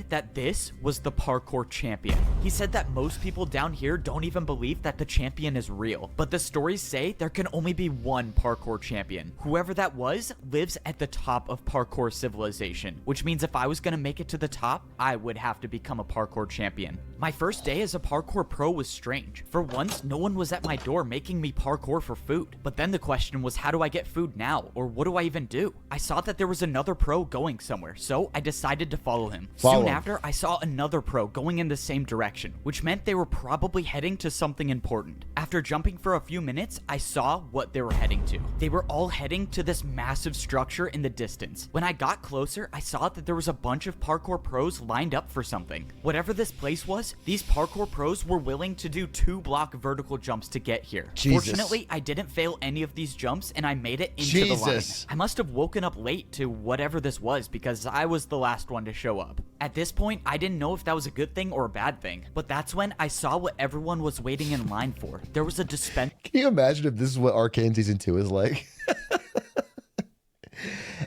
That this was the parkour champion. He said that most people down here don't even believe that the champion is real, but the stories say there can only be one parkour champion. Whoever that was lives at the top of Parkour Civilization, which means if I was gonna make it to the top, I would have to become a parkour champion. My first day as a parkour pro was strange. For once, no one was at my door making me parkour for food. But then the question was, how do I get food now? Or what do I even do? I saw that there was another pro going somewhere, so I decided to follow him. Soon after, I saw another pro going in the same direction, which meant they were probably heading to something important. After jumping for a few minutes, I saw what they were heading to. They were all heading to this massive structure in the distance. When I got closer, I saw that there was a bunch of parkour pros lined up for something. Whatever this place was, these parkour pros were willing to do 2-block vertical jumps to get here. Jesus. Fortunately, I didn't fail any of these jumps and I made it into the line. I must have woken up late to whatever this was because I was the last one to show up. At this point, I didn't know if that was a good thing or a bad thing, but that's when I saw what everyone was waiting in line for. There was a dispenser. Can you imagine if this is what Arcane Season 2 is like?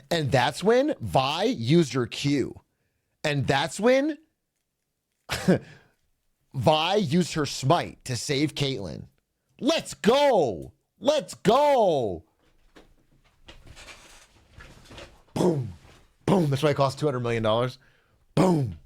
And that's when Vi used her Q. And that's when Vi used her smite to save Caitlyn. Let's go! Let's go! Boom. Boom. That's why it costs $200 million. Boom.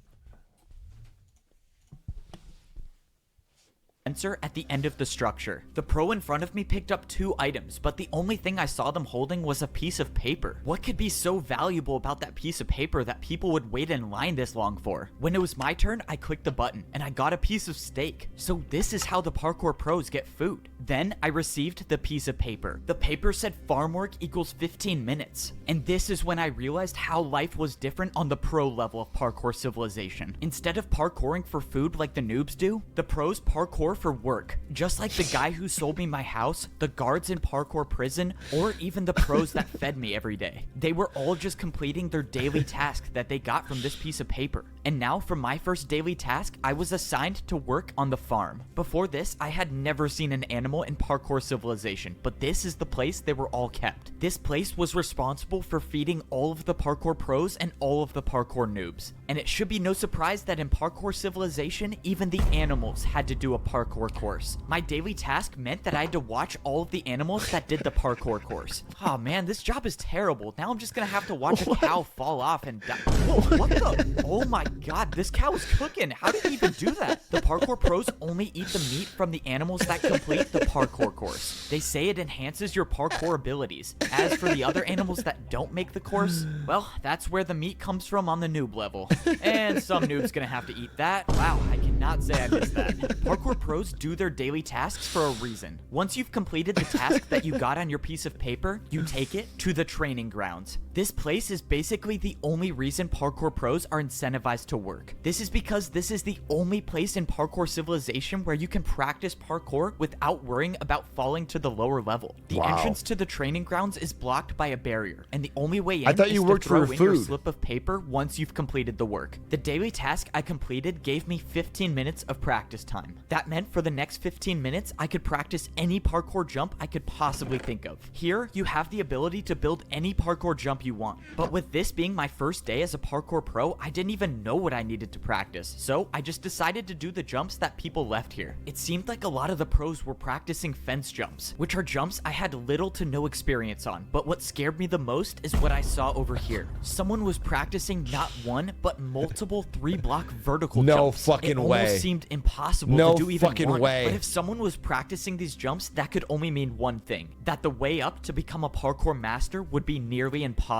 At the end of the structure. The pro in front of me picked up 2 items, but the only thing I saw them holding was a piece of paper. What could be so valuable about that piece of paper that people would wait in line this long for? When it was my turn, I clicked the button, and I got a piece of steak. So this is how the parkour pros get food. Then I received the piece of paper. The paper said farm work equals 15 minutes. And this is when I realized how life was different on the pro level of Parkour Civilization. Instead of parkouring for food like the noobs do, the pros parkour for work. Just like the guy who sold me my house, the guards in Parkour Prison, or even the pros that fed me every day. They were all just completing their daily task that they got from this piece of paper. And now for my first daily task, I was assigned to work on the farm. Before this, I had never seen an animal in Parkour Civilization, but this is the place they were all kept. This place was responsible for feeding all of the parkour pros and all of the parkour noobs. And it should be no surprise that in Parkour Civilization, even the animals had to do a parkour course. My daily task meant that I had to watch all of the animals that did the parkour course. Oh man, this job is terrible. Now I'm just gonna have to watch a cow fall off and die. Whoa, what the? Oh my god, this cow is cooking. How did he even do that? The parkour pros only eat the meat from the animals that complete the parkour course. They say it enhances your parkour abilities. As for the other animals that don't make the course, well, that's where the meat comes from on the noob level. And some noob's gonna have to eat that. Wow, I cannot say I missed that. Parkour pros do their daily tasks for a reason. Once you've completed the task that you got on your piece of paper, you take it to the training grounds. This place is basically the only reason parkour pros are incentivized to work. This is because this is the only place in parkour civilization where you can practice parkour without worrying about falling to the lower level. The entrance to the training grounds is blocked by a barrier, and the only way in I thought is you to worked throw for in your food. slip of paper once you've completed the work. The daily task I completed gave me 15 minutes of practice time. That meant for the next 15 minutes, I could practice any parkour jump I could possibly think of. Here, you have the ability to build any parkour jump you want. But with this being my first day as a parkour pro, I didn't even know what I needed to practice. So I just decided to do the jumps that people left here. It seemed like a lot of the pros were practicing fence jumps, which are jumps I had little to no experience on. But what scared me the most is what I saw over here. Someone was practicing not one, but multiple 3-block vertical No jumps. fucking It way. almost seemed impossible No to do even fucking one. way. But if someone was practicing these jumps, that could only mean one thing: that the way up to become a parkour master would be nearly impossible.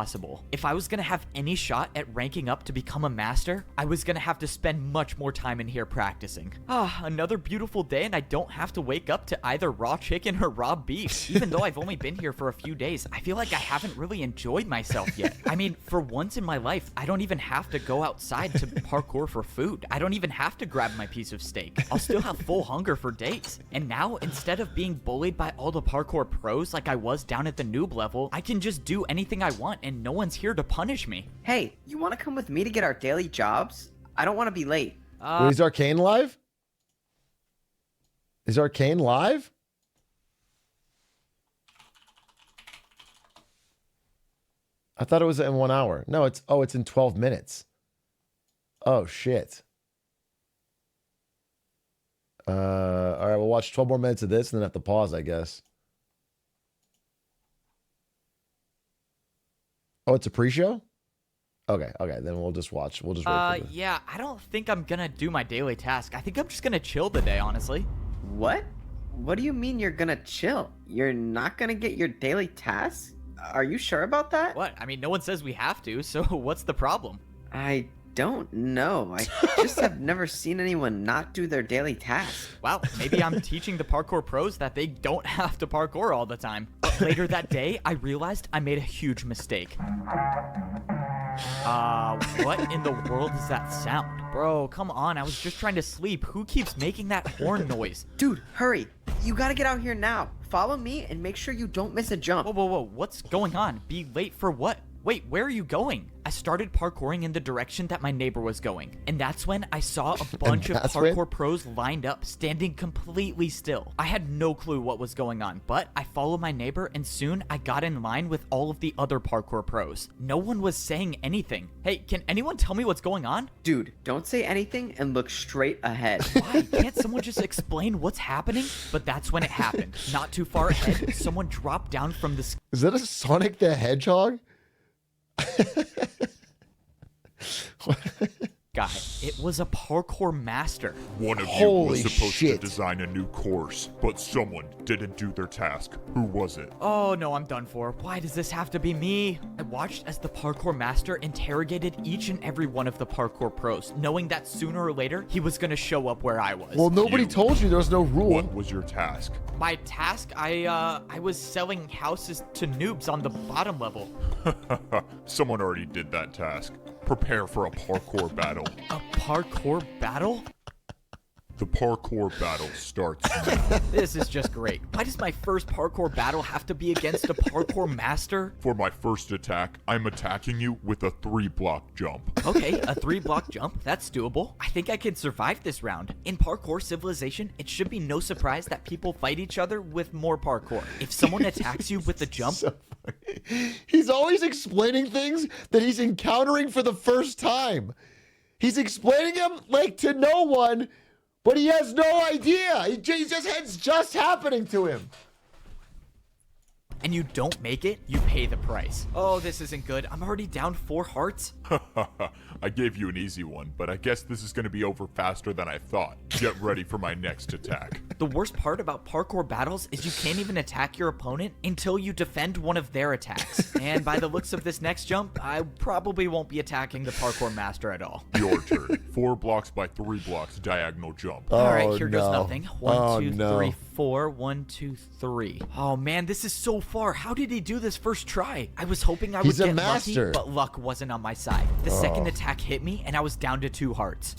If I was gonna have any shot at ranking up to become a master, I was gonna have to spend much more time in here practicing. Another beautiful day, and I don't have to wake up to either raw chicken or raw beef. Even though I've only been here for a few days, I feel like I haven't really enjoyed myself yet. I mean, for once in my life, I don't even have to go outside to parkour for food. I don't even have to grab my piece of steak. I'll still have full hunger for days. And now, instead of being bullied by all the parkour pros like I was down at the noob level, I can just do anything I want and no one's here to punish me. Hey, you want to come with me to get our daily jobs? I don't want to be late. Wait, is Arcane live? Is Arcane live? I thought it was in 1 hour. No, it's in 12 minutes. Oh shit. All right, we'll watch 12 more minutes of this and then have to pause, I guess. Oh, it's a pre-show? Okay, then we'll just watch. We'll just wait for Yeah, I don't think I'm gonna do my daily task. I think I'm just gonna chill today, honestly. What? What do you mean you're gonna chill? You're not gonna get your daily tasks? Are you sure about that? What? I mean, no one says we have to, so what's the problem? I don't know. I just have never seen anyone not do their daily tasks. Wow, maybe I'm teaching the parkour pros that they don't have to parkour all the time. But later that day, I realized I made a huge mistake. What in the world is that sound? Bro, come on, I was just trying to sleep. Who keeps making that horn noise? Dude, hurry. You gotta get out here now. Follow me and make sure you don't miss a jump. Whoa, what's going on? Be late for what? Wait, where are you going? I started parkouring in the direction that my neighbor was going, and that's when I saw a bunch of parkour pros lined up, standing completely still. I had no clue what was going on, but I followed my neighbor, and soon I got in line with all of the other parkour pros. No one was saying anything. Hey, can anyone tell me what's going on? Dude, don't say anything and look straight ahead. Why? Can't someone just explain what's happening? But that's when it happened. Not too far ahead, someone dropped down from the sky. Is that a Sonic the Hedgehog? Guy, it was a parkour master. One of you Holy was supposed shit. to design a new course, but someone didn't do their task. Who was it? Oh no, I'm done for. Why does this have to be me? I watched as the parkour master interrogated each and every one of the parkour pros, knowing that sooner or later he was gonna show up where I was. Well, nobody told you there was no rule. What was your task? My task, I was selling houses to noobs on the bottom level. Someone already did that task. Prepare for a parkour battle. A parkour battle? The parkour battle starts now. This is just great. Why does my first parkour battle have to be against a parkour master? For my first attack, I'm attacking you with a 3-block jump. Okay, a 3-block jump. That's doable. I think I can survive this round. In parkour civilization, it should be no surprise that people fight each other with more parkour. If someone attacks you with a jump... So funny. He's always explaining things that he's encountering for the first time. He's explaining them like to no one, but he has no idea. It's just happening to him. And you don't make it, you pay the price. Oh, this isn't good. I'm already down 4 hearts. I gave you an easy one, but I guess this is going to be over faster than I thought. Get ready for my next attack. The worst part about parkour battles is you can't even attack your opponent until you defend one of their attacks. And by the looks of this next jump, I probably won't be attacking the parkour master at all. Your turn. 4 blocks by 3 blocks, diagonal jump. All right, here goes nothing. 1, 2, no. 3, 4. 1, 2, 3. Oh man, this is so far. How did he do this first try? I was hoping I would He's a get master. lucky, but luck wasn't on my side. The second attack hit me, and I was down to 2 hearts.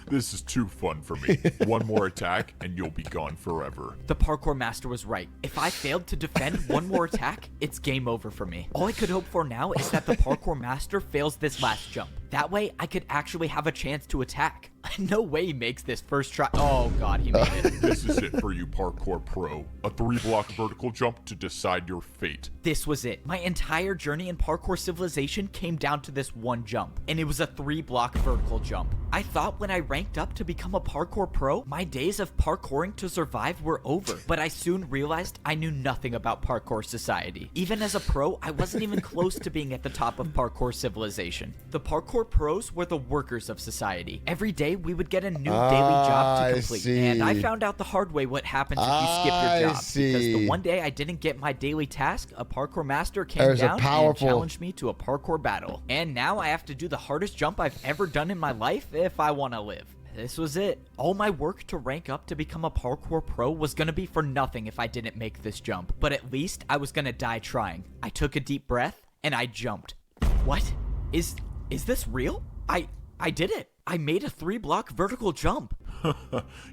This is too fun for me. One more attack, and you'll be gone forever. The parkour master was right. If I failed to defend one more attack, it's game over for me. All I could hope for now is that the parkour master fails this last jump. That way, I could actually have a chance to attack. No way he makes this first try. Oh god, he made it. This is it for you, Parkour Pro. A 3-block vertical jump to decide your fate. This was it. My entire journey in Parkour Civilization came down to this one jump, and it was a 3-block vertical jump. I thought when I ranked up to become a Parkour Pro, my days of parkouring to survive were over, but I soon realized I knew nothing about Parkour Society. Even as a pro, I wasn't even close to being at the top of Parkour Civilization. The Parkour Pros were the workers of society. Every day, we would get a new daily job to complete, and I found out the hard way what happens if you skip your job. Because the one day I didn't get my daily task, a parkour master came down and challenged me to a parkour battle. And now I have to do the hardest jump I've ever done in my life if I want to live. This was it. All my work to rank up to become a parkour pro was gonna be for nothing if I didn't make this jump. But at least I was gonna die trying. I took a deep breath and I jumped. What? Is this real? I did it. I made a 3-block vertical jump.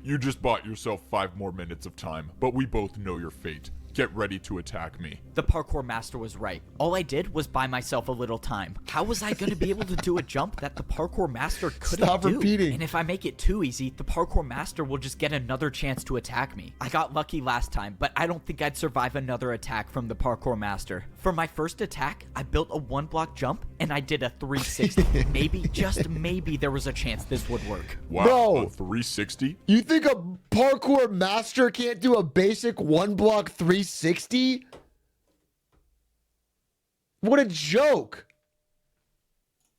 You just bought yourself 5 more minutes of time, but we both know your fate. Get ready to attack me. The parkour master was right. All I did was buy myself a little time. How was I going to be able to do a jump that the parkour master couldn't Stop do? repeating. And if I make it too easy, the parkour master will just get another chance to attack me. I got lucky last time, but I don't think I'd survive another attack from the parkour master. For my first attack, I built a 1-block jump and I did a 360. Maybe, just maybe, there was a chance this would work. Wow, Bro. a 360? You think a parkour master can't do a basic 1-block 360? What a joke.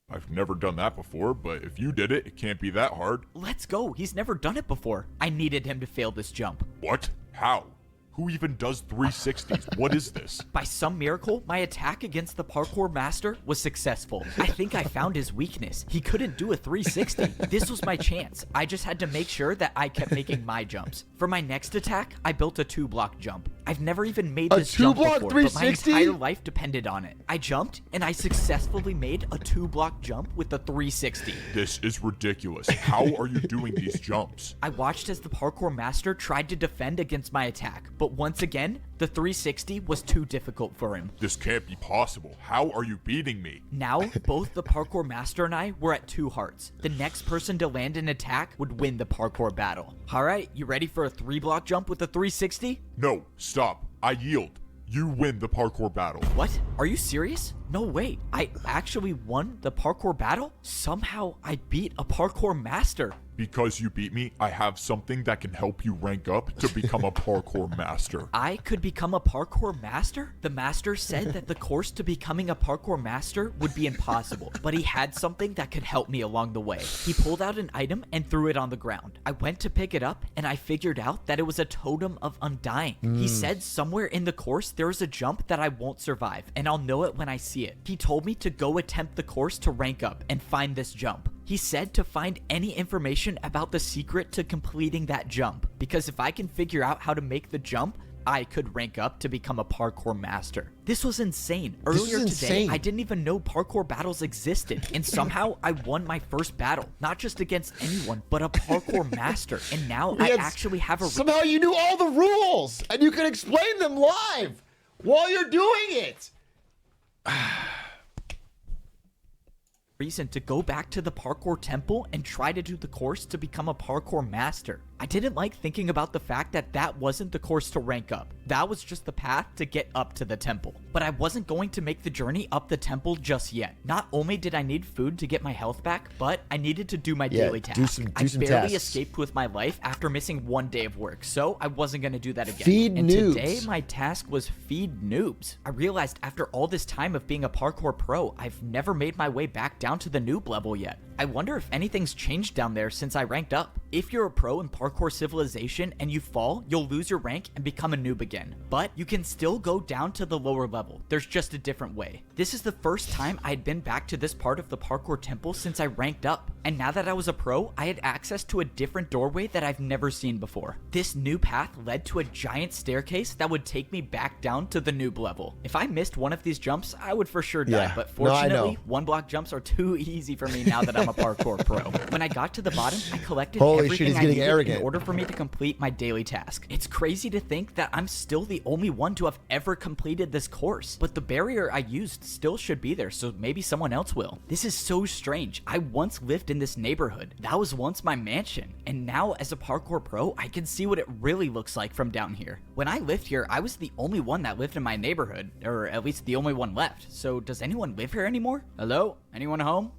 I've never done that before, but if you did it, it can't be that hard. Let's go. He's never done it before. I needed him to fail this jump. What? How? Who even does 360s? What is this? By some miracle, my attack against the parkour master was successful. I think I found his weakness. He couldn't do a 360. This was my chance. I just had to make sure that I kept making my jumps. For my next attack, I built a 2-block jump. I've never even made this jump before, but my 360? entire life depended on it. I jumped, and I successfully made a 2-block jump with a 360. This is ridiculous. How are you doing these jumps? I watched as the parkour master tried to defend against my attack, but once again, the 360 was too difficult for him. This can't be possible. How are you beating me? Now, both the parkour master and I were at 2 hearts. The next person to land an attack would win the parkour battle. Alright, you ready for a 3-block jump with a 360? No, stop. I yield. You win the parkour battle. What? Are you serious? No way. I actually won the parkour battle? Somehow I beat a parkour master. Because you beat me, I have something that can help you rank up to become a parkour master. I could become a parkour master? The master said that the course to becoming a parkour master would be impossible, but he had something that could help me along the way. He pulled out an item and threw it on the ground. I went to pick it up and I figured out that it was a totem of undying. He said somewhere in the course there is a jump that I won't survive, and I'll know it when I see it. He told me to go attempt the course to rank up and find this jump. He said to find any information about the secret to completing that jump, because if I can figure out how to make the jump, I could rank up to become a parkour master. This was insane. Earlier today, I didn't even know parkour battles existed, and somehow I won my first battle, not just against anyone, but a parkour master. And now I actually have a... Somehow you knew all the rules, and you can explain them live while you're doing it. Reason to go back to the parkour temple and try to do the course to become a parkour master. I didn't like thinking about the fact that that wasn't the course to rank up. That was just the path to get up to the temple. But I wasn't going to make the journey up the temple just yet. Not only did I need food to get my health back, but I needed to do my daily task. I barely escaped with my life after missing 1 day of work, so I wasn't going to do that again. Feed noobs. Today, my task was feed noobs. I realized after all this time of being a parkour pro, I've never made my way back down to the noob level yet. I wonder if anything's changed down there since I ranked up. If you're a pro in Parkour Civilization and you fall, you'll lose your rank and become a noob again. But you can still go down to the lower level. There's just a different way. This is the first time I had been back to this part of the Parkour Temple since I ranked up. And now that I was a pro, I had access to a different doorway that I've never seen before. This new path led to a giant staircase that would take me back down to the noob level. If I missed one of these jumps, I would for sure die. Yeah. But No, I know. fortunately, one block jumps are too easy for me now that I'm a parkour pro. When I got to the bottom, I collected Holy everything shit, he's I getting needed arrogant. in order for me to complete my daily task. It's crazy to think that I'm still the only one to have ever completed this course, but the barrier I used still should be there, so maybe someone else will. This is so strange. I once lived in this neighborhood. That was once my mansion, and now as a parkour pro, I can see what it really looks like from down here. When I lived here, I was the only one that lived in my neighborhood, or at least the only one left. So does anyone live here anymore? Hello? Anyone home?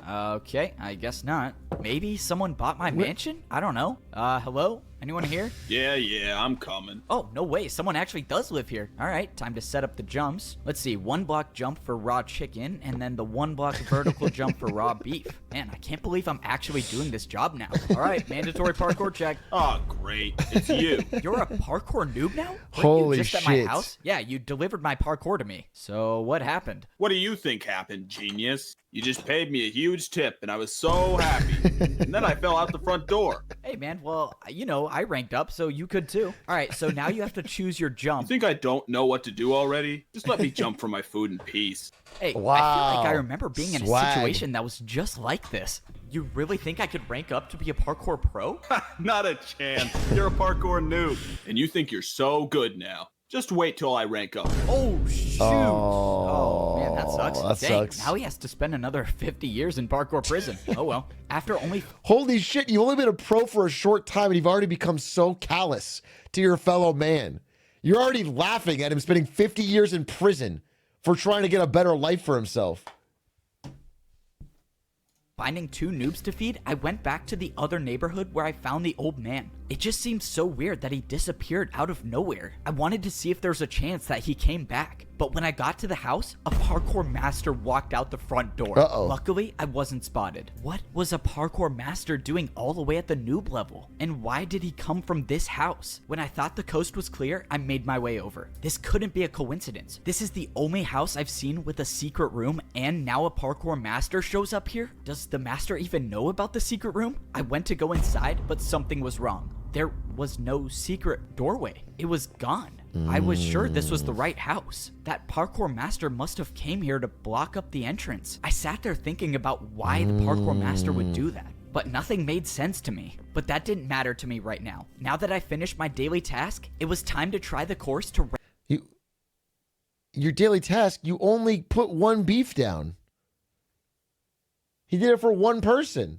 Okay, I guess not. Maybe someone bought my mansion? I don't know. Hello? Anyone here? Yeah, I'm coming. Oh, no way. Someone actually does live here. All right, time to set up the jumps. Let's see, 1 block jump for raw chicken, and then the 1 block vertical jump for raw beef. Man, I can't believe I'm actually doing this job now. All right, mandatory parkour check. Oh, great. It's you. You're a parkour noob now? Weren't Holy you just at my shit. house? Yeah, you delivered my parkour to me. So what happened? What do you think happened, genius? You just paid me a huge tip, and I was so happy. And then I fell out the front door. Hey, man, well, you know, I ranked up, so you could too. All right, so now you have to choose your You jump. think I don't know what to do already? Just let me jump for my food in peace. Hey, I feel Wow. like I remember being in a Swag. situation that was just like this. You really think I could rank up to be a parkour pro? Not a chance. You're a parkour noob, and you think you're so good now. Just wait till I rank up. Oh, shoot. Oh, man, that sucks. that Dang, sucks. now he has to spend another 50 years in parkour prison. Oh, well. After only Holy shit, you've only been a pro for a short time and you've already become so callous to your fellow man. You're already laughing at him spending 50 years in prison for trying to get a better life for himself. finding 2 noobs to feed, I went back to the other neighborhood where I found the old man. It just seemed so weird that he disappeared out of nowhere. I wanted to see if there's a chance that he came back. But when I got to the house, a parkour master walked out the front door. Uh-oh. Luckily, I wasn't spotted. What was a parkour master doing all the way at the noob level? And why did he come from this house? When I thought the coast was clear, I made my way over. This couldn't be a coincidence. This is the only house I've seen with a secret room, and now a parkour master shows up here? Does the master even know about the secret room? I went to go inside, but something was wrong. There was no secret doorway. It was gone. I was sure this was the right house. That parkour master must have came here to block up the entrance. I sat there thinking about why the parkour master would do that, but nothing made sense to me. But that didn't matter to me right now. Now that I finished my daily task, it was time to try the course to... Your daily task, you only put 1 beef down. He did it for 1 person.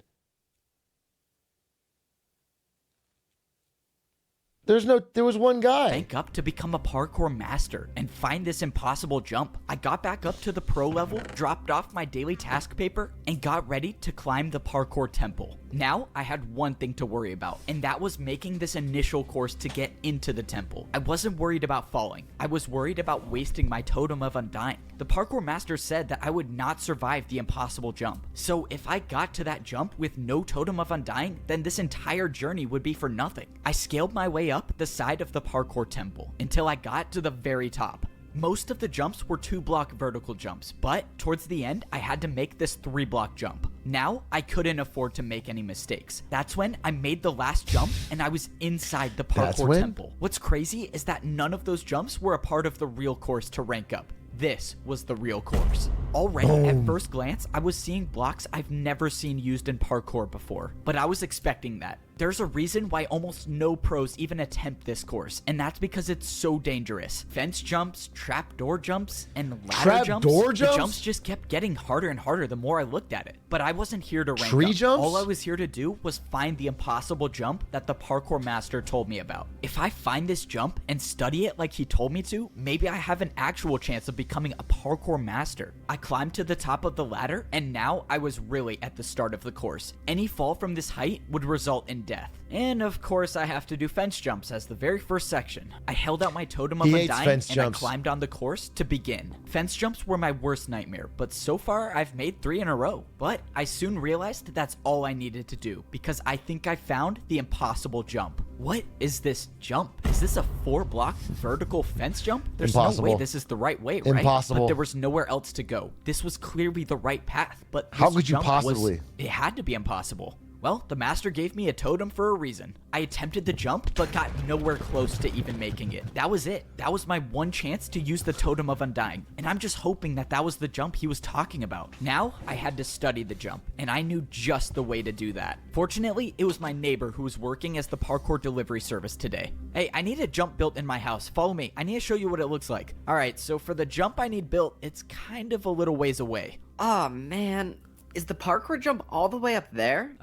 There was 1 guy. Rank up to become a parkour master and find this impossible jump. I got back up to the pro level, dropped off my daily task paper, and got ready to climb the parkour temple. Now, I had one thing to worry about, and that was making this initial course to get into the temple. I wasn't worried about falling. I was worried about wasting my totem of undying. The parkour master said that I would not survive the impossible jump. So if I got to that jump with no totem of undying, then this entire journey would be for nothing. I scaled my way up the side of the parkour temple until I got to the very top. Most of the jumps were 2-block vertical jumps, but towards the end, I had to make this 3-block jump. Now, I couldn't afford to make any mistakes. That's when I made the last jump and I was inside the parkour temple. What's crazy is that none of those jumps were a part of the real course to rank up. This was the real course. Already at first glance, I was seeing blocks I've never seen used in parkour before, but I was expecting that. There's a reason why almost no pros even attempt this course, and that's because it's so dangerous. Fence jumps, trapdoor jumps, and ladder jumps. Trapdoor jumps? The jumps just kept getting harder and harder the more I looked at it. But I wasn't here to rank Tree up. jumps? All I was here to do was find the impossible jump that the parkour master told me about. If I find this jump and study it like he told me to, maybe I have an actual chance of becoming a parkour master. I climbed to the top of the ladder, and now I was really at the start of the course. Any fall from this height would result in death. And of course, I have to do fence jumps as the very first section. I held out my totem of He hates undying fence and jumps. I climbed on the course to begin. Fence jumps were my worst nightmare, but so far I've made 3 in a row. But I soon realized that's all I needed to do because I think I found the impossible jump. What is this jump? Is this a 4-block vertical fence jump? There's no Impossible. way this is the right way, right? Impossible. But there was nowhere else to go. This was clearly the right path, but How this could you jump possibly? it had to be impossible. Well, the master gave me a totem for a reason. I attempted the jump, but got nowhere close to even making it. That was it. That was my one chance to use the totem of undying, and I'm just hoping that that was the jump he was talking about. Now, I had to study the jump, and I knew just the way to do that. Fortunately, it was my neighbor who was working as the parkour delivery service today. Hey, I need a jump built in my house. Follow me. I need to show you what it looks like. All right, so for the jump I need built, it's kind of a little ways away. Oh man, is the parkour jump all the way up there?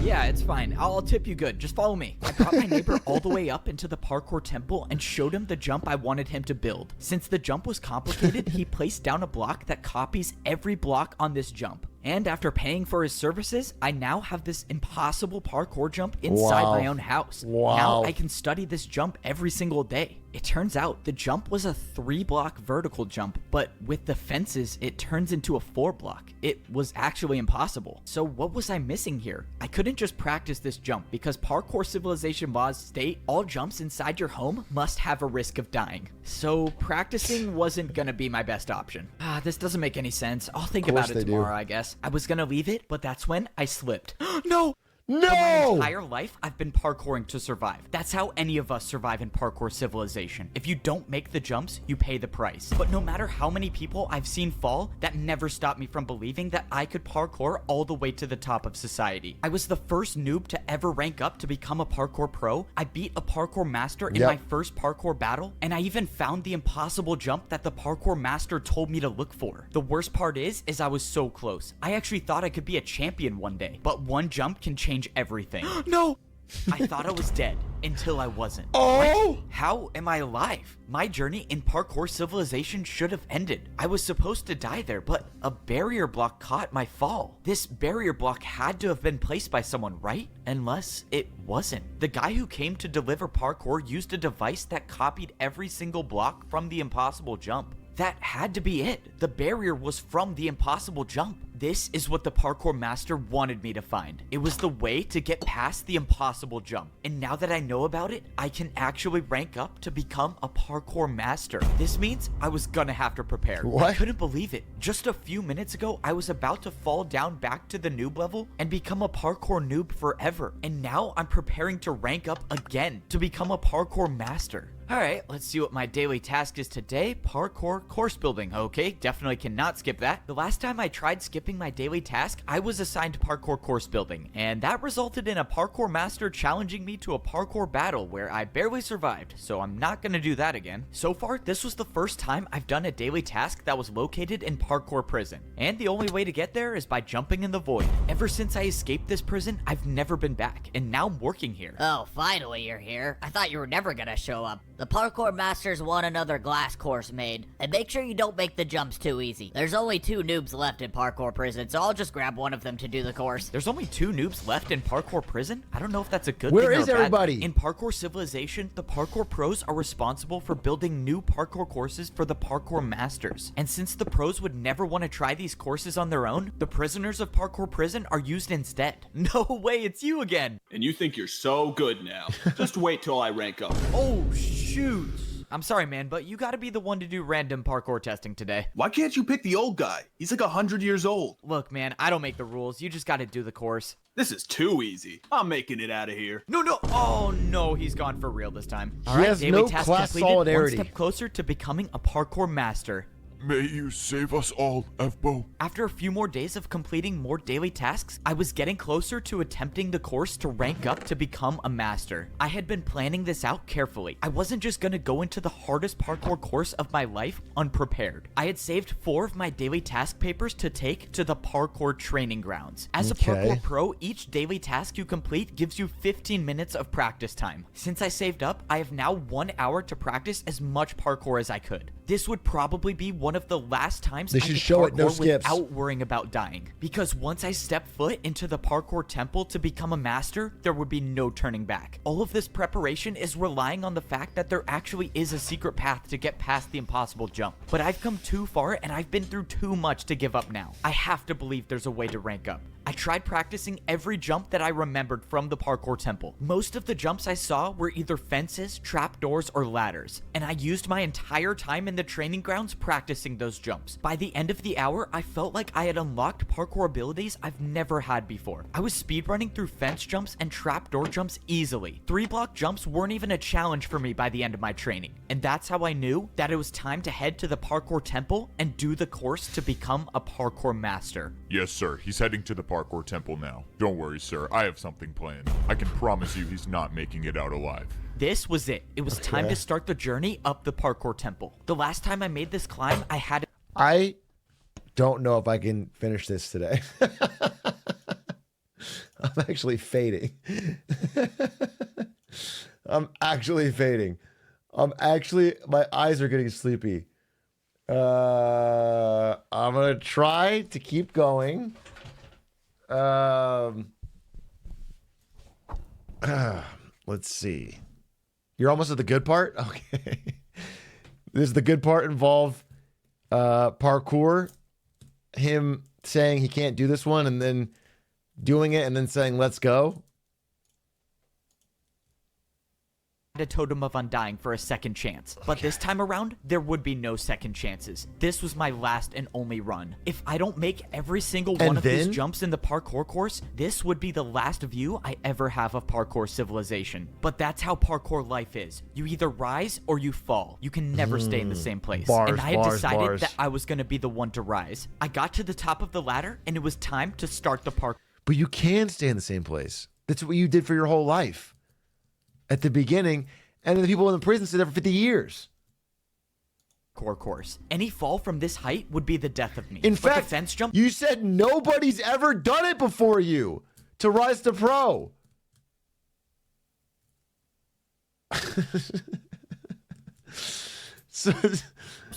Yeah, it's fine. I'll tip you good. Just follow me. I brought my neighbor all the way up into the parkour temple and showed him the jump I wanted him to build. Since the jump was complicated, he placed down a block that copies every block on this jump. And after paying for his services, I now have this impossible parkour jump inside Wow. my own house. Wow. Now I can study this jump every single day. It turns out the jump was a 3-block vertical jump, but with the fences, it turns into a 4-block. It was actually impossible. So what was I missing here? I couldn't just practice this jump because parkour civilization laws state all jumps inside your home must have a risk of dying. So practicing wasn't gonna be my best option. This doesn't make any sense. I'll think about they it do. tomorrow, I guess. I was gonna leave it, but that's when I slipped. No! No! For my entire life, I've been parkouring to survive. That's how any of us survive in parkour civilization. If you don't make the jumps, you pay the price. But no matter how many people I've seen fall, that never stopped me from believing that I could parkour all the way to the top of society. I was the first noob to ever rank up to become a parkour pro. I beat a parkour master in Yep. my first parkour battle, and I even found the impossible jump that the parkour master told me to look for. The worst part is I was so close. I actually thought I could be a champion one day, but one jump can change everything. No! I thought I was dead until I wasn't. Oh! What? How am I alive? My journey in parkour civilization should have ended. I was supposed to die there, but a barrier block caught my fall. This barrier block had to have been placed by someone, right? Unless it wasn't. The guy who came to deliver parkour used a device that copied every single block from the impossible jump. That had to be it. The barrier was from the impossible jump. This is what the parkour master wanted me to find. It was the way to get past the impossible jump. And now that I know about it, I can actually rank up to become a parkour master. This means I was gonna have to prepare. What? I couldn't believe it. Just a few minutes ago, I was about to fall down back to the noob level and become a parkour noob forever. And now I'm preparing to rank up again to become a parkour master. Alright, let's see what my daily task is today. Parkour course building. Okay, definitely cannot skip that. The last time I tried skipping my daily task, I was assigned parkour course building, and that resulted in a parkour master challenging me to a parkour battle where I barely survived, so I'm not gonna do that again. So far, this was the first time I've done a daily task that was located in parkour prison, and the only way to get there is by jumping in the void. Ever since I escaped this prison, I've never been back, and now I'm working here. Oh, finally you're here. I thought you were never gonna show up. The parkour masters want another glass course made, and make sure you don't make the jumps too easy. There's only 2 noobs left in parkour prison, so I'll just grab one of them to do the course. There's only 2 noobs left in parkour prison? I don't know if that's a good Where thing or is a bad everybody? thing. In parkour civilization, the parkour pros are responsible for building new parkour courses for the parkour masters. And since the pros would never want to try these courses on their own, the prisoners of parkour prison are used instead. No way, it's you again. And you think you're so good now. Just wait till I rank up. Oh, shoot. I'm sorry, man, but you gotta be the one to do random parkour testing today. Why can't you pick the old guy? He's like 100 years old. Look, man, I don't make the rules. You just gotta do the course. This is too easy. I'm making it out of here. No. Oh, no, he's gone for real this time. He has daily no task class completed, solidarity. One step closer to becoming a parkour master. May you save us all, Evbo. After a few more days of completing more daily tasks, I was getting closer to attempting the course to rank up to become a master. I had been planning this out carefully. I wasn't just gonna go into the hardest parkour course of my life unprepared. I had saved 4 of my daily task papers to take to the parkour training grounds. As a parkour pro, each daily task you complete gives you 15 minutes of practice time. Since I saved up, I have now 1 hour to practice as much parkour as I could. this would probably be one of the last times They I should could show it, no parkour skips. without worrying about dying. Because once I step foot into the parkour temple to become a master, there would be no turning back. All of this preparation is relying on the fact that there actually is a secret path to get past the impossible jump. But I've come too far and I've been through too much to give up now. I have to believe there's a way to rank up. I tried practicing every jump that I remembered from the parkour temple. Most of the jumps I saw were either fences, trapdoors, or ladders, and I used my entire time in the training grounds practicing those jumps. By the end of the hour, I felt like I had unlocked parkour abilities I've never had before. I was speedrunning through fence jumps and trapdoor jumps easily. 3-block jumps weren't even a challenge for me by the end of my training, and that's how I knew that it was time to head to the parkour temple and do the course to become a parkour master. Yes, sir. He's heading to the parkour temple now. Don't worry, sir. I have something planned. I can promise you he's not making it out alive. This was it. It was time to start the journey up the parkour temple. The last time I made this climb, I had... I don't know if I can finish this today. I'm actually fading. I'm actually fading. My eyes are getting sleepy. I'm going to try to keep going. Let's see. You're almost at the good part? Okay. This is the good part involve parkour. Him saying he can't do this one and then doing it and then saying, let's go. A totem of undying for a second chance. But this time around, there would be no second chances. This was my last and only run. If I don't make every single one of these jumps in the parkour course, this would be the last view I ever have of parkour civilization. But that's how parkour life is. You either rise or you fall. You can never stay in the same place. And I had decided that I was going to be the one to rise. I got to the top of the ladder and it was time to start the parkour. But you can stay in the same place. That's what you did for your whole life. At the beginning, and then the people in the prison stayed there for 50 years. Course. Any fall from this height would be the death of me. In fact, the fence jump, you said nobody's ever done it before you to rise to pro.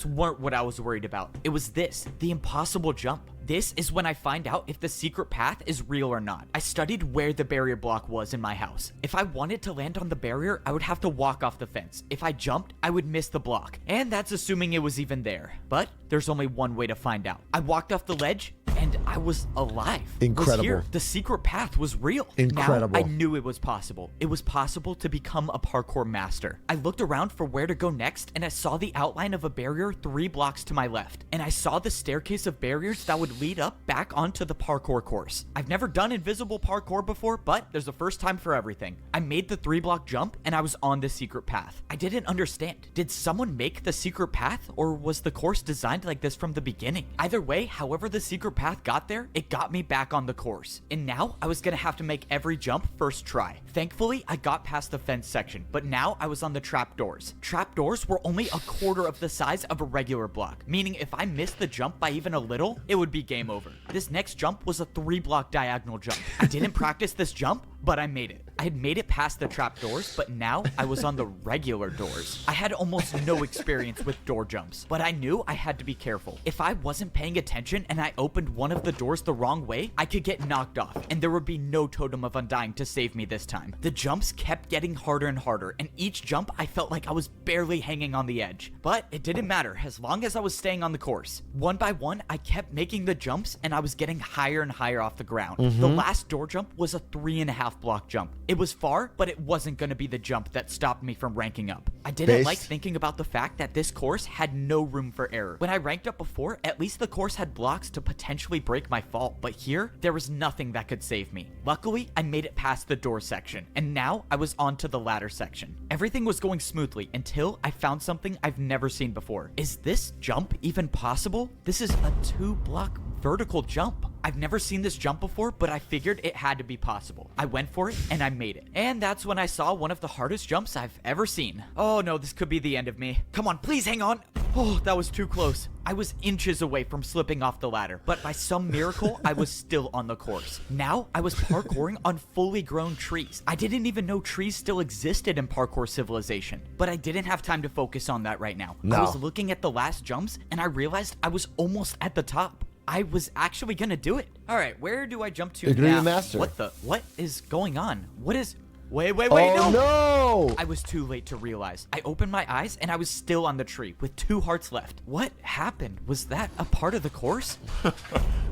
weren't what I was worried about. It was this, the impossible jump. This is when I find out if the secret path is real or not. I studied where the barrier block was in my house. If I wanted to land on the barrier, I would have to walk off the fence. If I jumped, I would miss the block. And that's assuming it was even there. But there's only one way to find out. I walked off the ledge and I was alive. Incredible. Was here. The secret path was real. Incredible. Now I knew it was possible. It was possible to become a parkour master. I looked around for where to go next and I saw the outline of a barrier 3 blocks to my left. And I saw the staircase of barriers that would lead up back onto the parkour course. I've never done invisible parkour before, but there's a first time for everything. I made the 3-block jump and I was on the secret path. I didn't understand. Did someone make the secret path or was the course designed like this from the beginning? Either way, however the secret path got there, it got me back on the course. And now I was gonna have to make every jump first try. Thankfully, I got past the fence section, but now I was on the trapdoors. Trapdoors were only a quarter of the size of a regular block, meaning if I missed the jump by even a little, it would be game over. This next jump was a 3-block diagonal jump. I didn't practice this jump, but I made it. I had made it past the trapdoors, but now I was on the regular doors. I had almost no experience with door jumps, but I knew I had to be careful. If I wasn't paying attention and I opened one of the doors the wrong way, I could get knocked off, and there would be no totem of undying to save me this time. The jumps kept getting harder and harder, and each jump I felt like I was barely hanging on the edge. But it didn't matter as long as I was staying on the course. One by one, I kept making the jumps, and I was getting higher and higher off the ground. The last door jump was a 3.5-block jump. It was far, but it wasn't going to be the jump that stopped me from ranking up. I didn't like thinking about the fact that this course had no room for error. When I ranked up before, at least the course had blocks to potentially break my fall, but here, there was nothing that could save me. Luckily, I made it past the door section, and now I was on to the ladder section. Everything was going smoothly until I found something I've never seen before. Is this jump even possible? This is a 2-block vertical jump. I've never seen this jump before, but I figured it had to be possible. I went for it and I made it. And that's when I saw one of the hardest jumps I've ever seen. Oh no, this could be the end of me. Come on, please hang on. Oh, that was too close. I was inches away from slipping off the ladder, but by some miracle, I was still on the course. Now, I was parkouring on fully grown trees. I didn't even know trees still existed in Parkour Civilization, but I didn't have time to focus on that right now. No. I was looking at the last jumps, and I realized I was almost at the top. I was actually gonna do it. All right, where do I jump to You're gonna be now? the master. What is going on? What is... Wait, Oh, no! I was too late to realize. I opened my eyes and I was still on the tree with 2 hearts left. What happened? Was that a part of the course?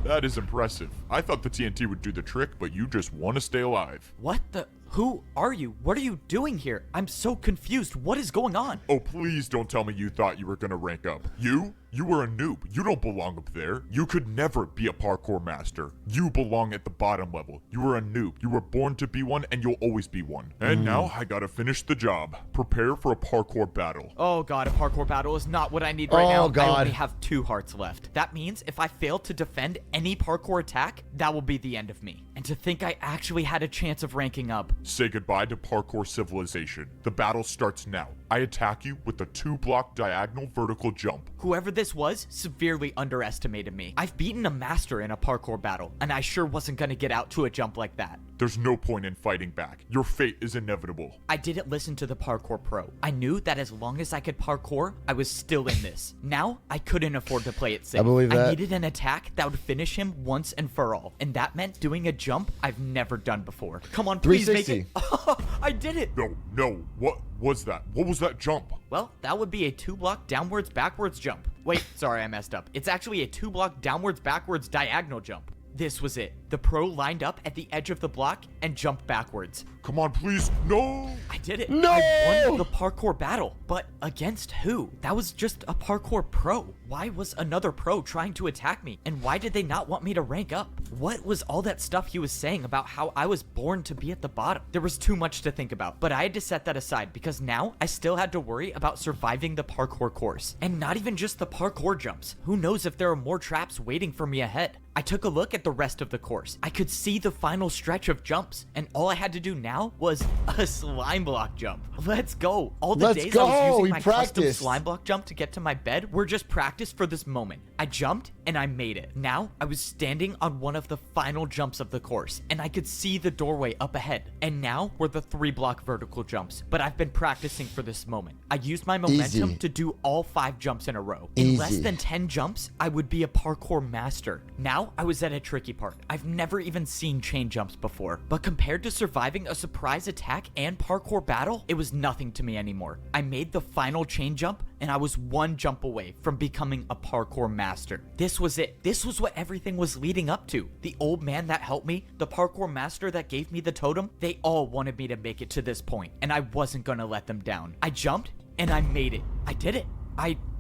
That is impressive. I thought the TNT would do the trick, but you just want to stay alive. What the... Who are you? What are you doing here? I'm so confused. What is going on? Oh, please don't tell me you thought you were gonna rank up. You were a noob. You don't belong up there. You could never be a parkour master. You belong at the bottom level. You were a noob. You were born to be one, and you'll always be one. And now I gotta finish the job. Prepare for a parkour battle. Oh god, a parkour battle is not what I need right Oh, now. God. I only have 2 hearts left. That means if I fail to defend any parkour attack, that will be the end of me. And to think I actually had a chance of ranking up. Say goodbye to Parkour Civilization. The battle starts now. I attack you with a 2-block diagonal vertical jump. Whoever this was severely underestimated me. I've beaten a master in a parkour battle, and I sure wasn't gonna get out to a jump like that. There's no point in fighting back. Your fate is inevitable. I didn't listen to the parkour pro. I knew that as long as I could parkour, I was still in this. Now, I couldn't afford to play it safe. I believe that. I needed an attack that would finish him once and for all, and that meant doing a jump I've never done before. Come on, please make it. 360. I did it. No. What was that? What was that jump? Well, that would be a 2-block downwards backwards jump. Wait, sorry, I messed up. It's actually a 2-block downwards backwards diagonal jump. This was it. The pro lined up at the edge of the block and jumped backwards. Come on, please. No! I did it. No! I won the parkour battle. But against who? That was just a parkour pro. Why was another pro trying to attack me? And why did they not want me to rank up? What was all that stuff he was saying about how I was born to be at the bottom? There was too much to think about, but I had to set that aside because now I still had to worry about surviving the parkour course. And not even just the parkour jumps. Who knows if there are more traps waiting for me ahead? I took a look at the rest of the course. I could see the final stretch of jumps, and all I had to do now was a slime block jump. Let's go. All the Let's days go. I was using We my custom practiced. slime block jump to get to my bed were just practice for this moment. I jumped and I made it. Now I was standing on one of the final jumps of the course, and I could see the doorway up ahead. And now were the 3-block vertical jumps, but I've been practicing for this moment. I used my momentum Easy. to do all 5 jumps in a row. In less Easy. than 10 jumps, I would be a parkour master. Now I was at a tricky part. I've never even seen chain jumps before, but compared to surviving a surprise attack and parkour battle, it was nothing to me anymore. I made the final chain jump, and I was 1 jump away from becoming a parkour master. This was it. This was what everything was leading up to. The old man that helped me, the parkour master that gave me the totem, they all wanted me to make it to this point, and I wasn't gonna let them down. I jumped, and I made it. I did it.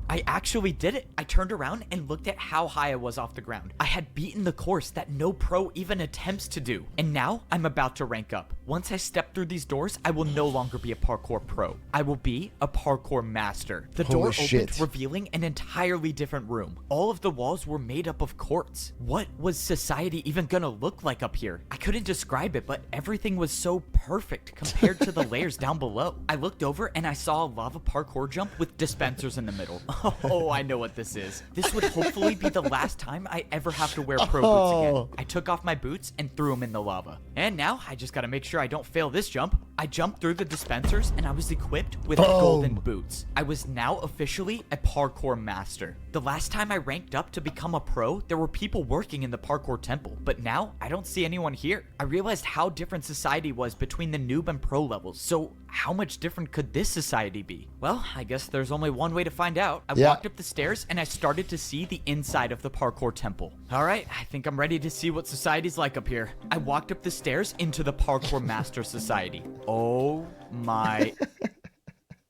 I actually did it. I turned around and looked at how high I was off the ground. I had beaten the course that no pro even attempts to do. And now I'm about to rank up. Once I step through these doors, I will no longer be a parkour pro. I will be a parkour master. The door Holy opened, shit. revealing an entirely different room. All of the walls were made up of quartz. What was society even gonna look like up here? I couldn't describe it, but everything was so perfect compared to the layers down below. I looked over and I saw a lava parkour jump with dispensers in the middle. Oh, I know what this is. This would hopefully be the last time I ever have to wear pro boots again. I took off my boots and threw them in the lava. And now I just gotta make sure I don't fail this jump. I jumped through the dispensers and I was equipped with golden boots. I was now officially a parkour master. The last time I ranked up to become a pro, there were people working in the parkour temple, but now I don't see anyone here. I realized how different society was between the noob and pro levels, so how much different could this society be? Well, I guess there's only one way to find out. I walked up the stairs and I started to see the inside of the parkour temple. All right, I think I'm ready to see what society's like up here. I walked up the stairs into the parkour master society. Oh my...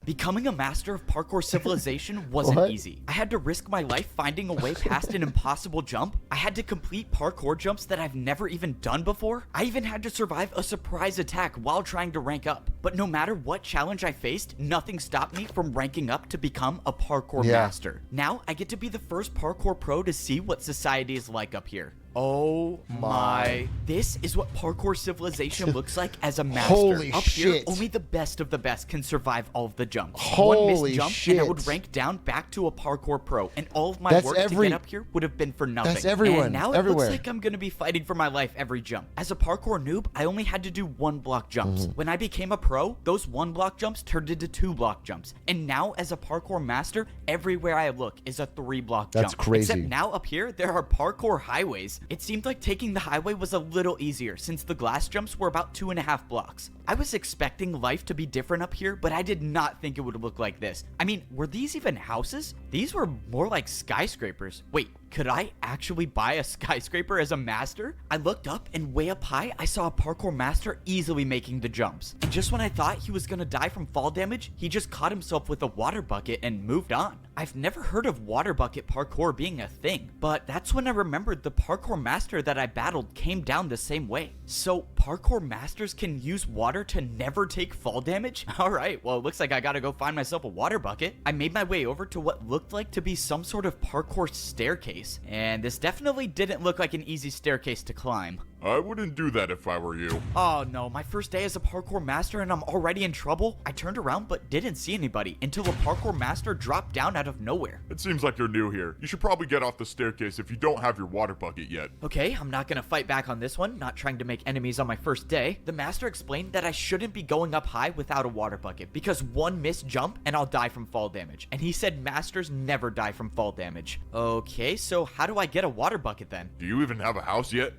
Becoming a master of parkour civilization wasn't easy. I had to risk my life finding a way past an impossible jump. I had to complete parkour jumps that I've never even done before. I even had to survive a surprise attack while trying to rank up. But no matter what challenge I faced, nothing stopped me from ranking up to become a parkour master. Now I get to be the first parkour pro to see what society is like up here. Oh my. This is what Parkour Civilization looks like as a master. Holy Up shit. here, only the best of the best can survive all of the jumps. Holy One missed jump shit. and I would rank down back to a Parkour Pro, and all of my That's work to get up here would have been for nothing. That's everyone, And now it everywhere. looks like I'm gonna be fighting for my life every jump. As a Parkour noob, I only had to do 1-block jumps. Mm-hmm. When I became a pro, those 1-block jumps turned into 2-block jumps. And now as a Parkour master, everywhere I look is a 3-block jump. That's crazy. Except now up here, there are Parkour highways. It seemed like taking the highway was a little easier since the glass jumps were about 2.5 blocks. I was expecting life to be different up here, but I did not think it would look like this. I mean, were these even houses? These were more like skyscrapers. Wait, could I actually buy a skyscraper as a master? I looked up and way up high, I saw a Parkour master easily making the jumps. And just when I thought he was gonna die from fall damage, he just caught himself with a water bucket and moved on. I've never heard of water bucket parkour being a thing, but that's when I remembered the Parkour master that I battled came down the same way. So Parkour masters can use water to never take fall damage? Alright, well it looks like I gotta go find myself a water bucket. I made my way over to what looked like to be some sort of parkour staircase, and this definitely didn't look like an easy staircase to climb. I wouldn't do that if I were you. Oh no, my first day as a parkour master and I'm already in trouble? I turned around but didn't see anybody until a parkour master dropped down out of nowhere. It seems like you're new here. You should probably get off the staircase if you don't have your water bucket yet. Okay, I'm not gonna fight back on this one, not trying to make enemies on my first day. The master explained that I shouldn't be going up high without a water bucket because one missed jump and I'll die from fall damage. And he said masters never die from fall damage. Okay, so how do I get a water bucket then? Do you even have a house yet?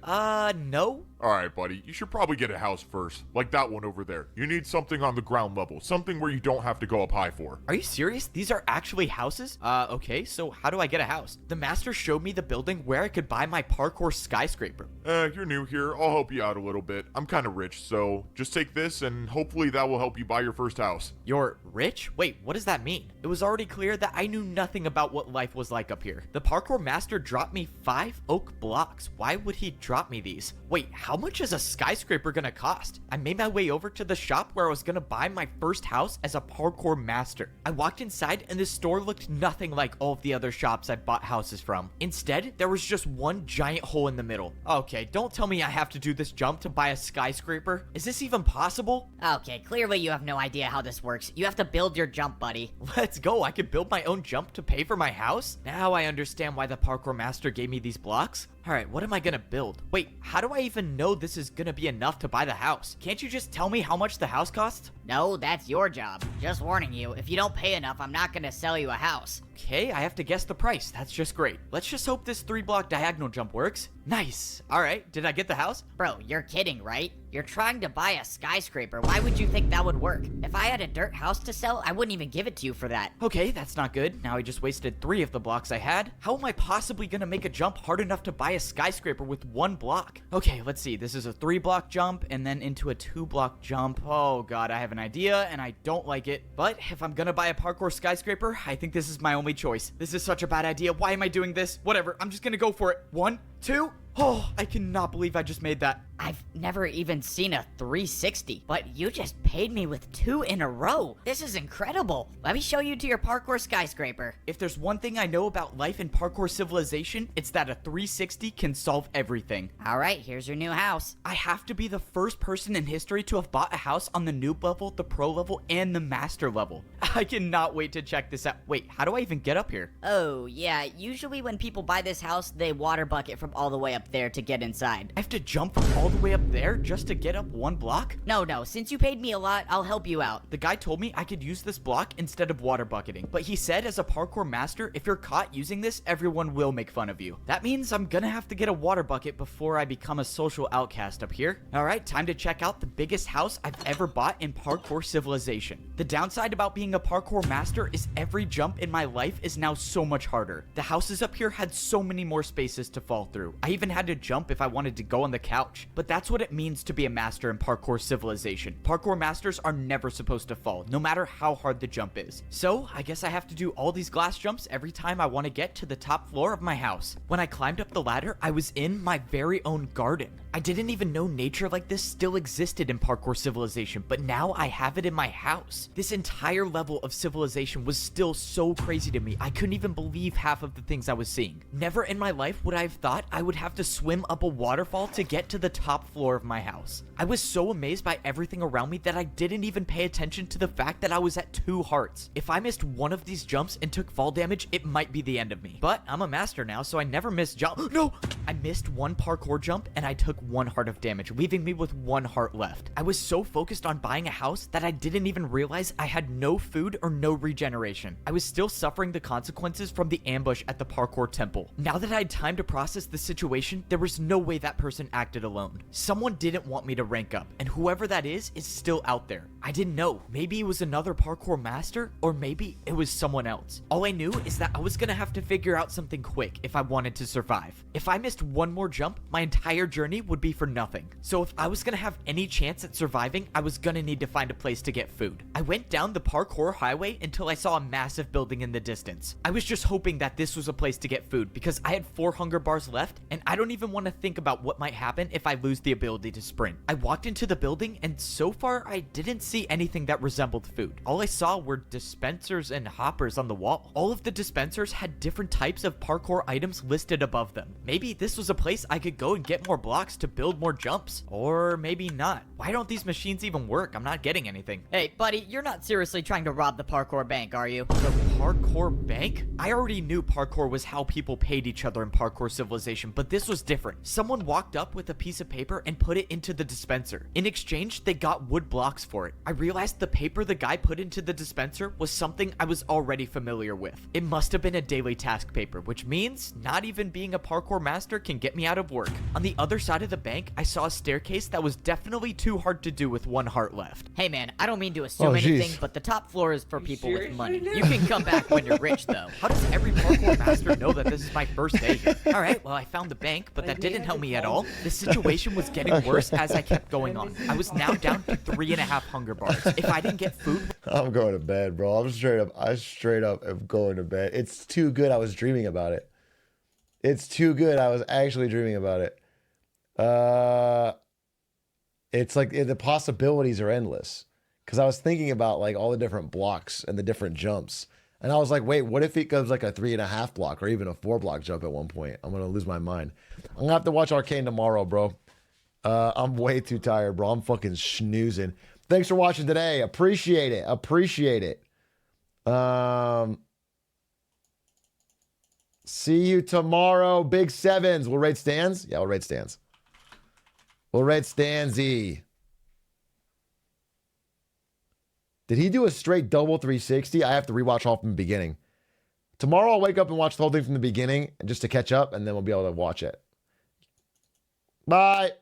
No. Alright, buddy, you should probably get a house first, like that one over there. You need something on the ground level, something where you don't have to go up high for. Are you serious? These are actually houses? Okay, so how do I get a house? The master showed me the building where I could buy my parkour skyscraper. You're new here, I'll help you out a little bit. I'm kinda rich, so just take this and hopefully that will help you buy your first house. You're rich? Wait, what does that mean? It was already clear that I knew nothing about what life was like up here. The parkour master dropped me 5 oak blocks. Why would he drop me these? Wait, how much is a skyscraper gonna cost? I made my way over to the shop where I was gonna buy my first house as a parkour master. I walked inside and this store looked nothing like all of the other shops I bought houses from. Instead, there was just one giant hole in the middle. Okay, don't tell me I have to do this jump to buy a skyscraper. Is this even possible? Okay, clearly you have no idea how this works. You have to build your jump, buddy. Let's go. I could build my own jump to pay for my house? Now I understand why the parkour master gave me these blocks. Alright, what am I gonna build? Wait, how do I even know this is gonna be enough to buy the house? Can't you just tell me how much the house costs? No, that's your job. Just warning you, if you don't pay enough, I'm not gonna sell you a house. Okay, I have to guess the price. That's just great. Let's just hope this 3-block diagonal jump works. Nice. Alright, did I get the house? Bro, you're kidding, right? You're trying to buy a skyscraper. Why would you think that would work? If I had a dirt house to sell, I wouldn't even give it to you for that. Okay, that's not good. Now I just wasted 3 of the blocks I had. How am I possibly gonna make a jump hard enough to buy a skyscraper with 1 block? Okay, let's see. This is a 3-block jump and then into a 2-block jump. Oh god, I have an idea and I don't like it. But if I'm gonna buy a parkour skyscraper, I think this is my only choice. This is such a bad idea. Why am I doing this? Whatever, I'm just gonna go for it. 1, 2. Oh, I cannot believe I just made that. I've never even seen a 360, but you just paid me with 2 in a row. This is incredible. Let me show you to your parkour skyscraper. If there's one thing I know about life in parkour civilization, it's that a 360 can solve everything. All right, here's your new house. I have to be the first person in history to have bought a house on the noob level, the pro level, and the master level. I cannot wait to check this out. Wait, how do I even get up here? Oh, yeah, usually when people buy this house, they water bucket from all the way up there to get inside. I have to jump from all the way up there just to get up 1 block? No, since you paid me a lot, I'll help you out. The guy told me I could use this block instead of water bucketing, but he said as a parkour master, if you're caught using this, everyone will make fun of you. That means I'm gonna have to get a water bucket before I become a social outcast up here. Alright, time to check out the biggest house I've ever bought in parkour civilization. The downside about being a parkour master is every jump in my life is now so much harder. The houses up here had so many more spaces to fall through. I even had to jump if I wanted to go on the couch. But that's what it means to be a master in parkour civilization. Parkour masters are never supposed to fall, no matter how hard the jump is. So, I guess I have to do all these glass jumps every time I want to get to the top floor of my house. When I climbed up the ladder, I was in my very own garden. I didn't even know nature like this still existed in Parkour Civilization, but now I have it in my house. This entire level of civilization was still so crazy to me. I couldn't even believe half of the things I was seeing. Never in my life would I have thought I would have to swim up a waterfall to get to the top floor of my house. I was so amazed by everything around me that I didn't even pay attention to the fact that I was at 2 hearts. If I missed one of these jumps and took fall damage, it might be the end of me. But I'm a master now, so I never miss jump. No! I missed 1 parkour jump and I took 1 heart of damage, leaving me with 1 heart left. I was so focused on buying a house that I didn't even realize I had no food or no regeneration. I was still suffering the consequences from the ambush at the parkour temple. Now that I had time to process the situation, there was no way that person acted alone. Someone didn't want me to rank up, and whoever that is still out there. I didn't know. Maybe it was another parkour master, or maybe it was someone else. All I knew is that I was gonna have to figure out something quick if I wanted to survive. If I missed 1 more jump, my entire journey would be for nothing. So if I was gonna have any chance at surviving, I was gonna need to find a place to get food. I went down the parkour highway until I saw a massive building in the distance. I was just hoping that this was a place to get food because I had 4 hunger bars left, and I don't even want to think about what might happen if I lose the ability to sprint. I walked into the building, and so far I didn't see anything that resembled food. All I saw were dispensers and hoppers on the wall. All of the dispensers had different types of parkour items listed above them. Maybe this was a place I could go and get more blocks to build more jumps. Or maybe not. Why don't these machines even work? I'm not getting anything. Hey, buddy, you're not seriously trying to rob the parkour bank, are you? The parkour bank? I already knew parkour was how people paid each other in Parkour Civilization, but this was different. Someone walked up with a piece of paper and put it into the dispenser. In exchange, they got wood blocks for it. I realized the paper the guy put into the dispenser was something I was already familiar with. It must have been a daily task paper, which means not even being a parkour master can get me out of work. On the other side of the bank, I saw a staircase that was definitely too hard to do with 1 heart left. Hey man, I don't mean to assume anything, but the top floor is for people with money. You can come back when you're rich, though. How does every parkour master know that this is my first day here? Alright, well I found the bank, but that didn't help me at all. The situation was getting worse as I kept going on. I was now down to 3.5 hunger bars. If I didn't get food... I'm going to bed, bro. I straight up am going to bed. It's too good. I was dreaming about it. It's too good. I was actually dreaming about it. It's like the possibilities are endless. Because I was thinking about like all the different blocks and the different jumps. And I was like, wait, what if it goes like a 3.5 block or even a 4 block jump at one point? I'm going to lose my mind. I'm going to have to watch Arcane tomorrow, bro. I'm way too tired, bro. I'm fucking snoozing. Thanks for watching today. Appreciate it. Appreciate it. See you tomorrow. Big sevens. We'll rate stands. Yeah, we'll rate stands. We'll rate Stanzy. Did he do a straight double 360? I have to rewatch all from the beginning. Tomorrow I'll wake up and watch the whole thing from the beginning just to catch up, and then we'll be able to watch it. Bye.